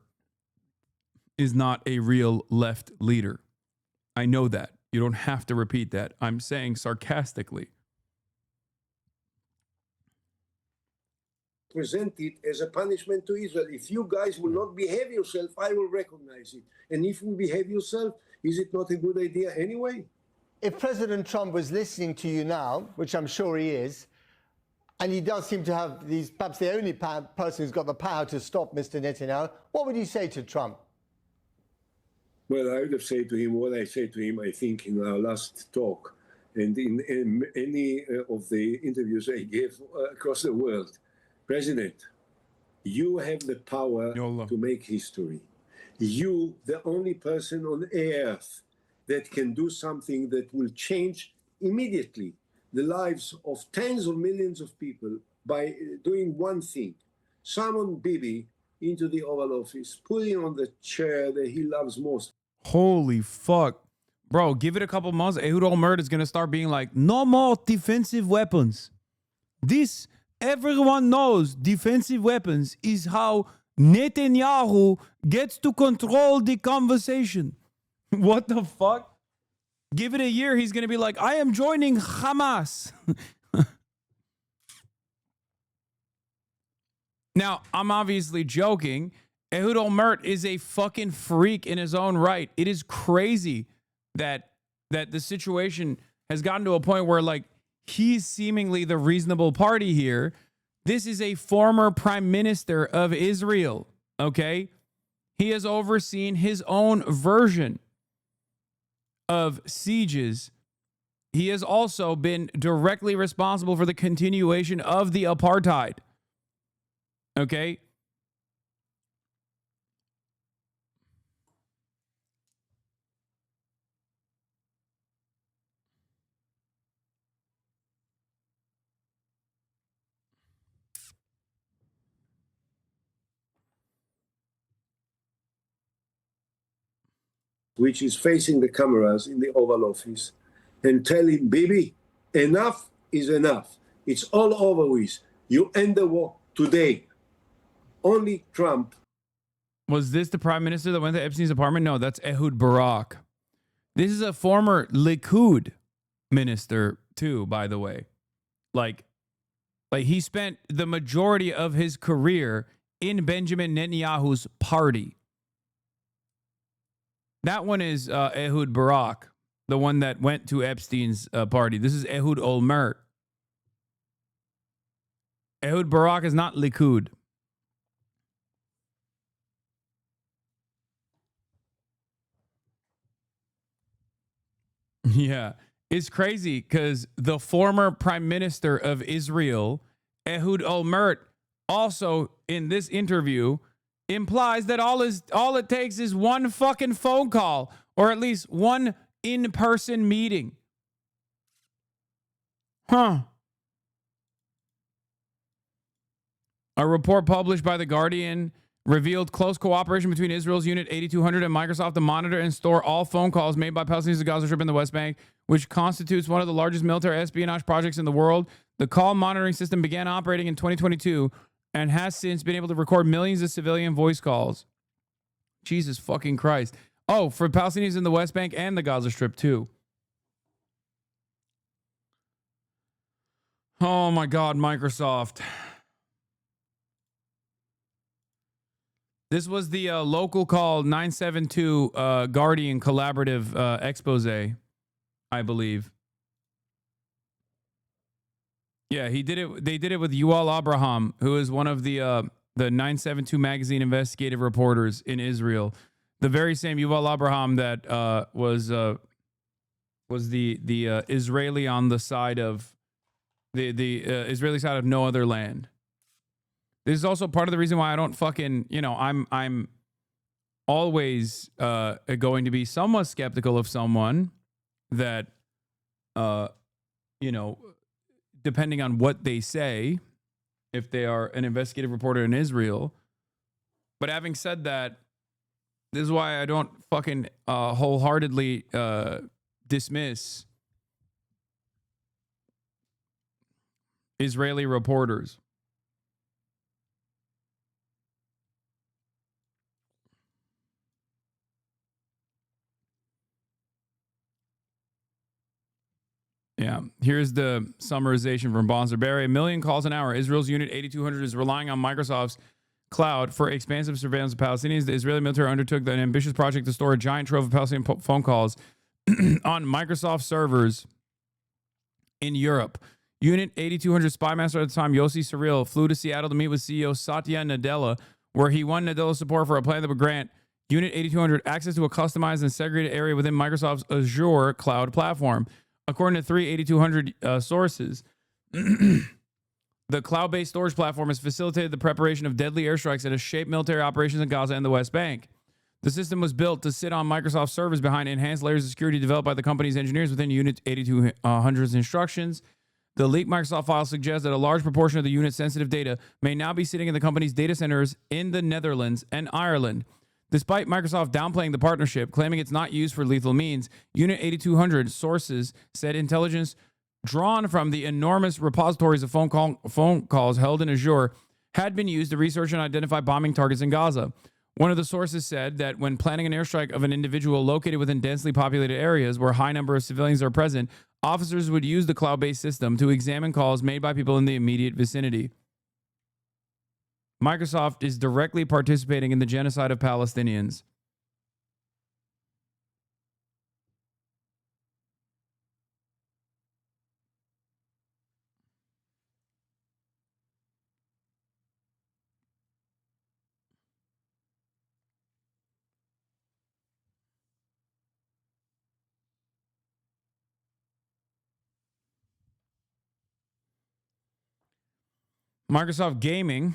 is not a real left leader. I know that. You don't have to repeat that. I'm saying sarcastically. Present it as a punishment to Israel. If you guys will not behave yourself, I will recognize it. And if you behave yourself, is it not a good idea anyway? If President Trump was listening to you now, which I'm sure he is, and he does seem to have perhaps the only person who's got the power to stop Mr. Netanyahu, what would you say to Trump? Well, I would have said to him what I said to him, I think, in our last talk and in any of the interviews I gave across the world. President, you have the power to make history. You, the only person on earth that can do something that will change immediately the lives of tens of millions of people by doing one thing. Summon Bibi into the Oval Office, put him on the chair that he loves most. Holy fuck. Bro, give it a couple months. Ehud Olmert is going to start being like, no more defensive weapons. This, everyone knows defensive weapons is how Netanyahu gets to control the conversation. What the fuck? Give it a year, he's going to be like, I am joining Hamas. Now, I'm obviously joking. Ehud Olmert is a fucking freak in his own right. It is crazy that the situation has gotten to a point where, like, he's seemingly the reasonable party here. This is a former prime minister of Israel, okay? He has overseen his own version of sieges. He has also been directly responsible for the continuation of the apartheid, okay? Which is facing the cameras in the Oval Office and tell him, Bibi, Enough is enough. It's all over with. You end the war today. Only Trump. Was this the prime minister that went to Epstein's apartment? No, that's Ehud Barak. This is a former Likud minister too, by the way. Like he spent the majority of his career in Benjamin Netanyahu's party. That one is Ehud Barak, the one that went to Epstein's party. This is Ehud Olmert. Ehud Barak is not Likud. Yeah, it's crazy because the former prime minister of Israel, Ehud Olmert, also in this interview implies that all it takes is one fucking phone call or at least one in-person meeting. Huh. A report published by The Guardian revealed close cooperation between Israel's Unit 8200 and Microsoft to monitor and store all phone calls made by Palestinians to the Gaza Strip and the West Bank, which constitutes one of the largest military espionage projects in the world. The call monitoring system began operating in 2022 and has since been able to record millions of civilian voice calls. Jesus fucking Christ. Oh, for Palestinians in the West Bank and the Gaza Strip too. Oh my God, Microsoft. This was the local call 972 Guardian collaborative expose, I believe. Yeah, he did it. They did it with Yuval Abraham, who is one of the 972 magazine investigative reporters in Israel. The very same Yuval Abraham that was the Israeli on the side of the Israeli side of No Other Land. This is also part of the reason why I don't fucking, I'm always going to be somewhat skeptical of someone that, depending on what they say, if they are an investigative reporter in Israel. But having said that, this is why I don't fucking wholeheartedly dismiss Israeli reporters. Yeah, here's the summarization from Bonser-Berry. 1 million calls an hour. Israel's Unit 8200 is relying on Microsoft's cloud for expansive surveillance of Palestinians. The Israeli military undertook an ambitious project to store a giant trove of Palestinian phone calls on Microsoft servers in Europe. Unit 8200 spy master at the time, Yossi Surreal, flew to Seattle to meet with CEO Satya Nadella, where he won Nadella's support for a plan that would grant Unit 8200 access to a customized and segregated area within Microsoft's Azure cloud platform. According to 3 8200 sources, the cloud-based storage platform has facilitated the preparation of deadly airstrikes that have shaped military operations in Gaza and the West Bank. The system was built to sit on Microsoft servers behind enhanced layers of security developed by the company's engineers within Unit 8200's instructions. The leaked Microsoft file suggests that a large proportion of the unit's sensitive data may now be sitting in the company's data centers in the Netherlands and Ireland. Despite Microsoft downplaying the partnership, claiming it's not used for lethal means, Unit 8200 sources said intelligence drawn from the enormous repositories of phone calls held in Azure had been used to research and identify bombing targets in Gaza. One of the sources said that when planning an airstrike of an individual located within densely populated areas where a high number of civilians are present, officers would use the cloud-based system to examine calls made by people in the immediate vicinity. Microsoft is directly participating in the genocide of Palestinians. Microsoft Gaming,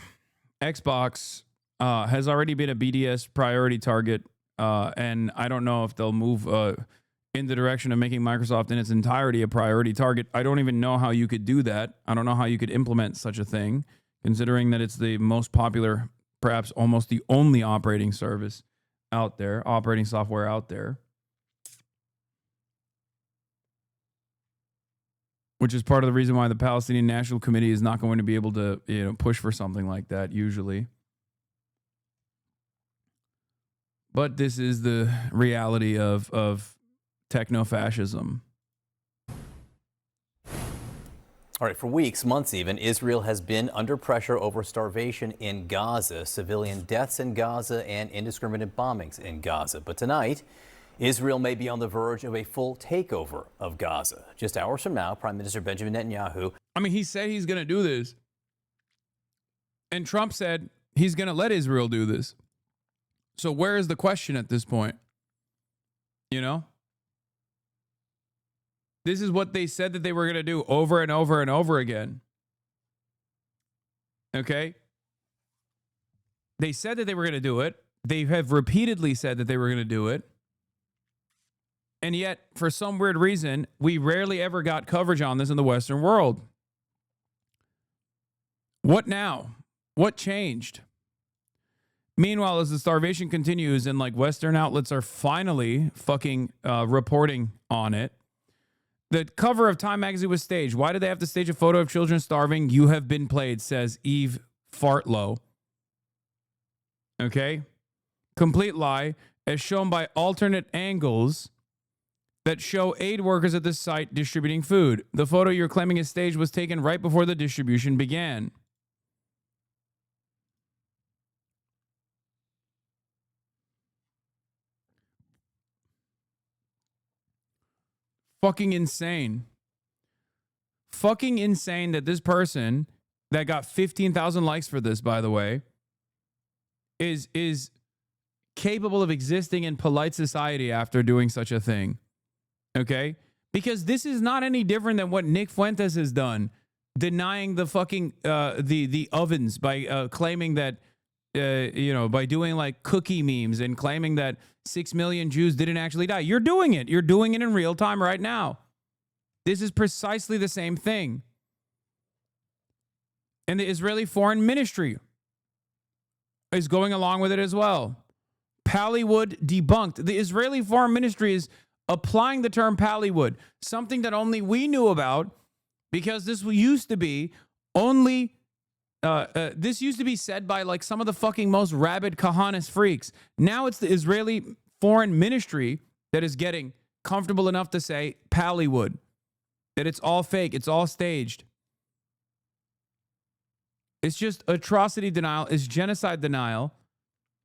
Xbox, has already been a BDS priority target, and I don't know if they'll move in the direction of making Microsoft in its entirety a priority target. I don't even know how you could do that. I don't know how you could implement such a thing, considering that it's the most popular, perhaps almost the only operating service out there, operating software out there. which is part of the reason why the Palestinian National Committee is not going to be able to, push for something like that usually. But this is the reality of techno-fascism. All right, for weeks, months even, Israel has been under pressure over starvation in Gaza, civilian deaths in Gaza, and indiscriminate bombings in Gaza. But tonight, Israel may be on the verge of a full takeover of Gaza. Just hours from now, Prime Minister Benjamin Netanyahu. I mean, he said he's going to do this. And Trump said he's going to let Israel do this. So where is the question at this point? This is what they said that they were going to do over and over and over again. Okay? They said that they were going to do it. They have repeatedly said that they were going to do it. And yet, for some weird reason, we rarely ever got coverage on this in the Western world. What now? What changed? Meanwhile, as the starvation continues and Western outlets are finally fucking reporting on it, the cover of Time magazine was staged. Why did they have to stage a photo of children starving? You have been played, says Eve Fartlow. Okay? Complete lie, as shown by alternate angles that show aid workers at the site distributing food. The photo you're claiming is staged was taken right before the distribution began. Fucking insane. Fucking insane that this person that got 15,000 likes for this, by the way, is capable of existing in polite society after doing such a thing. Okay? Because this is not any different than what Nick Fuentes has done, denying the fucking the ovens by claiming that by doing cookie memes and claiming that 6 million Jews didn't actually die. You're doing it. You're doing it in real time right now. This is precisely the same thing. And the Israeli Foreign Ministry is going along with it as well. Pallywood debunked. The Israeli Foreign Ministry is applying the term Pallywood, something that only we knew about because this used to be only... this used to be said by some of the fucking most rabid Kahanist freaks. Now it's the Israeli Foreign Ministry that is getting comfortable enough to say Pallywood, that it's all fake, it's all staged. It's just atrocity denial, it's genocide denial.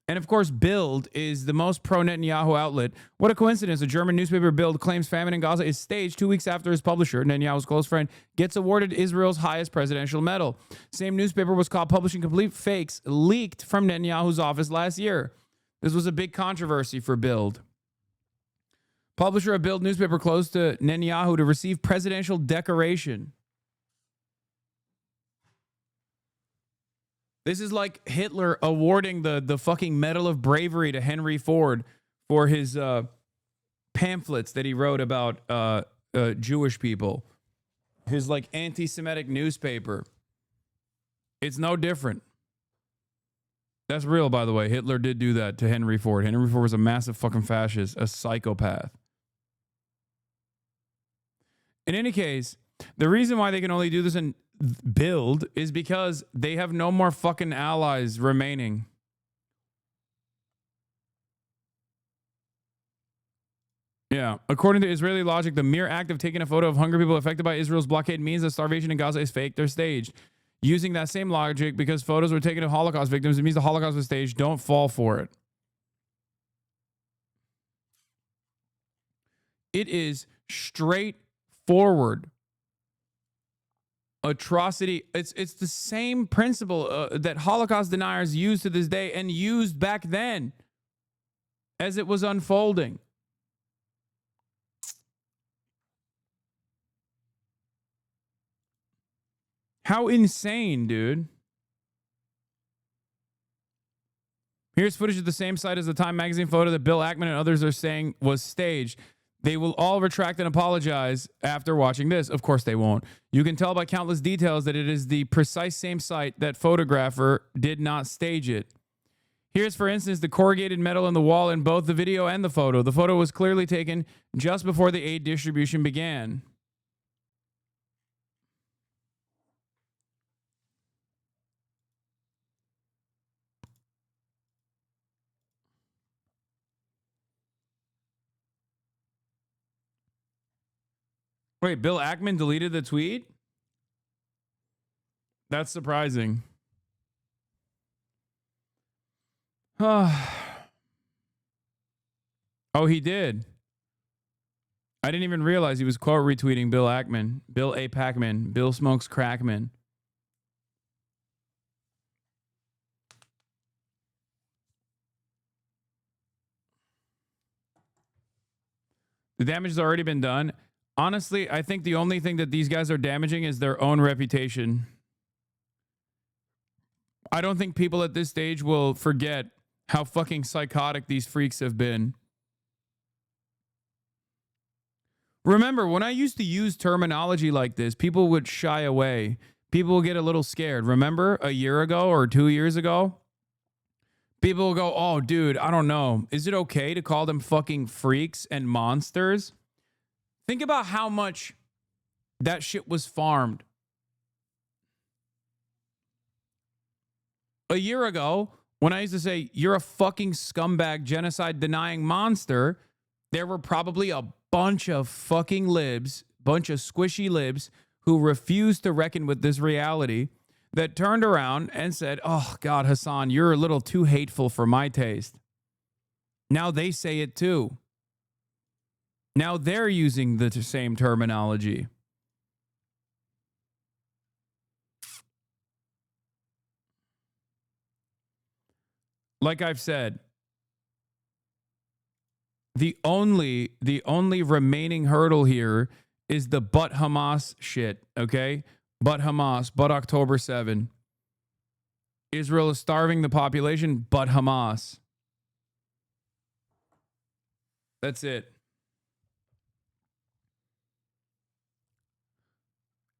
And of course, Bild is the most pro-Netanyahu outlet. What a coincidence. A German newspaper, Bild, claims famine in Gaza is staged 2 weeks after his publisher, Netanyahu's close friend, gets awarded Israel's highest presidential medal. Same newspaper was caught publishing complete fakes leaked from Netanyahu's office last year. This was a big controversy for Bild. Publisher of Bild newspaper close to Netanyahu to receive presidential decoration. This is like Hitler awarding the fucking Medal of Bravery to Henry Ford for his pamphlets that he wrote about Jewish people. His anti-Semitic newspaper. It's no different. That's real, by the way. Hitler did do that to Henry Ford. Henry Ford was a massive fucking fascist, a psychopath. In any case, the reason why they can only do this in Bild is because they have no more fucking allies remaining. Yeah. According to Israeli logic, the mere act of taking a photo of hungry people affected by Israel's blockade means that starvation in Gaza is fake. They're staged. Using that same logic, because photos were taken of Holocaust victims, it means the Holocaust was staged. Don't fall for it. It is straightforward atrocity. It's the same principle that Holocaust deniers use to this day and used back then as it was unfolding. How insane, dude. Here's footage of the same site as the Time magazine photo that Bill Ackman and others are saying was staged. They will all retract and apologize after watching this. Of course they won't. You can tell by countless details that it is the precise same site that photographer did not stage it. Here's, for instance, the corrugated metal in the wall in both the video and the photo. The photo was clearly taken just before the aid distribution began. Wait, Bill Ackman deleted the tweet? That's surprising. Oh, he did. I didn't even realize he was quote retweeting Bill Ackman. Bill A. Packman. Bill Smokes Crackman. The damage has already been done. Honestly, I think the only thing that these guys are damaging is their own reputation. I don't think people at this stage will forget how fucking psychotic these freaks have been. Remember, when I used to use terminology like this, people would shy away. People would get a little scared. Remember a year ago or 2 years ago? People will go, oh, dude, I don't know. Is it okay to call them fucking freaks and monsters? Think about how much that shit was farmed. A year ago, when I used to say, you're a fucking scumbag, genocide-denying monster, there were probably a bunch of fucking libs, bunch of squishy libs who refused to reckon with this reality that turned around and said, oh, God, Hassan, you're a little too hateful for my taste. Now they say it too. Now they're using the same terminology. Like I've said, the only remaining hurdle here is the but Hamas shit, okay? But Hamas, but October 7. Israel is starving the population, but Hamas. That's it.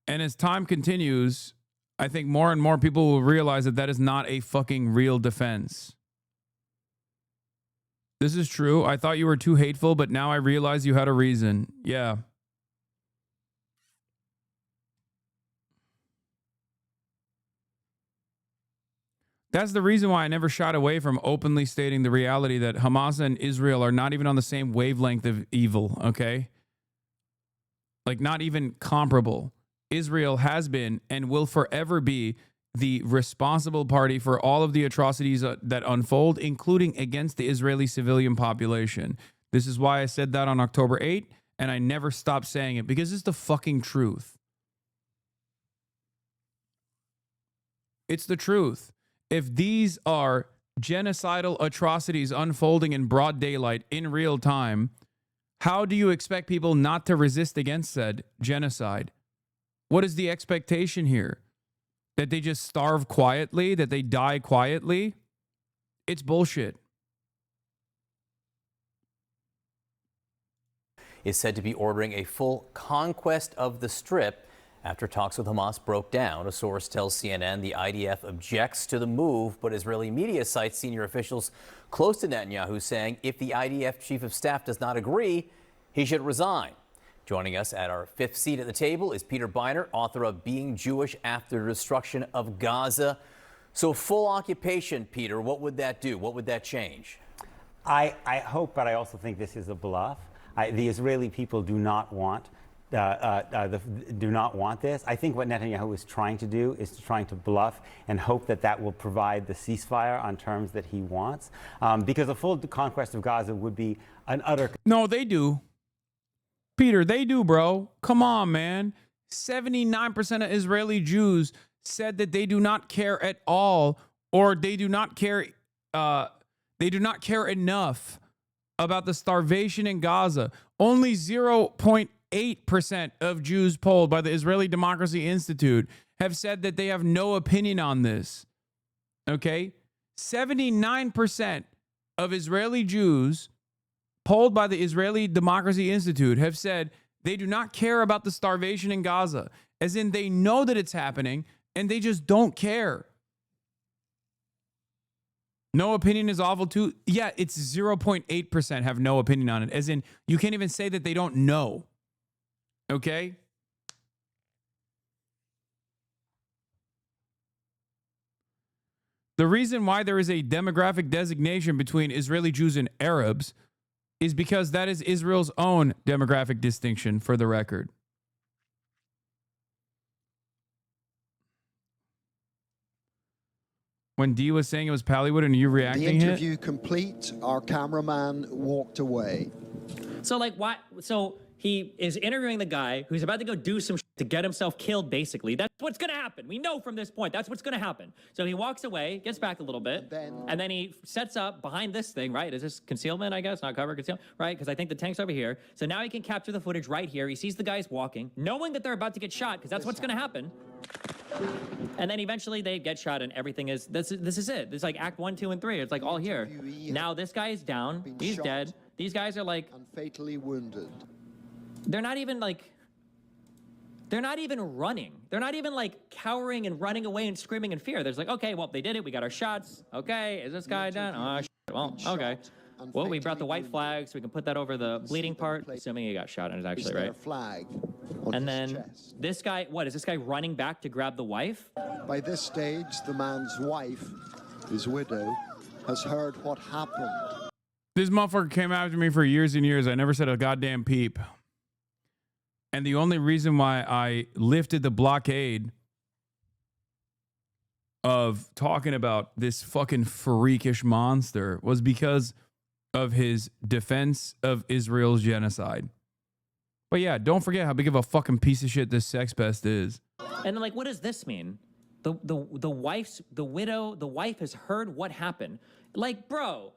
And as time continues, I think more and more people will realize that that is not a fucking real defense. This is true. I thought you were too hateful, but now I realize you had a reason. Yeah. That's the reason why I never shied away from openly stating the reality that Hamas and Israel are not even on the same wavelength of evil, okay? Like, not even comparable. Israel has been and will forever be the responsible party for all of the atrocities that unfold, including against the Israeli civilian population. This is why I said that on October 8th, and I never stopped saying it, because it's the fucking truth. It's the truth. If these are genocidal atrocities unfolding in broad daylight in real time, how do you expect people not to resist against said genocide? What is the expectation here? That they just starve quietly? That they die quietly? It's bullshit. Is said to be ordering a full conquest of the Strip after talks with Hamas broke down. A source tells CNN the IDF objects to the move, but Israeli media cites senior officials close to Netanyahu saying if the IDF chief of staff does not agree, he should resign. Joining us at our fifth seat at the table is Peter Beinart, author of Being Jewish After the Destruction of Gaza. So full occupation, Peter, what would that do? What would that change? I hope, but I also think this is a bluff. The Israeli people do not want this. I think what Netanyahu is trying to do is trying to bluff and hope that that will provide the ceasefire on terms that he wants. Because a full conquest of Gaza would be an utter... No, they do. Peter, they do, bro. Come on, man. 79% of Israeli Jews said that they do not care at all, or they do not care enough about the starvation in Gaza. Only 0.8% of Jews polled by the Israeli Democracy Institute have said that they have no opinion on this. Okay? 79% of Israeli Jews polled by the Israeli Democracy Institute have said they do not care about the starvation in Gaza, as in they know that it's happening and they just don't care. No opinion is awful too. Yeah, it's 0.8% have no opinion on it, as in you can't even say that they don't know. Okay? The reason why there is a demographic designation between Israeli Jews and Arabs is because that is Israel's own demographic distinction, for the record. when Dee was saying it was Pallywood and you The reacting it? interview complete, our cameraman walked away. So like why? So he is interviewing the guy who's about to go do some shit to get himself killed. Basically, that's what's gonna happen. We know from this point that's what's gonna happen. So he walks away, gets back a little bit, and then he sets up behind this thing. Right? Is this concealment? I guess not cover concealment. Right? Because I think the tank's over here. So now he can capture the footage right here. He sees the guys walking, knowing that they're about to get shot because that's what's gonna happen. And then eventually they get shot and everything is, this is it. It's like act 1, 2, and 3. It's like all here. Now this guy is down. He's dead. These guys are like... and fatally wounded. They're not even like... They're not even running. They're not even like cowering and running away and screaming in fear. There's like, okay, well, they did it. We got our shots. Okay, is this guy done? Oh, shit. Well, okay. Well, we brought the white flag so we can put that over the bleeding part, assuming he got shot and is actually right. Flag and then this guy, what, is this guy running back to grab the wife? By this stage, the man's wife, his widow, has heard what happened. This motherfucker came after me for years and years. I never said a goddamn peep. And the only reason why I lifted the blockade of talking about this fucking freakish monster was because of his defense of Israel's genocide. But yeah, don't forget how big of a fucking piece of shit this sex pest is. And then, like, what does this mean? The wife has heard what happened. Like, bro,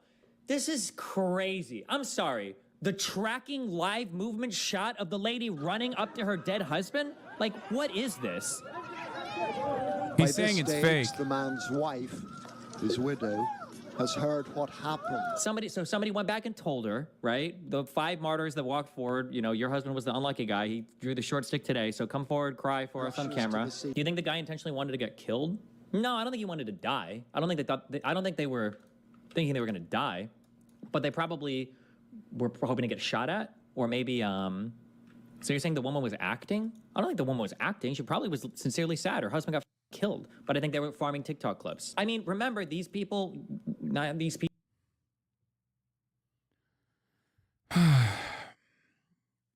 this is crazy. I'm sorry. The tracking live movement shot of the lady running up to her dead husband? Like, what is this? He's saying it's fake. The man's wife, his widow, has heard what happened. Somebody went back and told her, right? The 5 martyrs that walked forward, you know, your husband was the unlucky guy. He drew the short stick today, so come forward, cry for us on camera. Do you think the guy intentionally wanted to get killed? No, I don't think he wanted to die. I don't think they were thinking they were going to die, but they probably were hoping to get shot at, or maybe, so you're saying the woman was acting? I don't think the woman was acting. She probably was sincerely sad. Her husband got killed, but I think they were farming TikTok clips. I mean, remember, these people.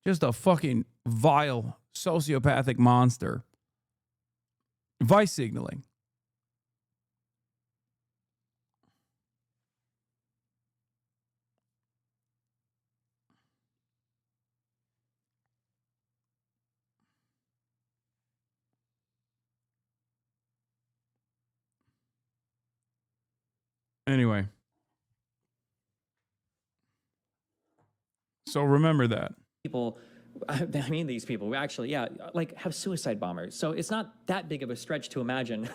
Just a fucking vile sociopathic monster. Vice signaling. Anyway. So remember that. People, I mean, these people actually, yeah, like have suicide bombers. So it's not that big of a stretch to imagine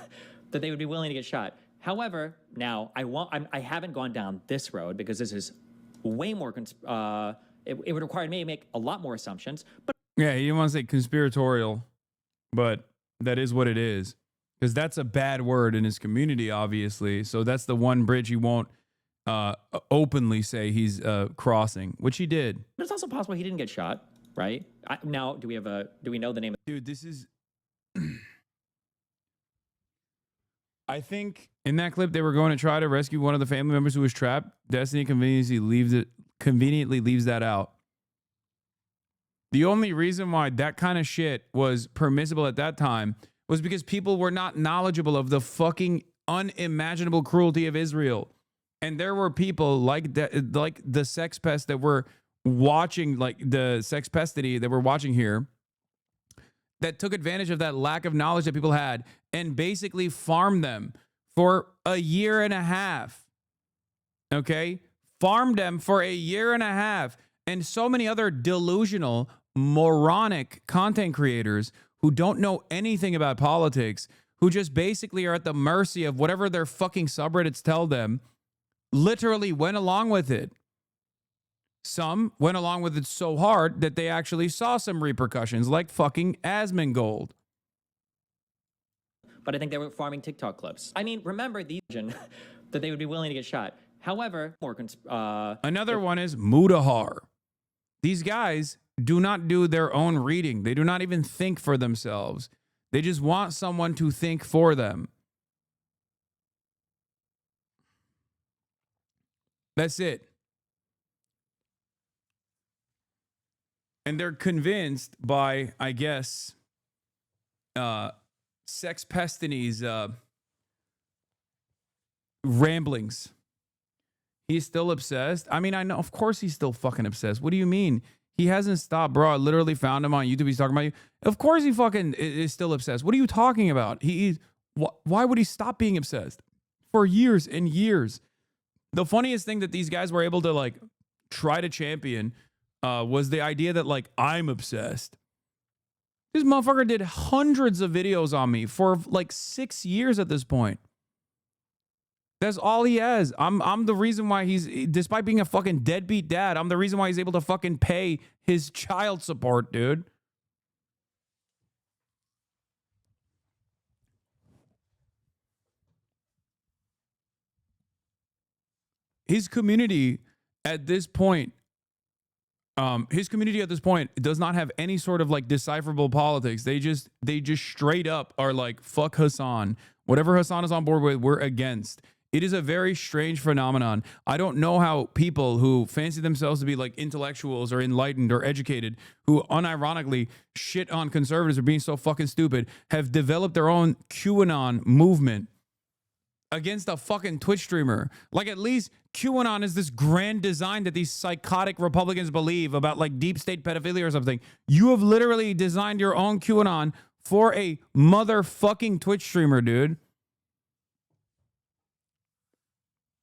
that they would be willing to get shot. However, now I haven't gone down this road because this is way more, it would require me to make a lot more assumptions. But yeah, you didn't want to say conspiratorial, but that is what it is. Because that's a bad word in his community, obviously. So that's the one bridge he won't openly say he's crossing, which he did. But it's also possible he didn't get shot, right? Now, do we know the name of... Dude, this is... I think in that clip, they were going to try to rescue one of the family members who was trapped. Destiny conveniently leaves that out. The only reason why that kind of shit was permissible at that time was because people were not knowledgeable of the fucking unimaginable cruelty of Israel. And there were people like the sex pest that were watching, like the sex pestity that we're watching here, that took advantage of that lack of knowledge that people had and basically farmed them for a year and a half. Okay? Farmed them for a year and a half. And so many other delusional, moronic content creators who don't know anything about politics, who just basically are at the mercy of whatever their fucking subreddits tell them, literally went along with it. Some went along with it so hard that they actually saw some repercussions, like fucking Asmongold. But I think they were farming TikTok clips. I mean, remember that they would be willing to get shot. However, another one is Mudahar. These guys do not do their own reading. They do not even think for themselves. They just want someone to think for them. That's it. And they're convinced by, I guess, Sex Pestini's ramblings. He's still obsessed. I mean, I know, of course he's still fucking obsessed. What do you mean? He hasn't stopped, bro. I literally found him on YouTube. He's talking about you. Of course he fucking is still obsessed. What are you talking about? Why would he stop being obsessed? For years and years. The funniest thing that these guys were able to like try to champion was the idea that like I'm obsessed. This motherfucker did hundreds of videos on me for like 6 years at this point. That's all he has. I'm the reason why he's, despite being a fucking deadbeat dad, I'm the reason why he's able to fucking pay his child support, dude. His community at this point, does not have any sort of like decipherable politics. They just straight up are like, fuck Hassan. Whatever Hassan is on board with, we're against. It is a very strange phenomenon. I don't know how people who fancy themselves to be like intellectuals or enlightened or educated, who unironically shit on conservatives for being so fucking stupid, have developed their own QAnon movement against a fucking Twitch streamer. Like, at least QAnon is this grand design that these psychotic Republicans believe about like deep state pedophilia or something. You have literally designed your own QAnon for a motherfucking Twitch streamer, dude.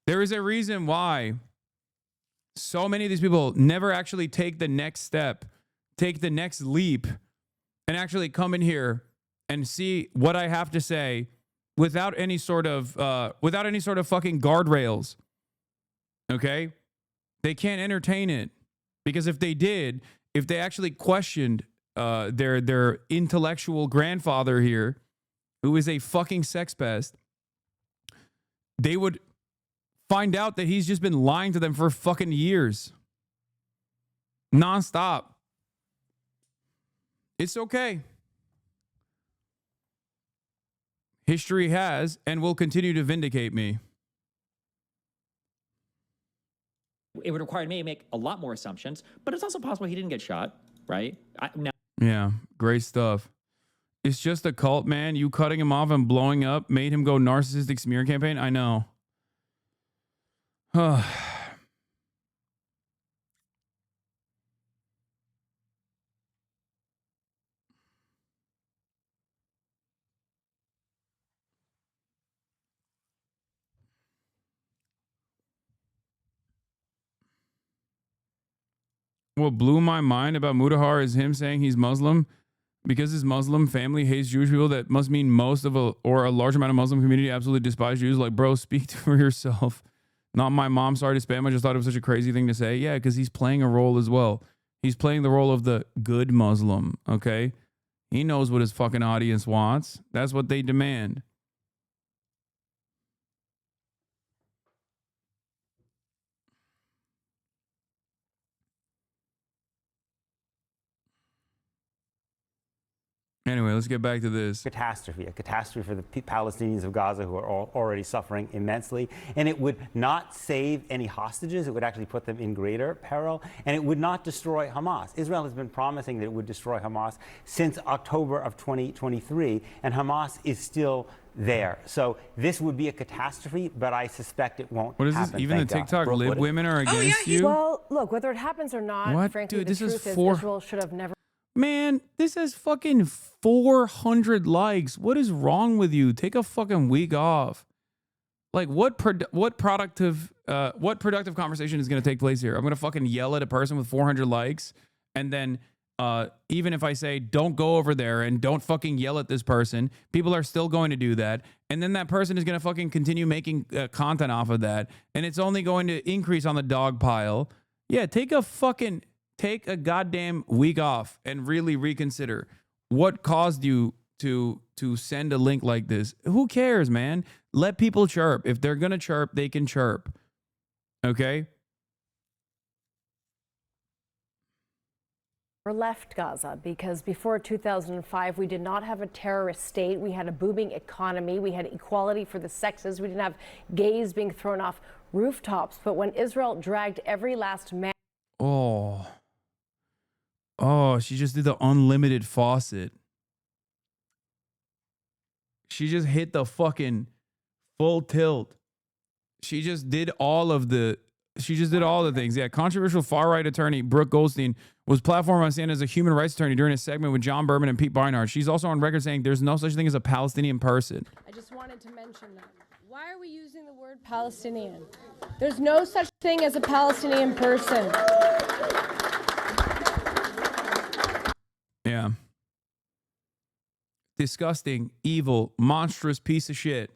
There is a reason why so many of these people never actually take the next step, take the next leap, and actually come in here and see what I have to say without any sort of fucking guardrails. Okay? They can't entertain it. Because if they did, if they actually questioned their intellectual grandfather here, who is a fucking sex pest, they would find out that he's just been lying to them for fucking years. Nonstop. It's okay. History has and will continue to vindicate me. It would require me to make a lot more assumptions, but it's also possible he didn't get shot, right? Yeah, great stuff. It's just a cult, man. You cutting him off and blowing up made him go narcissistic smear campaign. I know. What blew my mind about Mudahar is him saying he's Muslim. Because his Muslim family hates Jewish people, that must mean most of a large amount of Muslim community absolutely despise Jews. Like, bro, speak for yourself. Not my mom, sorry to spam. I just thought it was such a crazy thing to say. Yeah, because he's playing a role as well. He's playing the role of the good Muslim, okay? He knows what his fucking audience wants. That's what they demand. Anyway, let's get back to this. A catastrophe for the Palestinians of Gaza, who are already suffering immensely. And it would not save any hostages. It would actually put them in greater peril. And it would not destroy Hamas. Israel has been promising that it would destroy Hamas since October of 2023. And Hamas is still there. So this would be a catastrophe, but I suspect it won't happen. What is this? Even the TikTok lib women are against you? Well, look, whether it happens or not, What? frankly, Dude, the this is truth is four- Israel should have never. Man, this has fucking 400 likes. What is wrong with you? Take a fucking week off. Like, what productive conversation is going to take place here? I'm going to fucking yell at a person with 400 likes, and then even if I say don't go over there and don't fucking yell at this person, people are still going to do that, and then that person is going to fucking continue making content off of that, and it's only going to increase on the dog pile. Yeah, take a goddamn week off and really reconsider what caused you to send a link like this. Who cares, man? Let people chirp. If they're going to chirp, they can chirp. Okay? Left Gaza, because before 2005 we did not have a terrorist state. We had a booming economy. We had equality for the sexes. We didn't have gays being thrown off rooftops. But when Israel dragged every last man. Oh, she just did the unlimited faucet. She just hit the fucking full tilt. She just did all the things. Yeah, controversial far-right attorney Brooke Goldstein was platformed on CNN as a human rights attorney during a segment with John Berman and Pete Beinart. She's also on record saying there's no such thing as a Palestinian person. I just wanted to mention that. Why are we using the word Palestinian? There's no such thing as a Palestinian person. Yeah. Disgusting, evil, monstrous piece of shit.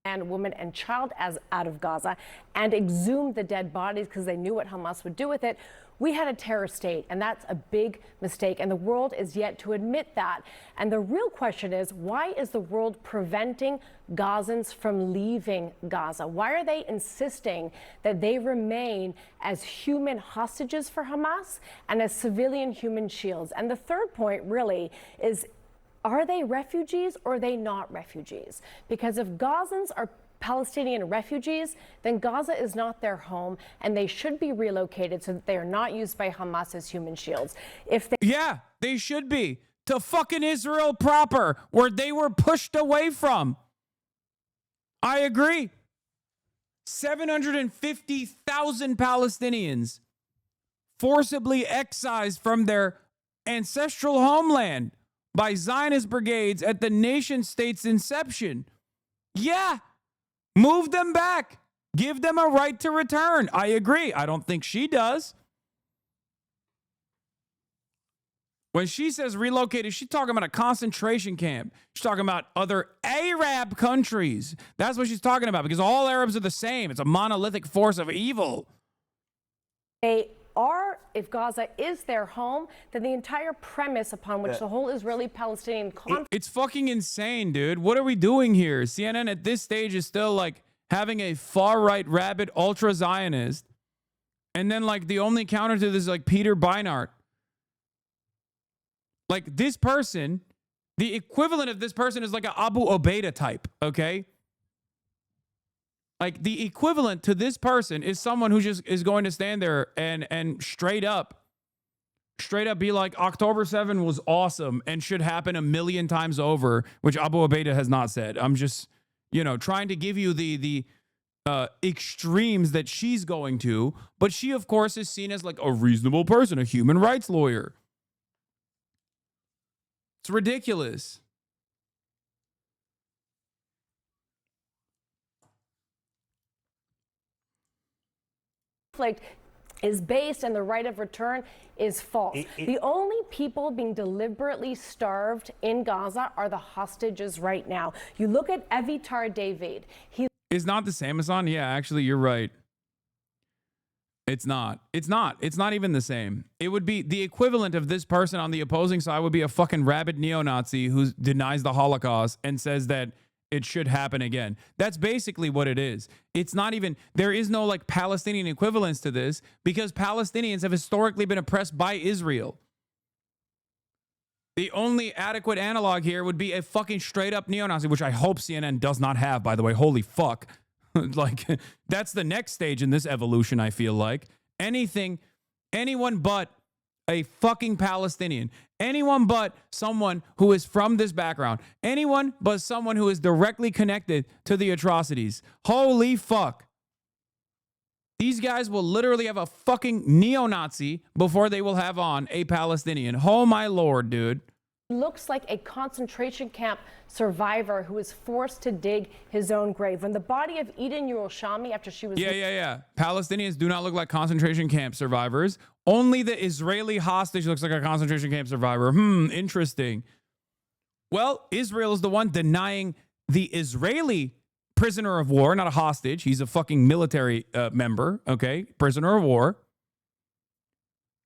And woman and child as out of Gaza and exhumed the dead bodies because they knew what Hamas would do with it. We had a terror state, and that's a big mistake, and the world is yet to admit that. And the real question is, why is the world preventing Gazans from leaving Gaza? Why are they insisting that they remain as human hostages for Hamas and as civilian human shields? And the third point really is, are they refugees or are they not refugees? Because if Gazans are Palestinian refugees, then Gaza is not their home and they should be relocated so that they are not used by Hamas as human shields. Yeah, they should be to fucking Israel proper, where they were pushed away from. I agree. 750,000 Palestinians forcibly excised from their ancestral homeland by Zionist brigades at the nation state's inception. Yeah, move them back. Give them a right to return. I agree. I don't think she does. When she says relocated, she's talking about a concentration camp. She's talking about other Arab countries. That's what she's talking about, because all Arabs are the same. It's a monolithic force of evil. If Gaza is their home, then the entire premise upon which the whole Israeli-Palestinian conflict... It's fucking insane, dude. What are we doing here? CNN at this stage is still like having a far-right, rabid, ultra-Zionist. And then like the only counter to this is like Peter Beinart. Like this person, the equivalent of this person is like an Abu Obaida type, okay? Like the equivalent to this person is someone who just is going to stand there and straight up be like, October 7 was awesome and should happen a million times over, which Abu Obaida has not said. I'm just, trying to give you the extremes that she's going to, but she of course is seen as like a reasonable person, a human rights lawyer. It's ridiculous. Is based and the right of return is false. The only people being deliberately starved in Gaza are the hostages right now. You look at Evitar David. It's not the same, Hassan. Yeah, actually, you're right. It's not. It's not even the same. It would be the equivalent of this person on the opposing side would be a fucking rabid neo-Nazi who denies the Holocaust and says that it should happen again. That's basically what it is. It's not even, there is no like Palestinian equivalence to this because Palestinians have historically been oppressed by Israel. The only adequate analog here would be a fucking straight up neo-Nazi, which I hope CNN does not have, by the way. Holy fuck. Like, that's the next stage in this evolution, I feel like. Anyone but a fucking Palestinian. Anyone but someone who is from this background. Anyone but someone who is directly connected to the atrocities. Holy fuck. These guys will literally have a fucking neo-Nazi before they will have on a Palestinian. Oh my lord, dude. Looks like a concentration camp survivor who was forced to dig his own grave. When the body of Eden Yerushalmi, after she was... Yeah. Palestinians do not look like concentration camp survivors. Only the Israeli hostage looks like a concentration camp survivor. Interesting. Well, Israel is the one denying the Israeli prisoner of war, not a hostage. He's a fucking military member, okay? Prisoner of war.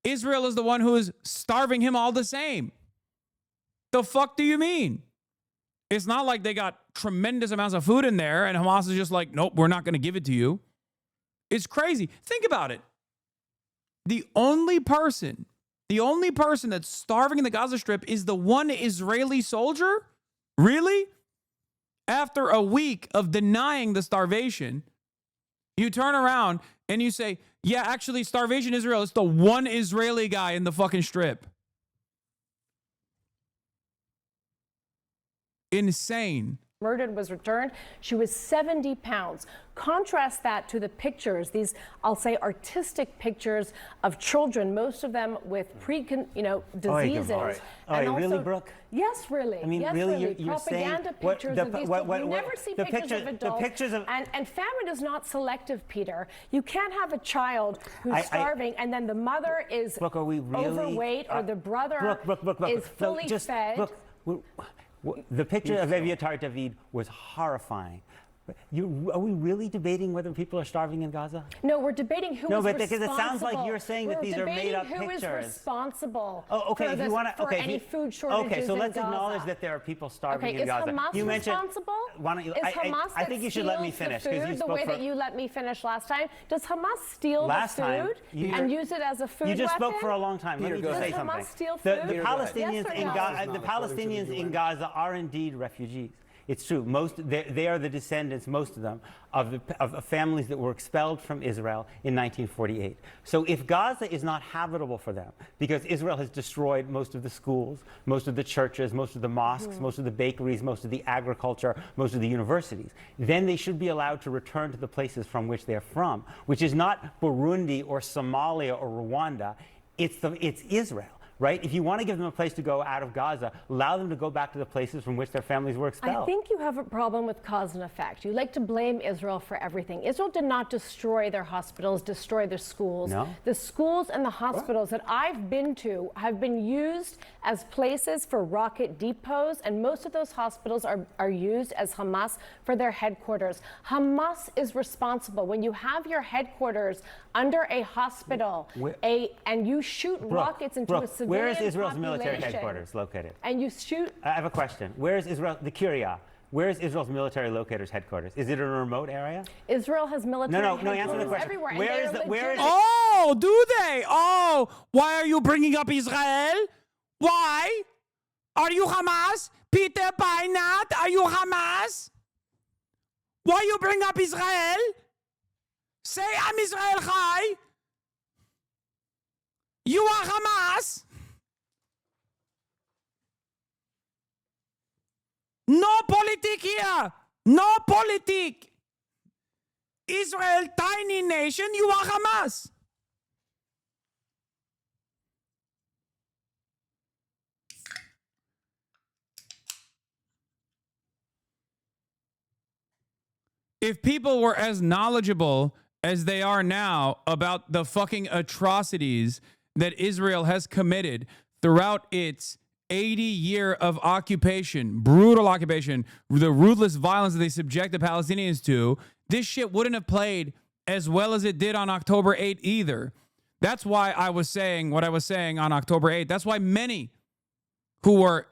Israel is the one who is starving him all the same. The fuck do you mean? It's not like they got tremendous amounts of food in there and Hamas is just like, nope, we're not going to give it to you. It's crazy. Think about it. The only person that's starving in the Gaza Strip is the one Israeli soldier? Really? After a week of denying the starvation, you turn around and you say, yeah, actually, starvation Israel is the one Israeli guy in the fucking strip. Insane. murdered was returned. She was 70 pounds. Contrast that to the pictures, these, I'll say, artistic pictures of children, most of them with diseases. And also, really, Brooke? Yes, really. I mean, yes, really, you're propaganda saying pictures of these children. You never see the pictures of adults. And famine is not selective, Peter. You can't have a child who's starving and then the mother is Brooke, are we really, overweight or the brother is fully fed. The picture of Eviatar David was horrifying. Are we really debating whether people are starving in Gaza? No, we're debating who is responsible. No, but because it sounds like you're saying that these are made-up pictures. Who is responsible okay, for any food shortages Okay, so let's in acknowledge Gaza. that there are people starving in is Gaza. Hamas you mentioned, responsible? Why don't you, is Hamas I think you should let me finish. The, food, you the way that you let me finish last time. Does Hamas steal the food and use it as a food weapon? You just spoke for a long time. Let me just say something. Does Hamas steal food? The Palestinians in Gaza are indeed refugees. It's true. They are the descendants, most of them, of families that were expelled from Israel in 1948. So if Gaza is not habitable for them, because Israel has destroyed most of the schools, most of the churches, most of the mosques, most of the bakeries, most of the agriculture, most of the universities, then they should be allowed to return to the places from which they're from, which is not Burundi or Somalia or Rwanda. It's Israel. Right? If you want to give them a place to go out of Gaza, allow them to go back to the places from which their families were expelled. I think you have a problem with cause and effect. You like to blame Israel for everything. Israel did not destroy their hospitals, destroy their schools. No. The schools and the hospitals that I've been to have been used as places for rocket depots, and most of those hospitals are used as Hamas for their headquarters. Hamas is responsible. When you have your headquarters under a hospital and you shoot rockets into a civilian where is Israel's population, military headquarters located? And you shoot... I have a question. Where is Israel, the Kiryat? Where is Israel's military locators headquarters? Is it in a remote area? Israel has military No, answer the question. Everywhere. Where is Oh, do they? Oh, why are you bringing up Israel? Why? Are you Hamas? Peter Beinat, are you Hamas? Why you bring up Israel? Say I'm Israel Chai. You are Hamas. No politic here. No politic. Israel, tiny nation, you are Hamas. If people were as knowledgeable as they are now about the fucking atrocities that Israel has committed throughout its 80-year of occupation, brutal occupation, the ruthless violence that they subject the Palestinians to, this shit wouldn't have played as well as it did on October 8th either. That's why I was saying what I was saying on October 8th. That's why many who were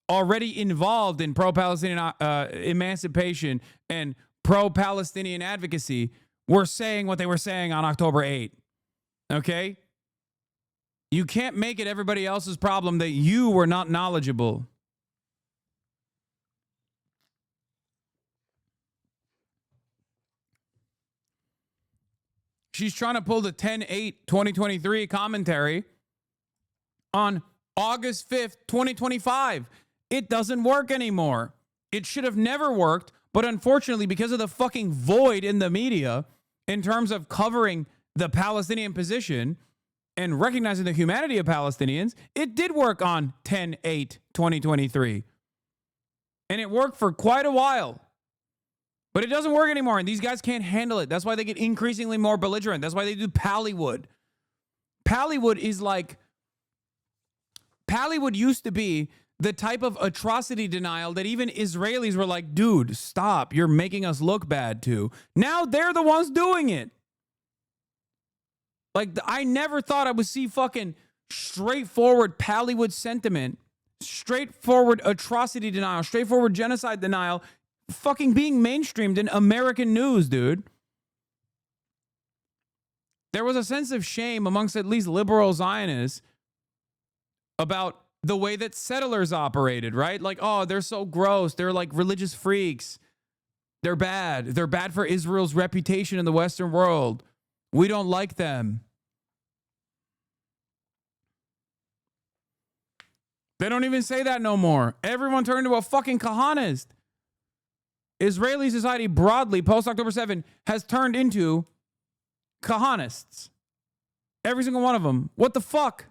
already involved in pro-Palestinian emancipation and pro-Palestinian advocacy were saying what they were saying on October 8th. Okay? You can't make it everybody else's problem that you were not knowledgeable. She's trying to pull the 10/8/2023 commentary on August 5th, 2025. It doesn't work anymore. It should have never worked, but unfortunately, because of the fucking void in the media in terms of covering the Palestinian position and recognizing the humanity of Palestinians, it did work on 10/8/2023. And it worked for quite a while. But it doesn't work anymore, and these guys can't handle it. That's why they get increasingly more belligerent. That's why they do Pallywood. Pallywood is like... Pallywood used to be the type of atrocity denial that even Israelis were like, dude, stop. You're making us look bad too. Now they're the ones doing it. Like, I never thought I would see fucking straightforward Pallywood sentiment, straightforward atrocity denial, straightforward genocide denial fucking being mainstreamed in American news, dude. There was a sense of shame amongst at least liberal Zionists about the way that settlers operated, right? Like, oh, they're so gross. They're like religious freaks. They're bad. They're bad for Israel's reputation in the Western world. We don't like them. They don't even say that no more. Everyone turned into a fucking Kahanist. Israeli society broadly, post-October 7, has turned into Kahanists. Every single one of them. What the fuck?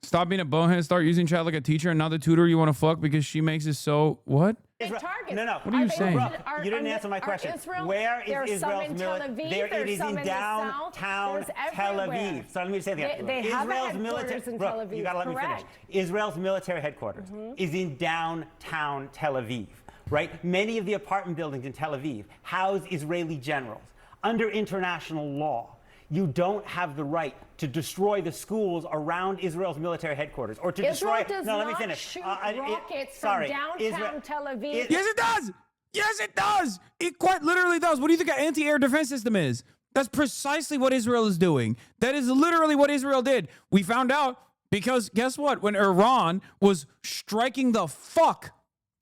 Stop being a bonehead, start using chat like a teacher and not the tutor you want to fuck because she makes it so... What? No. What are you saying? Brooke, you didn't answer my question. Where is Israel's military? It is in downtown Tel Aviv. So let me say that. They have Israel's headquarters military. in Brooke, Tel Aviv, you gotta let me finish. Israel's military headquarters is in downtown Tel Aviv, right? Many of the apartment buildings in Tel Aviv house Israeli generals. Under international law, you don't have the right to destroy the schools around Israel's military headquarters or to Israel destroy. does No, let me not finish. shoot rockets from downtown Tel Aviv. Yes, it does. Yes, it does. It quite literally does. What do you think an anti-air defense system is? That's precisely what Israel is doing. That is literally what Israel did. We found out because guess what? When Iran was striking the fuck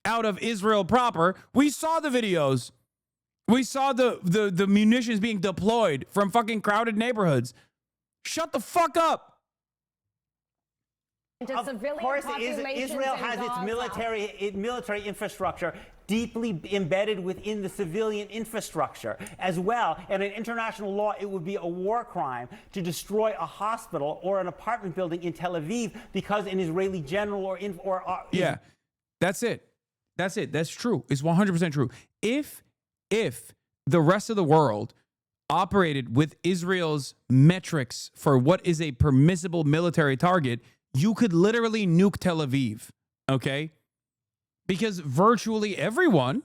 out of Israel proper, we saw the videos. We saw the munitions being deployed from fucking crowded neighborhoods. Shut the fuck up. Of course, Israel has its military infrastructure deeply embedded within the civilian infrastructure as well. And in international law, it would be a war crime to destroy a hospital or an apartment building in Tel Aviv because an Israeli general yeah, that's it. That's it. That's true. It's 100% true. If the rest of the world operated with Israel's metrics for what is a permissible military target, you could literally nuke Tel Aviv, okay? Because virtually everyone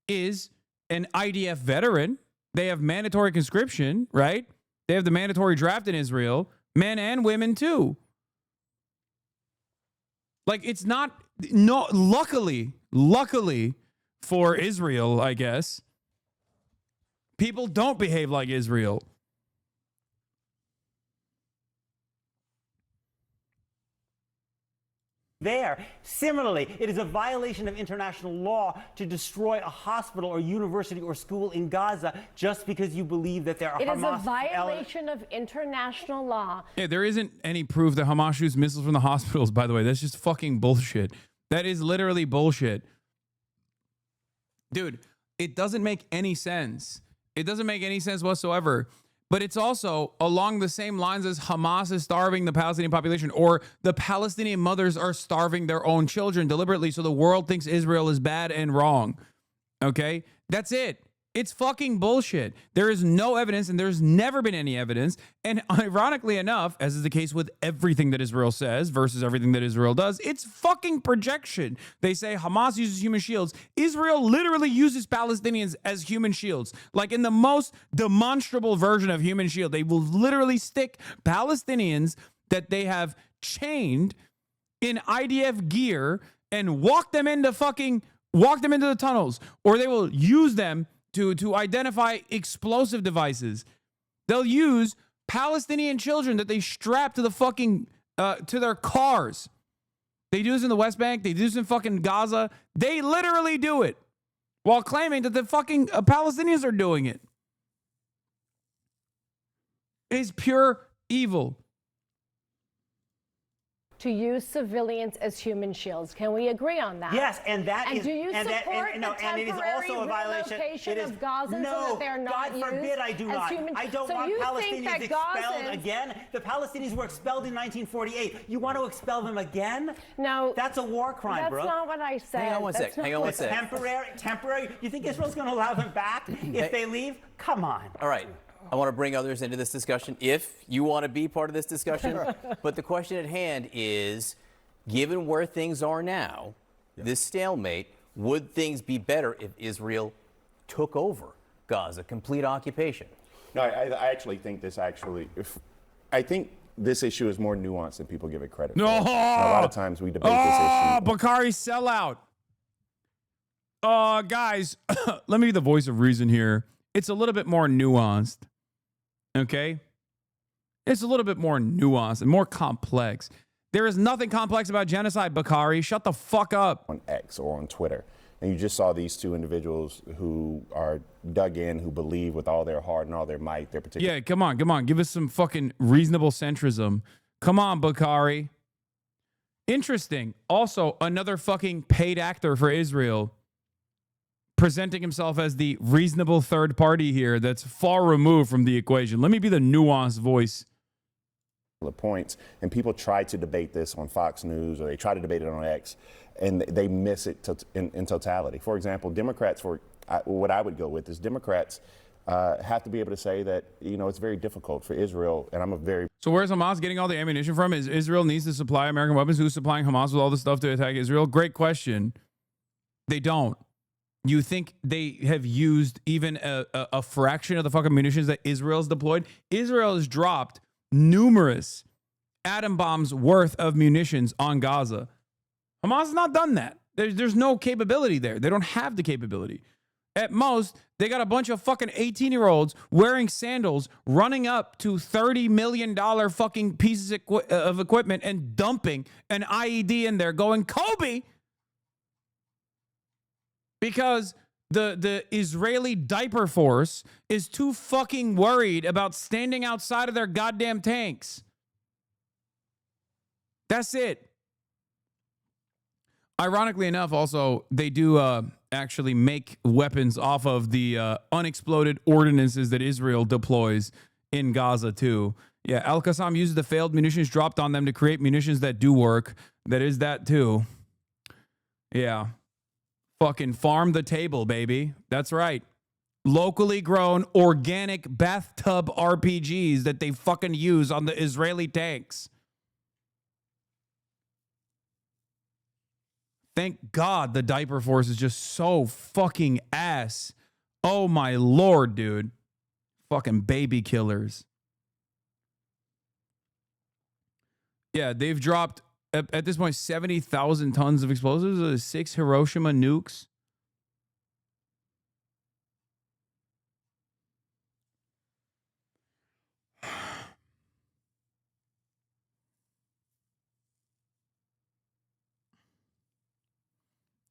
is an IDF veteran. They have mandatory conscription, right? They have the mandatory draft in Israel, men and women too. Like it's not, no, luckily for Israel, I guess, people don't behave like Israel. There. Similarly, it is a violation of international law to destroy a hospital or university or school in Gaza just because you believe that there are Hamas. It is a violation of international law. Yeah, there isn't any proof that Hamas shoots missiles from the hospitals, by the way. That's just fucking bullshit. That is literally bullshit. Dude, it doesn't make any sense. It doesn't make any sense whatsoever. But it's also along the same lines as Hamas is starving the Palestinian population, or the Palestinian mothers are starving their own children deliberately so the world thinks Israel is bad and wrong. Okay? That's it. It's fucking bullshit. There is no evidence, and there's never been any evidence. And ironically enough, as is the case with everything that Israel says versus everything that Israel does, it's fucking projection. They say Hamas uses human shields. Israel literally uses Palestinians as human shields. Like in the most demonstrable version of human shield, they will literally stick Palestinians that they have chained in IDF gear and walk them into the tunnels, or they will use them to identify explosive devices. They'll use Palestinian children that they strap to the fucking to their cars. They do this in the West Bank. They do this in fucking Gaza. They literally do it while claiming that the fucking Palestinians are doing it. It is pure evil. To use civilians as human shields. Can we agree on that? Yes, and that and is. do you and support that, and, the no, and it is also a violation. relocation It is, of Gazans no, so that they're not God forbid I do as not. human? I don't so want you Palestinians think that expelled Gazans, again. The Palestinians were expelled in 1948. You want to expel them again? No, that's a war crime, bro. That's not what I said. Hang on one sec. Hang on one sec. Temporary. You think Israel's going to allow them back if they leave? Come on. All right. I want to bring others into this discussion if you want to be part of this discussion. But the question at hand is, given where things are now, this stalemate, would things be better if Israel took over Gaza, complete occupation? No, I actually think this I think this issue is more nuanced than people give it credit for. And a lot of times we debate this issue. Bakari sellout. Guys, let me be the voice of reason here. It's a little bit more nuanced. Okay? It's a little bit more nuanced and more complex. There is nothing complex about genocide, Bakari. Shut the fuck up. On X or on Twitter. And you just saw these two individuals who are dug in, who believe with all their heart and all their might, their particular. Yeah, come on. Give us some fucking reasonable centrism. Come on, Bakari. Interesting. Also, another fucking paid actor for Israel presenting himself as the reasonable third party here that's far removed from the equation. Let me be the nuanced voice. Points, and people try to debate this on Fox News, or they try to debate it on X, and they miss it in totality. For example, Democrats, what I would go with is Democrats have to be able to say that, you know, it's very difficult for Israel, and I'm a very... So where's Hamas getting all the ammunition from? Is Israel needs to supply American weapons? Who's supplying Hamas with all the stuff to attack Israel? Great question. They don't. You think they have used even a fraction of the fucking munitions that Israel's deployed? Israel has dropped numerous atom bombs worth of munitions on Gaza. Hamas has not done that. There's no capability there. They don't have the capability. At most, they got a bunch of fucking 18-year-olds wearing sandals running up to $30 million fucking pieces of equipment and dumping an IED in there going, Kobe! Because the Israeli diaper force is too fucking worried about standing outside of their goddamn tanks. That's it. Ironically enough, also, they do actually make weapons off of the unexploded ordinances that Israel deploys in Gaza, too. Yeah, Al-Qassam uses the failed munitions dropped on them to create munitions that do work. That is that, too. Yeah. Fucking farm the table, baby. That's right. Locally grown organic bathtub RPGs that they fucking use on the Israeli tanks. Thank God the diaper force is just so fucking ass. Oh my Lord, dude. Fucking baby killers. Yeah, they've dropped at this point 70,000 tons of explosives, 6 Hiroshima nukes.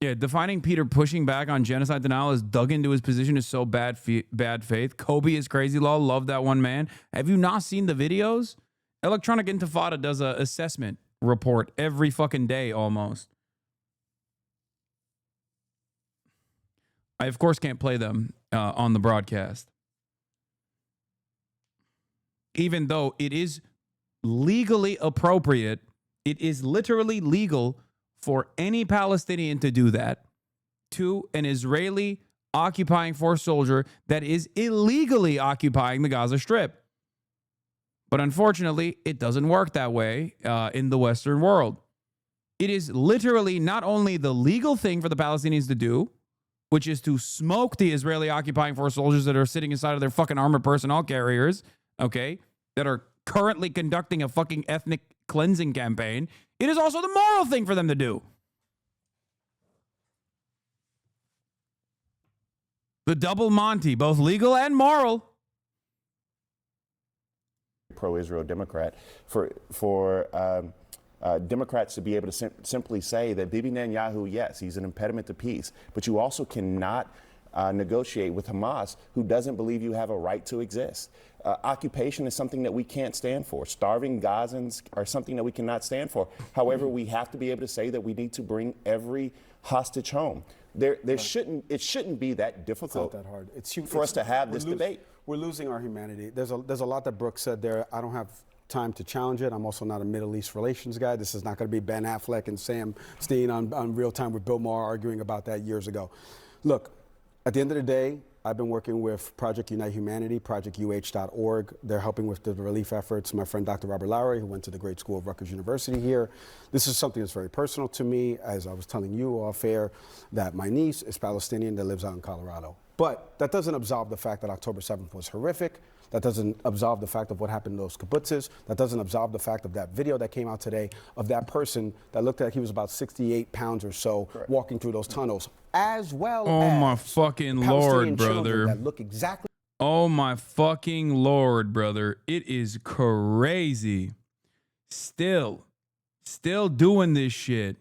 Yeah, defining Peter pushing back on genocide denial as dug into his position is so bad faith. Kobe is crazy law. Love that one, man. Have you not seen the videos? Electronic Intifada does an assessment report every fucking day almost. I, of course, can't play them on the broadcast. Even though it is legally appropriate, it is literally legal for any Palestinian to do that to an Israeli occupying force soldier that is illegally occupying the Gaza Strip. But unfortunately, it doesn't work that way in the Western world. It is literally not only the legal thing for the Palestinians to do, which is to smoke the Israeli occupying force soldiers that are sitting inside of their fucking armored personnel carriers, okay, that are currently conducting a fucking ethnic cleansing campaign. It is also the moral thing for them to do. The double Monty, both legal and moral. Pro-Israel Democrat for Democrats to be able to simply say that Bibi Netanyahu, yes, he's an impediment to peace, but you also cannot negotiate with Hamas, who doesn't believe you have a right to exist. Occupation is something that we can't stand for. Starving Gazans are something that we cannot stand for. However, we have to be able to say that we need to bring every hostage home. It shouldn't be that difficult. It's not that hard. It's for us to have this debate. We're losing our humanity. There's a lot that Brooks said there. I don't have time to challenge it. I'm also not a Middle East relations guy. This is not going to be Ben Affleck and Sam Steen on Real Time with Bill Maher arguing about that years ago. Look, at the end of the day, I've been working with Project Unite Humanity, projectuh.org. They're helping with the relief efforts. My friend Dr. Robert Lowry, who went to the great school of Rutgers University here. This is something that's very personal to me. As I was telling you off air, that my niece is Palestinian that lives out in Colorado. But that doesn't absolve the fact that October 7th was horrific. That doesn't absolve the fact of what happened in those kibbutzes. That doesn't absolve the fact of that video that came out today of that person that looked like he was about 68 pounds or so walking through those tunnels, as well as oh my fucking Lord, brother. That look exactly. Oh my fucking Lord, brother. It is crazy. Still doing this shit.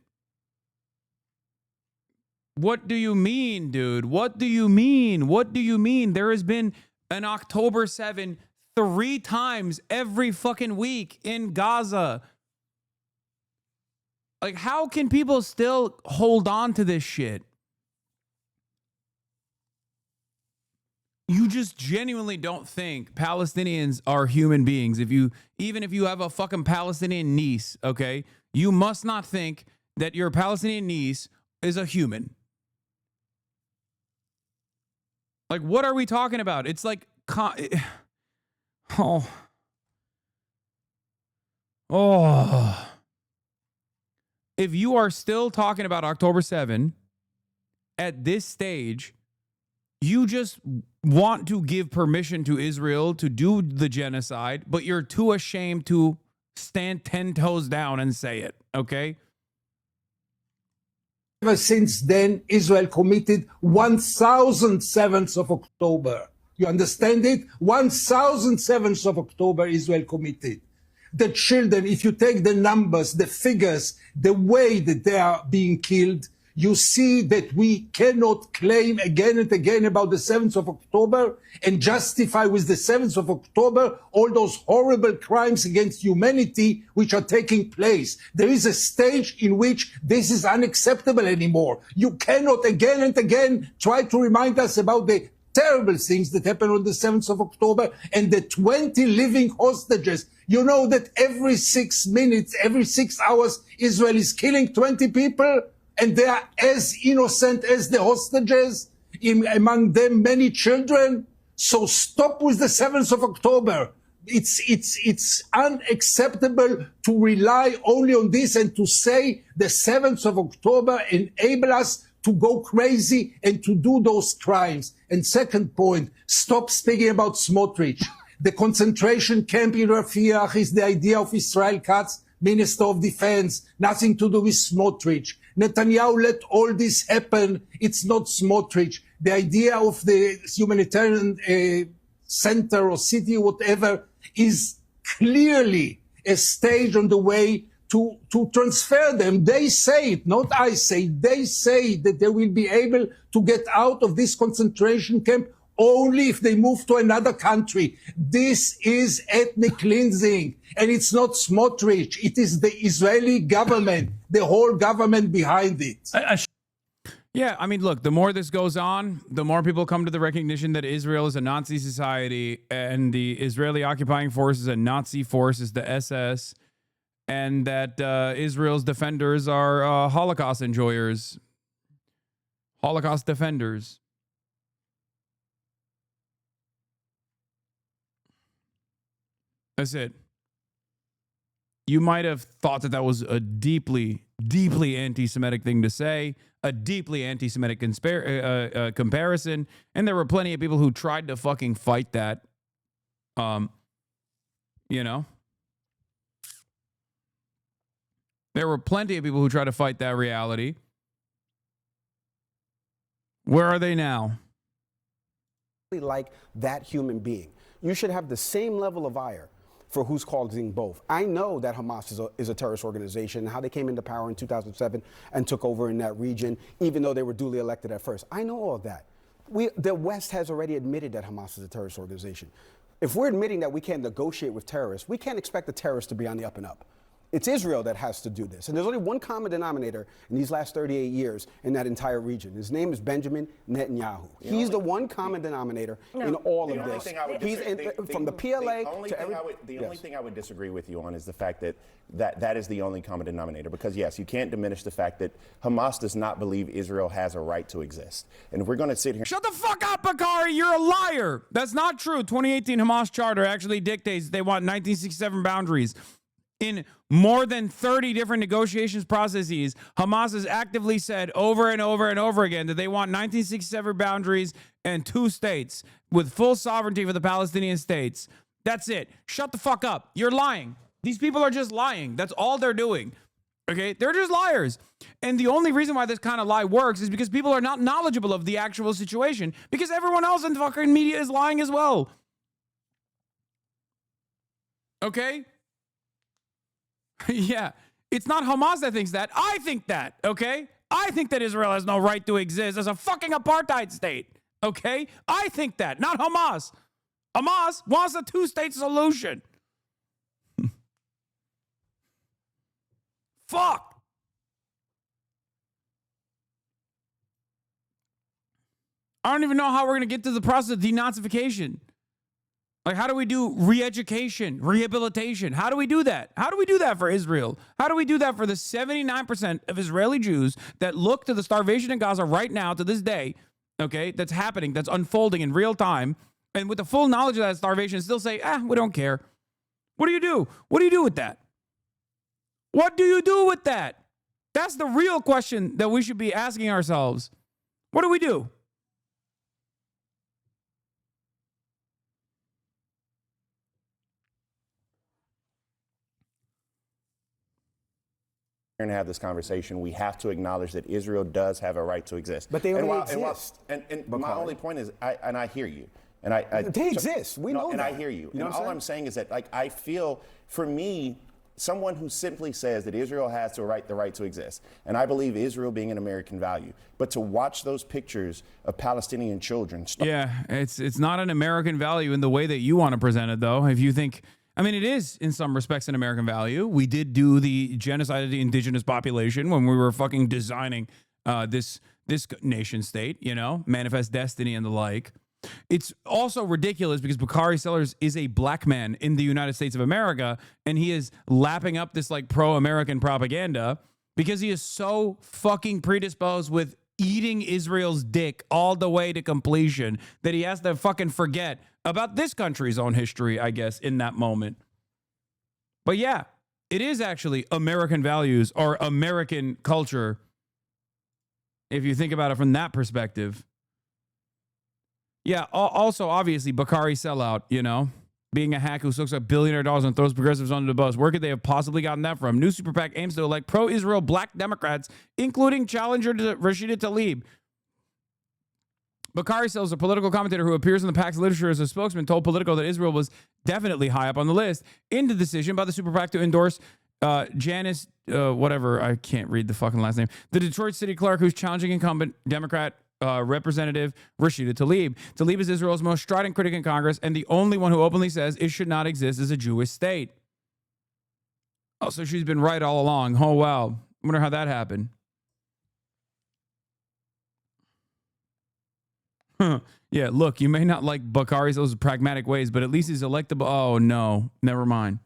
What do you mean, dude? What do you mean? What do you mean? There has been an October 7 3 times every fucking week in Gaza. Like, how can people still hold on to this shit? You just genuinely don't think Palestinians are human beings. Even if you have a fucking Palestinian niece, okay, you must not think that your Palestinian niece is a human. Like, what are we talking about? It's like, oh. If you are still talking about October 7 at this stage, you just want to give permission to Israel to do the genocide, but you're too ashamed to stand 10 toes down and say it, okay? Ever since then, Israel committed 1,007th of October. You understand it? 1,007th of October, Israel committed. The children, if you take the numbers, the figures, the way that they are being killed, you see that we cannot claim again and again about the 7th of October and justify with the 7th of October all those horrible crimes against humanity which are taking place. There is a stage in which this is unacceptable anymore. You cannot again and again try to remind us about the terrible things that happened on the 7th of October and the 20 living hostages. You know that every 6 minutes, every 6 hours, Israel is killing 20 people? And they are as innocent as the hostages, among them many children. So stop with the 7th of October. It's unacceptable to rely only on this and to say the 7th of October enable us to go crazy and to do those crimes. And second point, stop speaking about Smotrich. The concentration camp in Rafiah is the idea of Israel Katz, Minister of Defense, nothing to do with Smotrich. Netanyahu let all this happen. It's not Smotrich. The idea of the humanitarian center or city, whatever, is clearly a stage on the way to transfer them. They say it, not I say. They say that they will be able to get out of this concentration camp only if they move to another country. This is ethnic cleansing. And it's not Smotrich. It is the Israeli government, the whole government behind it. Yeah, I mean, look, the more this goes on, the more people come to the recognition that Israel is a Nazi society and the Israeli occupying force is a Nazi force, is the SS, and that Israel's defenders are Holocaust enjoyers, Holocaust defenders. That's it. You might have thought that was a deeply, deeply anti-Semitic thing to say, a deeply anti-Semitic comparison, and there were plenty of people who tried to fucking fight that. You know, there were plenty of people who tried to fight that reality. Where are they now? Like that human being, you should have the same level of ire for who's causing both. I know that Hamas is a terrorist organization, how they came into power in 2007 and took over in that region, even though they were duly elected at first. I know all of that. The West has already admitted that Hamas is a terrorist organization. If we're admitting that we can't negotiate with terrorists, we can't expect the terrorists to be on the up and up. It's Israel that has to do this. And there's only one common denominator in these last 38 years in that entire region. His name is Benjamin Netanyahu. He's the one common denominator in all of this. He's from the PLA to every... The only thing I would disagree with you on is the fact that is the only common denominator. Because, yes, you can't diminish the fact that Hamas does not believe Israel has a right to exist. And if we're going to sit here... Shut the fuck up, Bakari. You're a liar. That's not true. 2018 Hamas charter actually dictates they want 1967 boundaries. In more than 30 different negotiations processes, Hamas has actively said over and over and over again that they want 1967 boundaries and 2 states with full sovereignty for the Palestinian states. That's it. Shut the fuck up. You're lying. These people are just lying. That's all they're doing. Okay? They're just liars. And the only reason why this kind of lie works is because people are not knowledgeable of the actual situation, because everyone else in the fucking media is lying as well. Okay? Yeah, it's not Hamas that thinks that. I think that, okay? I think that Israel has no right to exist as a fucking apartheid state, okay? I think that, not Hamas. Hamas wants a 2-state solution. Fuck. I don't even know how we're going to get to the process of denazification. Like, how do we do re-education, rehabilitation? How do we do that? How do we do that for Israel? How do we do that for the 79% of Israeli Jews that look to the starvation in Gaza right now to this day, okay, that's happening, that's unfolding in real time, and with the full knowledge of that starvation still say, we don't care. What do you do? What do you do with that? What do you do with that? That's the real question that we should be asking ourselves. What do we do? To have this conversation, we have to acknowledge that Israel does have a right to exist. But they already exist. And my only point is, I hear you. And they exist. We know and that. I hear you. You know and all I'm saying is that, like, I feel, for me, someone who simply says that Israel has the right to exist, and I believe Israel being an American value, but to watch those pictures of Palestinian children. It's not an American value in the way that you want to present it, though. If you think, I mean, it is in some respects an American value. We did do the genocide of the indigenous population when we were fucking designing this nation state, you know, Manifest Destiny and the like. It's also ridiculous because Bakari Sellers is a black man in the United States of America, and he is lapping up this like pro-American propaganda because he is so fucking predisposed with eating Israel's dick all the way to completion that he has to fucking forget about this country's own history, I guess, in that moment. But yeah, it is actually American values or American culture, if you think about it from that perspective. Yeah, also, obviously, Bakari sellout, you know, being a hack who sucks up billionaire dollars and throws progressives under the bus. Where could they have possibly gotten that from? New Super PAC aims to elect pro-Israel black Democrats, including challenger to Rashida Tlaib. Bakari Sellers, a political commentator who appears in the PAC's literature as a spokesman, told Politico that Israel was definitely high up on the list in the decision by the Super PAC to endorse Janice, whatever, I can't read the fucking last name, the Detroit city clerk who's challenging incumbent Democrat Representative Rashida Tlaib. Tlaib is Israel's most strident critic in Congress and the only one who openly says it should not exist as a Jewish state. Oh, so she's been right all along. Oh, wow. I wonder how that happened. Yeah, look, you may not like Bakari's those pragmatic ways, but at least he's electable. Oh, no. Never mind.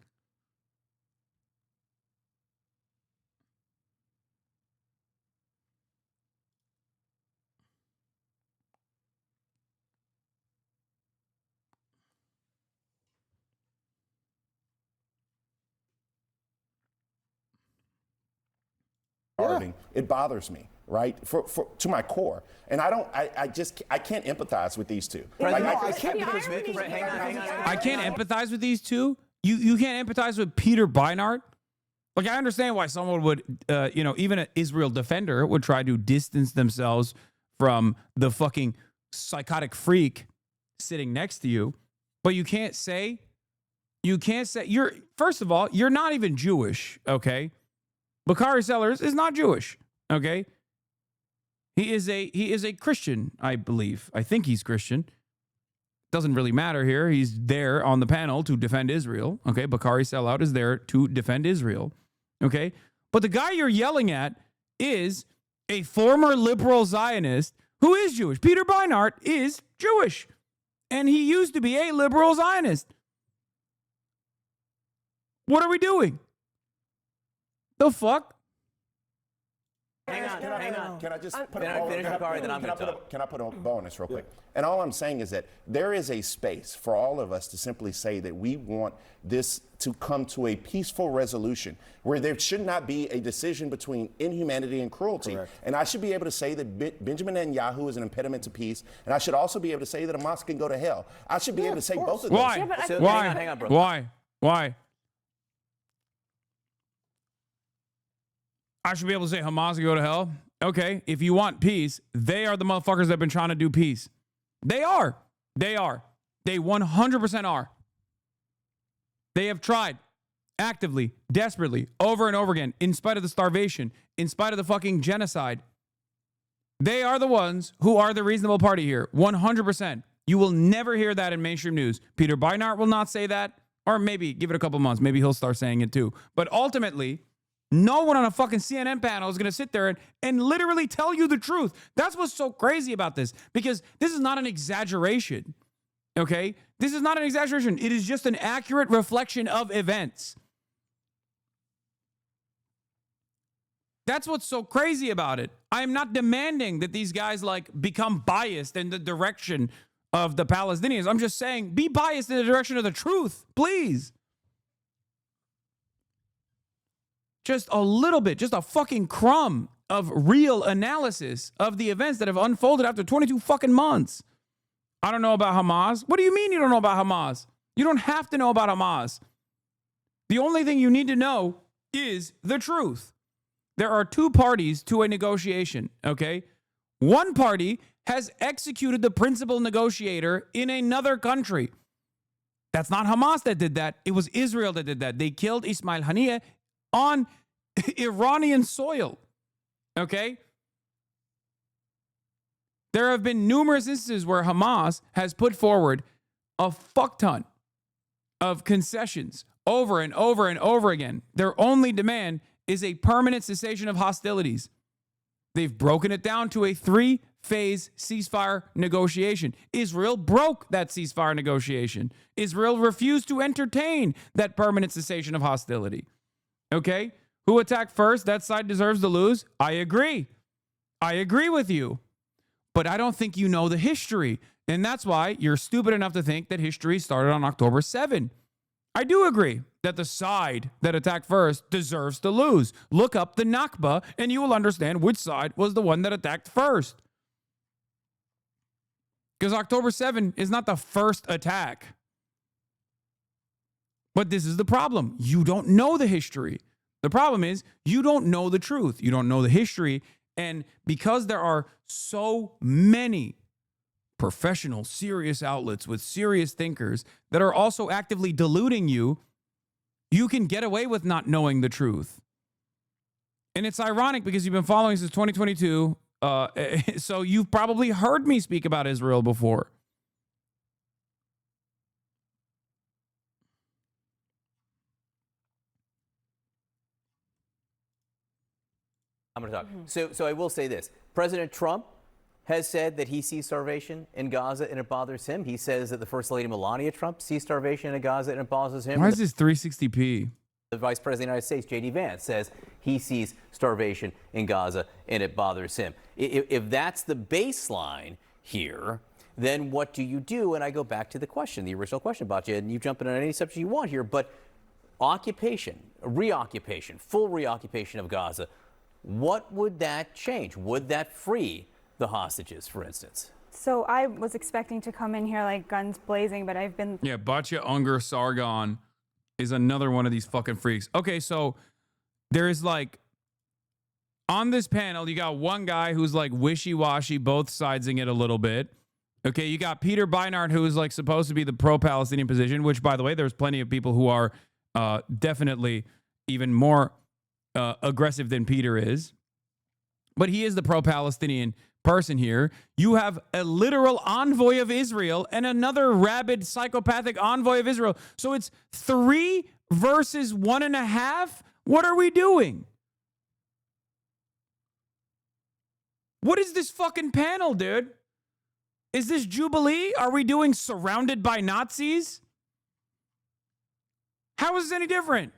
It bothers me, right? To my core. And I can't empathize with these two. I can't empathize with these two. You can't empathize with Peter Beinart. Like, I understand why someone would, even an Israel defender would try to distance themselves from the fucking psychotic freak sitting next to you. But you can't say, first of all, you're not even Jewish, okay? Bakari Sellers is not Jewish, okay? He is a Christian, I believe. I think he's Christian. Doesn't really matter here. He's there on the panel to defend Israel, okay? Bakari Sellout is there to defend Israel, okay? But the guy you're yelling at is a former liberal Zionist who is Jewish. Peter Beinart is Jewish, and he used to be a liberal Zionist. What are we doing? The fuck? Hang on. Can I just put a bow on this real quick? And all I'm saying is that there is a space for all of us to simply say that we want this to come to a peaceful resolution where there should not be a decision between inhumanity and cruelty. Correct. And I should be able to say that Benjamin Netanyahu is an impediment to peace, and I should also be able to say that Hamas can go to hell. I should be able to say both of those. Why? Hang on, bro. Why? I should be able to say Hamas can go to hell. Okay, if you want peace, they are the motherfuckers that have been trying to do peace. They are. They 100% are. They have tried actively, desperately, over and over again, in spite of the starvation, in spite of the fucking genocide. They are the ones who are the reasonable party here. 100%. You will never hear that in mainstream news. Peter Beinart will not say that, or maybe give it a couple months. Maybe he'll start saying it too. But ultimately, No one on a fucking CNN panel is going to sit there and literally tell you the truth. That's what's so crazy about this, because this is not an exaggeration, okay? This is not an exaggeration. It is just an accurate reflection of events. That's what's so crazy about it. I am not demanding that these guys like become biased in the direction of the Palestinians. I'm just saying, be biased in the direction of the truth, please. Just a little bit, just a fucking crumb of real analysis of the events that have unfolded after 22 fucking months. I don't know about Hamas. What do you mean you don't know about Hamas? You don't have to know about Hamas. The only thing you need to know is the truth. There are two parties to a negotiation, okay? One party has executed the principal negotiator in another country. That's not Hamas that did that. It was Israel that did that. They killed Ismail Haniyeh on Iranian soil, okay? There have been numerous instances where Hamas has put forward a fuck ton of concessions over and over and over again. Their only demand is a permanent cessation of hostilities. They've broken it down to a 3-phase ceasefire negotiation. Israel broke that ceasefire negotiation. Israel refused to entertain that permanent cessation of hostility. Okay? Who attacked first? That side deserves to lose. I agree. I agree with you. But I don't think you know the history. And that's why you're stupid enough to think that history started on October 7. I do agree that the side that attacked first deserves to lose. Look up the Nakba and you will understand which side was the one that attacked first. Because October 7 is not the first attack. But this is the problem. You don't know the history. The problem is you don't know the truth. You don't know the history. And because there are so many professional, serious outlets with serious thinkers that are also actively deluding you, you can get away with not knowing the truth. And it's ironic because you've been following since 2022. So you've probably heard me speak about Israel before. I'm going to talk. So I will say this. President Trump has said that he sees starvation in Gaza and it bothers him. He says that the First Lady Melania Trump sees starvation in Gaza and it bothers him. Why is this 360p? The Vice President of the United States, J.D. Vance, says he sees starvation in Gaza and it bothers him. If that's the baseline here, then what do you do? And I go back to the question, the original question about you, and you jump in on any subject you want here, but occupation, reoccupation, full reoccupation of Gaza, what would that change? Would that free the hostages, for instance? So I was expecting to come in here like guns blazing, but I've been... Yeah, Batya Unger Sargon is another one of these fucking freaks. Okay, so there is like, on this panel, you got one guy who's like wishy-washy, both sidesing it a little bit. Okay, you got Peter Beinart, who is like supposed to be the pro-Palestinian position, which, by the way, there's plenty of people who are definitely even more aggressive than Peter is. But he is the pro-Palestinian person here. You have a literal envoy of Israel and another rabid, psychopathic envoy of Israel. So it's 3 versus 1.5. What are we doing? What is this fucking panel, dude? Is this Jubilee? Are we doing Surrounded by Nazis? How is this any different?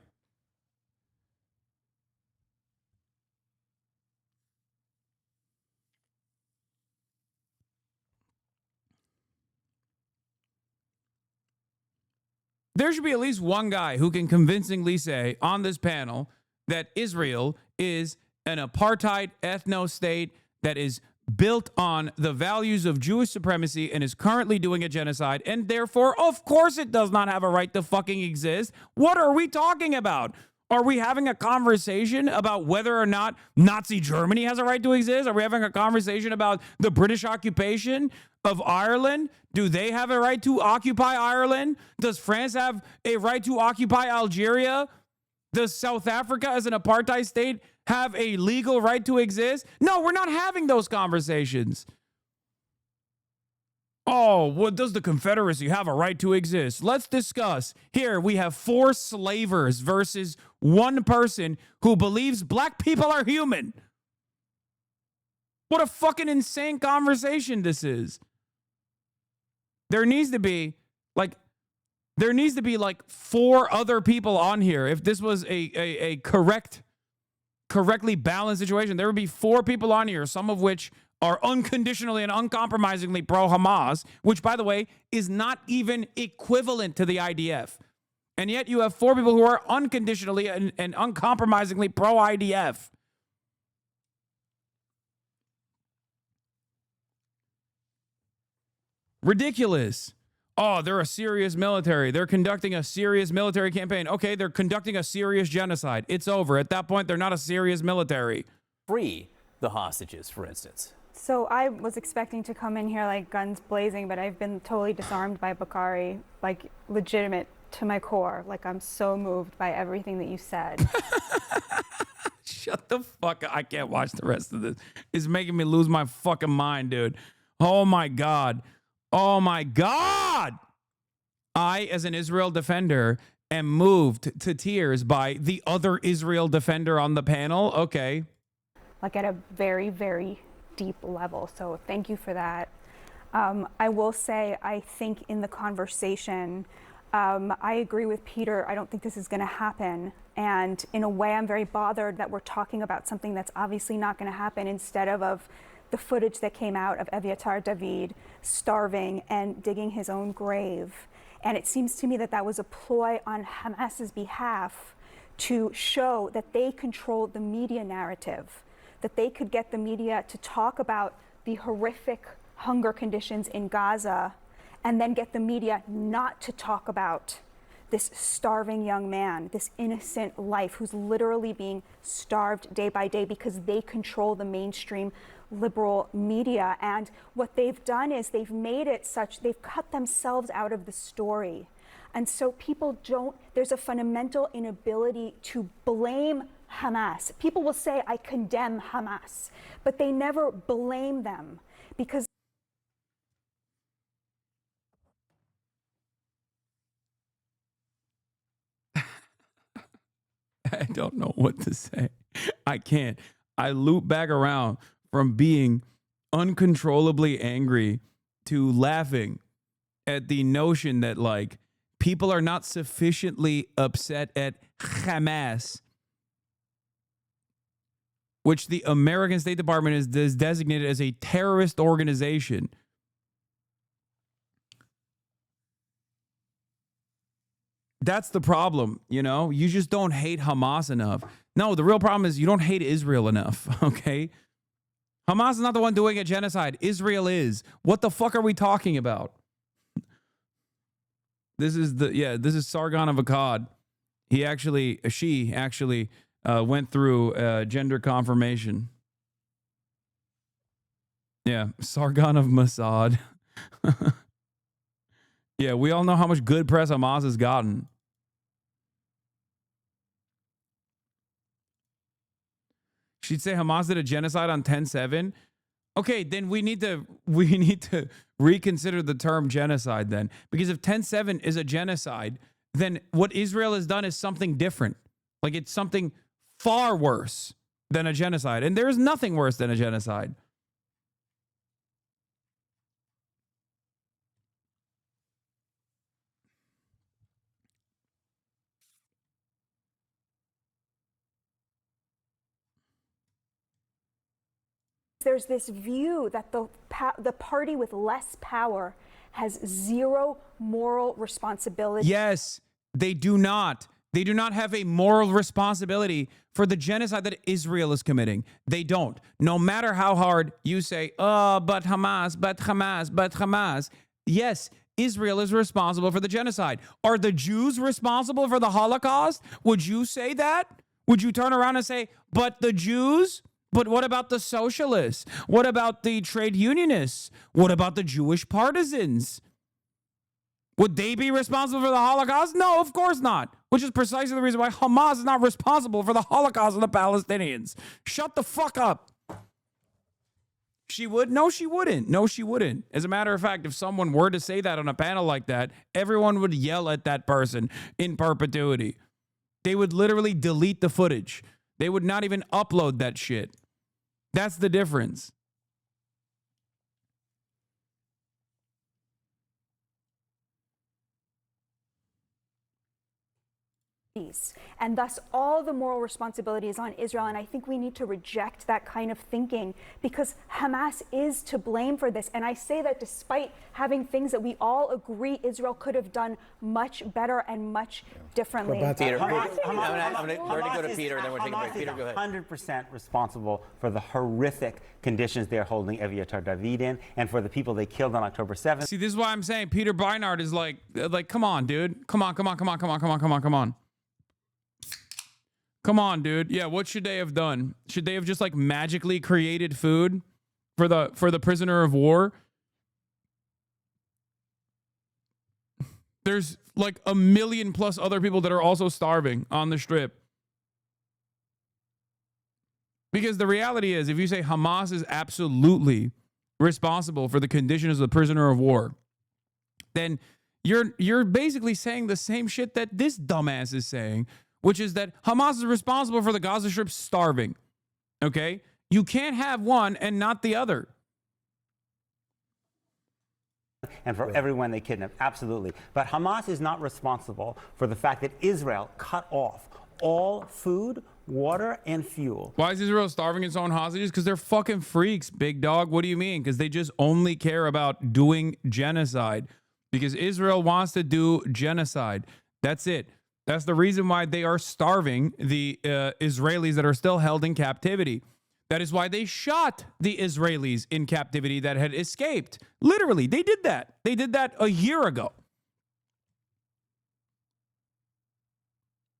There should be at least one guy who can convincingly say on this panel that Israel is an apartheid ethno-state that is built on the values of Jewish supremacy and is currently doing a genocide, and therefore, of course, it does not have a right to fucking exist. What are we talking about? Are we having a conversation about whether or not Nazi Germany has a right to exist? Are we having a conversation about the British occupation of Ireland? Do they have a right to occupy Ireland? Does France have a right to occupy Algeria? Does South Africa as an apartheid state have a legal right to exist? No, we're not having those conversations. Oh, what does the Confederacy have a right to exist? Let's discuss. Here we have 4 slavers versus 1 person who believes black people are human. What a fucking insane conversation this is. There needs to be like 4 other people on here. If this was a correctly balanced situation, there would be 4 people on here, some of which are unconditionally and uncompromisingly pro-Hamas, which, by the way, is not even equivalent to the IDF. And yet you have 4 people who are unconditionally and uncompromisingly pro-IDF. Ridiculous. Oh, they're a serious military. They're conducting a serious military campaign. Okay, they're conducting a serious genocide. It's over. At that point, they're not a serious military. Free the hostages, for instance. So I was expecting to come in here like guns blazing, but I've been totally disarmed by Bakari, like legitimate to my core. Like I'm so moved by everything that you said. Shut the fuck up. I can't watch the rest of this. It's making me lose my fucking mind, dude. Oh my God. Oh my God. I, as an Israel defender, am moved to tears by the other Israel defender on the panel. Okay. Like at a very, very deep level. So thank you for that. I will say, I think in the conversation, I agree with Peter. I don't think this is going to happen. And in a way, I'm very bothered that we're talking about something that's obviously not going to happen instead of the footage that came out of Eviatar David starving and digging his own grave. And it seems to me that that was a ploy on Hamas's behalf to show that they controlled the media narrative, that they could get the media to talk about the horrific hunger conditions in Gaza and then get the media not to talk about this starving young man, this innocent life who's literally being starved day by day because they control the mainstream liberal media. And what they've done is they've made it such, they've cut themselves out of the story. And so people don't, there's a fundamental inability to blame Hamas. People will say, I condemn Hamas, but they never blame them because I don't know what to say. I can't. I loop back around from being uncontrollably angry to laughing at the notion that like people are not sufficiently upset at Hamas, which the American State Department is designated as a terrorist organization. That's the problem, you know? You just don't hate Hamas enough. No, the real problem is you don't hate Israel enough, okay? Hamas is not the one doing a genocide. Israel is. What the fuck are we talking about? This is Sargon of Akkad. She actually went through gender confirmation. Yeah, Sargon of Mossad. Yeah, we all know how much good press Hamas has gotten. She'd say Hamas did a genocide on 10/7. Okay, then we need to reconsider the term genocide then. Because if 10/7 is a genocide, then what Israel has done is something different. Like it's something far worse than a genocide. And there is nothing worse than a genocide. there's this view that the party with less power has zero moral responsibility. Yes, they do not. They do not have a moral responsibility for the genocide that Israel is committing. They don't. No matter how hard you say, oh, but Hamas, but Hamas, but Hamas. Yes, Israel is responsible for the genocide. Are the Jews responsible for the Holocaust? Would you say that? Would you turn around and say, but the Jews? But what about the socialists? What about the trade unionists? What about the Jewish partisans? Would they be responsible for the Holocaust? No, of course not. Which is precisely the reason why Hamas is not responsible for the Holocaust of the Palestinians. Shut the fuck up. She would? No, she wouldn't. No, she wouldn't. As a matter of fact, if someone were to say that on a panel like that, everyone would yell at that person in perpetuity. They would literally delete the footage. They would not even upload that shit. That's the difference. And thus all the moral responsibility is on Israel. And I think we need to reject that kind of thinking because Hamas is to blame for this. And I say that despite having things that we all agree Israel could have done much better and much differently. Peter, I'm going to go to Peter and then we'll take a break. Peter, go ahead. 100% responsible for the horrific conditions they're holding Aviatar David in and for the people they killed on October 7th. See, this is why I'm saying Peter Beinart is like, come on, dude. Come on. Come on, dude. Yeah, what should they have done? Should they have just like magically created food for the prisoner of war? There's like 1 million plus other people that are also starving on the strip. Because the reality is, if you say Hamas is absolutely responsible for the conditions of the prisoner of war, then you're basically saying the same shit that this dumbass is saying, which is that Hamas is responsible for the Gaza Strip starving. Okay? You can't have one and not the other. And for everyone they kidnapped, absolutely. But Hamas is not responsible for the fact that Israel cut off all food, water, and fuel. Why is Israel starving its own hostages? Because they're fucking freaks, big dog. What do you mean? Because they just only care about doing genocide. Because Israel wants to do genocide. That's it. That's the reason why they are starving the Israelis that are still held in captivity. That is why they shot the Israelis in captivity that had escaped. Literally, they did that. They did that a year ago.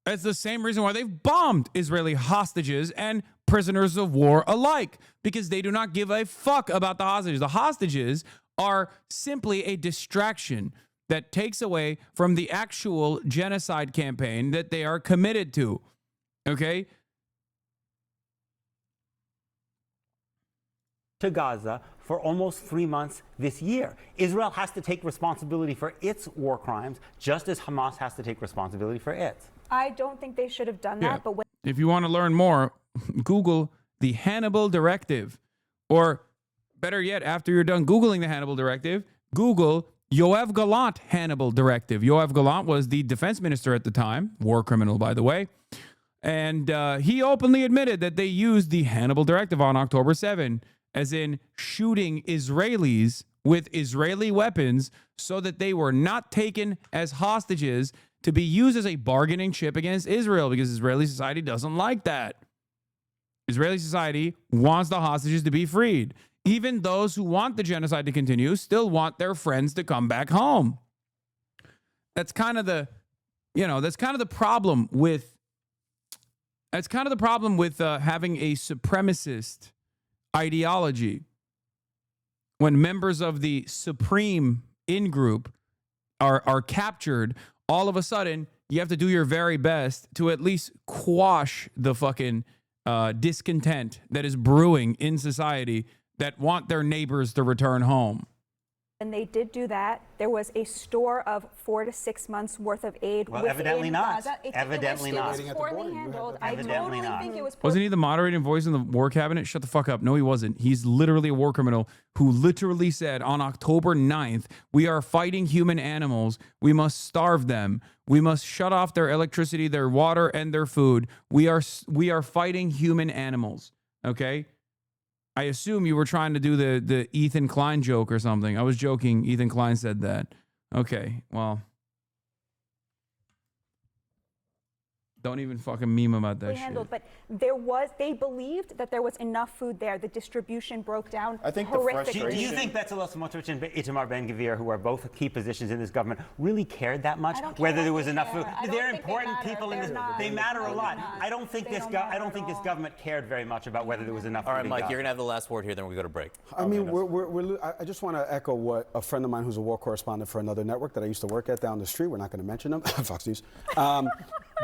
That's the same reason why they've bombed Israeli hostages and prisoners of war alike, because they do not give a fuck about the hostages. The hostages are simply a distraction that takes away from the actual genocide campaign that they are committed to. Okay? To Gaza for almost 3 months this year. Israel has to take responsibility for its war crimes, just as Hamas has to take responsibility for its. I don't think they should have done that, but if you want to learn more, Google the Hannibal Directive. Or better yet, after you're done Googling the Hannibal Directive, Google Yoav Gallant Hannibal Directive. Yoav Gallant was the defense minister at the time, war criminal, by the way. And he openly admitted that they used the Hannibal Directive on October 7, as in shooting Israelis with Israeli weapons so that they were not taken as hostages to be used as a bargaining chip against Israel, because Israeli society doesn't like that. Israeli society wants the hostages to be freed. Even those who want the genocide to continue still want their friends to come back home. That's kind of the, problem with, having a supremacist ideology. When members of the supreme in-group are captured, all of a sudden you have to do your very best to at least quash the fucking discontent that is brewing in society that want their neighbors to return home. And they did do that. There was a store of 4 to 6 months worth of aid. Well, evidently not. Evidently not. It was poorly handled. I totally think it was poorly. Wasn't he the moderating voice in the war cabinet? Shut the fuck up. No, he wasn't. He's literally a war criminal who literally said on October 9th, we are fighting human animals. We must starve them. We must shut off their electricity, their water, and their food. We are fighting human animals. Okay? I assume you were trying to do the Ethan Klein joke or something. I was joking. Ethan Klein said that. Okay, well. Don't even fucking meme about that shit. But they believed that there was enough food there. The distribution broke down. I think horrifically. Do you think Bezalel Smotrich and Itamar Ben-Gvir, who are both key positions in this government, really cared that much whether there was enough food? They're important people in this. They matter a lot. I don't think this government cared very much about whether there was enough food. All right, Mike, you're going to have the last word here, then we go to break. I mean, I just want to echo what a friend of mine who's a war correspondent for another network that I used to work at down the street, we're not going to mention them, Fox News,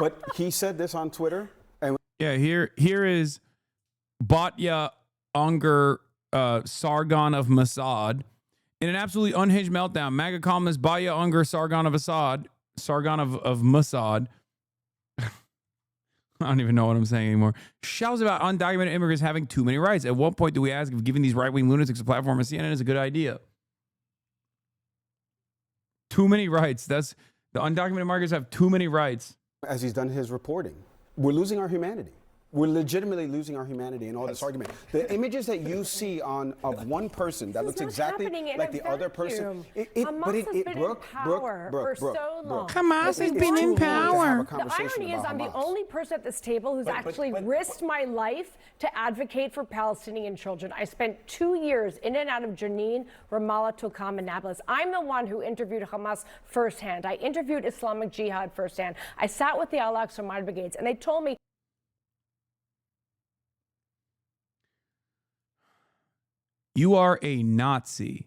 but he said this on Twitter. And yeah, here is Batya Unger Sargon of Mossad. In an absolutely unhinged meltdown, MAGA columnist Baya Unger Sargon of Assad, Sargon of Mossad, I don't even know what I'm saying anymore, shouts about undocumented immigrants having too many rights. At what point do we ask if giving these right-wing lunatics a platform on CNN is a good idea? Too many rights. That's the undocumented migrants have too many rights. As he's done his reporting, we're losing our humanity. We're legitimately losing our humanity in all this argument. The images that you see of one person that looks exactly like the other person, Brooke, Hamas has been in power. The irony is I'm the only person at this table who's actually risked my life to advocate for Palestinian children. I spent 2 years in and out of Jenin, Ramallah, Tulkarm, and Nablus. I'm the one who interviewed Hamas firsthand. I interviewed Islamic Jihad firsthand. I sat with the Al-Aqsa Martyr Brigades, and they told me. You are a Nazi,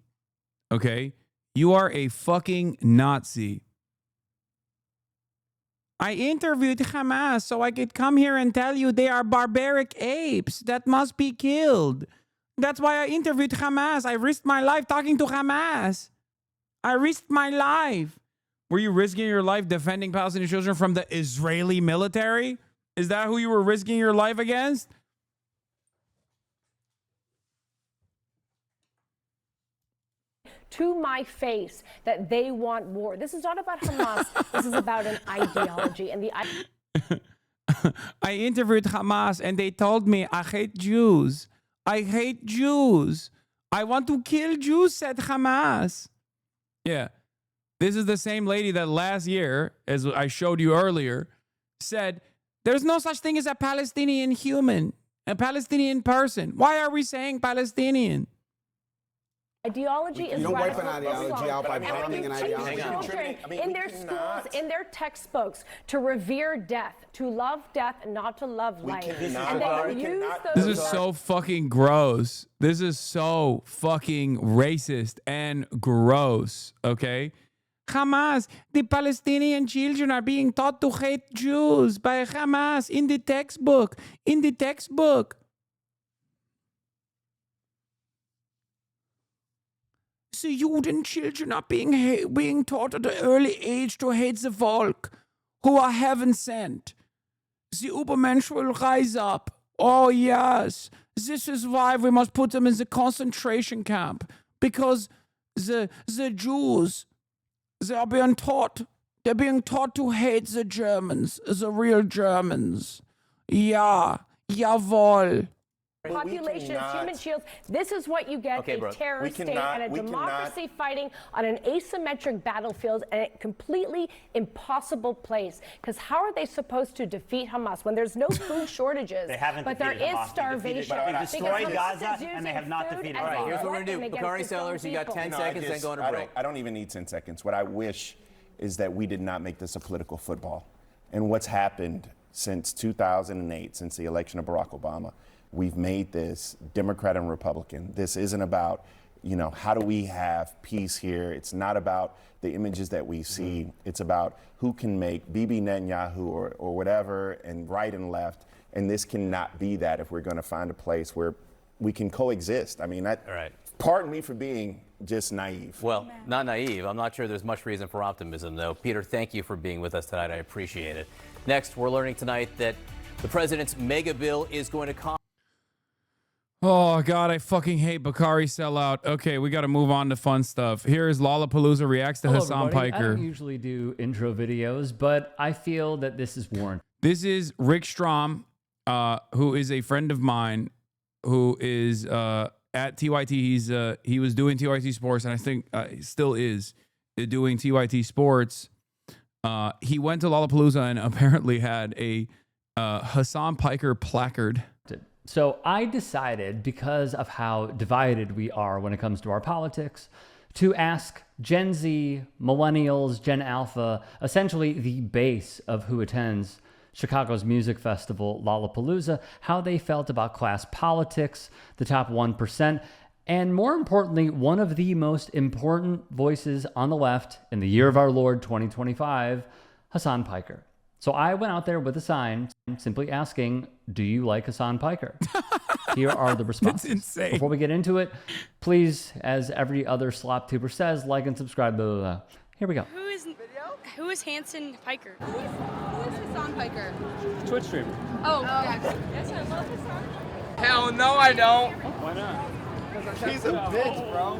okay? You are a fucking Nazi. I interviewed Hamas so I could come here and tell you they are barbaric apes that must be killed. That's why I interviewed Hamas. I risked my life talking to Hamas. I risked my life. Were you risking your life defending Palestinian children from the Israeli military? Is that who you were risking your life against? To my face that they want war. This is not about Hamas. This is about an ideology. And I interviewed Hamas and they told me, I hate Jews. I hate Jews. I want to kill Jews, said Hamas. Yeah. This is the same lady that last year, as I showed you earlier, said, there's no such thing as a Palestinian human, a Palestinian person. Why are we saying Palestinian? Ideology is you don't wipe an radical ideology Islam. out by And when branding you an teach ideology. children in their schools, in their textbooks, to revere death, to love death, and not to love life. And then use those This is so fucking gross. This is so fucking racist and gross, okay? Hamas, the Palestinian children are being taught to hate Jews by Hamas in the textbook. In the textbook. The Juden children are being taught at an early age to hate the volk, who are heaven sent. The Übermensch will rise up. Oh yes, this is why we must put them in the concentration camp, because the Jews, they're being taught to hate the Germans, the real Germans. Ja, jawohl. Population of human shields. This is what you get: a terrorist state and a democracy fighting on an asymmetric battlefield and a completely impossible place. Because how are they supposed to defeat Hamas when there's no food shortages? They haven't but there defeated is Hamas. starvation. They've destroyed Gaza, Hamas is and they have not using defeated food Hamas. as a Here's what we're weapon gonna do. against Bakari its own Sellers, you got people. 10 seconds, then go on a break. I don't even need 10 seconds. What I wish is that we did not make this a political football. And what's happened since 2008, since the election of Barack Obama, we've made this Democrat and Republican. This isn't about, how do we have peace here? It's not about the images that we see. It's about who can make Bibi Netanyahu or whatever, and right and left. And this cannot be that if we're going to find a place where we can coexist. I mean, pardon me for being just naive. Well, not naive. I'm not sure there's much reason for optimism, though. Peter, thank you for being with us tonight. I appreciate it. Next, we're learning tonight that the president's mega bill is going to Oh, God, I fucking hate Bakari sellout. Okay, we got to move on to fun stuff. Here is Lollapalooza reacts to Hello, Hassan everybody. I Piker. don't usually do intro videos, but I feel that this is warranted. This is Rick Strom, who is a friend of mine, who is at TYT. He was doing TYT Sports, and I think he still is doing TYT Sports. He went to Lollapalooza and apparently had a Hassan Piker placard. So I decided, because of how divided we are when it comes to our politics, to ask Gen Z, Millennials, Gen Alpha, essentially the base of who attends Chicago's music festival, Lollapalooza, how they felt about class politics, the top 1%, and more importantly, one of the most important voices on the left in the year of our Lord 2025, Hassan Piker. So I went out there with a sign simply asking, do you like Hassan Piker? Here are the responses. That's insane. Before we get into it, please, as every other slop tuber says, like and subscribe. Blah, blah, blah. Here we go. Who is Hanson Piker? Who is Hassan Piker? Twitch streamer. Oh, yeah. Yes, I love Hassan. Hell no, I don't. Why not? He's a bitch, bro.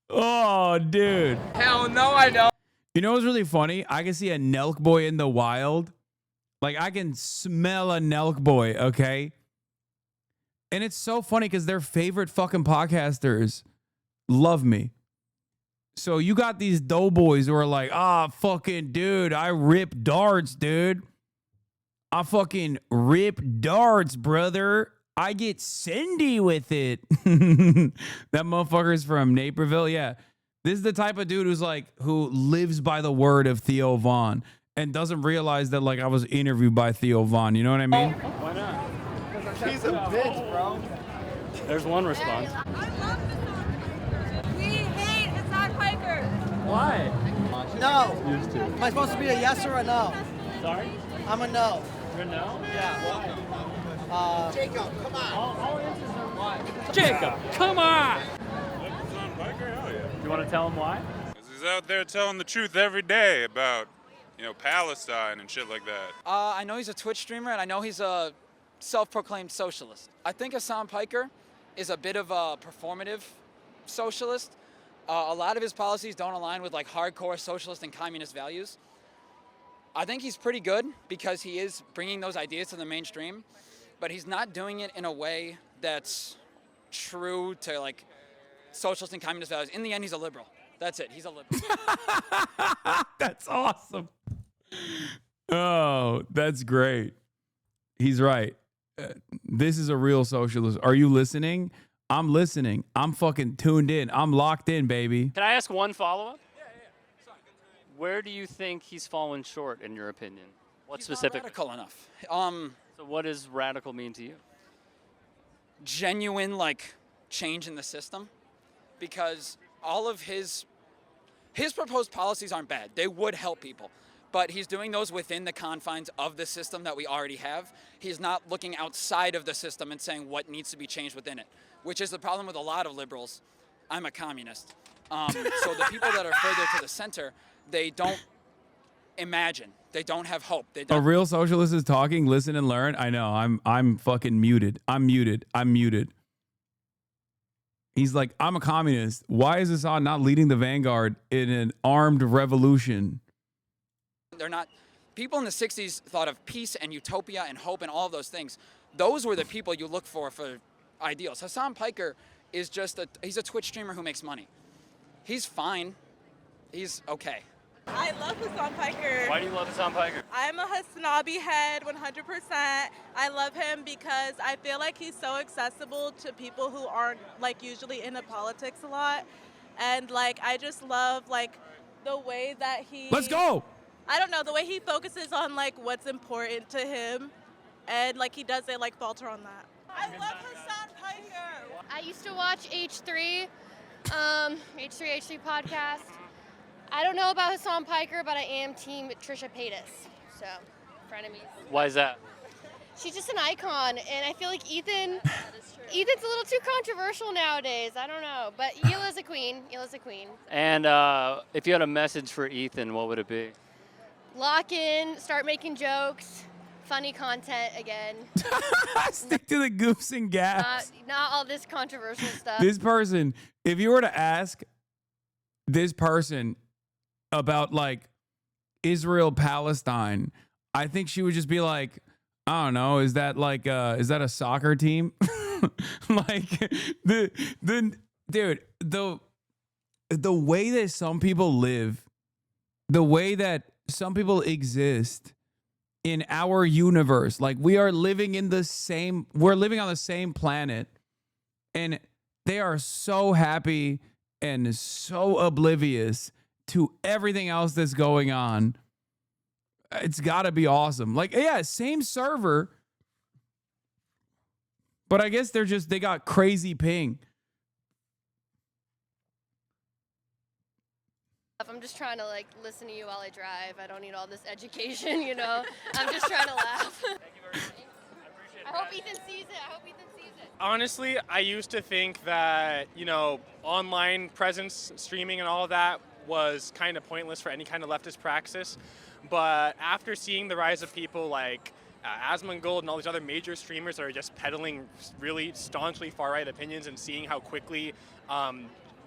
Oh, dude. Hell no, I don't. You know what's really funny? I can see a Nelk boy in the wild. Like, I can smell a Nelk boy, okay? And it's so funny because their favorite fucking podcasters love me. So you got these doughboys who are like, fucking dude, I rip darts, dude. I fucking rip darts, brother. I get Cindy with it. That motherfucker's from Naperville. Yeah. This is the type of dude who lives by the word of Theo Von and doesn't realize that like I was interviewed by Theo Von. You know what I mean? Why not? He's a bitch, bro. There's one response. We hate Hassan Piker. Why? No. Used to. Am I supposed to be a yes or a no? Sorry? I'm a no. You're a no? Yeah. Why? Jacob, come on. All answers are why. Jacob, come on. You want to tell him why? He's out there telling the truth every day about, Palestine and shit like that. I know he's a Twitch streamer, and I know he's a self-proclaimed socialist. I think Hassan Piker is a bit of a performative socialist. A lot of his policies don't align with like hardcore socialist and communist values. I think he's pretty good because he is bringing those ideas to the mainstream, but he's not doing it in a way that's true to like socialist and communist values. In the end, he's a liberal. That's it. He's a liberal. That's awesome. Oh, that's great. He's right. This is a real socialist. Are you listening? I'm listening. I'm fucking tuned in. I'm locked in, baby. Can I ask one follow-up? Where do you think he's fallen short, in your opinion? What specifically? Not radical enough. So what does radical mean to you? Genuine, like, change in the system. Because all of his proposed policies aren't bad. They would help people. But he's doing those within the confines of the system that we already have. He's not looking outside of the system and saying what needs to be changed within it, which is the problem with a lot of liberals. I'm a communist. So the people that are further to the center, they don't imagine. They don't have hope. They A don't. real socialist is talking. Listen and learn. I know. I'm fucking muted. I'm muted. He's like, I'm a communist. Why is Assad not leading the vanguard in an armed revolution? They're not. People in the 60s thought of peace and utopia and hope and all of those things. Those were the people you look for ideals. Hassan Piker is he's a Twitch streamer who makes money. He's fine. He's okay. I love Hassan Piker. Why do you love Hassan Piker? I'm a Hasanabi head 100%. I love him because I feel like he's so accessible to people who aren't like usually into politics a lot. And like I just love like the way that he Let's go. I don't know, the way he focuses on like what's important to him and like he doesn't like falter on that. I love Hassan Piker. I used to watch H3 podcast. I don't know about Hassan Piker, but I am team Trisha Paytas. So, frenemies. Why is that? She's just an icon, and I feel like Ethan's a little too controversial nowadays. I don't know, but Yila's a queen. And if you had a message for Ethan, what would it be? Lock in, start making jokes, funny content again. Stick to the goofs and gaps. Not all this controversial stuff. This person, if you were to ask this person about like Israel Palestine, I think she would just be like, I don't know, is that a soccer team? Like the way that some people live, the way that some people exist in our universe, like we're living on the same planet, and they are so happy and so oblivious to everything else that's going on. It's got to be awesome. Like, yeah, same server, but I guess they got crazy ping. I'm just trying to like listen to you while I drive. I don't need all this education, you know. I'm just trying to laugh. Thank you very much. I hope Ethan sees it. Honestly, I used to think that, you know, online presence, streaming and all of that was kind of pointless for any kind of leftist praxis. But after seeing the rise of people like Asmongold and all these other major streamers that are just peddling really staunchly far-right opinions and seeing how quickly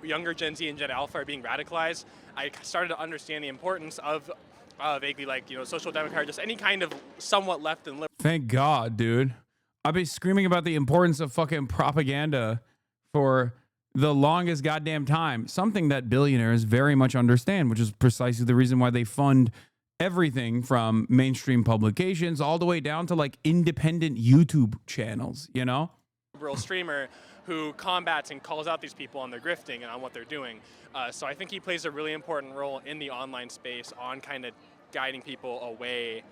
younger Gen Z and Gen Alpha are being radicalized, I started to understand the importance of vaguely like, you know, social democrat, just any kind of somewhat left and liberal. Thank God, dude. I've been screaming about the importance of fucking propaganda for the longest goddamn time. Something that billionaires very much understand, which is precisely the reason why they fund everything from mainstream publications all the way down to like independent YouTube channels, you know? Liberal streamer who combats and calls out these people on their grifting and on what they're doing. So I think he plays a really important role in the online space on kind of guiding people away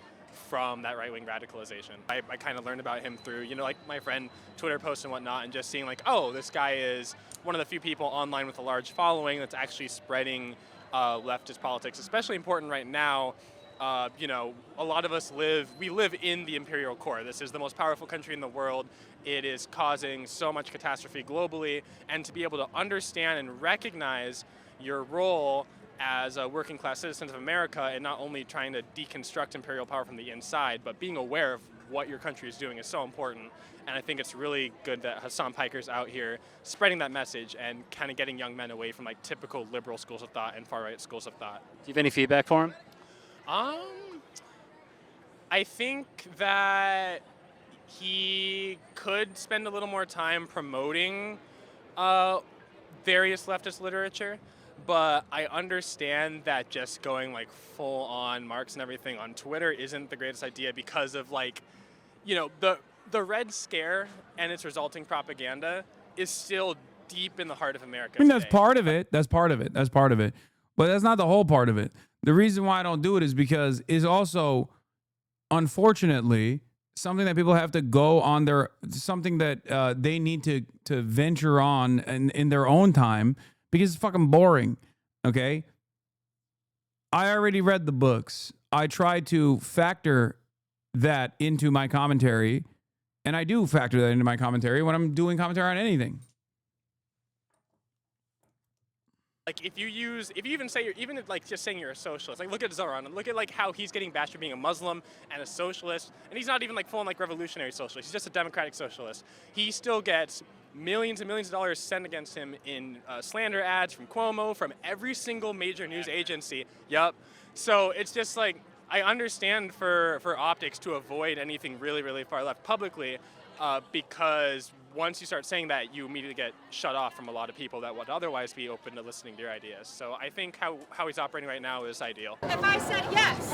from that right-wing radicalization. I kind of learned about him through, you know, like my friend Twitter posts and whatnot, and just seeing like, oh, this guy is one of the few people online with a large following that's actually spreading leftist politics, especially important right now. You know, a lot of us live in the imperial core. This is the most powerful country in the world. It is causing so much catastrophe globally, and to be able to understand and recognize your role as a working class citizen of America and not only trying to deconstruct imperial power from the inside, but being aware of what your country is doing is so important. And I think it's really good that Hasan Piker's out here spreading that message and kind of getting young men away from like typical liberal schools of thought and far-right schools of thought. Do you have any feedback for him? I think that he could spend a little more time promoting various leftist literature. But I understand that just going like full on Marx and everything on Twitter isn't the greatest idea because of like, you know, the Red Scare and its resulting propaganda is still deep in the heart of America. I mean, that's part of it. That's part of it. That's part of it. But that's not the whole part of it. The reason why I don't do it is because it's also, unfortunately, something that people have to go on something that they need to venture on in their own time. Because it's fucking boring, okay? I already read the books. I try to factor that into my commentary, and I do factor that into my commentary when I'm doing commentary on anything. Like if you even say just saying you're a socialist, like look at Zoran and look at like how he's getting bashed for being a Muslim and a socialist, and he's not even like full on like revolutionary socialist. He's just a democratic socialist. He still gets millions and millions of dollars sent against him in slander ads from Cuomo, from every single major news agency. Yup. So it's just like I understand for optics to avoid anything really, really far left publicly, because once you start saying that, you immediately get shut off from a lot of people that would otherwise be open to listening to your ideas. So I think how he's operating right now is ideal. If I said yes,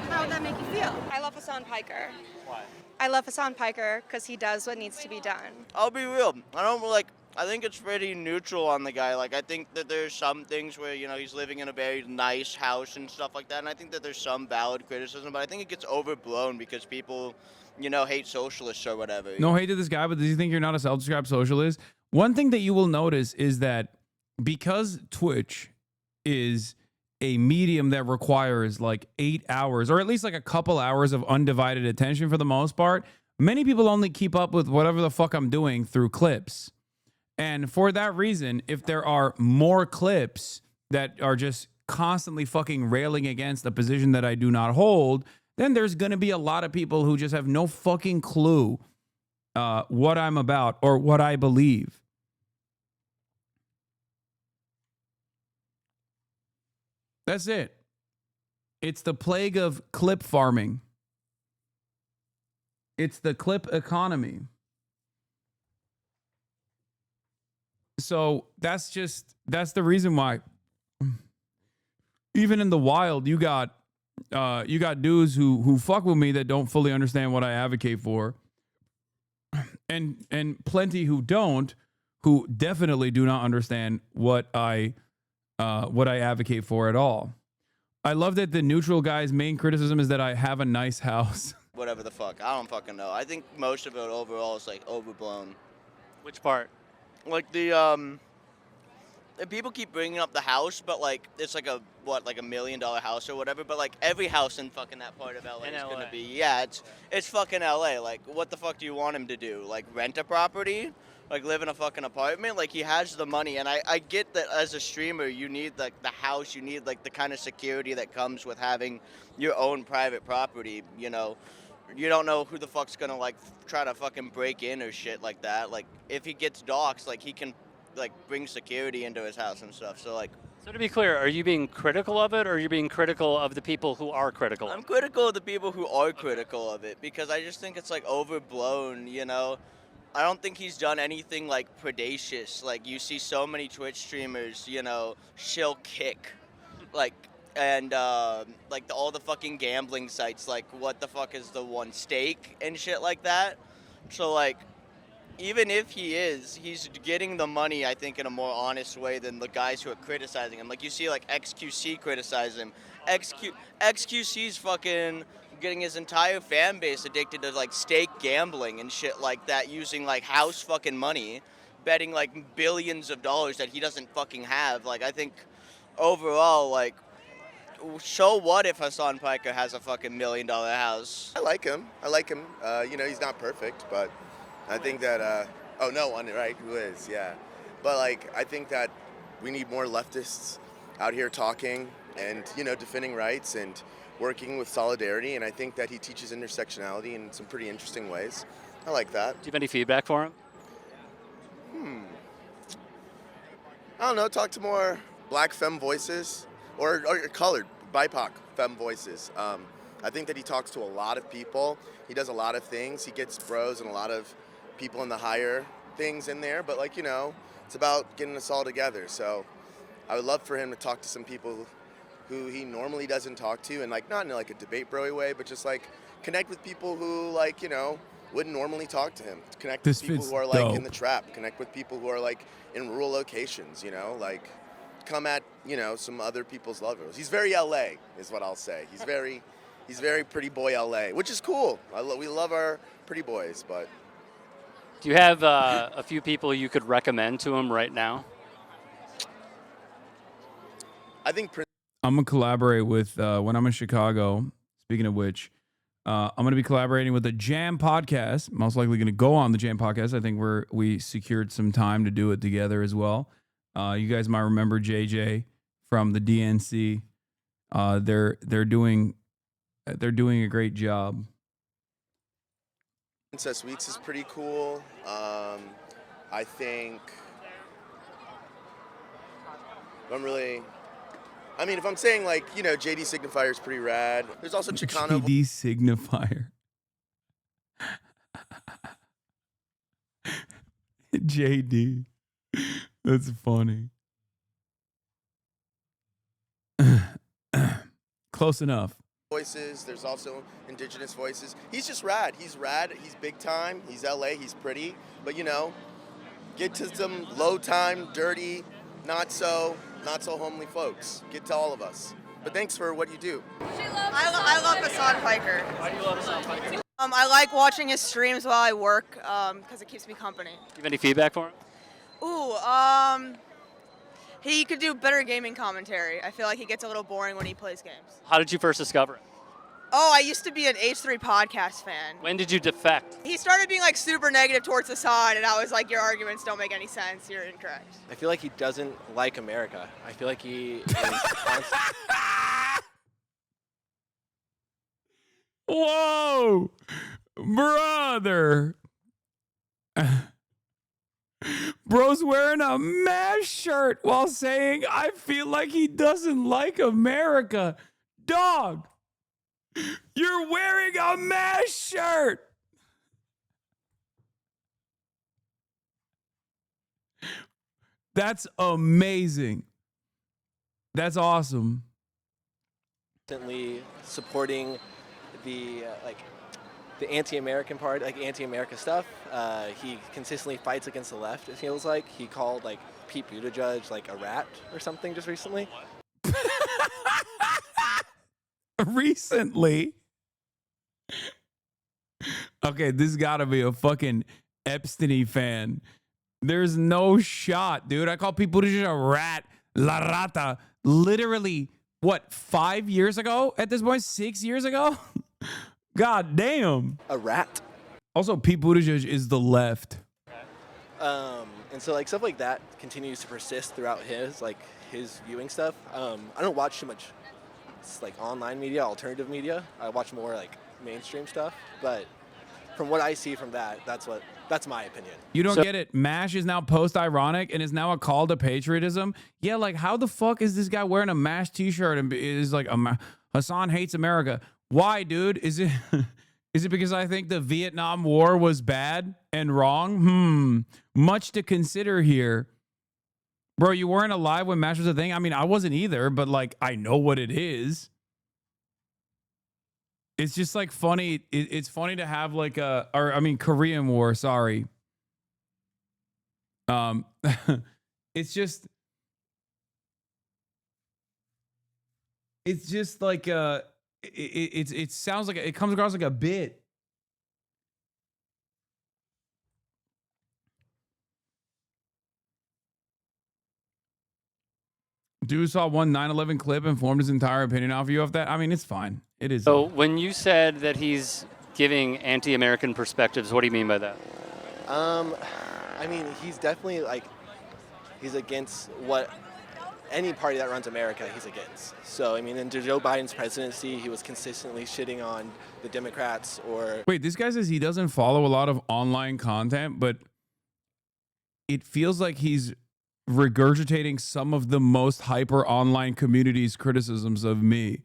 how would that make you feel? I love Hasan Piker. Why? I love Hasan Piker because he does what needs to be done. I'll be real. I think it's pretty neutral on the guy. Like, I think that there's some things where, you know, he's living in a very nice house and stuff like that, and I think that there's some valid criticism, but I think it gets overblown because people, you know, hate socialists or whatever. No hate to this guy, but does he think you're not a self-described socialist? One thing that you will notice is that because Twitch is a medium that requires like 8 hours, or at least like a couple hours of undivided attention for the most part, many people only keep up with whatever the fuck I'm doing through clips. And for that reason, if there are more clips that are just constantly fucking railing against the position that I do not hold, then there's going to be a lot of people who just have no fucking clue what I'm about or what I believe. That's it. It's the plague of clip farming. It's the clip economy. So that's the reason why even in the wild, you got dudes who fuck with me that don't fully understand what I advocate for. And plenty who don't, who definitely do not understand what I advocate for at all. I love that the neutral guy's main criticism is that I have a nice house. Whatever the fuck. I don't fucking know. I think most of it overall is like overblown. Which part? Like the people keep bringing up the house, but like it's like a like $1 million house or whatever. But like every house in fucking that part of LA is gonna be it's fucking LA. Like what the fuck do you want him to do? Like rent a property? Like live in a fucking apartment? Like he has the money, and I get that as a streamer you need like the house, you need like the kind of security that comes with having your own private property. You know, you don't know who the fuck's gonna like try to fucking break in or shit like that. Like if he gets doxxed, like he can like bring security into his house and stuff. So like. So to be clear, are you being critical of it, or are you being critical of the people who are critical? I'm critical of the people who are critical of it because I just think it's like overblown. You know. I don't think he's done anything like predacious. Like you see so many Twitch streamers, you know, shill kick, like, and like all the fucking gambling sites. Like, what the fuck is the one, Stake and shit like that. So like, even if he's getting the money, I think, in a more honest way than the guys who are criticizing him. Like you see, like XQC criticize him. XQC's fucking getting his entire fan base addicted to like stake gambling and shit like that, using like house fucking money, betting like billions of dollars that he doesn't fucking have. Like I think overall, like, so what if Hassan Piker has a fucking $1 million house? I like him. You know, he's not perfect, but I think that oh no one, right, who is, yeah. But like I think that we need more leftists out here talking and, you know, defending rights and working with solidarity, and I think that he teaches intersectionality in some pretty interesting ways. I like that. Do you have any feedback for him? I don't know, talk to more black femme voices or colored, BIPOC femme voices. I think that he talks to a lot of people. He does a lot of things. He gets bros and a lot of people in the higher things in there, but like, you know, it's about getting us all together. So I would love for him to talk to some people who he normally doesn't talk to, and like not in like a debate bro-y way, but just like connect with people who like, you know, wouldn't normally talk to him. Connect with people who are like in the trap. Connect with people who are like in rural locations, you know, like come at, you know, some other people's levels. He's very LA is what I'll say. He's very pretty boy LA, which is cool. We love our pretty boys, but. Do you have a few people you could recommend to him right now? I think I'm going to collaborate with, when I'm in Chicago, speaking of which, I'm going to be collaborating with the Jam Podcast. Most likely going to go on the Jam Podcast. I think we secured some time to do it together as well. You guys might remember JJ from the DNC. They're doing a great job. Princess Weeks is pretty cool. I think if I'm saying like, you know, JD Signifier is pretty rad. There's also Chicano. JD Signifier. JD. That's funny. Close enough. Voices. There's also indigenous voices. He's just rad. He's rad. He's big time. He's LA. He's pretty. But you know, get to some low time, dirty, not so homely folks. Get to all of us. But thanks for what you do. I love Hassan Piker. Why do you love Hassan Piker? I like watching his streams while I work because it keeps me company. Do you have any feedback for him? Ooh, he could do better gaming commentary. I feel like he gets a little boring when he plays games. How did you first discover it? Oh, I used to be an H3 podcast fan. When did you defect? He started being like super negative towards Hassan, and I was like, your arguments don't make any sense. You're incorrect. I feel like he doesn't like America. I feel like he is Whoa, brother. Bro's wearing a MASH shirt while saying, I feel like he doesn't like America. Dog, you're wearing a MASH shirt. That's amazing. That's awesome. constantly supporting the the anti-American part, like anti-America stuff. He consistently fights against the left, it feels like. He called like Pete Buttigieg like a rat or something just recently. Recently? Okay, this gotta be a fucking Epstein fan. There's no shot, dude. I call people a rat, la rata, literally, what, 5 years ago at this point? 6 years ago? God damn. A rat. Also, Pete Buttigieg is the left. And so like stuff like that continues to persist throughout his viewing stuff. I don't watch too much like online media, alternative media. I watch more like mainstream stuff. But from what I see from that, that's my opinion. You don't get it. MASH is now post-ironic and is now a call to patriotism. Yeah, like how the fuck is this guy wearing a MASH t-shirt and is like Hassan hates America? Why, dude? Is it is it because I think the Vietnam War was bad and wrong? Much to consider here. Bro, you weren't alive when MASH was a thing? I mean, I wasn't either, but like I know what it is. It's just like funny. It's funny to have like Korean War. Sorry. It's just like it sounds like it comes across like a bit. Dude saw one 9/11 clip and formed his entire opinion off you of that. I mean, it's fine. It is. So when you said that he's giving anti-American perspectives, what do you mean by that? I mean, he's definitely he's against what any party that runs America he's against. So, I mean, in Joe Biden's presidency, he was consistently shitting on the Democrats or... Wait, this guy says he doesn't follow a lot of online content, but it feels like he's regurgitating some of the most hyper online community's criticisms of me.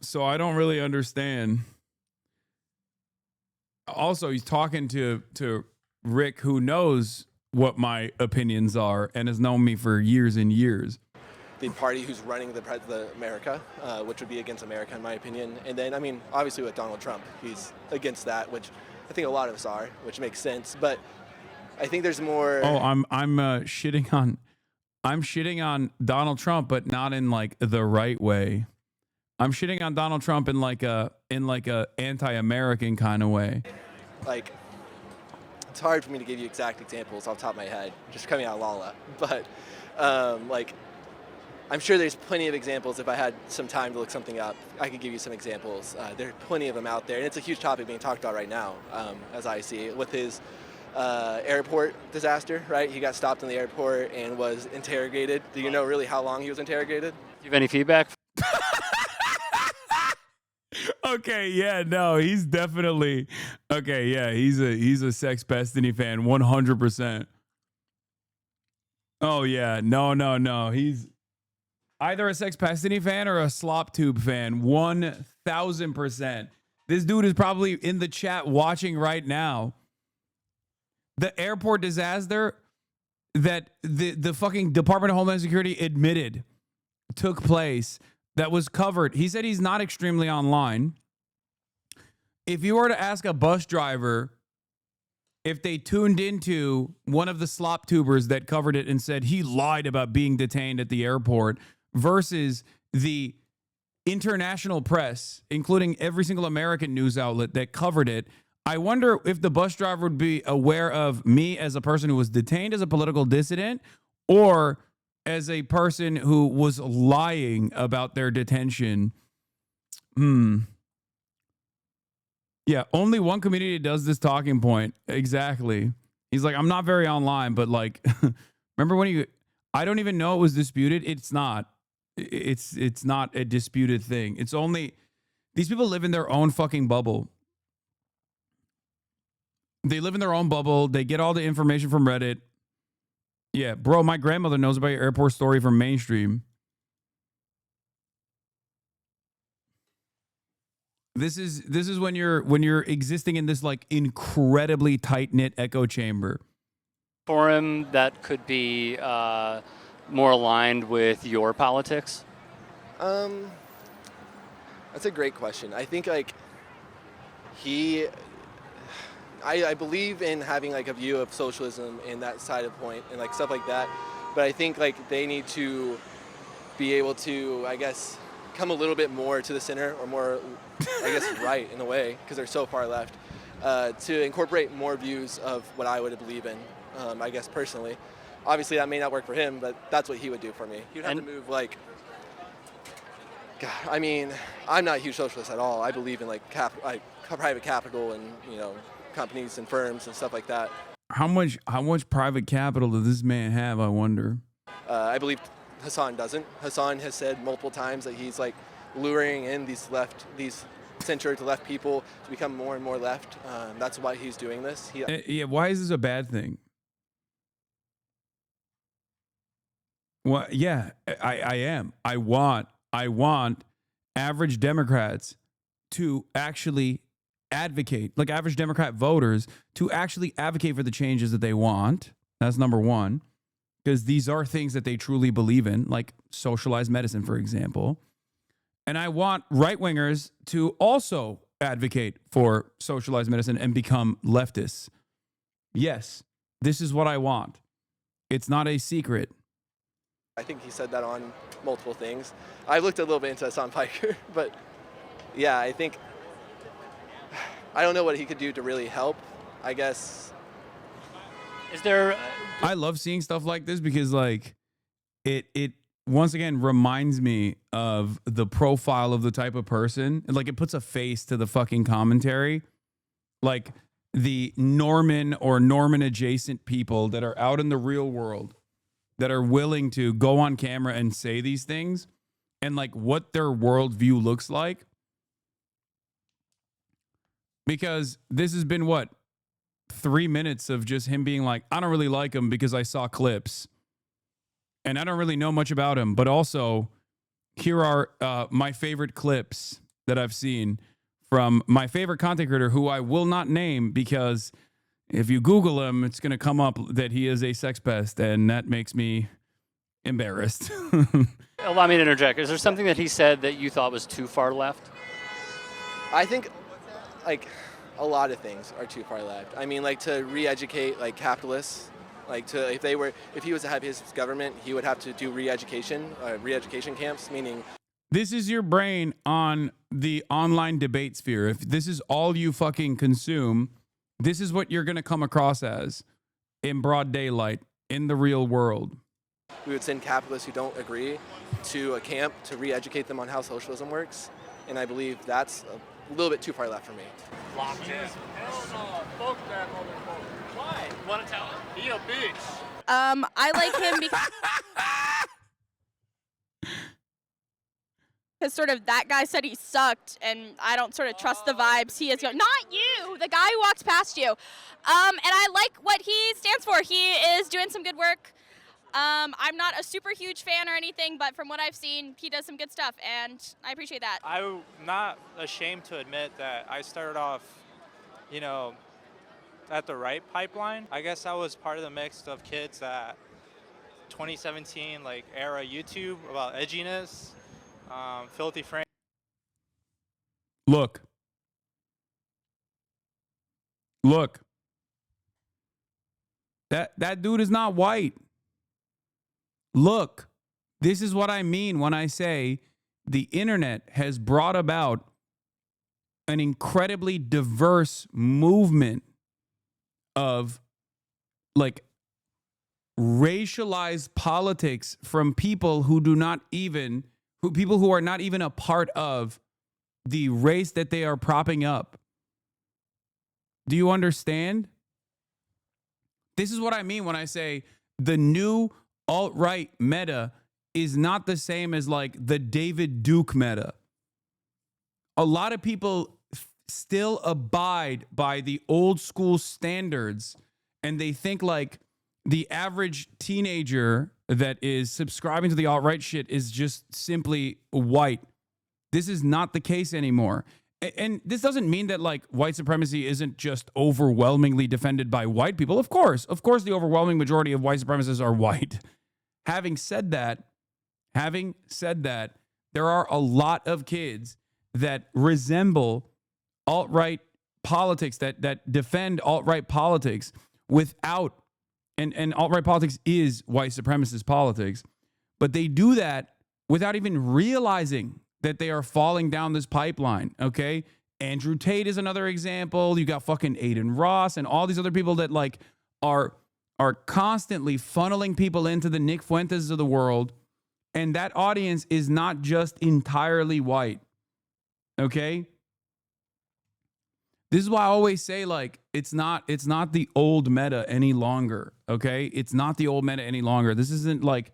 So I don't really understand. Also, he's talking to Rick, who knows what my opinions are and has known me for years and years. The party who's running the America, which would be against America, in my opinion. And then, I mean, obviously with Donald Trump, he's against that, which I think a lot of us are, which makes sense. But I think there's more. Oh, I'm shitting on Donald Trump, but not in like the right way. I'm shitting on Donald Trump in like a anti-American kind of way. Like, it's hard for me to give you exact examples off the top of my head, just coming out of Lala. But I'm sure there's plenty of examples. If I had some time to look something up, I could give you some examples. There are plenty of them out there, and it's a huge topic being talked about right now, as I see it, with his airport disaster, right? He got stopped in the airport and was interrogated. Do you know really how long he was interrogated? Do you have any feedback? Okay, yeah, no, he's definitely okay. Yeah, he's a Sex Destiny fan, 100%. Oh yeah, no, he's either a Sex Destiny fan or a Slop Tube fan, 1000%. This dude is probably in the chat watching right now. The airport disaster that the fucking Department of Homeland Security admitted took place, that was covered. He said he's not extremely online. If you were to ask a bus driver if they tuned into one of the slop tubers that covered it and said he lied about being detained at the airport versus the international press, including every single American news outlet that covered it, I wonder if the bus driver would be aware of me as a person who was detained as a political dissident or as a person who was lying about their detention. Yeah, only one community does this talking point. Exactly. He's like, I'm not very online, but like, remember when I don't even know it was disputed. It's not. It's not a disputed thing. It's only, these people live in their own fucking bubble. They live in their own bubble. They get all the information from Reddit. Yeah, bro, my grandmother knows about your airport story from mainstream. This is when you're existing in this like incredibly tight-knit echo chamber. For him, that could be more aligned with your politics? That's a great question. I think like I believe in having like a view of socialism and that side of point and like stuff like that. But I think like they need to be able to, I guess, come a little bit more to the center or more, I guess, right in a way, because they're so far left, to incorporate more views of what I would believe in, I guess, personally. Obviously, that may not work for him, but that's what he would do for me. He would have to move, like, God, I mean, I'm not a huge socialist at all. I believe in, like private capital and, you know, companies and firms and stuff like that. How much private capital does this man have, I wonder? I believe Hassan doesn't. Hassan has said multiple times that he's like luring in these center to left people to become more and more left. That's why he's doing this. Yeah, why is this a bad thing? Well, yeah, I am. I want average Democrats to actually advocate, like average Democrat voters to actually advocate for the changes that they want. That's number one, because these are things that they truly believe in, like socialized medicine, for example. And I want right-wingers to also advocate for socialized medicine and become leftists. Yes, this is what I want. It's not a secret. I think he said that on multiple things. I looked a little bit into Hassan Piker, but yeah, I think, I don't know what he could do to really help, I guess. Is there... I love seeing stuff like this because, like, it once again reminds me of the profile of the type of person. Like, it puts a face to the fucking commentary. Like, the Norman or Norman adjacent people that are out in the real world that are willing to go on camera and say these things and, like, what their worldview looks like. Because this has been, what, 3 minutes of just him being like, I don't really like him because I saw clips. And I don't really know much about him. But also, here are my favorite clips that I've seen from my favorite content creator, who I will not name because if you Google him, it's going to come up that he is a sex pest. And that makes me embarrassed. Allow me to interject. Is there something that he said that you thought was too far left? I think, like, a lot of things are too far left. I mean, like, to re-educate, like, capitalists, like, to if he was to have his government, he would have to do re-education camps, meaning... This is your brain on the online debate sphere. If this is all you fucking consume, this is what you're going to come across as in broad daylight, in the real world. We would send capitalists who don't agree to a camp to re-educate them on how socialism works, and I believe that's a little bit too far left for me. Locked in. Hell no, fuck that motherfucker. Why? You want to tell him? He a bitch. I like him because sort of that guy said he sucked, and I don't sort of trust the vibes he is going. Not you, the guy who walks past you. And I like what he stands for. He is doing some good work. I'm not a super huge fan or anything, but from what I've seen, he does some good stuff, and I appreciate that. I'm not ashamed to admit that I started off, you know, at the right pipeline. I guess I was part of the mix of kids that 2017 like era YouTube about edginess, filthy Frank. Look. That dude is not white. Look, this is what I mean when I say the internet has brought about an incredibly diverse movement of, like, racialized politics from people who do not even, people who are not even a part of the race that they are propping up. Do you understand? This is what I mean when I say the new alt-right meta is not the same as, like, the David Duke meta. A lot of people still abide by the old school standards, and they think like the average teenager that is subscribing to the alt-right shit is just simply white. This is not the case anymore. And this doesn't mean that, like, white supremacy isn't just overwhelmingly defended by white people. Of course, the overwhelming majority of white supremacists are white. Having said that, there are a lot of kids that resemble alt-right politics, that defend alt-right politics without, and alt-right politics is white supremacist politics, but they do that without even realizing that they are falling down this pipeline, okay? Andrew Tate is another example. You got fucking Aiden Ross and all these other people that like are constantly funneling people into the Nick Fuentes of the world. And that audience is not just entirely white, okay? This is why I always say, like, it's not the old meta any longer, okay? It's not the old meta any longer. This isn't like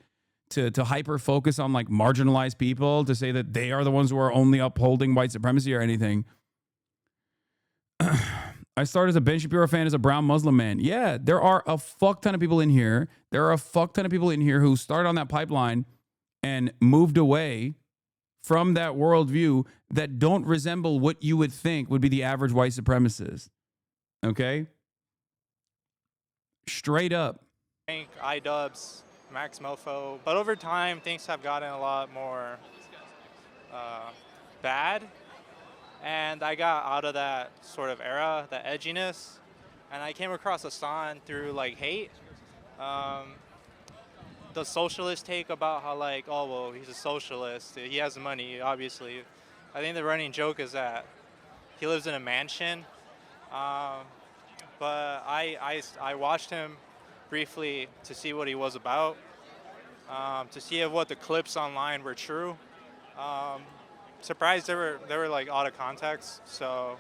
to hyper focus on like marginalized people to say that they are the ones who are only upholding white supremacy or anything. I started as a Ben Shapiro fan as a brown Muslim man. Yeah, there are a fuck ton of people in here. There are a fuck ton of people in here who started on that pipeline and moved away from that worldview that don't resemble what you would think would be the average white supremacist. Okay? Straight up. Frank, iDubbbz, Max Mofo. But over time, things have gotten a lot more bad. And I got out of that sort of era, that edginess. And I came across Hasan through like hate. The socialist take about how like, oh, well, he's a socialist. He has money, obviously. I think the running joke is that he lives in a mansion. But I watched him briefly to see what he was about, to see if what the clips online were true. Surprised they were like out of context. So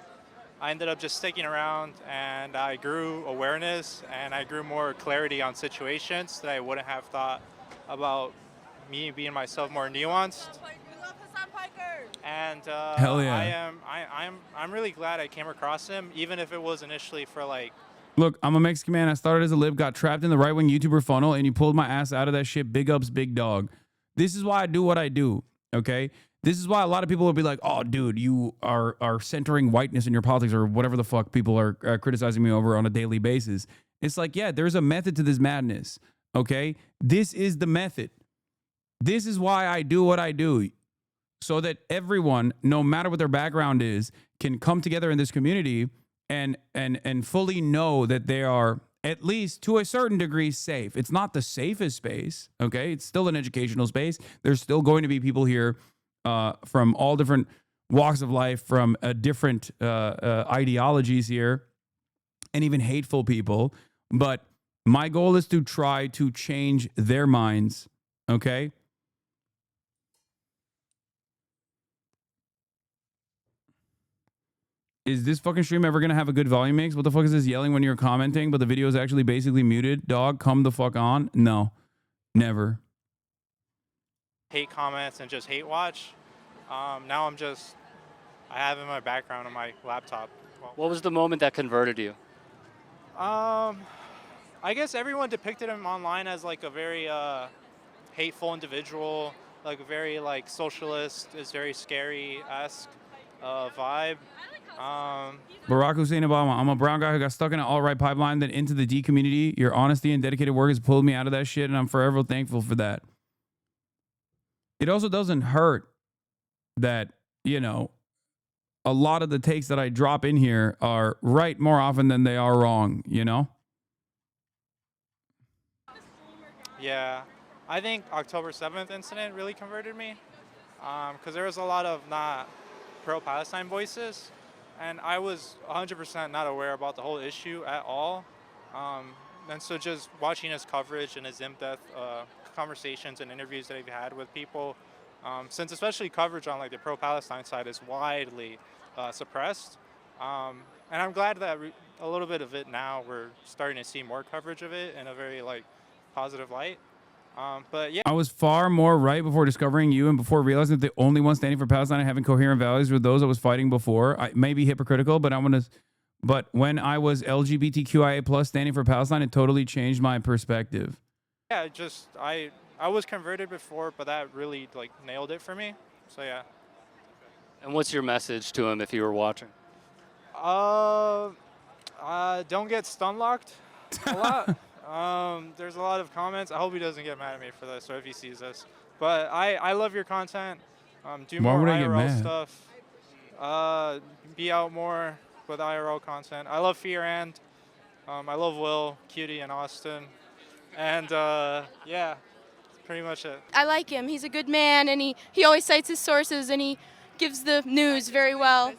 I ended up just sticking around, and I grew awareness and I grew more clarity on situations that I wouldn't have thought about me being myself more nuanced. And Hell yeah. I'm really glad I came across him, even if it was initially for like. Look, I'm a Mexican man. I started as a lib, got trapped in the right-wing YouTuber funnel, and you pulled my ass out of that shit. Big ups, big dog. This is why I do what I do, okay? This is why a lot of people will be like, oh, dude, you are centering whiteness in your politics or whatever the fuck people are criticizing me over on a daily basis. It's like, yeah, there's a method to this madness, okay? This is the method. This is why I do what I do, so that everyone, no matter what their background is, can come together in this community and fully know that they are, at least to a certain degree, safe. It's not the safest space, okay? It's still an educational space. There's still going to be people here from all different walks of life, from different ideologies here, and even hateful people. But my goal is to try to change their minds, okay? Is this fucking stream ever going to have a good volume mix? What the fuck is this yelling when you're commenting, but the video is actually basically muted? Dog, come the fuck on. No, never. Hate comments and just hate watch. Now I have in my background on my laptop. What was the moment that converted you? I guess everyone depicted him online as like a very hateful individual, like a very like socialist, is very scary-esque vibe. Barack Hussein Obama, I'm a brown guy who got stuck in an alt-right pipeline, then into the D community. Your honesty and dedicated work has pulled me out of that shit, and I'm forever thankful for that. It also doesn't hurt that, you know, a lot of the takes that I drop in here are right more often than they are wrong, you know? Yeah, I think October 7th incident really converted me, because there was a lot of not pro-Palestine voices, and I was 100% not aware about the whole issue at all. And so just watching his coverage and his in-depth conversations and interviews that he's had with people, since especially coverage on like the pro-Palestine side is widely suppressed. And I'm glad that a little bit of it now, we're starting to see more coverage of it in a very like positive light. But yeah. I was far more right before discovering you and before realizing that the only one standing for Palestine and having coherent values were those I was fighting before. I may be hypocritical, but but when I was LGBTQIA plus standing for Palestine, it totally changed my perspective. Yeah, I was converted before, but that really like nailed it for me. So yeah. And what's your message to him if you were watching? Don't get stun locked a lot. There's a lot of comments. I hope he doesn't get mad at me for this, or if he sees this. But I love your content. Do more IRL stuff. Be out more with IRL content. I love Fear and I love Will, Cutie, and Austin. And yeah, pretty much it. I like him. He's a good man, and he always cites his sources, and he gives the news very well.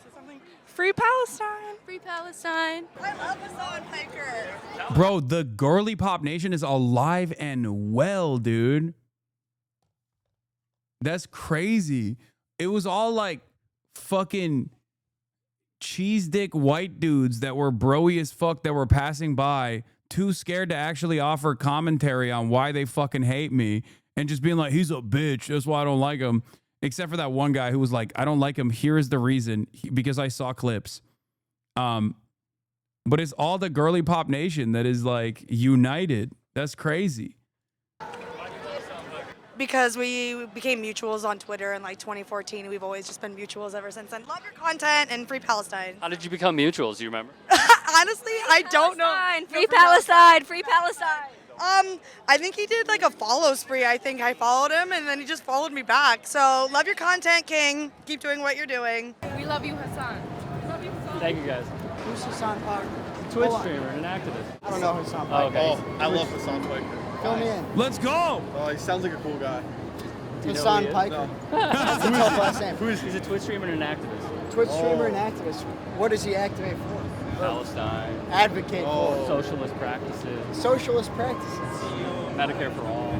Free Palestine. Free Palestine. I love Hassan Piker. Bro, the girly pop nation is alive and well, dude. That's crazy. It was all like fucking cheese dick white dudes that were broy as fuck that were passing by, too scared to actually offer commentary on why they fucking hate me, and just being like, he's a bitch, that's why I don't like him. Except for that one guy who was like, I don't like him, here is the reason, because I saw clips. But it's all the girly pop nation that is like united. That's crazy. Because we became mutuals on Twitter in like 2014. We've always just been mutuals ever since then. Love your content and Free Palestine. How did you become mutuals? Do you remember? Honestly, I don't know. Free Palestine. Free Palestine. I think he did like a follow spree. I think I followed him and then he just followed me back. So love your content, King. Keep doing what you're doing. We love you, Hassan. Love you, Hassan. Thank you, guys. Who's Hassan Piker? Twitch streamer and an activist. I don't know Hassan Oh, Piker. okay. I love Hassan Piker. Fill me in. Let's go. Oh, he sounds like a cool guy. Do you know Hassan who he is? Piker. That's a tough last name. He's a Twitch streamer and an activist. Twitch streamer and activist. What does he activate for? Palestine. Advocate for. Socialist practices. Socialist practices. Medicare for all.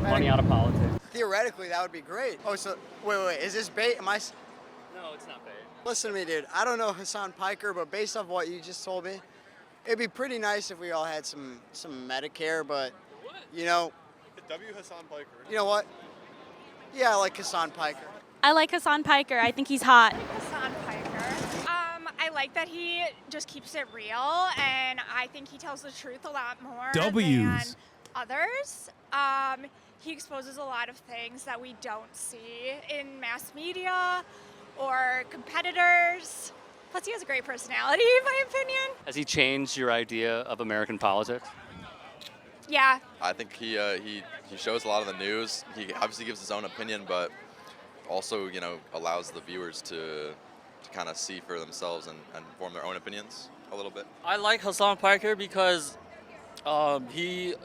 Money out of politics. Theoretically, that would be great. Oh, so wait, is this bait? Am I? No, it's not bait. Listen to me, dude. I don't know Hassan Piker, but based off what you just told me, it'd be pretty nice if we all had some Medicare. But you know, W. Hassan Piker. you know what? Yeah, I like Hassan Piker. I like Hassan Piker. I think he's hot. Hassan Piker. I like that he just keeps it real, and I think he tells the truth a lot more than others. He exposes a lot of things that we don't see in mass media or competitors. Plus, he has a great personality, in my opinion. Has he changed your idea of American politics? Yeah. I think he shows a lot of the news. He obviously gives his own opinion, but also, you know, allows the viewers to kind of see for themselves and form their own opinions a little bit. I like Hassan Piker because I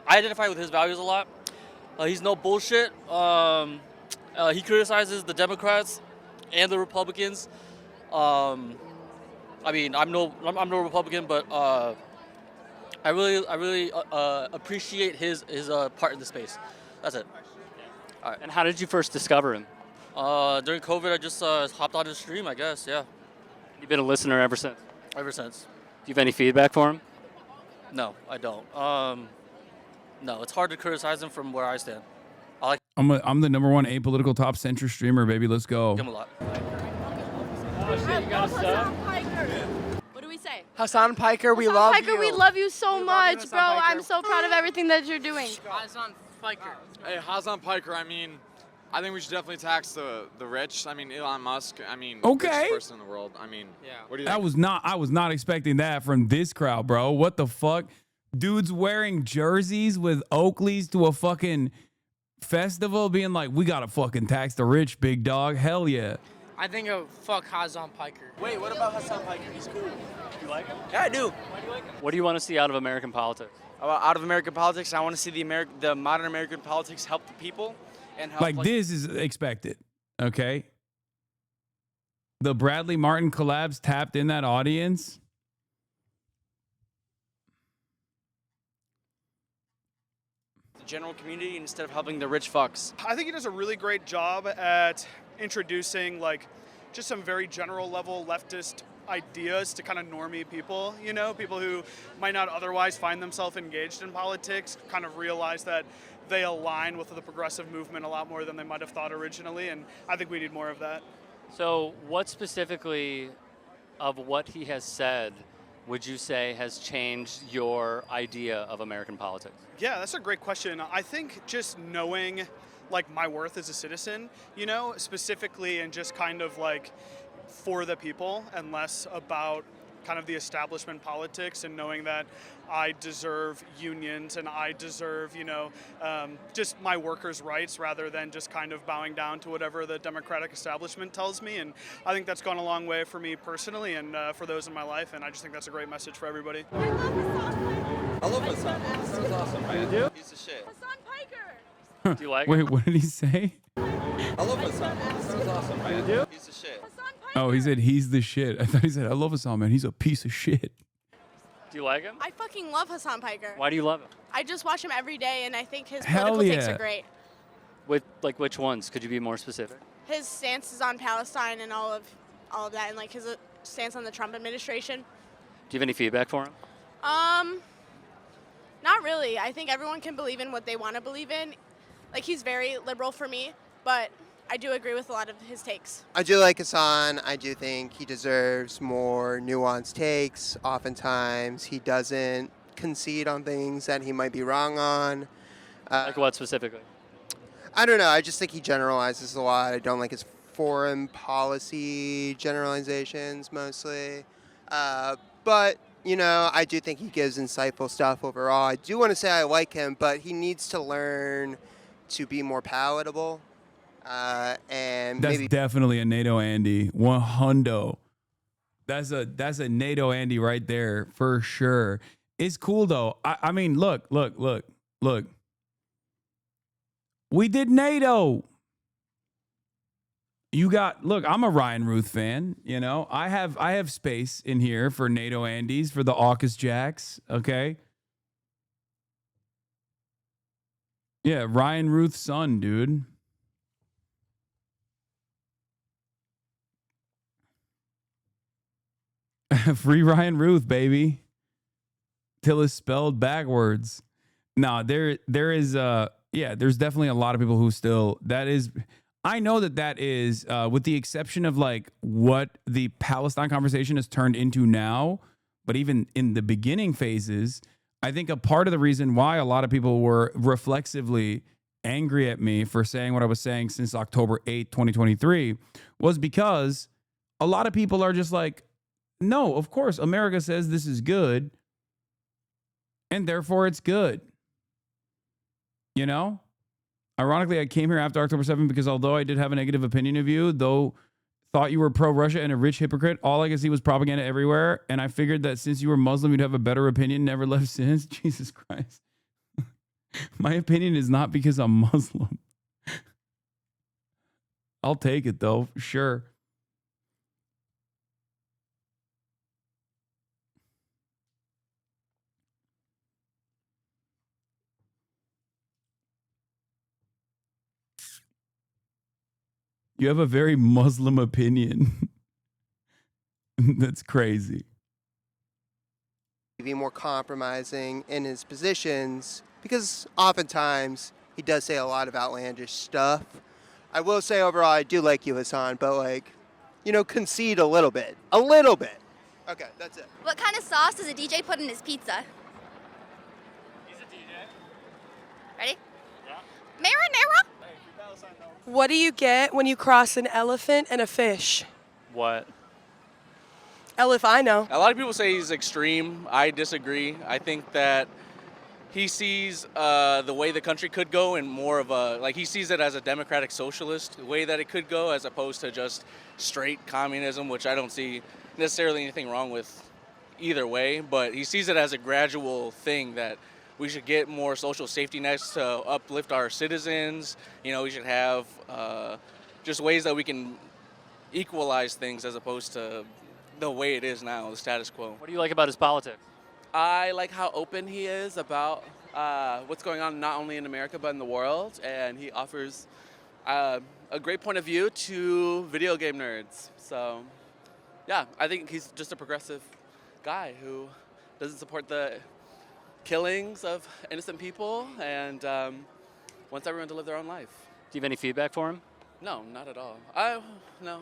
identify with his values a lot. He's no bullshit. He criticizes the Democrats and the Republicans. I mean, I'm no Republican, but I really appreciate his part in the space. That's it. All right. And how did you first discover him? During COVID, I just hopped on his stream, I guess. Yeah. You've been a listener ever since? Ever since. Do you have any feedback for him? No, I don't. No, it's hard to criticize him from where I stand. I'm the #1 apolitical top centrist streamer, baby. Let's go. Give him a lot. Oh shit, you got a sub? What do we say? Hassan Piker, we love you. Piker, we love you so much, bro. I'm so proud of everything that you're doing. Hassan Piker. Hey, Hassan Piker, I mean, I think we should definitely tax the rich. I mean, Elon Musk, I mean, Okay. richest person in the world. I mean, what do you think? I was not expecting that from this crowd, bro. What the fuck? Dudes wearing jerseys with Oakleys to a fucking festival being like, we gotta fucking tax the rich, big dog. Hell yeah. I think fuck Hassan Piker. Wait, what about Hassan Piker? He's cool. You like him? Yeah, I do. Why do you like him? What do you want to see out of American politics? Out of American politics, I want to see the modern American politics help the people and help. Like this is expected, okay? The Bradley Martin collabs tapped in that audience. The general community instead of helping the rich fucks. I think he does a really great job at introducing like just some very general level leftist ideas to kind of normie people, you know, people who might not otherwise find themselves engaged in politics, kind of realize that they align with the progressive movement a lot more than they might have thought originally, and I think we need more of that. So what specifically of what he has said would you say has changed your idea of American politics? Yeah, that's a great question. I think just knowing like my worth as a citizen, you know, specifically and just kind of like for the people and less about kind of the establishment politics, and knowing that I deserve unions and I deserve, you know, just my workers' rights rather than just kind of bowing down to whatever the Democratic establishment tells me. And I think that's gone a long way for me personally and for those in my life, and I just think that's a great message for everybody. I love Hassan. Hassan's awesome, man. You do? Piece of shit. Hassan Piker. Do you like Wait, him? what did he say? I love Hassan. Hassan's awesome, man. You do? He's the shit. Oh, he said he's the shit. I thought he said, I love Hassan, man. He's a piece of shit. Do you like him? I fucking love Hassan Piker. Why do you love him? I just watch him every day, and I think his Hell political takes yeah. are great. With like which ones? Could you be more specific? His stances on Palestine and all of that, and like his stance on the Trump administration. Do you have any feedback for him? Not really. I think everyone can believe in what they want to believe in. Like, he's very liberal for me, but I do agree with a lot of his takes. I do like Hassan. I do think he deserves more nuanced takes. Oftentimes, he doesn't concede on things that he might be wrong on. Like what specifically? I don't know. I just think he generalizes a lot. I don't like his foreign policy generalizations mostly. But, you know, I do think he gives insightful stuff overall. I do want to say I like him, but he needs to learn to be more palatable. And That's maybe definitely a NATO Andy. 100. That's a NATO Andy right there for sure. It's cool though. I mean, look. We did NATO. I'm a Ryan Ruth fan, you know. I have space in here for NATO Andys, for the AUKUS Jacks, okay? Yeah, Ryan Ruth's son, dude. Free Ryan Ruth, baby. Till it's spelled backwards. No, there is there's definitely a lot of people who still I know that is with the exception of like what the Palestine conversation has turned into now, but even in the beginning phases, I think a part of the reason why a lot of people were reflexively angry at me for saying what I was saying since October 8th, 2023 was because a lot of people are just like, no, of course, America says this is good, and therefore it's good. You know? Ironically, I came here after October 7th because although I did have a negative opinion of you, though thought you were pro-Russia and a rich hypocrite, all I could see was propaganda everywhere, and I figured that since you were Muslim, you'd have a better opinion, never left since. Jesus Christ. My opinion is not because I'm Muslim. I'll take it, though, sure. You have a very Muslim opinion. That's crazy. be more compromising in his positions because oftentimes he does say a lot of outlandish stuff. I will say overall I do like you, Hassan, but like, you know, concede a little bit. A little bit. Okay, that's it. What kind of sauce does a DJ put in his pizza? He's a DJ. Ready? Yeah. Marinara? What do you get when you cross an elephant and a fish? What? If I know. A lot of people say he's extreme. I disagree. I think that he sees the way the country could go in more of a, like he sees it as a democratic socialist way that it could go as opposed to just straight communism, which I don't see necessarily anything wrong with either way, but he sees it as a gradual thing that we should get more social safety nets to uplift our citizens. You know, we should have just ways that we can equalize things as opposed to the way it is now, the status quo. What do you like about his politics? I like how open he is about what's going on not only in America but in the world, and he offers a great point of view to video game nerds. So, yeah, I think he's just a progressive guy who doesn't support the killings of innocent people and wants everyone to live their own life. Do you have any feedback for him? No, not at all. No,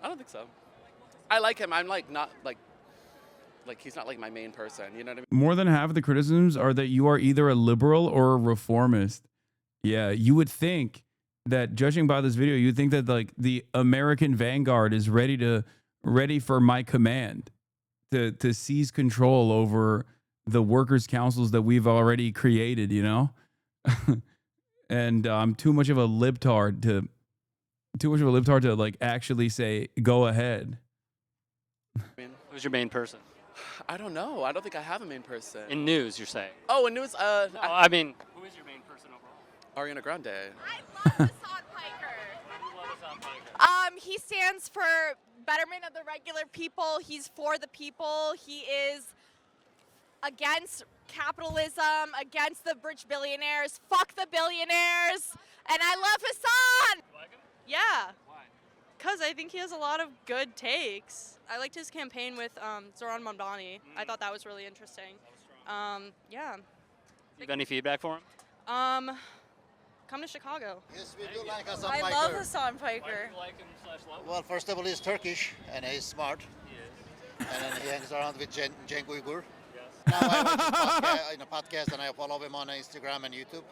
I don't think so. I like him. I'm not he's not like my main person. You know what I mean? More than half of the criticisms are that you are either a liberal or a reformist. Yeah, you would think that judging by this video, you'd think that like the American vanguard is ready for my command to seize control over the workers' councils that we've already created, you know? And I'm too much of a libtard to like actually say, go ahead. Who's your main person? I don't know. I don't think I have a main person. In news, you're saying? Oh, in news? I mean, who is your main person Ariana Grande. He stands for betterment of the regular people. He's for the people. He is against capitalism, against the rich billionaires. Fuck the billionaires. And I love Hassan. You like him? Yeah. Why? Because I think he has a lot of good takes. I liked his campaign with Zoran Mamdani. I thought that was really interesting. Yeah. Do you have any feedback for him? Come to Chicago. Yes, we do like Hassan I Piker. love Hassan Piker. Why do you like him / love him? Well, first of all, he's Turkish and he's smart. He is. And then he hangs around with Cenk Uygur. Yes. Now I watch his podcast, in a podcast and I follow him on Instagram and YouTube.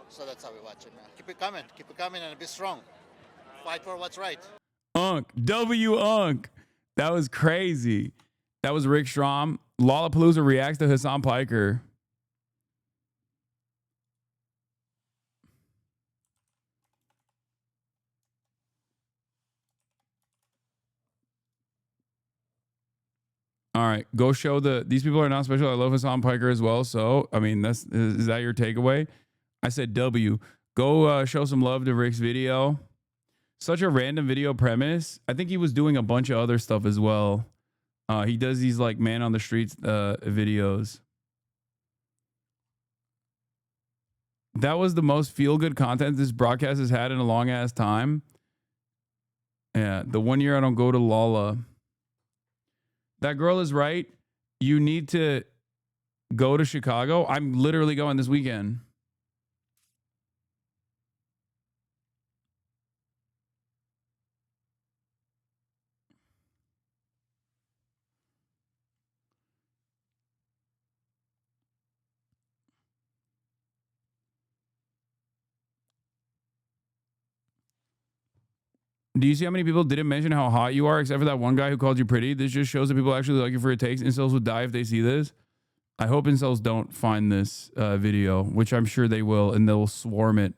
So that's how we watch him. Keep it coming and be strong. Fight for what's right. Unk. Unk. That was crazy. That was Rick Strom. Lollapalooza reacts to Hassan Piker. All right, go show these people are not special. I love Hassan Piker as well. So, I mean, is that your takeaway? I said W. Go show some love to Rick's video. Such a random video premise. I think he was doing a bunch of other stuff as well. He does these like man on the streets videos. That was the most feel-good content this broadcast has had in a long ass time. Yeah, the 1 year I don't go to Lala. That girl is right. You need to go to Chicago. I'm literally going this weekend. Do you see how many people didn't mention how hot you are, except for that one guy who called you pretty? This just shows that people actually like you for your takes. Incels would die if they see this. I hope incels don't find this video, which I'm sure they will, and they'll swarm it.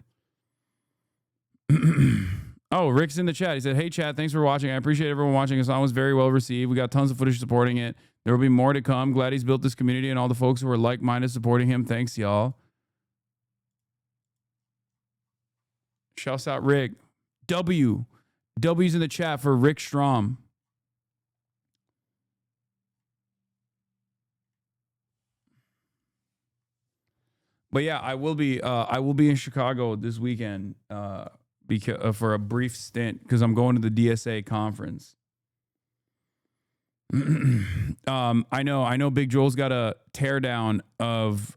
Oh, Rick's in the chat. He said, hey, chat, thanks for watching. I appreciate everyone watching. Hassan was very well received. We got tons of footage supporting it. There will be more to come. Glad he's built this community and all the folks who are like-minded supporting him. Thanks, y'all. Shouts out Rick. W's in the chat for Rick Strom. But yeah, I will be in Chicago this weekend because for a brief stint because I'm going to the DSA conference. I know Big Joel's got a teardown of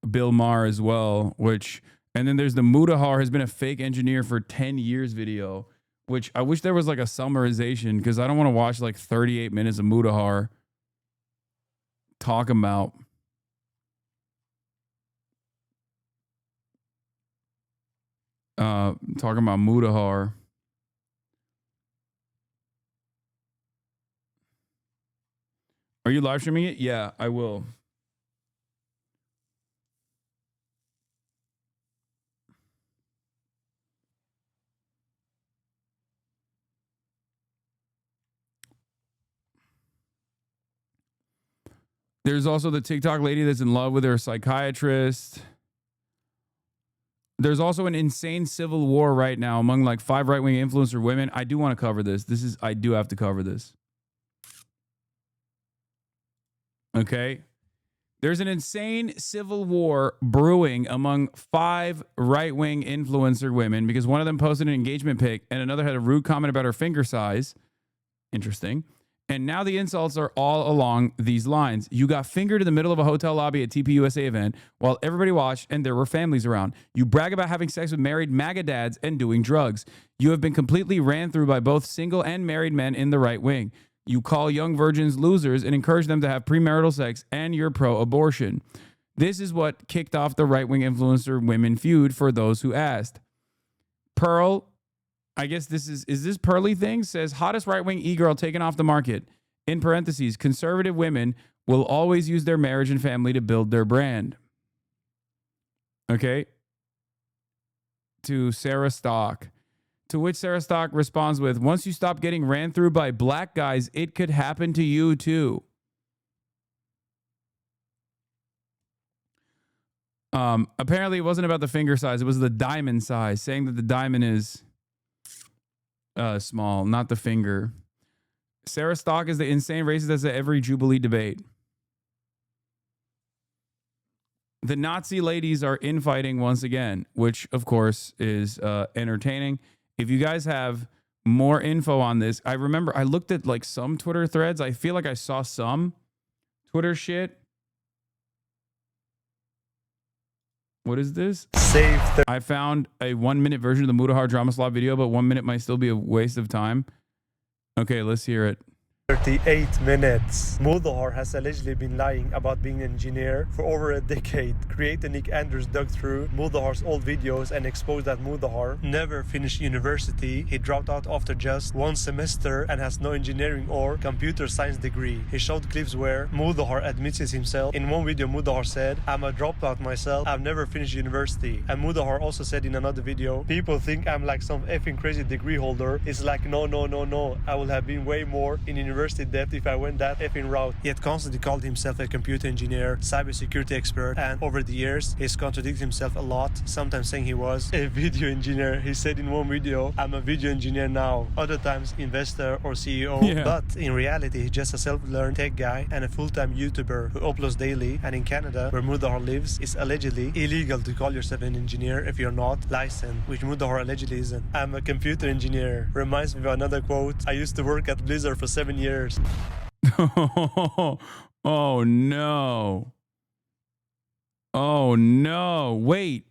Bill Maher as well, and then there's the Mudahar has been a fake engineer for 10 years video. Which I wish there was like a summarization because I don't want to watch like 38 minutes of Mudahar talking about Mudahar. Are you live streaming it? Yeah, I will. There's also the TikTok lady that's in love with her psychiatrist. There's also an insane civil war right now among like 5 right-wing influencer women. I do want to cover this. I do have to cover this. Okay. There's an insane civil war brewing among 5 right-wing influencer women because one of them posted an engagement pic and another had a rude comment about her finger size. Interesting. And now the insults are all along these lines. You got fingered in the middle of a hotel lobby at TPUSA event while everybody watched and there were families around. You brag about having sex with married MAGA dads and doing drugs. You have been completely ran through by both single and married men in the right wing. You call young virgins losers and encourage them to have premarital sex, and you're pro-abortion. This is what kicked off the right-wing influencer women feud for those who asked. Pearl, I guess this is this Pearly thing? Says, hottest right-wing e-girl taken off the market. In parentheses, conservative women will always use their marriage and family to build their brand. Okay. To Sarah Stock. To which Sarah Stock responds with, once you stop getting ran through by black guys, it could happen to you too. Apparently it wasn't about the finger size. It was the diamond size, saying that the diamond is small, not the finger. Sarah Stock is the insane racist that's at every Jubilee debate. The Nazi ladies are infighting once again, which of course is entertaining. If you guys have more info on this, I remember I looked at like some Twitter threads. I feel like I saw some Twitter shit. What is this? I found a 1-minute version of the Mutahar Drama Slot video, but 1 minute might still be a waste of time. Okay, let's hear it. 38 minutes. Mutahar has allegedly been lying about being an engineer for over a decade. Creator Nick Anders dug through Mutahar's old videos and exposed that Mutahar never finished university. He dropped out after just 1 semester and has no engineering or computer science degree. He showed clips where Mutahar admits it himself. In one video, Mutahar said, "I'm a dropout myself. I've never finished university." And Mutahar also said in another video, "People think I'm like some effing crazy degree holder. It's like, no. I would have been way more in university depth if I went that effing route." He had constantly called himself a computer engineer, cybersecurity expert, and over the years, he's contradicted himself a lot, sometimes saying he was a video engineer. He said in one video, "I'm a video engineer now." Other times, investor or CEO. Yeah. But in reality, he's just a self-learned tech guy and a full-time YouTuber who uploads daily. And in Canada, where Mutahar lives, it's allegedly illegal to call yourself an engineer if you're not licensed, which Mutahar allegedly isn't. "I'm a computer engineer." Reminds me of another quote. "I used to work at Blizzard for 7 years. Oh no. Oh no. Wait.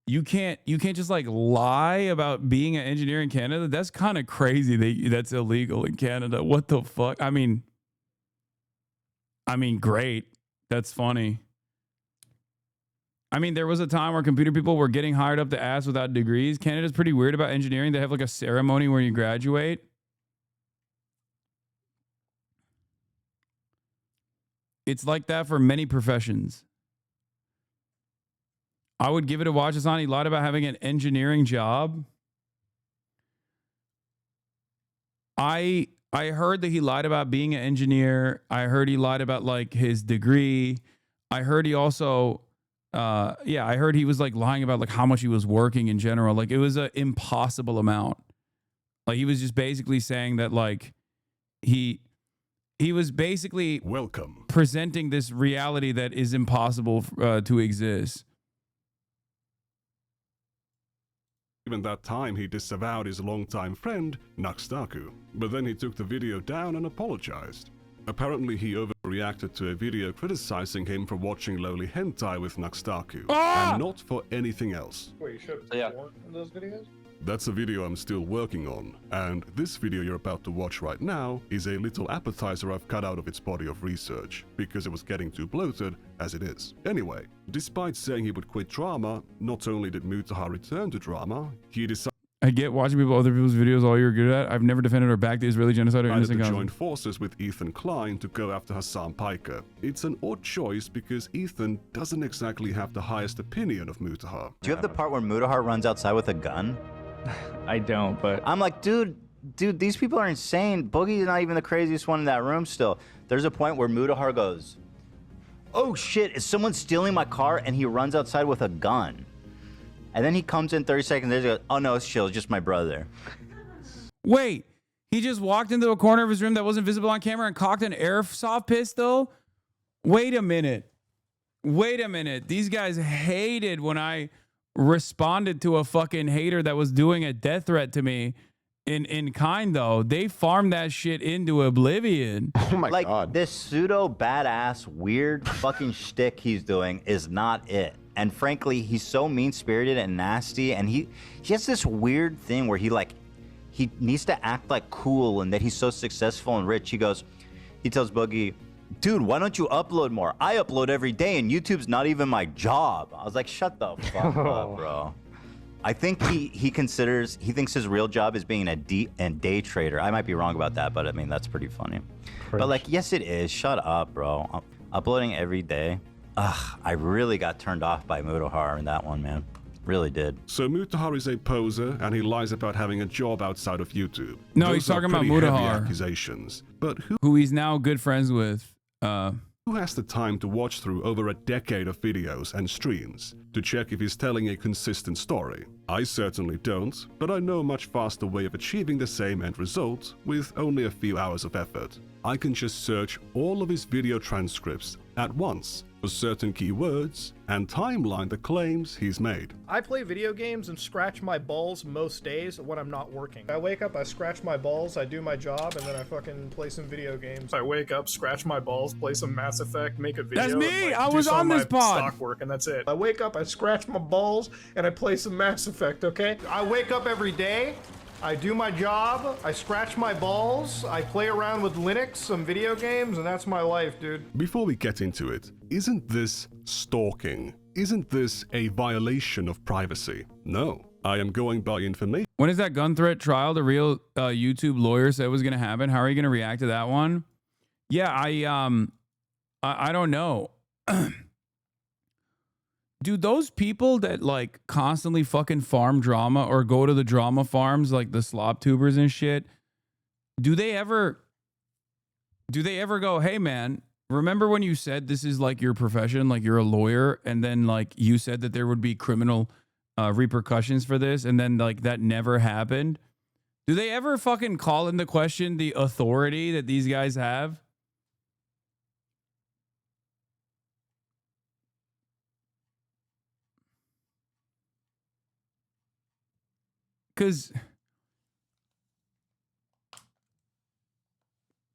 You can't just like lie about being an engineer in Canada? That's kind of crazy that's illegal in Canada. What the fuck? I mean great. That's funny. I mean, there was a time where computer people were getting hired up the ass without degrees. Canada's pretty weird about engineering. They have like a ceremony where you graduate. It's like that for many professions. I would give it a watch. He lied about having an engineering job. I heard that he lied about being an engineer. I heard he lied about like his degree. I heard he also, I heard he was like lying about like how much he was working in general. Like it was an impossible amount. Like he was just basically saying that like he was basically presenting this reality that is impossible to exist. Even that time, he disavowed his longtime friend, Naxtaku. But then he took the video down and apologized. Apparently, he overreacted to a video criticizing him for watching lowly hentai with Naxtaku, and not for anything else. Wait, you showed porn in those videos? That's a video I'm still working on, and this video you're about to watch right now is a little appetizer I've cut out of its body of research, because it was getting too bloated, as it is. Anyway, despite saying he would quit drama, not only did Mutahar return to drama, he decided I get watching other people's videos all you're good at. I've never defended or backed the Israeli genocide or to innocent join causes. forces with Ethan Klein to go after Hassan Piker. It's an odd choice because Ethan doesn't exactly have the highest opinion of Mutahar. Do you have the part where Mutahar runs outside with a gun? I don't, but I'm like, dude, these people are insane. Boogie's not even the craziest one in that room still. There's a point where Mutahar goes, "Oh shit, is someone stealing my car?" And he runs outside with a gun. And then he comes in 30 seconds later and goes, "Oh no, it's chill, it's just my brother." Wait, he just walked into a corner of his room that wasn't visible on camera and cocked an airsoft pistol? Wait a minute. These guys hated when I responded to a fucking hater that was doing a death threat to me in kind, though. They farmed that shit into oblivion. Oh my God. This pseudo badass weird fucking shtick he's doing is not it. And frankly, he's so mean-spirited and nasty, and he has this weird thing where he needs to act like cool and that he's so successful and rich. He tells Boogie, "Dude, why don't you upload more? I upload every day and YouTube's not even my job." I was like, shut the fuck up, bro. I think he thinks his real job is being a day trader. I might be wrong about that, but I mean, that's pretty funny. But like, yes, it is. Shut up, bro. Uploading every day. Ugh, I really got turned off by Mutahar in that one, man. Really did. So Mutahar is a poser, and he lies about having a job outside of YouTube. No, Those he's are talking about pretty heavy Mutahar. accusations. But who he's now good friends with. Who Who has the time to watch through over a decade of videos and streams to check if he's telling a consistent story? I certainly don't, but I know a much faster way of achieving the same end result with only a few hours of effort. I can just search all of his video transcripts at once for certain keywords and timeline the claims he's made. I play video games and scratch my balls most days when I'm not working. I wake up, I scratch my balls, I do my job, and then I fucking play some video games. I wake up, scratch my balls, play some Mass Effect, make a video. That's me! And, I do was some on of this my pod! stock work, and that's it. I wake up, I scratch my balls, and I play some Mass Effect, okay? I wake up every day, I do my job, I scratch my balls, I play around with Linux, some video games, and that's my life, dude. Before we get into it, isn't this stalking? Isn't this a violation of privacy? No, I am going by information. When is that gun threat trial the real YouTube lawyer said was going to happen? How are you going to react to that one? Yeah, I don't know. Do those people that like constantly fucking farm drama or go to the drama farms like the slop tubers and shit, do they ever go, hey man, remember when you said this is like your profession, like you're a lawyer, and then like you said that there would be criminal repercussions for this, and then like that never happened? Do they ever fucking call into question the authority that these guys have? Because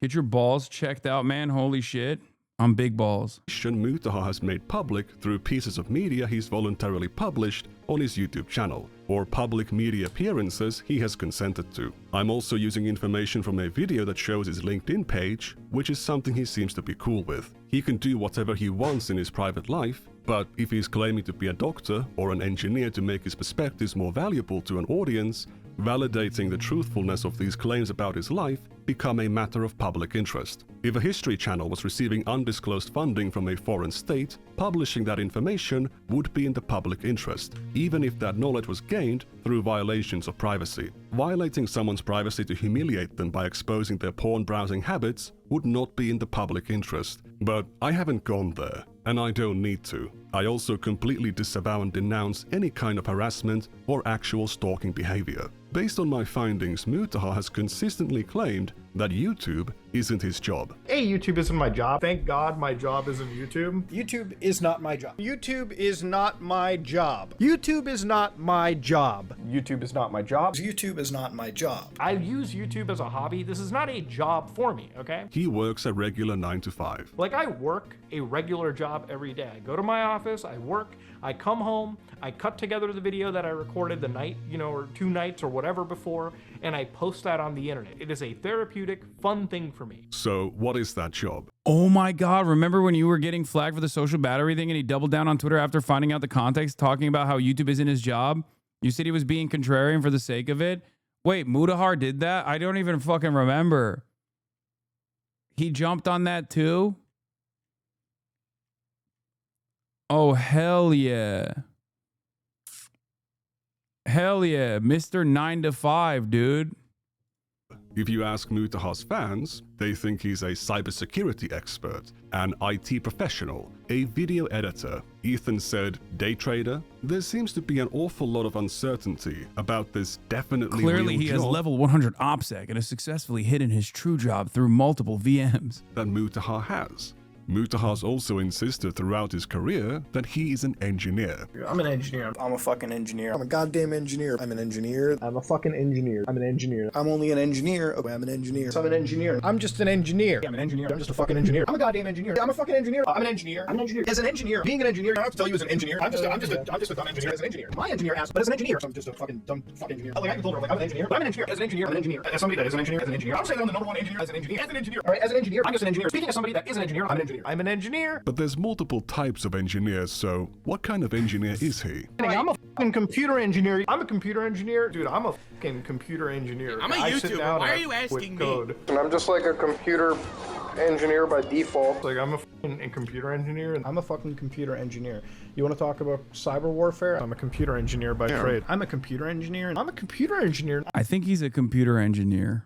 get your balls checked out, man. Holy shit. I'm big balls. Mutaha has made public through pieces of media he's voluntarily published on his YouTube channel, or public media appearances he has consented to. I'm also using information from a video that shows his LinkedIn page, which is something he seems to be cool with. He can do whatever he wants in his private life, but if he's claiming to be a doctor or an engineer to make his perspectives more valuable to an audience, validating the truthfulness of these claims about his life become a matter of public interest. If a History Channel was receiving undisclosed funding from a foreign state, publishing that information would be in the public interest, even if that knowledge was gained through violations of privacy. Violating someone's privacy to humiliate them by exposing their porn browsing habits would not be in the public interest. But I haven't gone there, and I don't need to. I also completely disavow and denounce any kind of harassment or actual stalking behavior. Based on my findings, Mutaha has consistently claimed that YouTube isn't his job. Hey, YouTube isn't my job. Thank God my job isn't YouTube. YouTube is not my job. YouTube is not my job. YouTube is not my job. YouTube is not my job. YouTube is not my job. I use YouTube as a hobby. This is not a job for me, okay? He works a regular 9 to 5. Like, I work a regular job every day. I go to my office, I work, I come home, I cut together the video that I recorded the night, or 2 nights or whatever before, and I post that on the internet. It is a therapeutic, fun thing for me. So what is that job? Oh my God. Remember when you were getting flagged for the social battery thing and he doubled down on Twitter after finding out the context, talking about how YouTube isn't his job? You said he was being contrarian for the sake of it. Wait, Mutahar did that? I don't even fucking remember. He jumped on that too? Oh, hell yeah. Hell yeah. Mr. 9 to 5, dude. If you ask Mutaha's fans, they think he's a cybersecurity expert, an IT professional, a video editor. Ethan said day trader. There seems to be an awful lot of uncertainty about this definitely Clearly real he has job level 100 OPSEC and has successfully hidden his true job through multiple VMs. that Mutaha has. Mutaha's also insisted throughout his career that he is an engineer. I'm an engineer. I'm a fucking engineer. I'm a goddamn engineer. I'm an engineer. I'm a fucking engineer. I'm an engineer. I'm only an engineer. Okay, I'm an engineer. So I'm an engineer. I'm just an engineer. I'm an engineer. I'm just a fucking engineer. I'm a goddamn engineer. I'm a fucking engineer. I'm an engineer. I'm an engineer. As an engineer, being an engineer, I don't have to tell you as an engineer. I'm just a dumb engineer as an engineer. My engineer asked, but as an engineer, so I'm just a fucking dumb fucking engineer. Like I can tell her, like I'm an engineer. But I'm an engineer. As an engineer, I'm an engineer. As somebody that is an engineer, as an engineer. I'm saying I'm the number one engineer as an engineer. As an engineer. All right, as an engineer, I'm just an engineer. Speaking as somebody that is an engineer, I'm an engineer. I'm an engineer. But there's multiple types of engineers, so what kind of engineer is he? I'm a fucking computer engineer. I'm a computer engineer. Dude, I'm a fucking computer engineer. I'm a YouTuber. Why are you asking me? And I'm just like a computer engineer by default. Like, I'm a fucking computer engineer. I'm a fucking computer engineer. You want to talk about cyber warfare? I'm a computer engineer by trade. I'm a computer engineer. I'm a computer engineer. I think he's a computer engineer.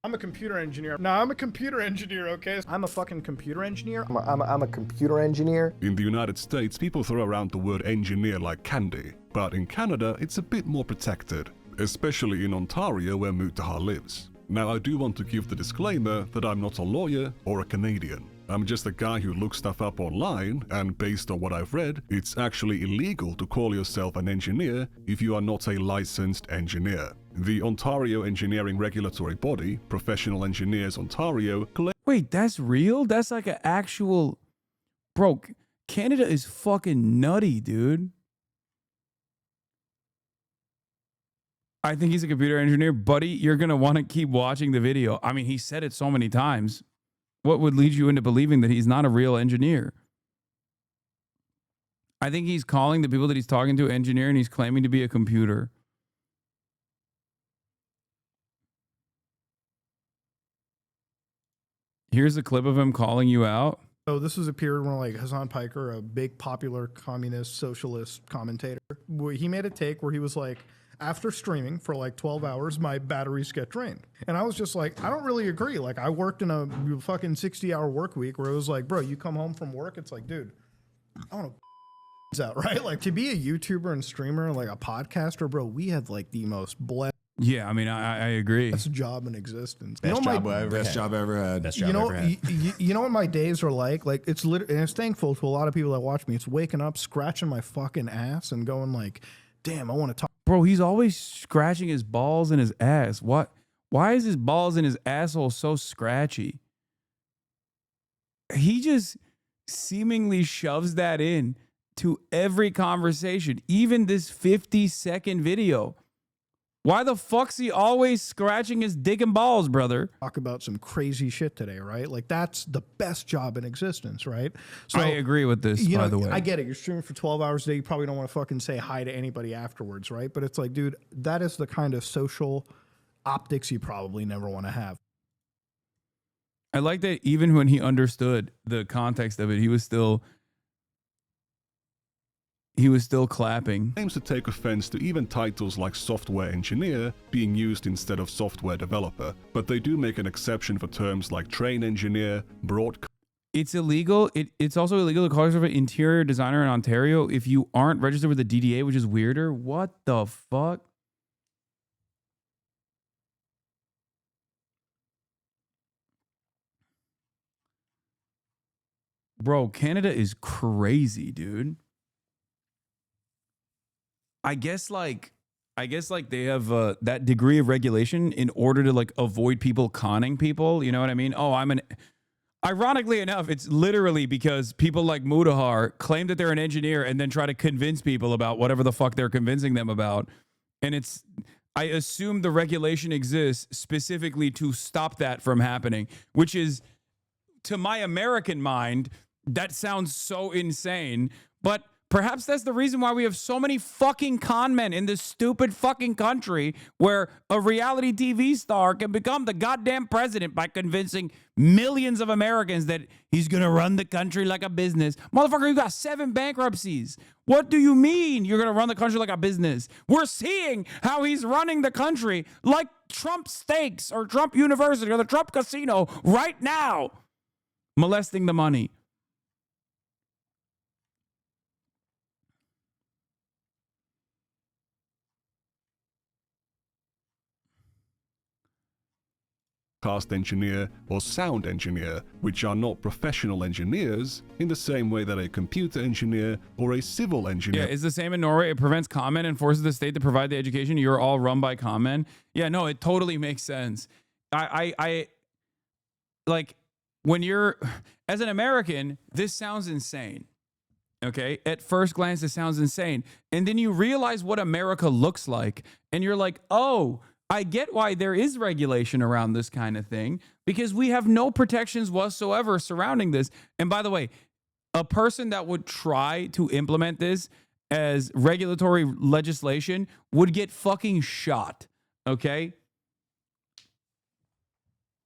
I'm a computer engineer. No, I'm a computer engineer, okay? I'm a fucking computer engineer. I'm a computer engineer. In the United States, people throw around the word engineer like candy, but in Canada, it's a bit more protected, especially in Ontario where Mutahar lives. Now, I do want to give the disclaimer that I'm not a lawyer or a Canadian. I'm just a guy who looks stuff up online, and based on what I've read, it's actually illegal to call yourself an engineer if you are not a licensed engineer. The Ontario Engineering Regulatory Body, Professional Engineers Ontario, Wait, that's real? That's like an actual... Bro, Canada is fucking nutty, dude. I think he's a computer engineer. Buddy, you're going to want to keep watching the video. I mean, he said it so many times. What would lead you into believing that he's not a real engineer? I think he's calling the people that he's talking to engineer, and he's claiming to be a computer. Here's a clip of him calling you out. So this was a period when like Hassan Piker, a big popular communist socialist commentator, he made a take where he was like, after streaming for like 12 hours, my batteries get drained. And I was just like, I don't really agree. Like I worked in a fucking 60-hour work week where it was like, bro, you come home from work, it's like, dude, I don't know out, right? Like to be a YouTuber and streamer, like a podcaster, bro, we have like the most blessed. Yeah, I mean, I agree. Best job in existence. Best job I ever had. Best job ever had. You know what my days are like? Like it's literally, and it's thankful to a lot of people that watch me. It's waking up, scratching my fucking ass and going like, damn, I want to talk. Bro, he's always scratching his balls and his ass. What? Why is his balls and his asshole so scratchy? He just seemingly shoves that in to every conversation, even this 50-second video. Why the fuck's he always scratching his dick and balls, brother? Talk about some crazy shit today, right? Like that's the best job in existence, right? So I agree with this, by the way. I get it. You're streaming for 12 hours a day. You probably don't want to fucking say hi to anybody afterwards, right? But it's like, dude, that is the kind of social optics you probably never want to have. I like that even when he understood the context of it, he was still clapping. Claims to take offense to even titles like software engineer being used instead of software developer, but they do make an exception for terms like train engineer, broadcast. It's illegal. It's also illegal to call yourself an interior designer in Ontario if you aren't registered with the DDA, which is weirder. What the fuck? Bro, Canada is crazy, dude. I guess like they have that degree of regulation in order to like avoid people conning people. You know what I mean? Oh, ironically enough, it's literally because people like Mutahar claim that they're an engineer and then try to convince people about whatever the fuck they're convincing them about. And I assume the regulation exists specifically to stop that from happening, which is, to my American mind, that sounds so insane. But perhaps that's the reason why we have so many fucking con men in this stupid fucking country where a reality TV star can become the goddamn president by convincing millions of Americans that he's going to run the country like a business. Motherfucker, you got 7 bankruptcies. What do you mean you're going to run the country like a business? We're seeing how he's running the country like Trump Steaks or Trump University or the Trump Casino right now, molesting the money. Engineer or sound engineer, which are not professional engineers in the same way that a computer engineer or a civil engineer. Yeah, it's the same in Norway. It prevents comment and forces the state to provide the education. You're all run by comment. Yeah, no, it totally makes sense. I like when you're, as an American, this sounds insane. Okay, at first glance, it sounds insane. And then you realize what America looks like. And you're like, oh, I get why there is regulation around this kind of thing, because we have no protections whatsoever surrounding this. And by the way, a person that would try to implement this as regulatory legislation would get fucking shot. Okay?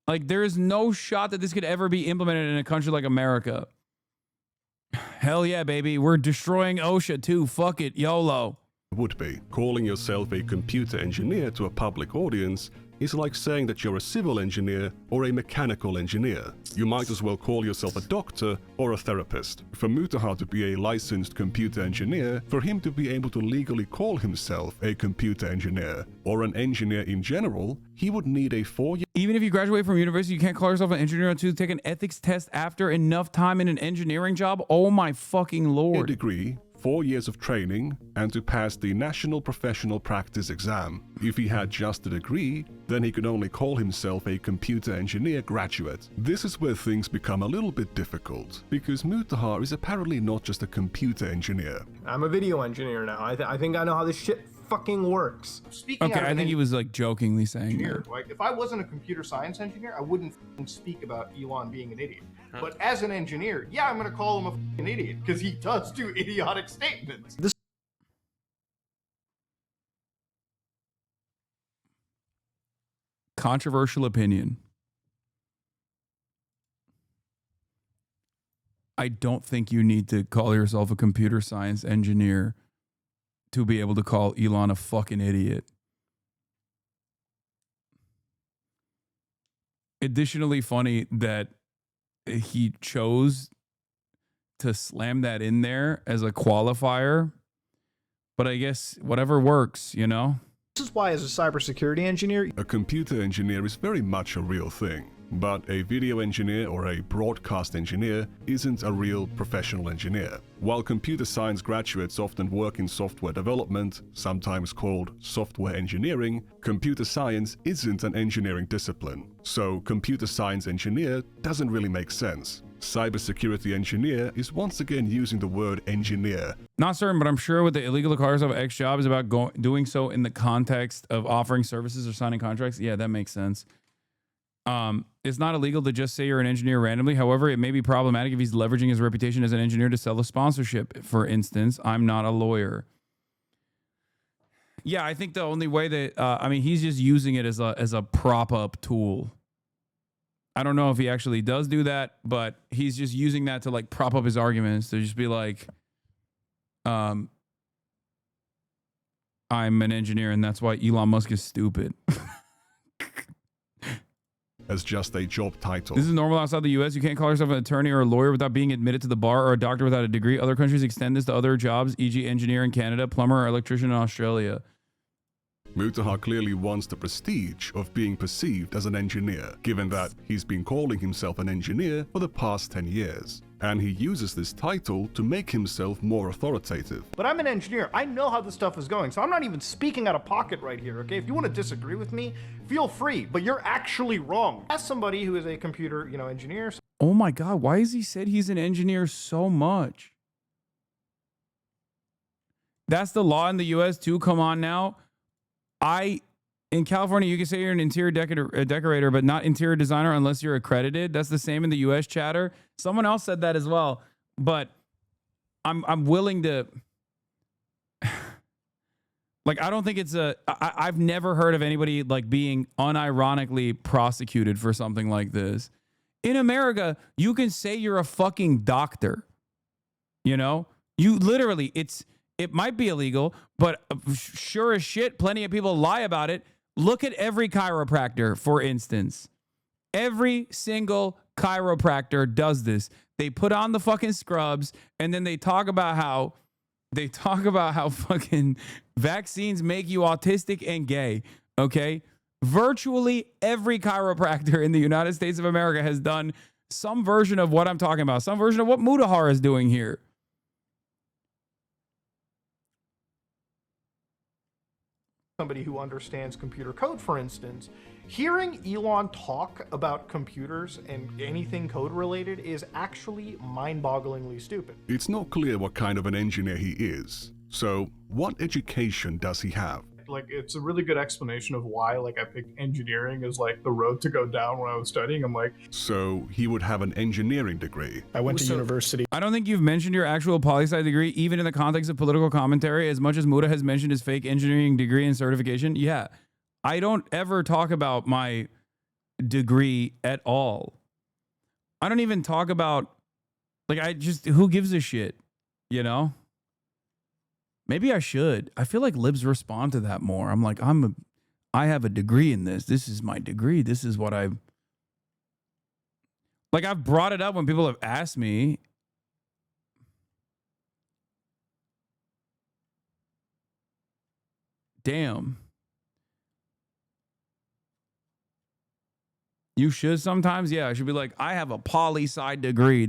Like, there is no shot that this could ever be implemented in a country like America. Hell yeah, baby. We're destroying OSHA too. Fuck it. YOLO. Would be. Calling yourself a computer engineer to a public audience is like saying that you're a civil engineer or a mechanical engineer. You might as well call yourself a doctor or a therapist. For Mutahar to be a licensed computer engineer, for him to be able to legally call himself a computer engineer or an engineer in general, he would need a 4-year. Even if you graduate from university, you can't call yourself an engineer until you take an ethics test after enough time in an engineering job? Oh my fucking lord. Degree, 4 years of training, and to pass the National Professional Practice Exam. If he had just a degree, then he could only call himself a computer engineer graduate. This is where things become a little bit difficult, because Mutahar is apparently not just a computer engineer. I'm a video engineer now. I think I know how this shit fucking works. Speaking Okay, I think he was like jokingly saying engineer, that. like if I wasn't a computer science engineer, I wouldn't speak about Elon being an idiot. But as an engineer, yeah, I'm gonna call him a fucking idiot because he does do idiotic statements. Controversial opinion. I don't think you need to call yourself a computer science engineer to be able to call Elon a fucking idiot. Additionally funny that he chose to slam that in there as a qualifier, but I guess whatever works, you know? This is why, as a cybersecurity engineer, a computer engineer is very much a real thing. But a video engineer or a broadcast engineer isn't a real professional engineer. While computer science graduates often work in software development, sometimes called software engineering, computer science isn't an engineering discipline. So computer science engineer doesn't really make sense. Cybersecurity engineer is once again using the word engineer. Not certain, but I'm sure with the illegal to call yourself X job is about doing so in the context of offering services or signing contracts. Yeah, that makes sense. It's not illegal to just say you're an engineer randomly. However, it may be problematic if he's leveraging his reputation as an engineer to sell a sponsorship. For instance, I'm not a lawyer. Yeah, I think the only way that, I mean, he's just using it as a prop up tool. I don't know if he actually does do that, but he's just using that to like prop up his arguments, to just be like, I'm an engineer and that's why Elon Musk is stupid. As just a job title. This is normal outside the US. You can't call yourself an attorney or a lawyer without being admitted to the bar, or a doctor without a degree. Other countries extend this to other jobs, e.g. engineer in Canada, plumber or electrician in Australia. Mutahar clearly wants the prestige of being perceived as an engineer, given that he's been calling himself an engineer for the past 10 years. And he uses this title to make himself more authoritative. but I'm an engineer. I know how this stuff is going, so I'm not even speaking out of pocket right here, okay? If you want to disagree with me, feel free, but you're actually wrong. As somebody who is a computer, engineer. Oh my God, why has he said he's an engineer so much? That's the law in the US too. Come on now. In California, you can say you're an interior decorator, but not interior designer unless you're accredited. That's the same in the US chatter. Someone else said that as well, but I'm willing to, like, I don't think it's I've never heard of anybody like being unironically prosecuted for something like this. In America, you can say you're a fucking doctor. You literally, it might be illegal, but sure as shit, plenty of people lie about it. Look at every chiropractor, for instance. Every single chiropractor does this. They put on the fucking scrubs and then they talk about how fucking vaccines make you autistic and gay. Okay? Virtually every chiropractor in the United States of America has done some version of what I'm talking about, some version of what Mutahar is doing here. Somebody who understands computer code, for instance, hearing Elon talk about computers and anything code related is actually mind-bogglingly stupid. It's not clear what kind of an engineer he is. So, what education does he have? Like, it's a really good explanation of why, I picked engineering as, the road to go down when I was studying. I'm like... So, he would have an engineering degree. I went to university. I don't think you've mentioned your actual poli-sci degree, even in the context of political commentary, as much as Muta has mentioned his fake engineering degree and certification. Yeah, I don't ever talk about my degree at all. I don't even talk about, who gives a shit, Maybe I should. I feel like libs respond to that more. I'm like, I'm I have a degree in this. This is my degree. This is what I've brought it up when people have asked me. Damn. You should sometimes? Yeah, I should be like, I have a poli-sci degree.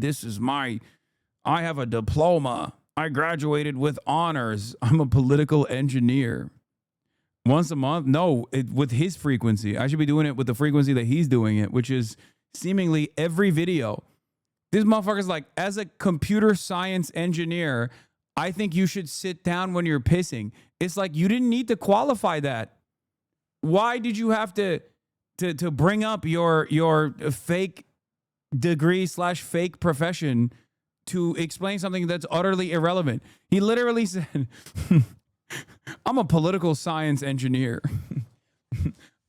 I have a diploma. I graduated with honors. I'm a political engineer. Once a month? No, with his frequency. I should be doing it with the frequency that he's doing it, which is seemingly every video. This motherfucker's like, as a computer science engineer, I think you should sit down when you're pissing. It's like, you didn't need to qualify that. Why did you have to bring up your fake degree / fake profession to explain something that's utterly irrelevant? He literally said, I'm a political science engineer.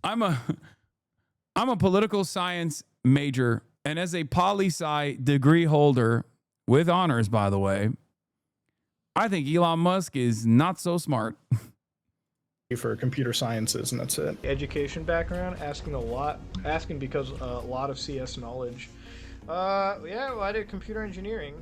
I'm a political science major, and as a poli-sci degree holder with honors, by the way, I think Elon Musk is not so smart. For computer sciences, and that's it. Education background, asking because a lot of CS knowledge. Yeah, well, I did computer engineering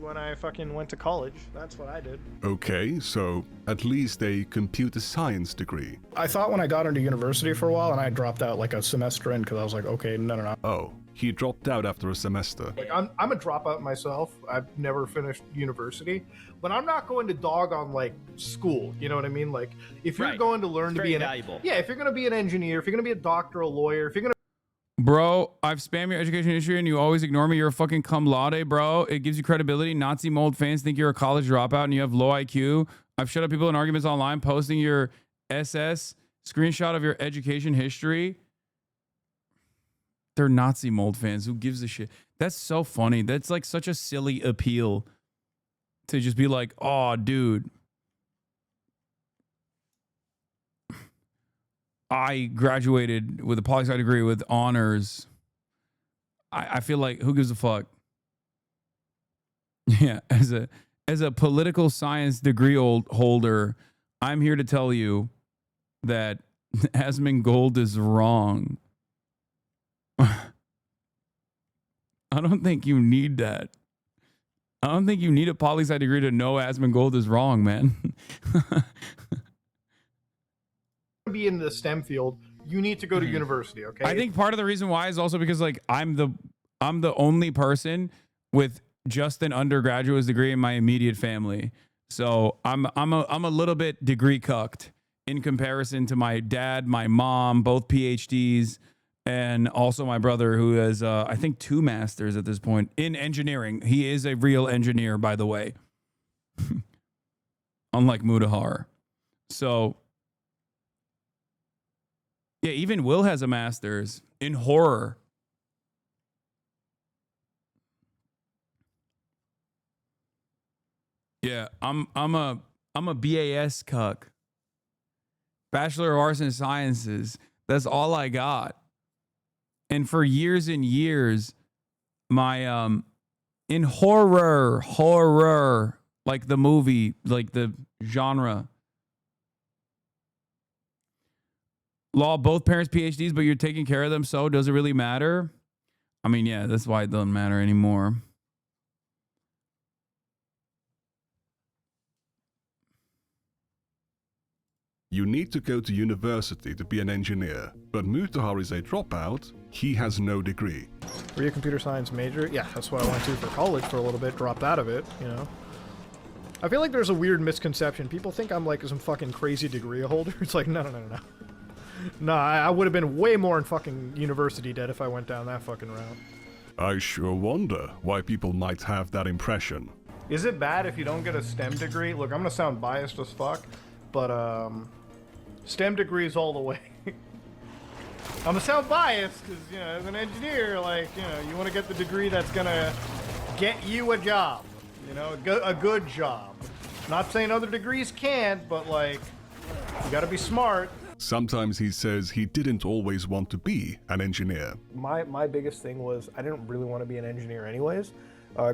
when I fucking went to college. That's what I did. Okay, so at least a computer science degree. I thought when I got into university for a while, and I dropped out like a semester in because I was like, okay, no. Oh, he dropped out after a semester. Like, I'm a dropout myself. I've never finished university, but I'm not going to dog on like school. You know what I mean? Like, if you're going to learn to be valuable. Yeah, if you're going to be an engineer, if you're going to be a doctor, a lawyer, if you're going to Bro, I've spammed your education history and you always ignore me. You're a fucking cum laude, bro. It gives you credibility. Nazi mold fans think you're a college dropout and you have low IQ. I've shut up people in arguments online posting your SS screenshot of your education history. They're Nazi mold fans. Who gives a shit? That's so funny. That's like such a silly appeal to just be like, oh, dude, I graduated with a poli-sci degree with honors. I feel like, who gives a fuck? Yeah, as a political science degree holder, I'm here to tell you that Asmongold is wrong. I don't think you need that. I don't think you need a poli-sci degree to know Asmongold is wrong, man. be in the STEM field, you need to go to university, okay? I think part of the reason why is also because like I'm the only person with just an undergraduate degree in my immediate family. So I'm a little bit degree cucked in comparison to my dad, my mom, both PhDs, and also my brother who has I think 2 masters at this point in engineering. He is a real engineer, by the way. Unlike Mudahar. So yeah, even Will has a master's in horror. Yeah, I'm a BAS cuck. Bachelor of Arts and Sciences. That's all I got. And for years and years, my in horror, like the movie, like the genre. Law, both parents PhDs, but you're taking care of them, so does it really matter? I mean, yeah, that's why it doesn't matter anymore. You need to go to university to be an engineer, but Mutahar is a dropout. He has no degree. Were you a computer science major? Yeah, that's what I went to for college for a little bit, dropped out of it, you know. I feel like there's a weird misconception. People think I'm like some fucking crazy degree holder. It's like, no. No, I would have been way more in fucking university debt if I went down that fucking route. I sure wonder why people might have that impression. Is it bad if you don't get a STEM degree? Look, I'm gonna sound biased as fuck, but STEM degrees all the way. I'm gonna sound biased because, you know, as an engineer, like, you know, you want to get the degree that's gonna get you a job, you know, a good job. Not saying other degrees can't, but like, you gotta be smart. Sometimes he says he didn't always want to be an engineer. My biggest thing was I didn't really want to be an engineer anyways.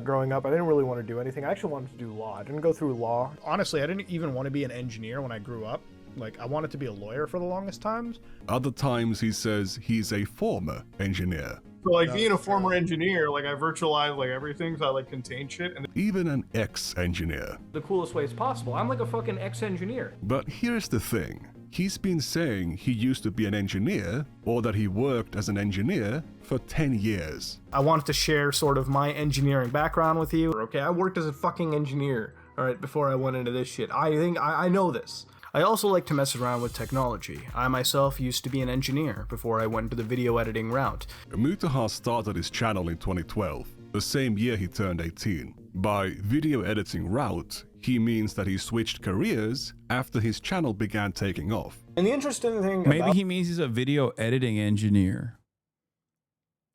Growing up, I didn't really want to do anything. I actually wanted to do law. I didn't go through law. Honestly, I didn't even want to be an engineer when I grew up. Like, I wanted to be a lawyer for the longest times. Other times he says he's a former engineer. So like being a former engineer, like I virtualize like everything, so I like contain shit. And Even an ex-engineer. The coolest ways possible. I'm like a fucking ex-engineer. But here's the thing. He's been saying he used to be an engineer, or that he worked as an engineer, for 10 years. I wanted to share sort of my engineering background with you. Okay, I worked as a fucking engineer, all right, before I went into this shit. I think I know this. I also like to mess around with technology. I myself used to be an engineer before I went into the video editing route. Mutahar started his channel in 2012, the same year he turned 18. By video editing route, he means that he switched careers after his channel began taking off. And the interesting thing Maybe he means he's a video editing engineer,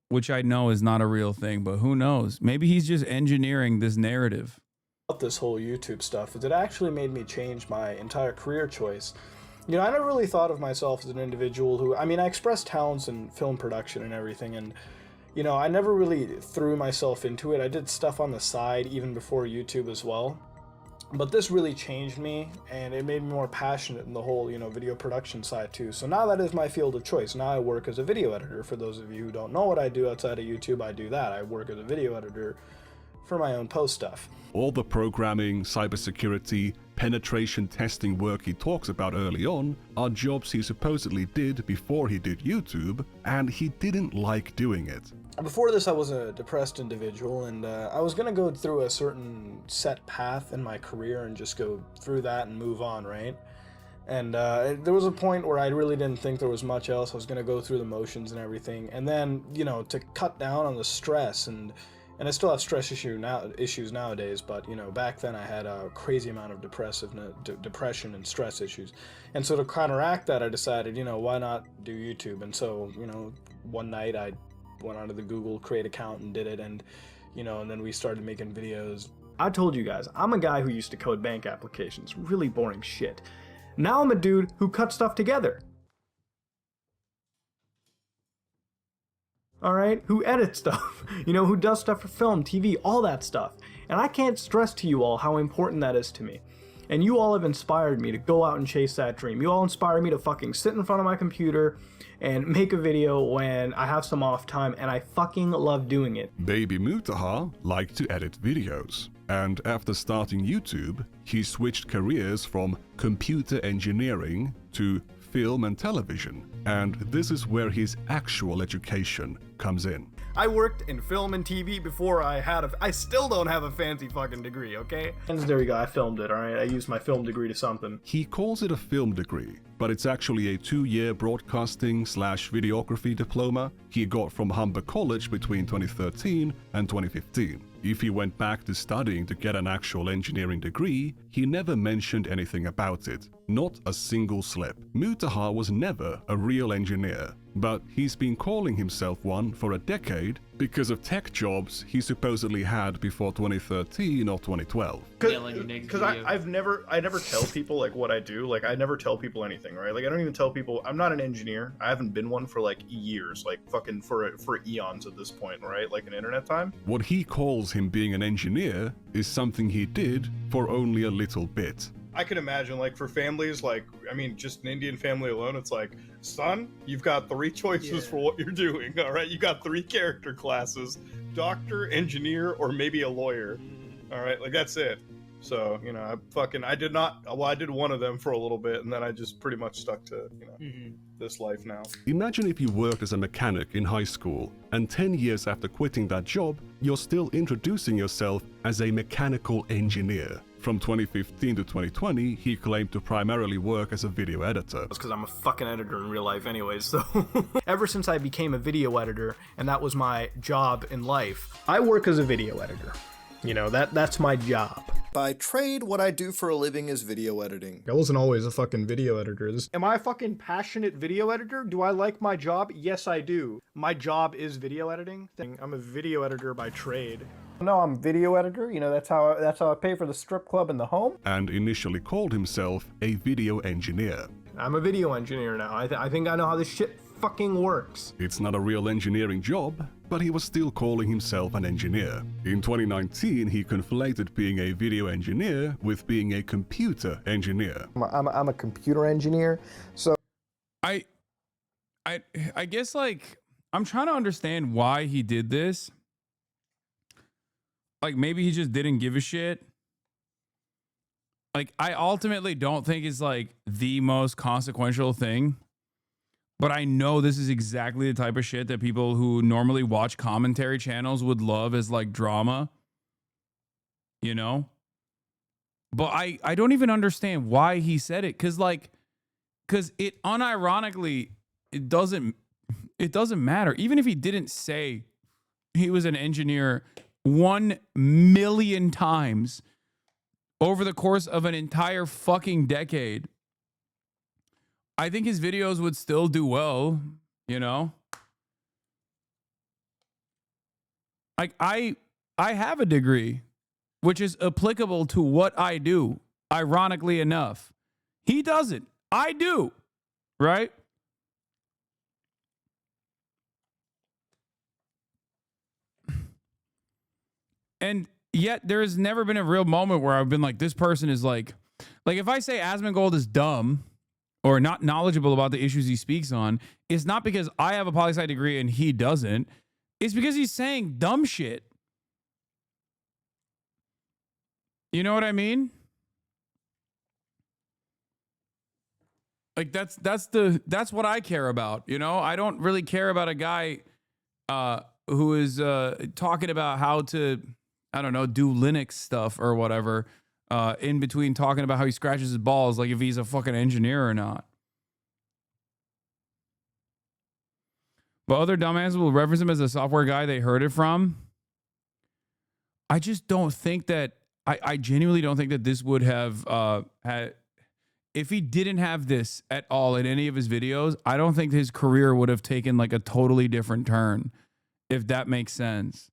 which I know is not a real thing, but who knows? Maybe he's just engineering this narrative. This whole YouTube stuff is it actually made me change my entire career choice. You know, I never really thought of myself as an individual who, I mean, I expressed talents in film production and everything, and you know, I never really threw myself into it. I did stuff on the side even before YouTube as well. But this really changed me, and it made me more passionate in the whole, you know, video production side too. So now that is my field of choice. Now I work as a video editor. For those of you who don't know what I do outside of YouTube, I do that. I work as a video editor for my own post stuff. All the programming, cybersecurity, penetration testing work he talks about early on are jobs he supposedly did before he did YouTube, and he didn't like doing it. Before this, I was a depressed individual, and I was going to go through a certain set path in my career and just go through that and move on, right? And there was a point where I really didn't think there was much else. I was going to go through the motions and everything. And then, you know, to cut down on the stress, and I still have stress issues nowadays, but, you know, back then I had a crazy amount of depression and stress issues. And so to counteract that, I decided, you know, why not do YouTube? And so, you know, one night I went onto the Google Create account and did it, and you know, and then we started making videos. I told you guys, I'm a guy who used to code bank applications, really boring shit. Now I'm a dude who cuts stuff together. Alright, who edits stuff, you know, who does stuff for film, TV, all that stuff. And I can't stress to you all how important that is to me. And you all have inspired me to go out and chase that dream. You all inspire me to fucking sit in front of my computer and make a video when I have some off time, and I fucking love doing it. Baby Mutahar liked to edit videos, and after starting YouTube, he switched careers from computer engineering to film and television, and this is where his actual education comes in. I worked in film and TV before I still don't have a fancy fucking degree, okay? And there you go, I filmed it, alright? I used my film degree to something. He calls it a film degree, but it's actually a 2-year broadcasting/videography diploma he got from Humber College between 2013 and 2015. If he went back to studying to get an actual engineering degree, he never mentioned anything about it. Not a single slip. Mutahar was never a real engineer, but he's been calling himself one for a decade because of tech jobs he supposedly had before 2013 or 2012. Because I never tell people like what I do. Like I never tell people anything, right? Like I don't even tell people I'm not an engineer. I haven't been one for like years, like fucking for eons at this point, right? Like in internet time. What he calls him being an engineer is something he did for only a little bit. I can imagine, like, for families, like, I mean, just an Indian family alone, it's like, son, you've got 3 choices for what you're doing, all right? You got 3 character classes, doctor, engineer, or maybe a lawyer, all right? Like, that's it. So, you know, I did one of them for a little bit, and then I just pretty much stuck to, you know, this life now. Imagine if you worked as a mechanic in high school, and 10 years after quitting that job, you're still introducing yourself as a mechanical engineer. From 2015 to 2020, he claimed to primarily work as a video editor. That's because I'm a fucking editor in real life anyways, so. Ever since I became a video editor, and that was my job in life, I work as a video editor. You know, that's my job. By trade, what I do for a living is video editing. I wasn't always a fucking video editor. Am I a fucking passionate video editor? Do I like my job? Yes, I do. My job is video editing. I'm a video editor by trade. No, I'm video editor. You know, that's how I pay for the strip club and the home. And initially called himself a video engineer. I'm a video engineer now. I think I know how this shit fucking works. It's not a real engineering job, but he was still calling himself an engineer. In 2019, he conflated being a video engineer with being a computer engineer. I'm a computer engineer, so I guess, like, I'm trying to understand why he did this. Like, maybe he just didn't give a shit. Like, I ultimately don't think it's like the most consequential thing, but I know this is exactly the type of shit that people who normally watch commentary channels would love as like drama, you know? But I don't even understand why he said it. Cause it unironically, it doesn't matter. Even if he didn't say he was an engineer 1 million times over the course of an entire fucking decade, I think his videos would still do well, you know? Like, I have a degree, which is applicable to what I do, ironically enough. He doesn't. I do, right? And yet there has never been a real moment where I've been like, this person is like if I say Asmongold is dumb or not knowledgeable about the issues he speaks on, it's not because I have a poli-sci degree and he doesn't. It's because he's saying dumb shit. You know what I mean? Like that's what I care about, you know? I don't really care about a guy who is talking about how to, I don't know, do Linux stuff or whatever, in between talking about how he scratches his balls, like if he's a fucking engineer or not. But other dumbasses will reference him as a software guy they heard it from. I just don't think that, I genuinely don't think that this would have, if he didn't have this at all in any of his videos, I don't think his career would have taken like a totally different turn, if that makes sense.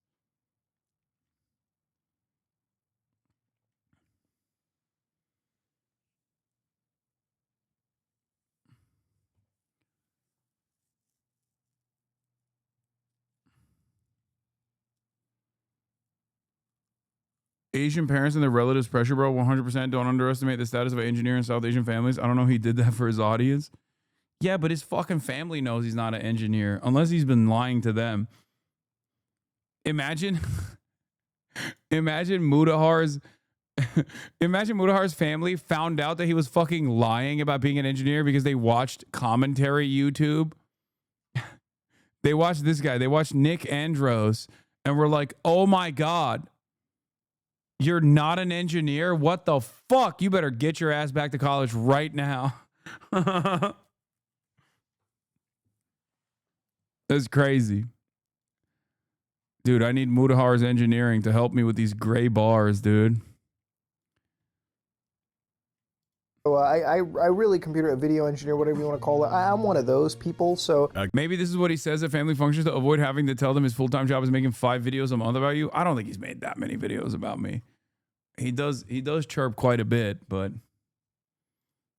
Asian parents and their relatives pressure, bro. 100% don't underestimate the status of an engineer in South Asian families. I don't know if he did that for his audience. Yeah, but his fucking family knows he's not an engineer, unless he's been lying to them. Imagine Mudahar's family found out that he was fucking lying about being an engineer because they watched commentary YouTube. They watched this guy. They watched Nick Andros and were like, oh my God, you're not an engineer? What the fuck? You better get your ass back to college right now. That's crazy. Dude, I need Mudahar's engineering to help me with these gray bars, dude. So I really computer video engineer, whatever you want to call it. I'm one of those people. So maybe this is what he says at family functions to avoid having to tell them his full-time job is making 5 videos a month about you. I don't think he's made that many videos about me. He does chirp quite a bit, but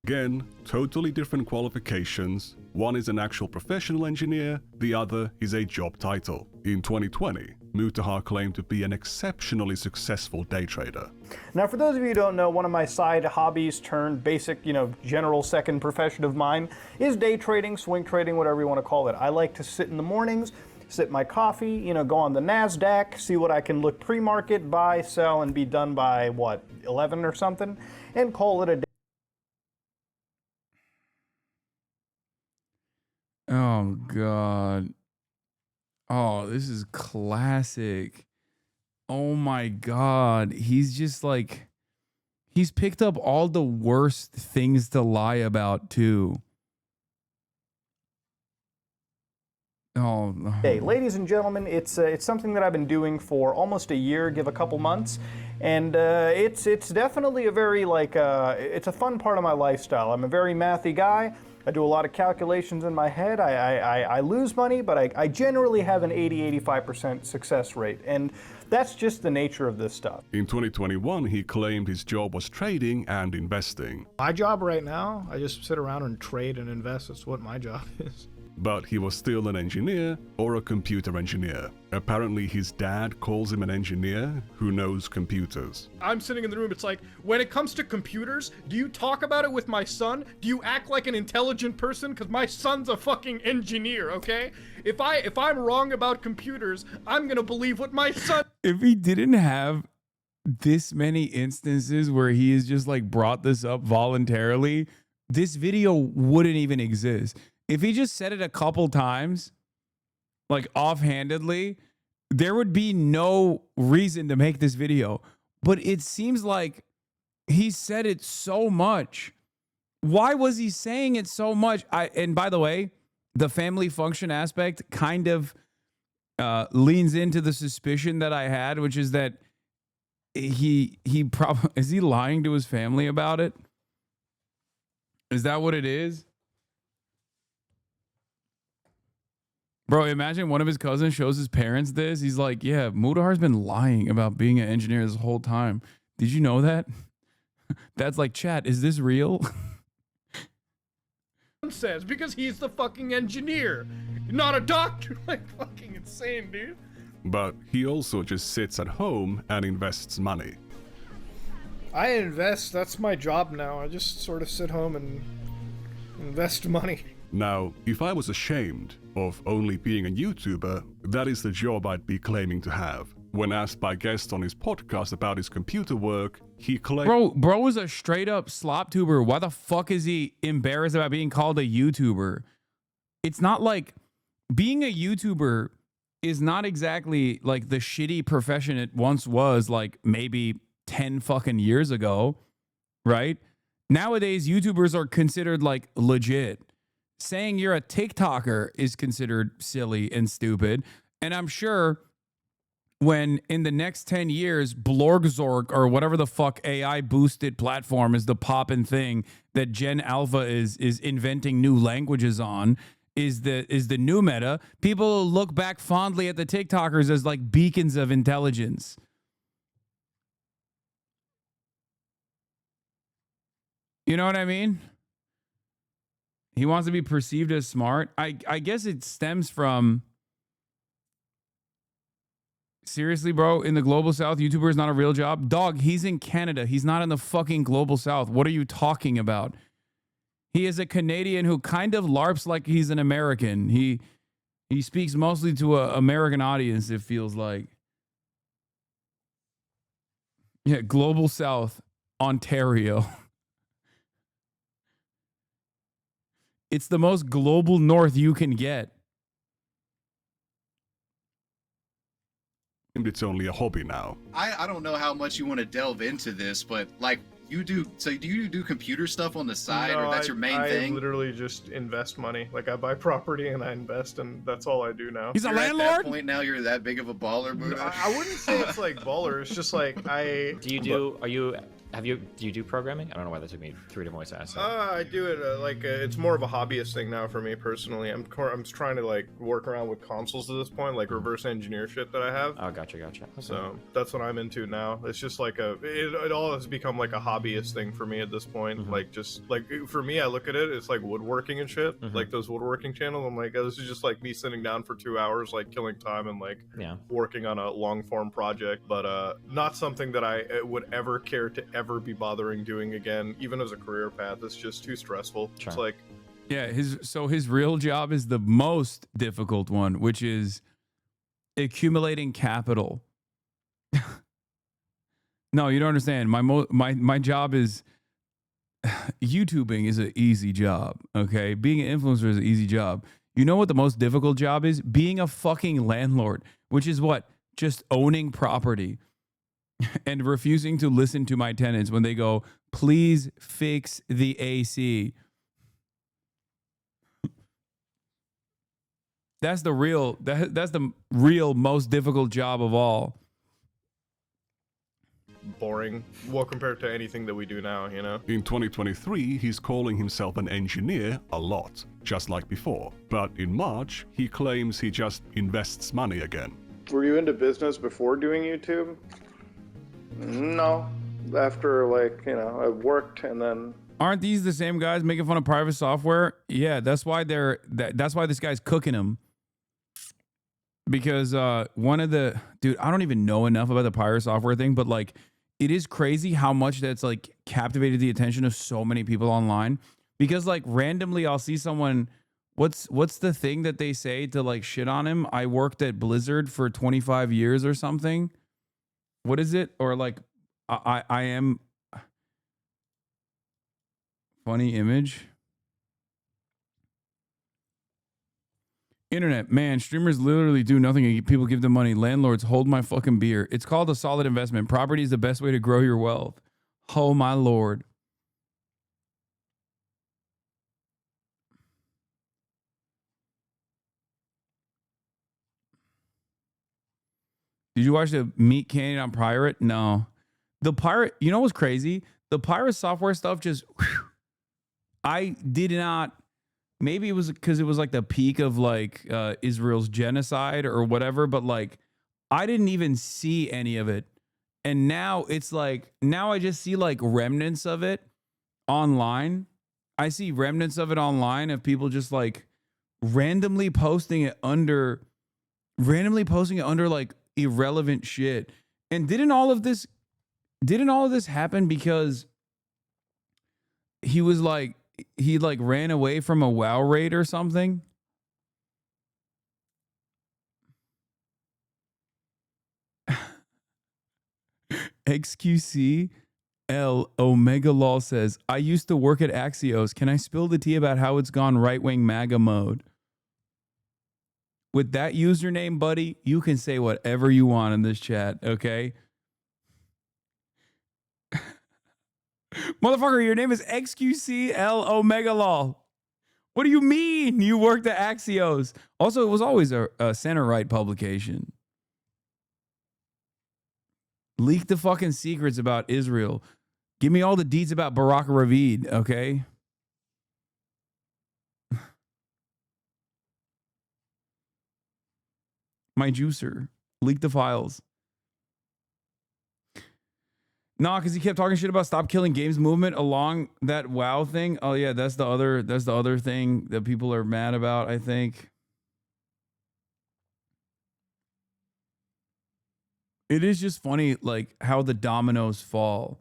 again, totally different qualifications. One is an actual professional engineer, the other is a job title. In 2020, Mutahar claimed to be an exceptionally successful day trader. Now, for those of you who don't know, one of my side hobbies turned basic, general second profession of mine is day trading, swing trading, whatever you want to call it. I like to sit in the mornings, sip my coffee, go on the NASDAQ, see what I can look pre-market, buy, sell, and be done by, 11 or something, and call it a day. oh God. Oh, this is classic. Oh my God. He's just like, he's picked up all the worst things to lie about too. Oh, no. Hey, ladies and gentlemen, it's something that I've been doing for almost a year, give a couple months, and it's definitely a very it's a fun part of my lifestyle. I'm a very mathy guy. I do a lot of calculations in my head. I lose money, but I generally have an 80-85% success rate, and that's just the nature of this stuff. In 2021, he claimed his job was trading and investing. My job right now, I just sit around and trade and invest. That's what my job is. but he was still an engineer or a computer engineer. Apparently his dad calls him an engineer who knows computers. I'm sitting in the room, it's like, when it comes to computers, do you talk about it with my son? Do you act like an intelligent person? Because my son's a fucking engineer, okay? If I'm wrong about computers, I'm gonna believe what my son... If he didn't have this many instances where he has just like brought this up voluntarily, this video wouldn't even exist. If he just said it a couple times, like offhandedly, there would be no reason to make this video. But it seems like he said it so much. Why was he saying it so much? And by the way, the family function aspect kind of leans into the suspicion that I had, which is that he probably, is he lying to his family about it? Is that what it is? Bro, imagine one of his cousins shows his parents this. He's like, yeah, Mudahar's been lying about being an engineer this whole time. Did you know that? That's like, chat, is this real? Says, because he's the fucking engineer, not a doctor. Like, fucking insane, dude. But he also just sits at home and invests money. I invest. That's my job now. I just sort of sit home and invest money. Now, if I was ashamed of only being a YouTuber, that is the job I'd be claiming to have. When asked by guests on his podcast about his computer work, he claimed... Bro is a straight up slop tuber. Why the fuck is he embarrassed about being called a YouTuber? It's not like being a YouTuber is not exactly like the shitty profession it once was, like maybe 10 fucking years ago, right? Nowadays, YouTubers are considered like legit. Saying you're a TikToker is considered silly and stupid. And I'm sure when in the next 10 years, Blorgzorg or whatever the fuck AI boosted platform is the poppin' thing that Gen Alpha is inventing new languages on, is the new meta, people will look back fondly at the TikTokers as like beacons of intelligence. You know what I mean? He wants to be perceived as smart. I guess it stems from... Seriously, bro, in the Global South, YouTuber is not a real job. Dog, he's in Canada. He's not in the fucking Global South. What are you talking about? He is a Canadian who kind of LARPs like he's an American. He speaks mostly to an American audience, it feels like. Yeah, Global South, Ontario. It's the most global north you can get. It's only a hobby now. I don't know how much you want to delve into this, but like you do, so do you do computer stuff on the side, or that's your main thing? I literally just invest money. Like I buy property and I invest, and that's all I do now. He's a landlord? At that point now, you're that big of a baller, Buddha? I wouldn't say it's like baller. It's just like I... Do you do programming? I don't know why that took me 3 different ways to ask that. I do it it's more of a hobbyist thing now for me personally. I'm trying to like work around with consoles at this point, like reverse engineer shit that I have. Oh, gotcha. Okay. So that's what I'm into now. It's just like it all has become like a hobbyist thing for me at this point. Mm-hmm. Like just like for me, I look at it, it's like woodworking and shit. Mm-hmm. Like those woodworking channels. I'm like, oh, this is just like me sitting down for 2 hours, like killing time and like working on a long form project, but not something that I would ever care to ever be bothering doing again, even as a career path. It's just too stressful. Sure. It's like, yeah, his real job is the most difficult one, which is accumulating capital. No, you don't understand. My job is YouTubing is an easy job. Okay, being an influencer is an easy job. You know what the most difficult job is? Being a fucking landlord, which is what? Just owning property. And refusing to listen to my tenants when they go, please fix the AC. That's the real most difficult job of all. boring. Well, compared to anything that we do now, you know? In 2023, he's calling himself an engineer a lot, just like before. But in March, he claims he just invests money again. Were you into business before doing YouTube? No. After, like, you know, I worked and then Aren't these the same guys making fun of private software? Yeah, that's why that's why this guy's cooking them. Because one of the dude, I don't even know enough about the pirate software thing, but like it is crazy how much that's like captivated the attention of so many people online. Because like randomly I'll see someone, what's the thing that they say to like shit on him? I worked at Blizzard for 25 years or something. What is it? Or like I am funny image. Internet, man, streamers literally do nothing and people give them money. Landlords, hold my fucking beer. It's called a solid investment. Property is the best way to grow your wealth. Oh my lord. Did you watch the Meat Canyon on Pirate? No. The Pirate, you know what's crazy? The Pirate software stuff just, whew, I did not. Maybe it was because it was like the peak of like Israel's genocide or whatever, but like I didn't even see any of it. And now it's like, now I just see like remnants of it online. I see remnants of it online of people just like randomly posting it under like irrelevant shit. And didn't all of this happen because he was like, he like ran away from a WoW raid or something? XQC L Omega Law says, I used to work at Axios. Can I spill the tea about how it's gone right-wing MAGA mode? With that username, buddy, you can say whatever you want in this chat, okay? Motherfucker, your name is XQCL Omega Law. What do you mean you worked at Axios? Also, it was always a center-right publication. Leak the fucking secrets about Israel. Give me all the deeds about Barack Ravid, okay? My juicer. Leak the files. Nah, because he kept talking shit about Stop Killing Games movement along that WoW thing. Oh yeah, that's the other thing that people are mad about, I think. It is just funny like how the dominoes fall.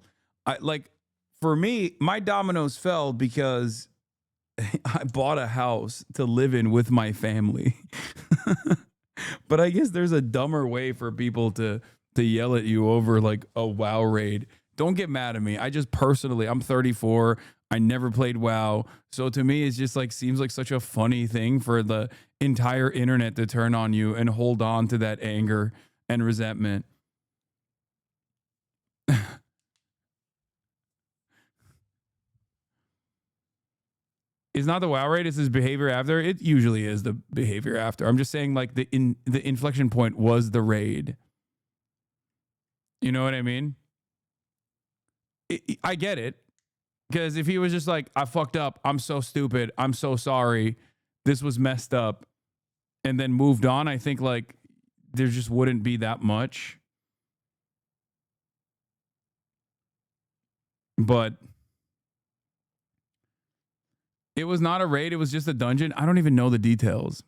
For me, my dominoes fell because I bought a house to live in with my family. But I guess there's a dumber way for people to yell at you over like a WoW raid. Don't get mad at me. I just personally, I'm 34. I never played WoW. So to me, it's just like, seems like such a funny thing for the entire internet to turn on you and hold on to that anger and resentment. It's not the WoW raid, it's his behavior after. It usually is the behavior after. I'm just saying like the inflection point was the raid. You know what I mean? I get it. Because if he was just like, I fucked up, I'm so stupid, I'm so sorry, this was messed up, and then moved on, I think like there just wouldn't be that much. But it was not a raid, it was just a dungeon. I don't even know the details.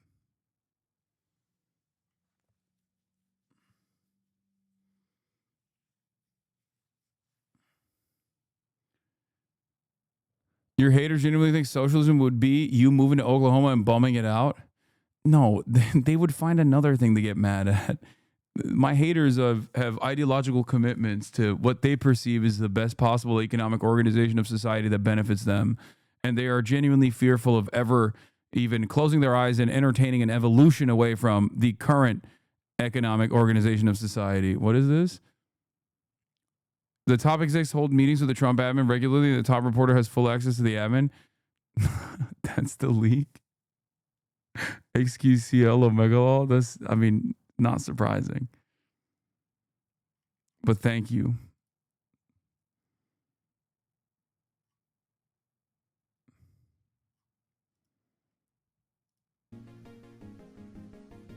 Your haters genuinely think socialism would be you moving to Oklahoma and bumming it out? No, they would find another thing to get mad at. My haters have ideological commitments to what they perceive as the best possible economic organization of society that benefits them. And they are genuinely fearful of ever even closing their eyes and entertaining an evolution away from the current economic organization of society. What is this? The top execs hold meetings with the Trump admin regularly. The top reporter has full access to the admin. That's the leak. XQCL Omega Law. That's, I mean, not surprising. But thank you.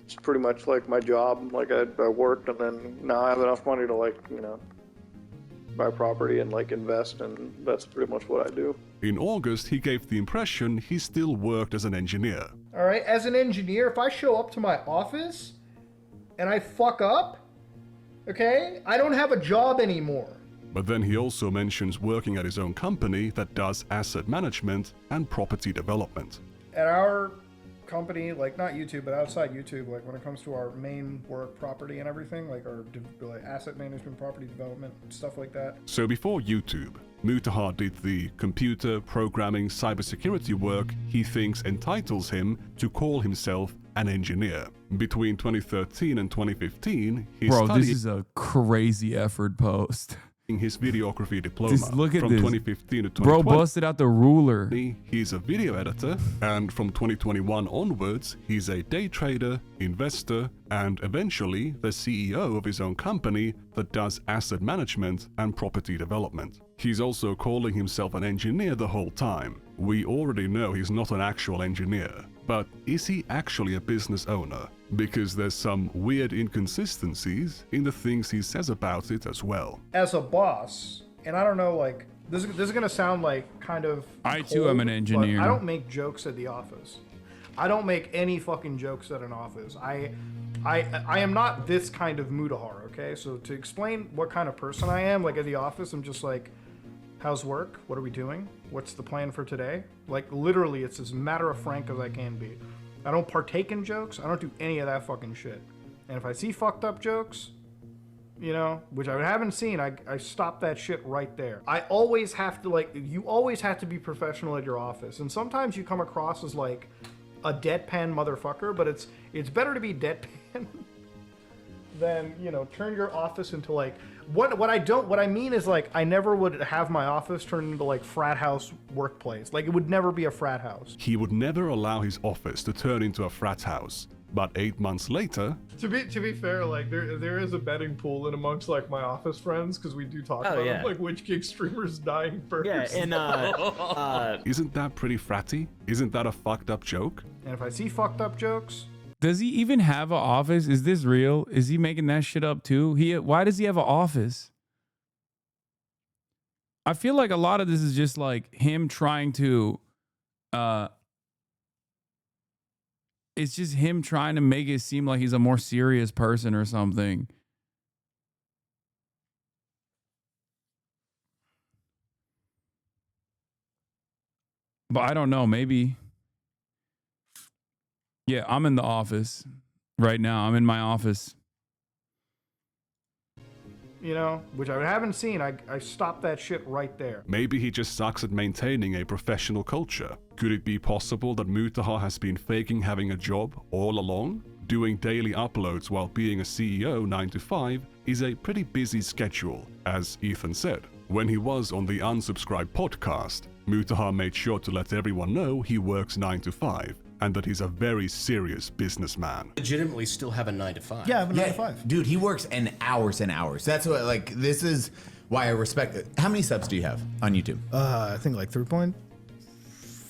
It's pretty much like my job. Like I worked and then now I have enough money to like, you know, buy property and like invest, and that's pretty much what I do. In August, he gave the impression he still worked as an engineer. All right, as an engineer, if I show up to my office and I fuck up, okay, I don't have a job anymore. But then he also mentions working at his own company that does asset management and property development. At our company, like not YouTube, but outside YouTube, like when it comes to our main work, property and everything, like our like asset management, property development, stuff like that. So before YouTube, Mutahar did the computer, programming, cybersecurity work he thinks entitles him to call himself an engineer. Between 2013 and 2015, he Bro, studied this is a crazy effort post. his videography diploma. Just look at from this. 2015 to Bro 2020. busted out the ruler. He's a video editor, and from 2021 onwards, he's a day trader, investor, and eventually the CEO of his own company that does asset management and property development. He's also calling himself an engineer the whole time. We already know he's not an actual engineer, but is he actually a business owner? Because there's some weird inconsistencies in the things he says about it as well. As a boss, and I don't know, like this is gonna sound like kind of. I too am an but engineer. I don't make jokes at the office. I don't make any fucking jokes at an office. I am not this kind of Mutahar, okay? So to explain what kind of person I am, like at the office, I'm just like, how's work? What are we doing? What's the plan for today? Like literally, it's as matter of frank as I can be. I don't partake in jokes. I don't do any of that fucking shit. And if I see fucked up jokes, you know, which I haven't seen, I stop that shit right there. I always have to, like, you always have to be professional at your office. And sometimes you come across as like a deadpan motherfucker, but it's better to be deadpan than, you know, turn your office into like, what I mean is like, I never would have my office turn into like frat house workplace. Like it would never be a frat house. He would never allow his office to turn into a frat house. But 8 months later, To be fair, like there is a betting pool in amongst like my office friends, because we do talk about yeah. like which gig streamer's dying first. Yeah, and isn't that pretty fratty? Isn't that a fucked up joke? And if I see fucked up jokes, Does he even have an office? Is this real? Is he making that shit up too? Why does he have an office? I feel like a lot of this is just like him trying to it's just him trying to make it seem like he's a more serious person or something. But I don't know, maybe. Yeah, I'm in the office right now. I'm in my office. you know, which I haven't seen. I stopped that shit right there. Maybe he just sucks at maintaining a professional culture. Could it be possible that Mutahar has been faking having a job all along? Doing daily uploads while being a CEO 9 to 5 is a pretty busy schedule, as Ethan said. When he was on the Unsubscribed podcast, Mutahar made sure to let everyone know he works 9 to 5 and that he's a very serious businessman. Legitimately still have a 9 to 5. Yeah, I have a 9 to 5. Dude, he works in hours and hours. That's what, like, this is why I respect it. How many subs do you have on YouTube? I think like 3.4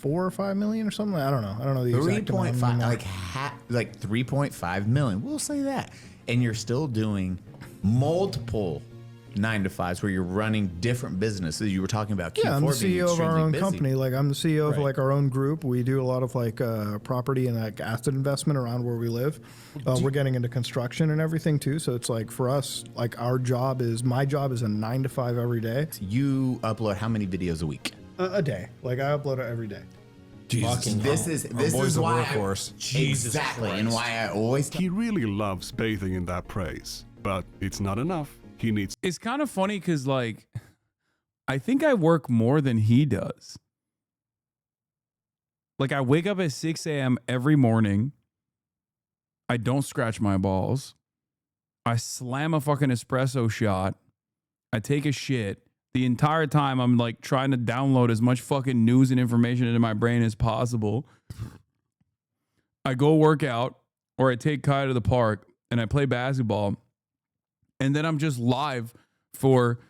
or 5 million or something. I don't know. I don't know the exact amount. 3.5, like 3.5 million. We'll say that. And you're still doing multiple 9 to 5s where you're running different businesses. You were talking about Q4 Yeah, I'm the being CEO of our extremely own busy. company. Like I'm the CEO of Right. like our own group. We do a lot of like property and like asset investment around where we live. We're getting into construction and everything too. So it's like for us, like my job is a 9 to 5 every day. You upload how many videos a week? A day. Like I upload it every day. Jesus. This is why exactly, and why I always He really loves bathing in that praise, but it's not enough. He needs. It's kind of funny because, like, I think I work more than he does. Like, I wake up at 6 a.m. every morning. I don't scratch my balls. I slam a fucking espresso shot. I take a shit. The entire time, I'm like trying to download as much fucking news and information into my brain as possible. I go work out, or I take Kai to the park and I play basketball. And then I'm just live for,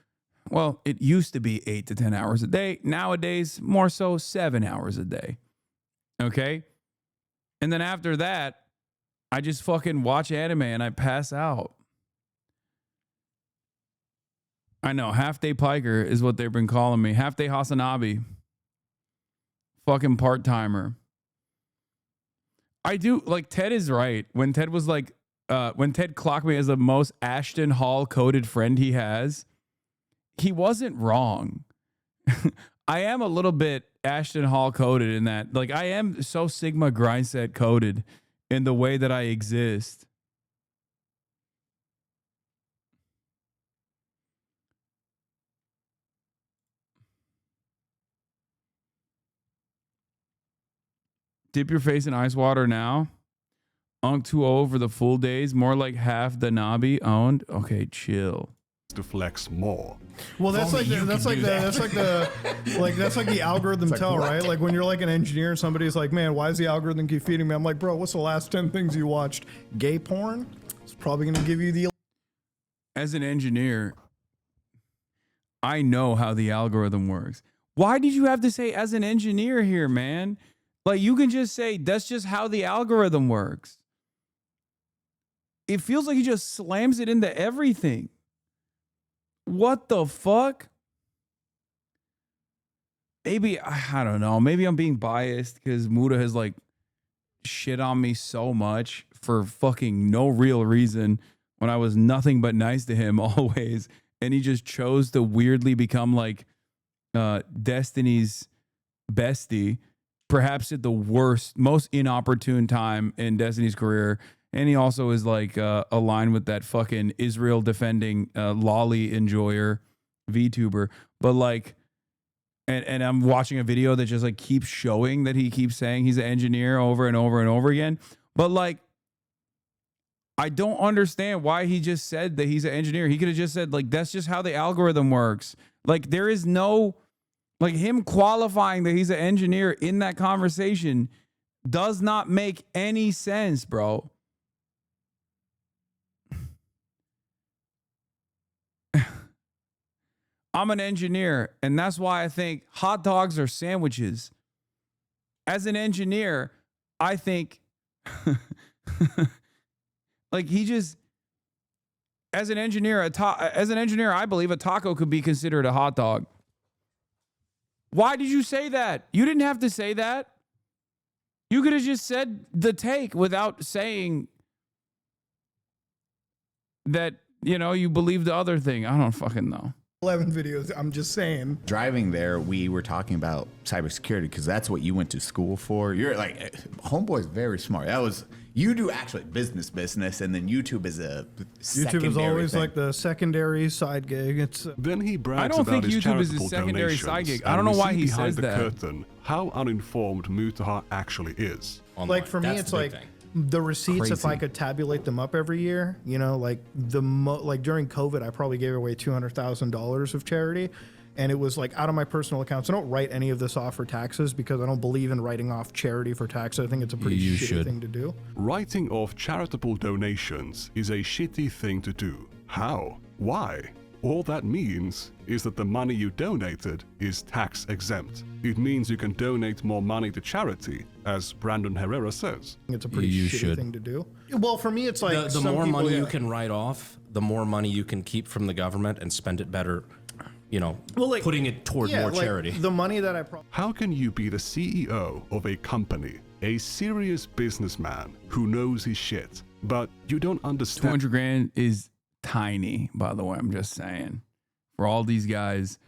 well, it used to be 8 to 10 hours a day. Nowadays, more so 7 hours a day. Okay? And then after that, I just fucking watch anime and I pass out. I know. Half day piker is what they've been calling me. Half day Hasanabi. Fucking part timer. I do like Ted is right. When Ted was like, when Ted clocked me as the most Ashton Hall coded friend he has, he wasn't wrong. I am a little bit Ashton Hall coded in that. Like, I am so Sigma grindset coded in the way that I exist. Dip your face in ice water now. Unk 2-0 for the full days. More like half the Nabi owned. Okay, chill. To flex more. Well, that's like the algorithm It's like, tell, what? right? Like when you're like an engineer and somebody's like, man, why does the algorithm keep feeding me? I'm like, bro, what's the last 10 things you watched? Gay porn? It's probably going to give you the... As an engineer, I know how the algorithm works. Why did you have to say as an engineer here, man? Like, you can just say that's just how the algorithm works. It feels like he just slams it into everything. What the fuck? Maybe, I don't know. Maybe I'm being biased because Muda has like shit on me so much for fucking no real reason when I was nothing but nice to him always. And he just chose to weirdly become like Destiny's bestie, perhaps at the worst, most inopportune time in Destiny's career. And he also is like aligned with that fucking Israel defending lolly enjoyer VTuber. But like, and I'm watching a video that just like keeps showing that he keeps saying he's an engineer over and over and over again. But like, I don't understand why he just said that he's an engineer. He could have just said like, that's just how the algorithm works. Like, there is no, like, him qualifying that he's an engineer in that conversation does not make any sense, bro. I'm an engineer, and that's why I think hot dogs are sandwiches. As an engineer, I think like he just, as an engineer, I believe a taco could be considered a hot dog. Why did you say that? You didn't have to say that. You could have just said the take without saying that, you know, you believe the other thing. I don't fucking know. 11 videos, I'm just saying. Driving there, we were talking about cybersecurity because that's what you went to school for. You're like, homeboy's very smart. That was, you do actually business, and then YouTube is a YouTube is always thing. like the secondary side gig. It's Then he brags I don't about think his YouTube is charitable his secondary side donations, gig. I don't know and why we he see behind says the that. curtain how uninformed Mutahar actually is. like for me, it's like the receipts. If I could tabulate them up every year, you know, like like during COVID, I probably gave away $200,000 of charity, and it was like out of my personal accounts. I don't write any of this off for taxes because I don't believe in writing off charity for taxes. I think it's a pretty shitty thing to do. Writing off charitable donations is a shitty thing to do. How? Why? All that means is that the money you donated is tax exempt. It means you can donate more money to charity, as Brandon Herrera says. It's a pretty shitty thing to do. Well, for me, it's like the some more people, money yeah. you can write off, the more money you can keep from the government and spend it better, you know, putting it toward more like, charity. The money that I How can you be the CEO of a company, a serious businessman who knows his shit, but you don't understand? 200 grand is tiny, by the way. I'm just saying. For all these guys,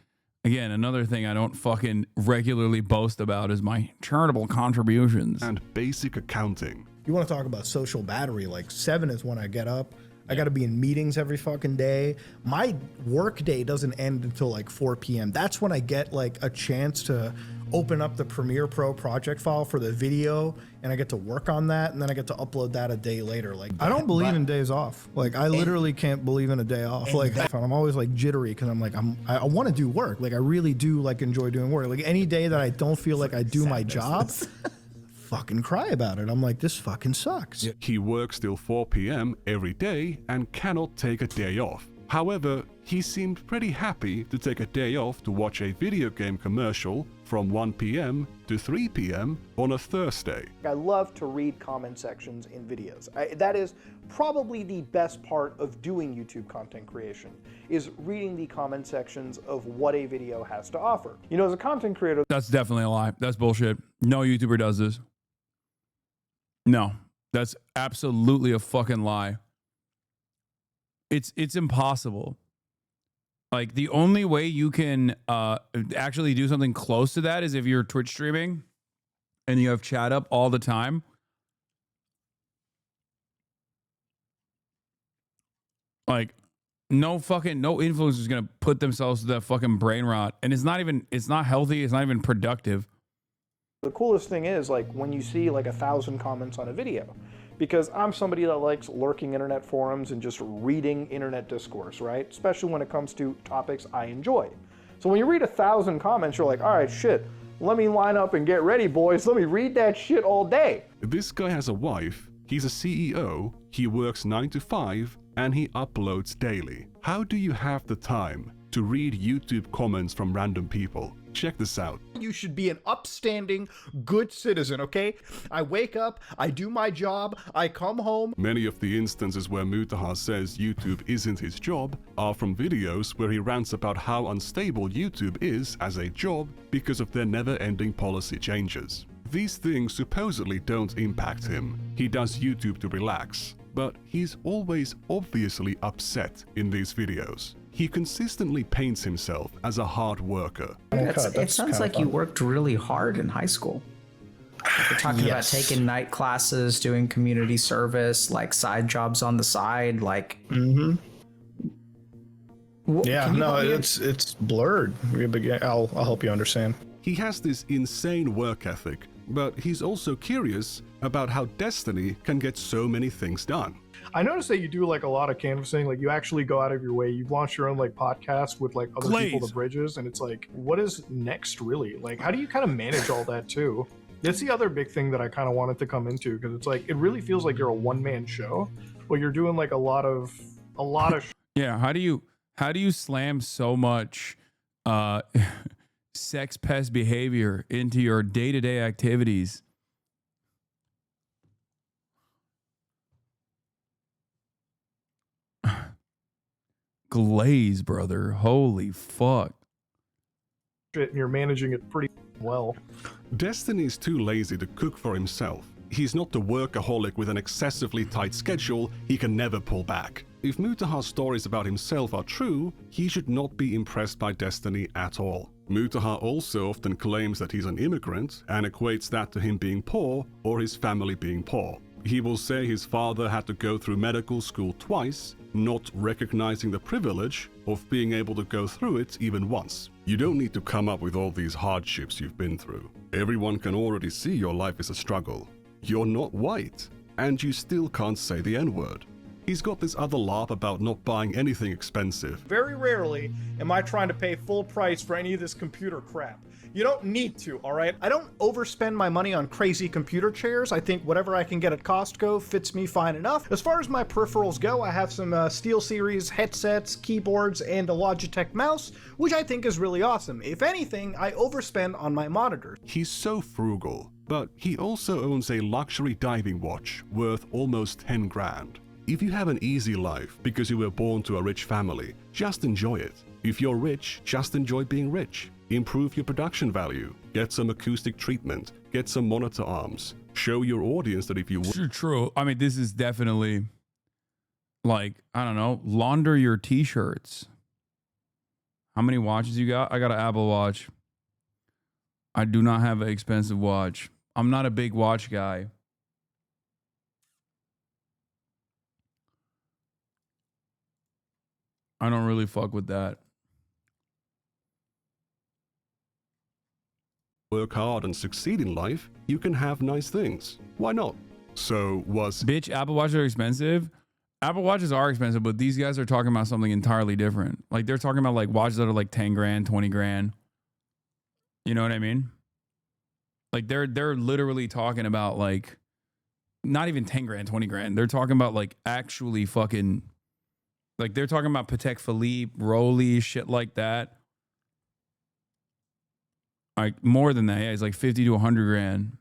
again, another thing I don't fucking regularly boast about is my charitable contributions. And basic accounting. You want to talk about social battery? Like 7 is when I get up. I got to be in meetings every fucking day. My work day doesn't end until like 4 p.m. That's when I get like a chance to open up the Premiere Pro project file for the video, and I get to work on that, and then I get to upload that a day later. Like, I don't believe in days off. Like, I literally can't believe in a day off. Like, I'm always like jittery because I'm like, I want to do work. Like, I really do like enjoy doing work. Like, any day that I don't feel like I do my job, fucking cry about it. I'm like, this fucking sucks. He works till 4 p.m. every day and cannot take a day off. However, he seemed pretty happy to take a day off to watch a video game commercial from 1 p.m. to 3 p.m. on a Thursday. I love to read comment sections in videos. That is probably the best part of doing YouTube content creation, is reading the comment sections of what a video has to offer. You know, as a content creator... That's definitely a lie. That's bullshit. No YouTuber does this. No, that's absolutely a fucking lie. It's impossible. Like, the only way you can actually do something close to that is if you're Twitch streaming and you have chat up all the time. Like, no influencer is gonna put themselves to that fucking brain rot, and it's not healthy. It's not even productive. The coolest thing is, like, when you see like 1,000 comments on a video, because I'm somebody that likes lurking internet forums and just reading internet discourse, right? Especially when it comes to topics I enjoy. So when you read 1,000 comments, you're like, all right, shit, let me line up and get ready, boys. Let me read that shit all day. This guy has a wife, he's a CEO, he works 9 to 5, and he uploads daily. How do you have the time to read YouTube comments from random people? Check this out. You should be an upstanding, good citizen, okay? I wake up, I do my job, I come home. Many of the instances where Mutahar says YouTube isn't his job are from videos where he rants about how unstable YouTube is as a job because of their never-ending policy changes. These things supposedly don't impact him. He does YouTube to relax, but he's always obviously upset in these videos. He consistently paints himself as a hard worker. It sounds like you worked really hard in high school. Like, you're talking about taking night classes, doing community service, like side jobs on the side, like. Yeah, no, it's blurred. I'll help you understand. He has this insane work ethic, but he's also curious about how Destiny can get so many things done. I noticed that you do like a lot of canvassing, like you actually go out of your way. You've launched your own like podcast with like other people, The Bridges, and it's like, what is next really? Like, how do you kind of manage all that too? That's the other big thing that I kind of wanted to come into, because it's like, it really feels like you're a one-man show, but you're doing like a lot of Yeah, how do you slam so much sex pest behavior into your day-to-day activities? Glaze, brother. Holy fuck. shit, and you're managing it pretty well. Destiny's too lazy to cook for himself. He's not the workaholic with an excessively tight schedule he can never pull back. If Mutahar's stories about himself are true, he should not be impressed by Destiny at all. Mutahar also often claims that he's an immigrant and equates that to him being poor or his family being poor. He will say his father had to go through medical school twice, not recognizing the privilege of being able to go through it even once. You don't need to come up with all these hardships you've been through. Everyone can already see your life is a struggle. You're not white, and you still can't say the N-word. He's got this other laugh about not buying anything expensive. Very rarely am I trying to pay full price for any of this computer crap. You don't need to, all right? I don't overspend my money on crazy computer chairs. I think whatever I can get at Costco fits me fine enough. As far as my peripherals go, I have some SteelSeries headsets, keyboards, and a Logitech mouse, which I think is really awesome. If anything, I overspend on my monitors. He's so frugal, but he also owns a luxury diving watch worth almost 10 grand. If you have an easy life because you were born to a rich family, just enjoy it. If you're rich, just enjoy being rich. Improve your production value. Get some acoustic treatment. Get some monitor arms. Show your audience that if you... True. I mean, this is definitely like, I don't know, launder your t-shirts. How many watches you got? I got an Apple Watch. I do not have an expensive watch. I'm not a big watch guy. I don't really fuck with that. Work hard and succeed in life, you can have nice things. Why not? So was... Bitch, Apple Watches are expensive. Apple Watches are expensive, but these guys are talking about something entirely different. Like, they're talking about like watches that are like 10 grand, 20 grand. You know what I mean? Like, they're literally talking about like, not even 10 grand, 20 grand. They're talking about like actually fucking Like they're talking about Patek Philippe, Rolly, shit like that. Like more than that. Yeah, it's like 50 to 100 grand.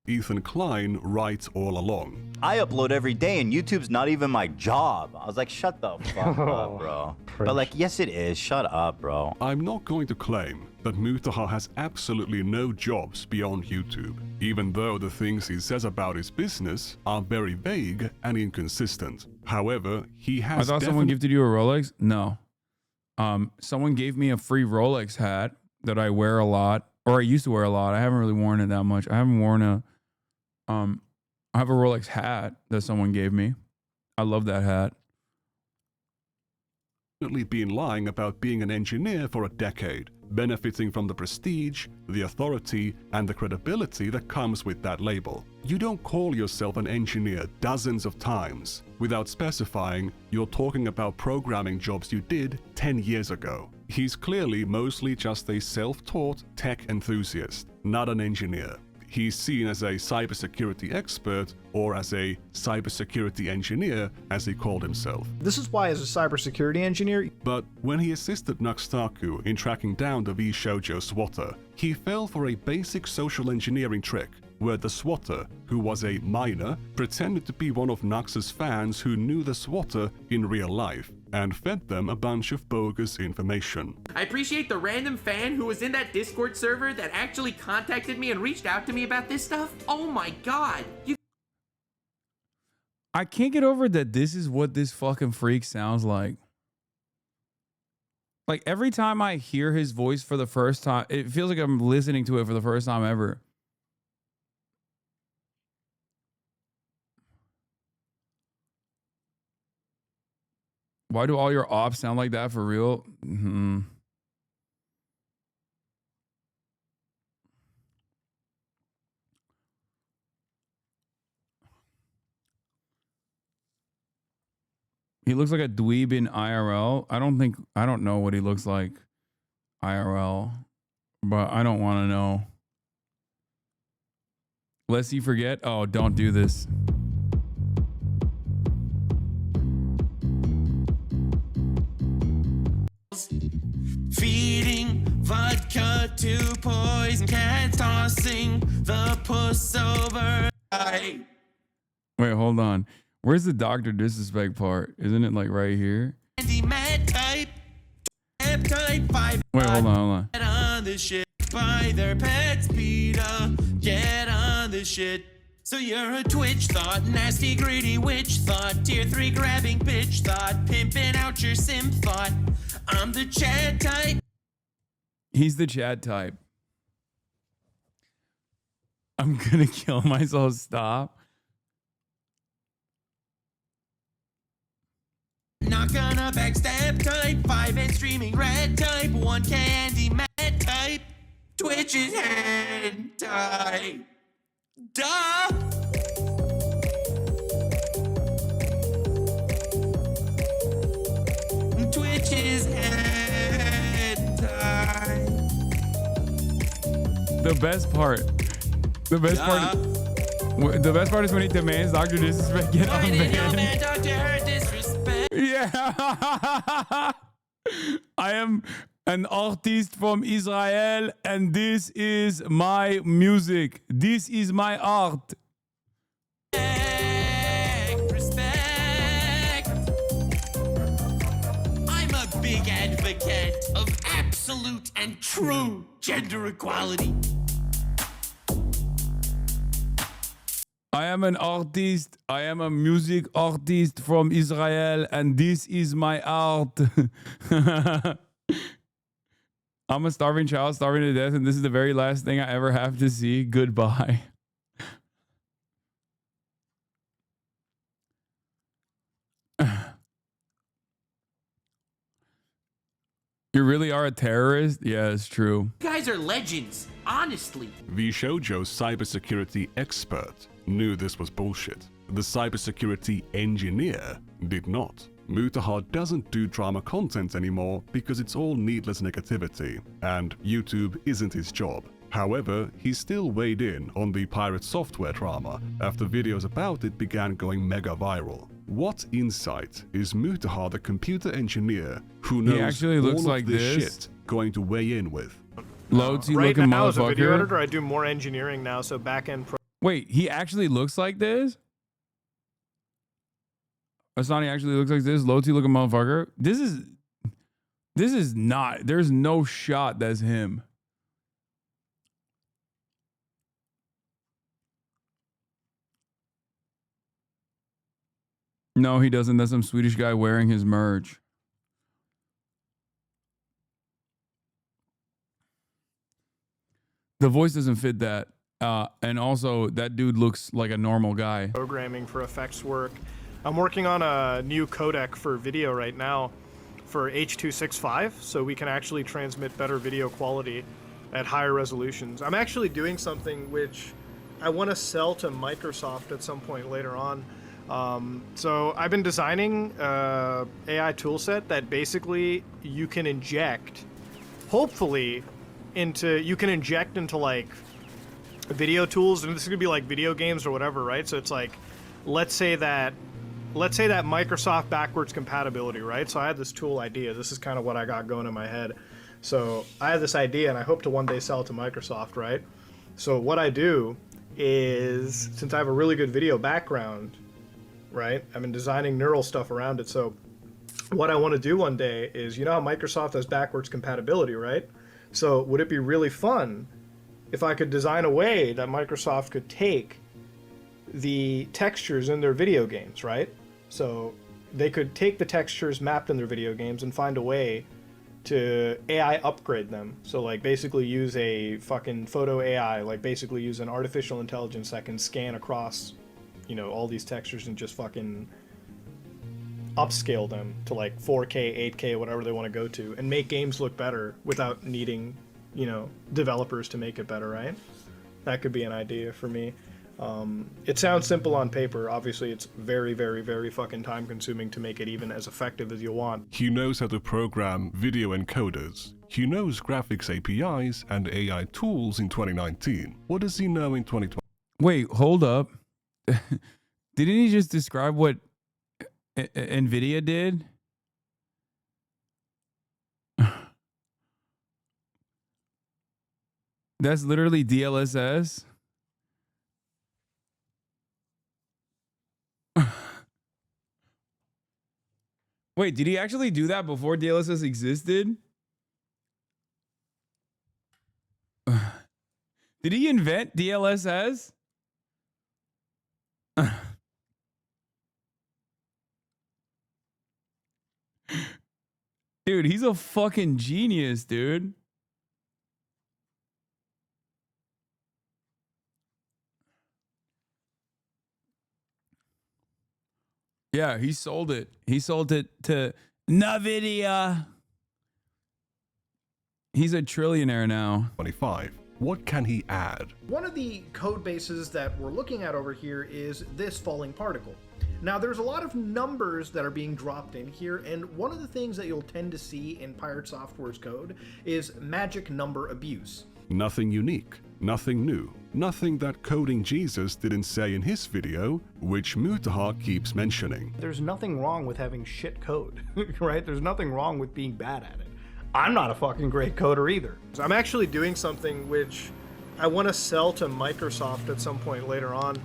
Ethan Klein writes all along. I upload every day and YouTube's not even my job. I was like, shut the fuck up, bro. But like, yes, it is. Shut up, bro. I'm not going to claim that Mutahar has absolutely no jobs beyond YouTube, even though the things he says about his business are very vague and inconsistent. However, he has I thought someone gifted you a Rolex? No. Someone gave me a free Rolex hat that I wear a lot, or I used to wear a lot. I haven't really worn it that much. I haven't worn I have a Rolex hat that someone gave me. I love that hat. Been lying about being an engineer for a decade, benefiting from the prestige, the authority, and the credibility that comes with that label. You don't call yourself an engineer dozens of times without specifying you're talking about programming jobs you did 10 years ago. He's clearly mostly just a self-taught tech enthusiast, not an engineer. He's seen as a cybersecurity expert or as a cybersecurity engineer, as he called himself. This is why, as a cybersecurity engineer... But when he assisted Nuxtaku in tracking down the V-Shoujo swatter, he fell for a basic social engineering trick, where the swatter, who was a minor, pretended to be one of Nux's fans who knew the swatter in real life, and fed them a bunch of bogus information. I appreciate the random fan who was in that Discord server that actually contacted me and reached out to me about this stuff. Oh my god. I can't get over that this is what this fucking freak sounds like. Like every time I hear his voice for the first time, it feels like I'm listening to it for the first time ever. Why do all your ops sound like that for real? He looks like a dweeb in IRL. I don't know what he looks like IRL, but I don't want to know. Lest you forget. Oh, don't do this. Feeding vodka to poison cats, tossing the puss over. Wait, hold on. Where's the Dr. Disrespect part? Isn't it like right here? Type 5. Wait, hold on. Get on this shit. Buy their pets, PETA. Get on this shit. So you're a Twitch thought, nasty greedy witch thought, tier 3 grabbing bitch thought, pimping out your sim thought. I'm the Chad type. He's the Chad type. I'm gonna kill myself. Stop. Not gonna backstab type 5 and streaming red type 1 candy mad type. Twitch is hand type. Duh! Twitch is hand type. The best part is when he demands Dr. Disrespect get unbanned. Dr. Disrespect. Yeah. I am an artist from Israel and this is my music. This is my art. Respect. I'm a big advocate of absolute and true gender equality. I am an artist. I am a music artist from Israel, and this is my art. I'm a starving child, starving to death, and this is the very last thing I ever have to see. Goodbye. You really are a terrorist? Yeah, it's true. You guys are legends, honestly. V-Shoujo's cybersecurity expert knew this was bullshit. The cybersecurity engineer did not. Mutahar doesn't do drama content anymore because it's all needless negativity, and YouTube isn't his job. However, he still weighed in on the Pirate Software drama after videos about it began going mega viral. What insight is Mutahar, the computer engineer who knows actually looks all like of this this. shit, going to weigh in with? Loadsy Right looking now, as a video motherfucker. editor, I do more engineering now, so back-end Wait, he actually looks like this? Asani actually looks like this? Loadsy looking motherfucker? This is not, there's no shot that's him. No, he doesn't. That's some Swedish guy wearing his merch. The voice doesn't fit that. And also, that dude looks like a normal guy. programming for effects work. I'm working on a new codec for video right now for H.265, so we can actually transmit better video quality at higher resolutions. I'm actually doing something which I want to sell to Microsoft at some point later on. So I've been designing a AI toolset that basically you can inject, hopefully, into like video tools, and this is gonna be like video games or whatever, right? So it's like, let's say that Microsoft backwards compatibility, right? So I had this tool idea. This is kind of what I got going in my head. So I have this idea, and I hope to one day sell it to Microsoft, right? So what I do is, since I have a really good video background, right? I've been designing neural stuff around it. So what I want to do one day is, you know how Microsoft has backwards compatibility, right? So would it be really fun if I could design a way that Microsoft could take the textures in their video games, right? So they could take the textures mapped in their video games and find a way to AI upgrade them. So like basically use a fucking photo AI, like basically use an artificial intelligence that can scan across, you know, all these textures and just fucking upscale them to like 4K, 8K, whatever they want to go to, and make games look better without needing, you know, developers to make it better, right? That could be an idea for me. It sounds simple on paper. Obviously, it's very, very, very fucking time consuming to make it even as effective as you want. He knows how to program video encoders. He knows graphics APIs and AI tools in 2019. What does he know in 2020? Wait, hold up. Didn't he just describe what NVIDIA did? That's literally DLSS. Wait, did he actually do that before DLSS existed? Did he invent DLSS? Dude, he's a fucking genius, dude. Yeah, he sold it. He sold it to NVIDIA. He's a trillionaire now. 25. What can he add? One of the code bases that we're looking at over here is this falling particle. Now, there's a lot of numbers that are being dropped in here, and one of the things that you'll tend to see in Pirate Software's code is magic number abuse. Nothing unique, nothing new, nothing that Coding Jesus didn't say in his video, which Mutahar keeps mentioning. There's nothing wrong with having shit code, right? There's nothing wrong with being bad at it. I'm not a fucking great coder either. So I'm actually doing something which I want to sell to Microsoft at some point later on.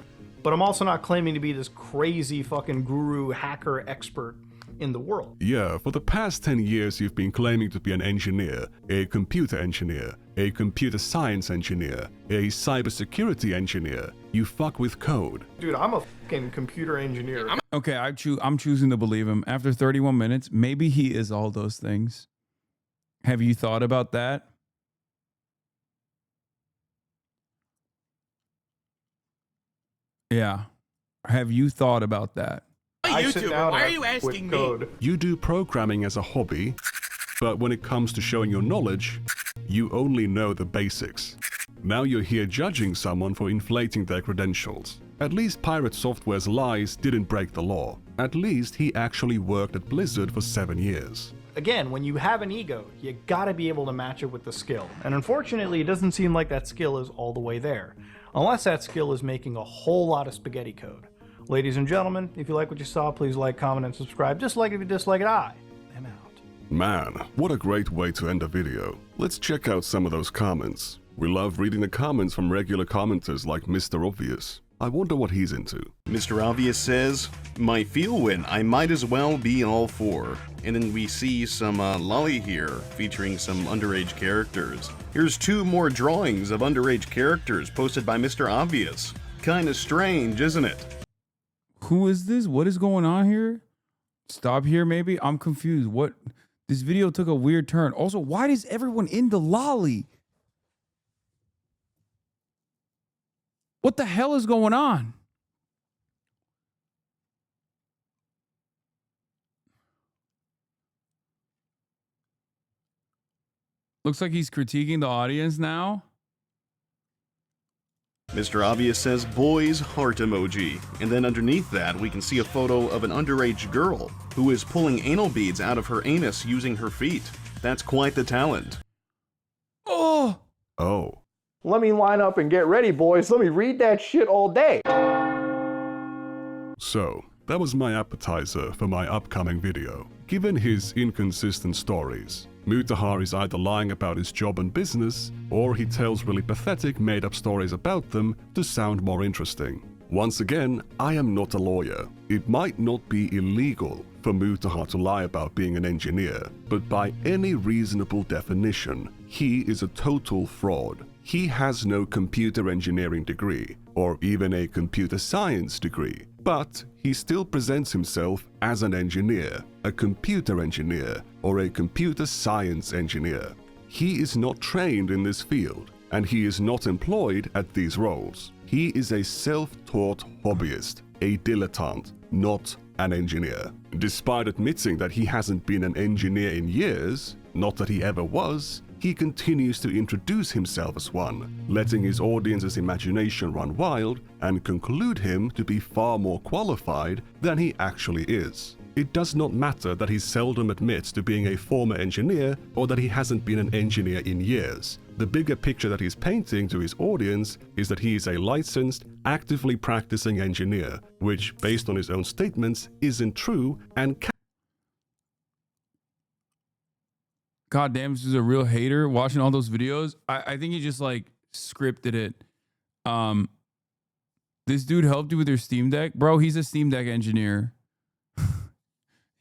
But I'm also not claiming to be this crazy fucking guru hacker expert in the world. Yeah, for the past 10 years you've been claiming to be an engineer, a computer engineer, a computer science engineer, a cybersecurity engineer. You fuck with code. Dude, I'm a fucking computer engineer. Okay, I'm choosing to believe him. After 31 minutes, maybe he is all those things. Have you thought about that? Yeah. Have you thought about that? YouTuber, why are you asking me? You do programming as a hobby, but when it comes to showing your knowledge, you only know the basics. Now you're here judging someone for inflating their credentials. At least Pirate Software's lies didn't break the law. At least he actually worked at Blizzard for 7 years. again, when you have an ego, you gotta be able to match it with the skill. And unfortunately, it doesn't seem like that skill is all the way there. Unless that skill is making a whole lot of spaghetti code. Ladies and gentlemen, if you like what you saw, please like, comment, and subscribe. Dislike it if you dislike it. I am out. Man, what a great way to end a video. Let's check out some of those comments. We love reading the comments from regular commenters like Mr. Obvious. I wonder what he's into. Mr. Obvious says, my feel win, I might as well be all for. And then we see some lolly here, featuring some underage characters. Here's 2 more drawings of underage characters posted by Mr. Obvious. Kinda strange, isn't it? Who is this? What is going on here? Stop here, maybe? I'm confused. What? This video took a weird turn. Also, why is everyone in the lolly? What the hell is going on? Looks like he's critiquing the audience now. Mr. Obvious says, boys, heart emoji. And then underneath that, we can see a photo of an underage girl who is pulling anal beads out of her anus using her feet. That's quite the talent. Oh! Oh. Let me line up and get ready, boys. Let me read that shit all day. So, that was my appetizer for my upcoming video. Given his inconsistent stories, Mutahar is either lying about his job and business, or he tells really pathetic made-up stories about them to sound more interesting. Once again, I am not a lawyer. It might not be illegal for Mutahar to lie about being an engineer, but by any reasonable definition, he is a total fraud. He has no computer engineering degree, or even a computer science degree, but he still presents himself as an engineer, a computer engineer, or a computer science engineer. He is not trained in this field, and he is not employed at these roles. He is a self-taught hobbyist, a dilettante, not an engineer. Despite admitting that he hasn't been an engineer in years, not that he ever was, he continues to introduce himself as one, letting his audience's imagination run wild and conclude him to be far more qualified than he actually is. It does not matter that he seldom admits to being a former engineer or that he hasn't been an engineer in years. The bigger picture that he's painting to his audience is that he is a licensed, actively practicing engineer, which, based on his own statements, isn't true and God damn, this is a real hater watching all those videos. I think he just like scripted it. This dude helped you with your Steam Deck? Bro, he's a Steam Deck engineer.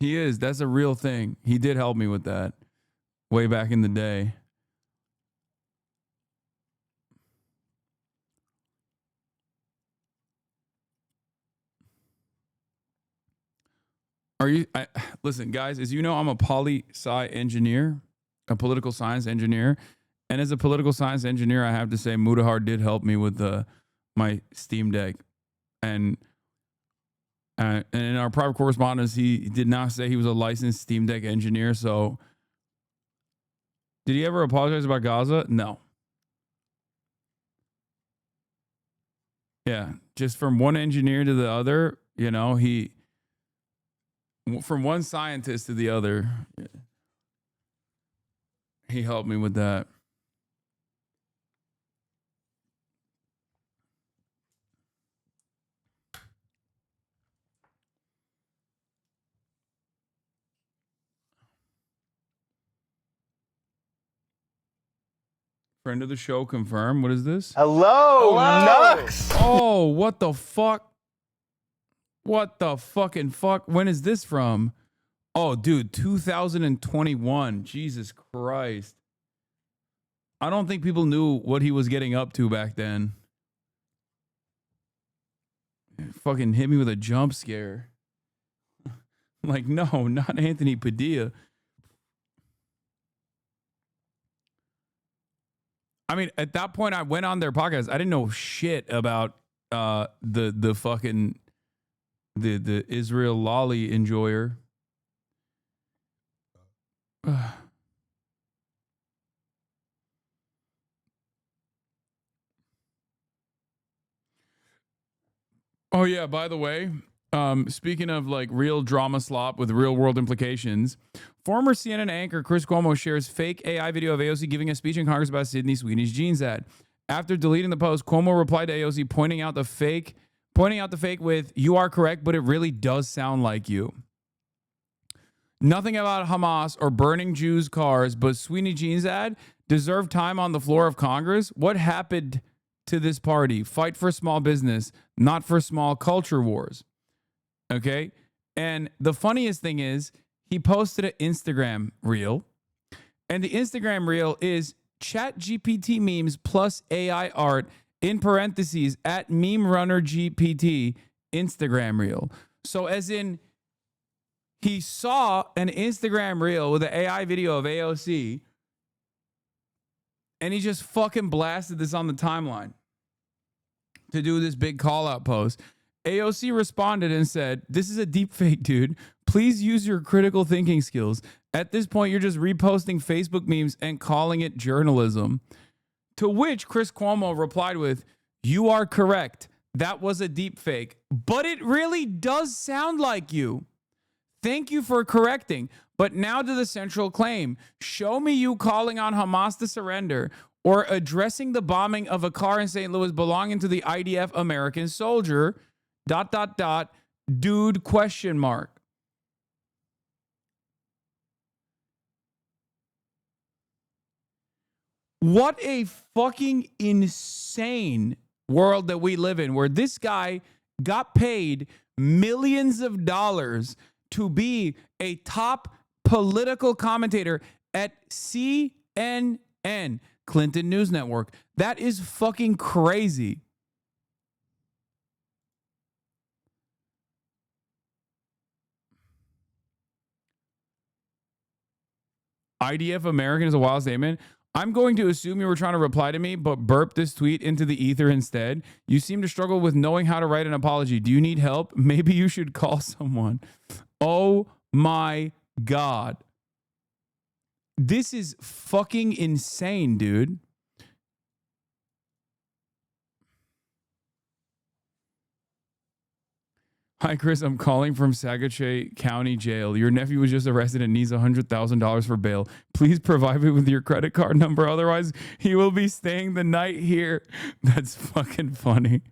He is. That's a real thing. He did help me with that way back in the day. Are you listen, guys, as you know, I'm a poli-sci engineer, a political science engineer. And as a political science engineer, I have to say Mutahar did help me with my Steam Deck. And in our private correspondence, he did not say he was a licensed Steam Deck engineer. So did he ever apologize about Gaza? No. Yeah, just from one engineer to the other, you know, from one scientist to the other, he helped me with that. Friend of the show confirmed. What is this? Hello, Nux. Oh, what the fuck? What the fucking fuck? When is this from? Oh, dude, 2021. Jesus Christ. I don't think people knew what he was getting up to back then. It fucking hit me with a jump scare. Like, no, not Anthony Padilla. I mean, at that point, I went on their podcast. I didn't know shit about the fucking the Israel lolly enjoyer. Oh yeah, by the way, Speaking of like real drama slop with real world implications, former CNN anchor Chris Cuomo shares fake AI video of AOC giving a speech in Congress about Sydney Sweeney's jeans ad. After deleting the post, Cuomo replied to AOC pointing out the fake with, "You are correct, but it really does sound like you." Nothing about Hamas or burning Jews' cars, but Sweeney jeans ad deserved time on the floor of Congress. What happened to this party? Fight for small business, not for small culture wars. Okay? And the funniest thing is, he posted an Instagram reel, and the Instagram reel is ChatGPT memes plus AI art in parentheses at meme runner GPT Instagram reel. So as in, he saw an Instagram reel with an AI video of AOC, and he just fucking blasted this on the timeline to do this big call out post. AOC responded and said, "This is a deep fake, dude. Please use your critical thinking skills. At this point, you're just reposting Facebook memes and calling it journalism." To which Chris Cuomo replied with, "You are correct. That was a deep fake, but it really does sound like you. Thank you for correcting. But now to the central claim. Show me you calling on Hamas to surrender or addressing the bombing of a car in St. Louis belonging to the IDF American soldier, ... dude, question mark." What a fucking insane world that we live in, where this guy got paid millions of dollars to be a top political commentator at CNN, Clinton News Network. That is fucking crazy. IDF American is a wild statement. I'm going to assume you were trying to reply to me, but burp this tweet into the ether instead. You seem to struggle with knowing how to write an apology. Do you need help? Maybe you should call someone. Oh my God. This is fucking insane, dude. Hi, Chris. I'm calling from Saguache County Jail. Your nephew was just arrested and needs $100,000 for bail. Please provide me with your credit card number. Otherwise, he will be staying the night here. That's fucking funny.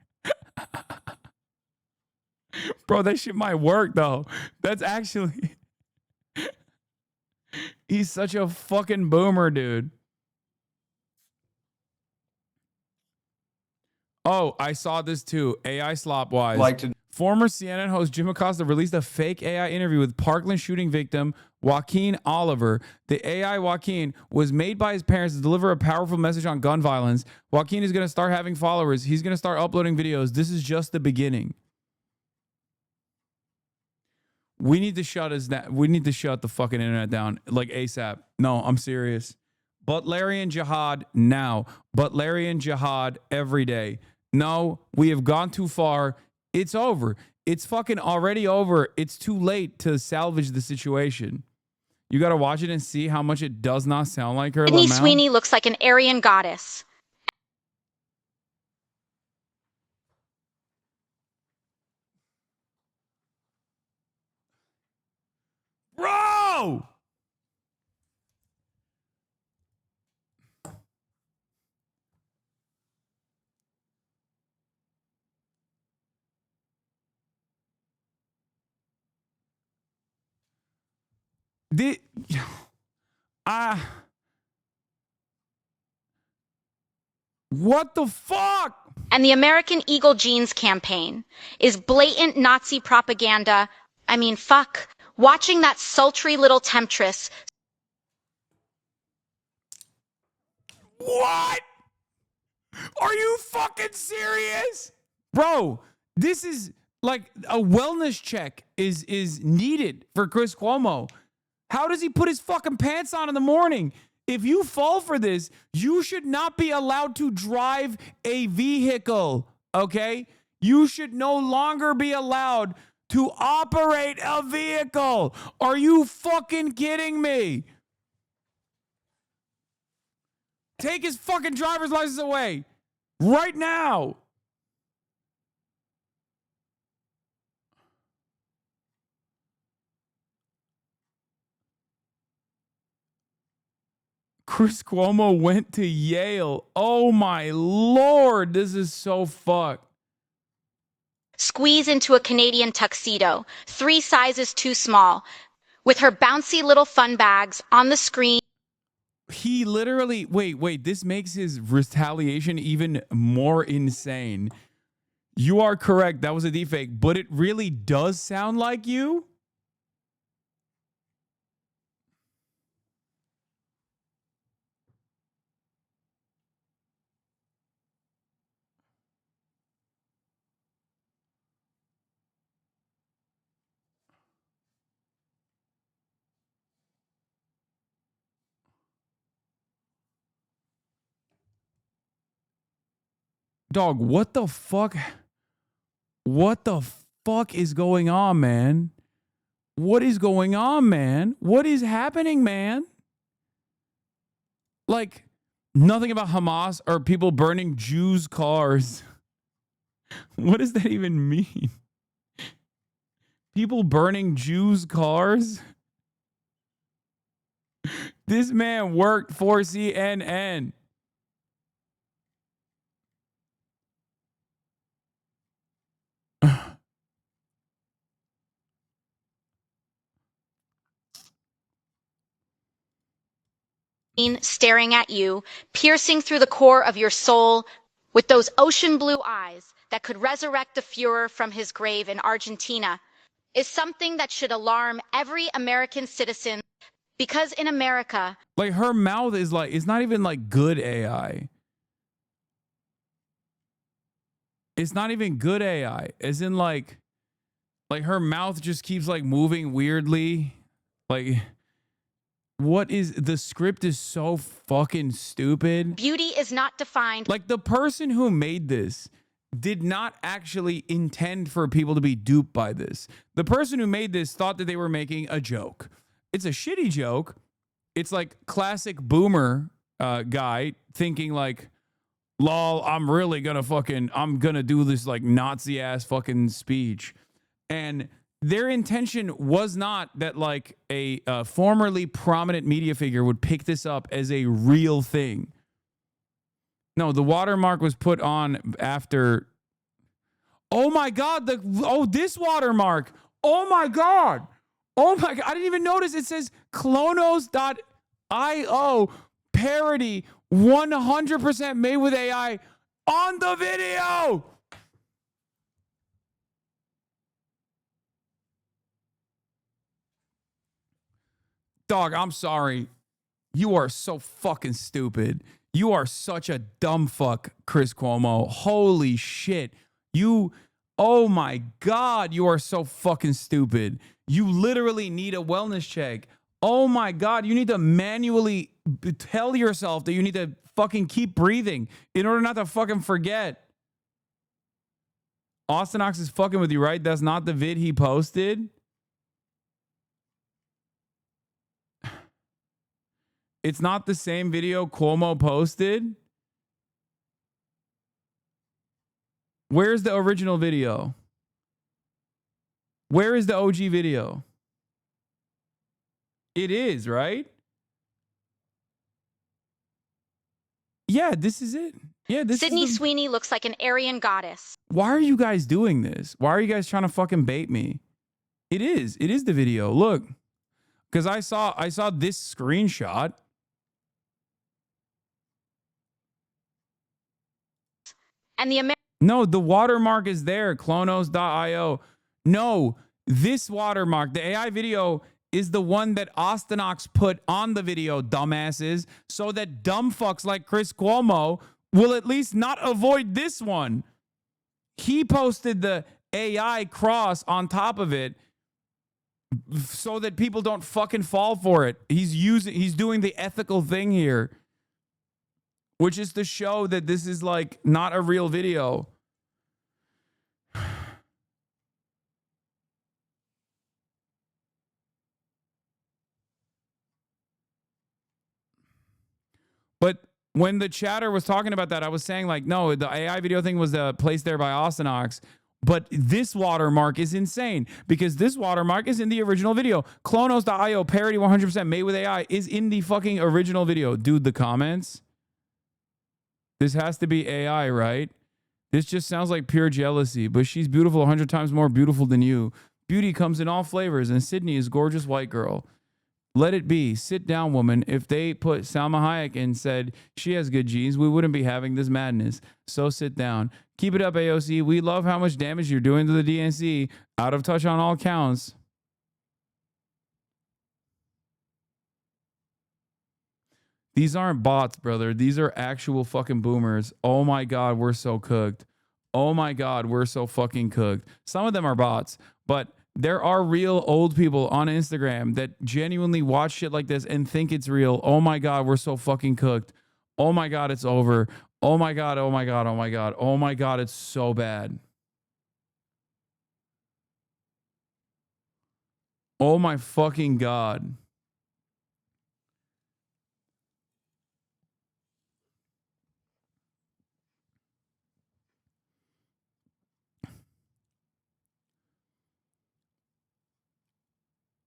Bro, that shit might work, though. That's actually... He's such a fucking boomer, dude. Oh, I saw this too. AI slop-wise. Former CNN host Jim Acosta released a fake AI interview with Parkland shooting victim Joaquin Oliver. The AI Joaquin was made by his parents to deliver a powerful message on gun violence. Joaquin is going to start having followers. He's going to start uploading videos. This is just the beginning. We need to shut the fucking internet down like ASAP. No, I'm serious. Butlerian jihad now. Butlerian jihad every day. No, we have gone too far. It's over. It's fucking already over. It's too late to salvage the situation. You got to watch it and see how much it does not sound like her. Sydney Sweeney looks like an Aryan goddess. Bro! What the fuck? And the American Eagle Jeans campaign is blatant Nazi propaganda. I mean, fuck. Watching that sultry little temptress. What? Are you fucking serious? Bro, this is like a wellness check is needed for Chris Cuomo. How does he put his fucking pants on in the morning? If you fall for this, you should not be allowed to drive a vehicle, okay? You should no longer be allowed to operate a vehicle. Are you fucking kidding me? Take his fucking driver's license away right now. Chris Cuomo went to Yale. Oh my Lord, this is so fucked. Squeeze into a Canadian tuxedo, 3 sizes too small, with her bouncy little fun bags on the screen. He literally, wait, this makes his retaliation even more insane. You are correct, that was a deepfake, but it really does sound like you? Dog, what the fuck? What the fuck is going on, man? What is going on, man? What is happening, man? Like, nothing about Hamas or people burning Jews' cars. What does that even mean? People burning Jews' cars? This man worked for CNN. Staring at you, piercing through the core of your soul with those ocean blue eyes that could resurrect the Fuhrer from his grave in Argentina, is something that should alarm every American citizen, because in America, like, her mouth is like, it's not even like good AI. It's not even good AI. As in like her mouth just keeps like moving weirdly. Like, what is the script is so fucking stupid. beauty is not defined. Like, the person who made this did not actually intend for people to be duped by this. The person who made this thought that they were making a joke. It's a shitty joke. It's like classic boomer guy thinking like, lol, I'm gonna do this like Nazi ass fucking speech. And their intention was not that like a formerly prominent media figure would pick this up as a real thing. No, the watermark was put on after. Oh my God, this watermark. Oh my God. Oh my God, I didn't even notice. It says Clonos.io parody 100% made with AI on the video. Dog, I'm sorry. You are so fucking stupid. You are such a dumb fuck, Chris Cuomo. Holy shit. Oh my God, you are so fucking stupid. You literally need a wellness check. Oh my God, you need to manually tell yourself that you need to fucking keep breathing in order not to fucking forget. Austin Ox is fucking with you, right? That's not the vid he posted. It's not the same video Cuomo posted. Where's the original video? Where is the OG video? It is, right? Yeah, this is it. Yeah, this Sydney is Sweeney looks like an Aryan goddess. Why are you guys doing this? Why are you guys trying to fucking bait me? It is the video. Look. Cuz I saw this screenshot. And the No, the watermark is there, Clonos.io. No, this watermark, the AI video is the one that Austinox put on the video, dumbasses, so that dumb fucks like Chris Cuomo will at least not avoid this one. He posted the AI cross on top of it so that people don't fucking fall for it. He's doing the ethical thing here, which is to show that this is like not a real video. But when the chatter was talking about that, I was saying like, no, the AI video thing was placed there by Austinox. But this watermark is insane because this watermark is in the original video. Clonos.io parody 100% made with AI is in the fucking original video. Dude, the comments. This has to be AI, right? This just sounds like pure jealousy, but she's beautiful 100 times more beautiful than you. Beauty comes in all flavors, and Sydney is gorgeous white girl. Let it be. Sit down, woman. If they put Salma Hayek and said she has good genes, we wouldn't be having this madness. So sit down. Keep it up, AOC. We love how much damage you're doing to the DNC. Out of touch on all counts. These aren't bots, brother. These are actual fucking boomers. Oh my God, we're so cooked. Oh my God, we're so fucking cooked. Some of them are bots, but there are real old people on Instagram that genuinely watch shit like this and think it's real. Oh my God, we're so fucking cooked. Oh my God, it's over. Oh my God, oh my God, oh my God. Oh my God, it's so bad. Oh my fucking God.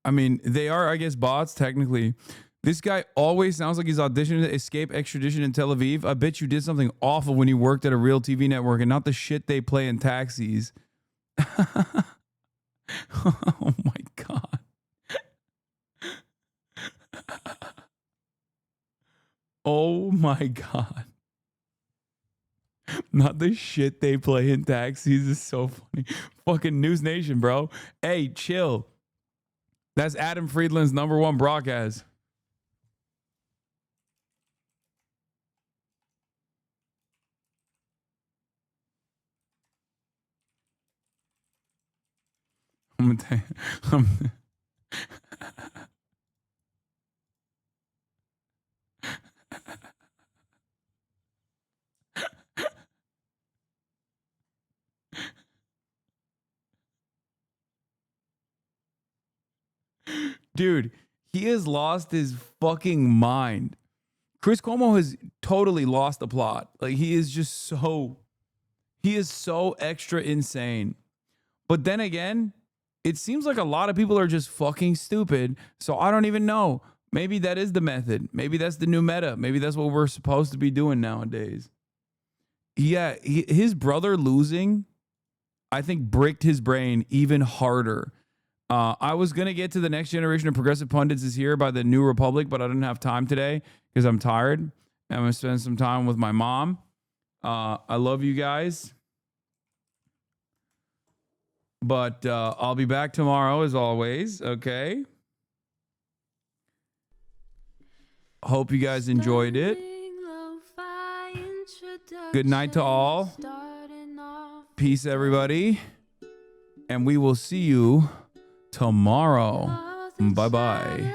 I mean, they are, I guess, bots, technically. This guy always sounds like he's auditioning to escape extradition in Tel Aviv. I bet you did something awful when you worked at a real TV network and not the shit they play in taxis. Oh my God. Oh my God. Not the shit they play in taxis is so funny. Fucking News Nation, bro. Hey, chill. That's Adam Friedland's #1 broadcast. I'm gonna tell you. Dude, he has lost his fucking mind. Chris Cuomo has totally lost the plot. Like, he is so extra insane. But then again, it seems like a lot of people are just fucking stupid. So I don't even know. Maybe that is the method. Maybe that's the new meta. Maybe that's what we're supposed to be doing nowadays. Yeah, his brother losing, I think, bricked his brain even harder. I was going to get to the next generation of progressive pundits is here by the New Republic, but I didn't have time today because I'm tired. I'm going to spend some time with my mom. I love you guys. But I'll be back tomorrow as always, okay? Hope you guys enjoyed it. Good night to all. Peace, everybody. And we will see you tomorrow. Bye-bye.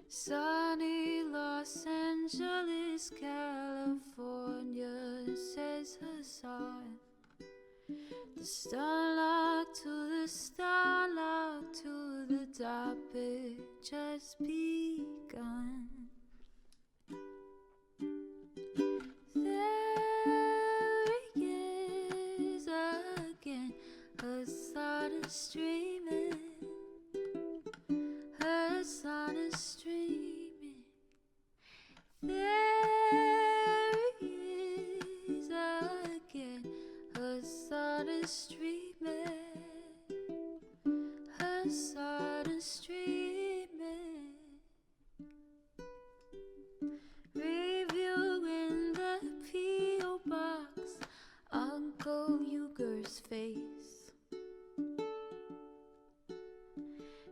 Sunny Los Angeles, California, says Hassan. The starlock to the starlock to the topic just begun. There he is again, Hassan is streaming. Hassan is streaming. There he is again. Hassan is streaming. Hassan is streaming. Review in the P.O. box. Uncle Uger's face.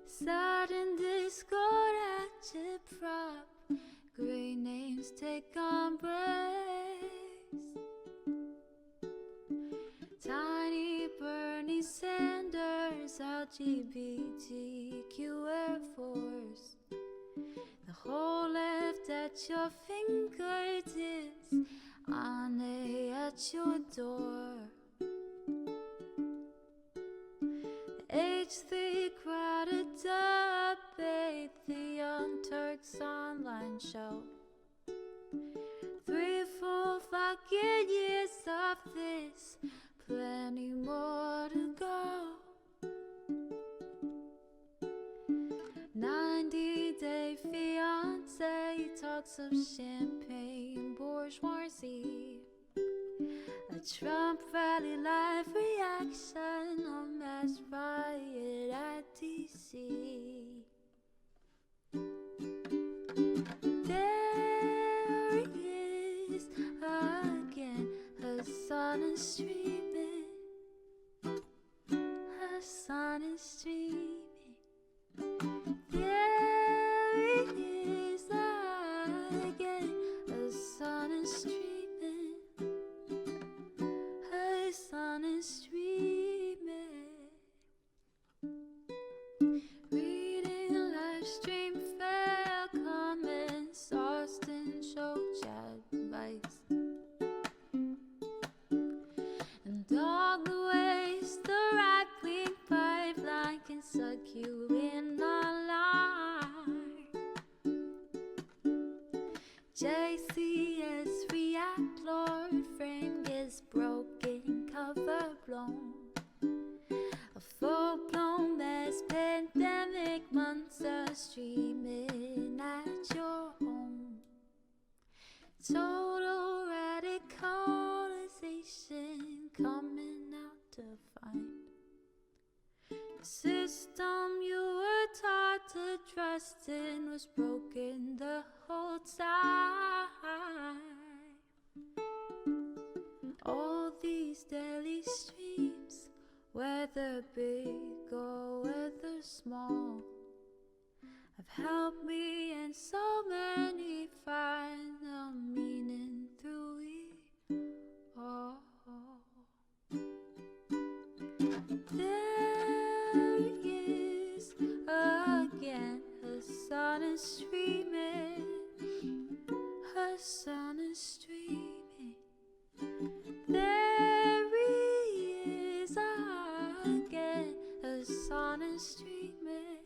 Sat in Discord at your prop. Great names take embrace. Tiny Bernie Sanders, LGBTQ Air Force. The whole left at your fingertips, Ane at your door. H3 crowded debate. the Young Turks online show. 3 full fucking years of this, plenty more to go. 90-day fiance talks of champagne bourgeoisie. A Trump rally live reaction on mass riot at DC. There he is again, her son is streaming. Her son is streaming. There he is again, her son is streaming. Her son is streaming. Reading live stream fair comments, Austin show chat advice, and all the ways the right-wing pipeline can suck you in online. JCS react, Lord frame gets broken, cover blown. A full-blown mass pandemic, monster streaming at your home. Total radicalization coming out to find. The system you were taught to trust in was broken the whole time. All these daily streams, whether big or whether small, have helped me and so many find the meaning through it all. There he is again, her son is streaming. Her son is streaming. There he is again, her son is streaming.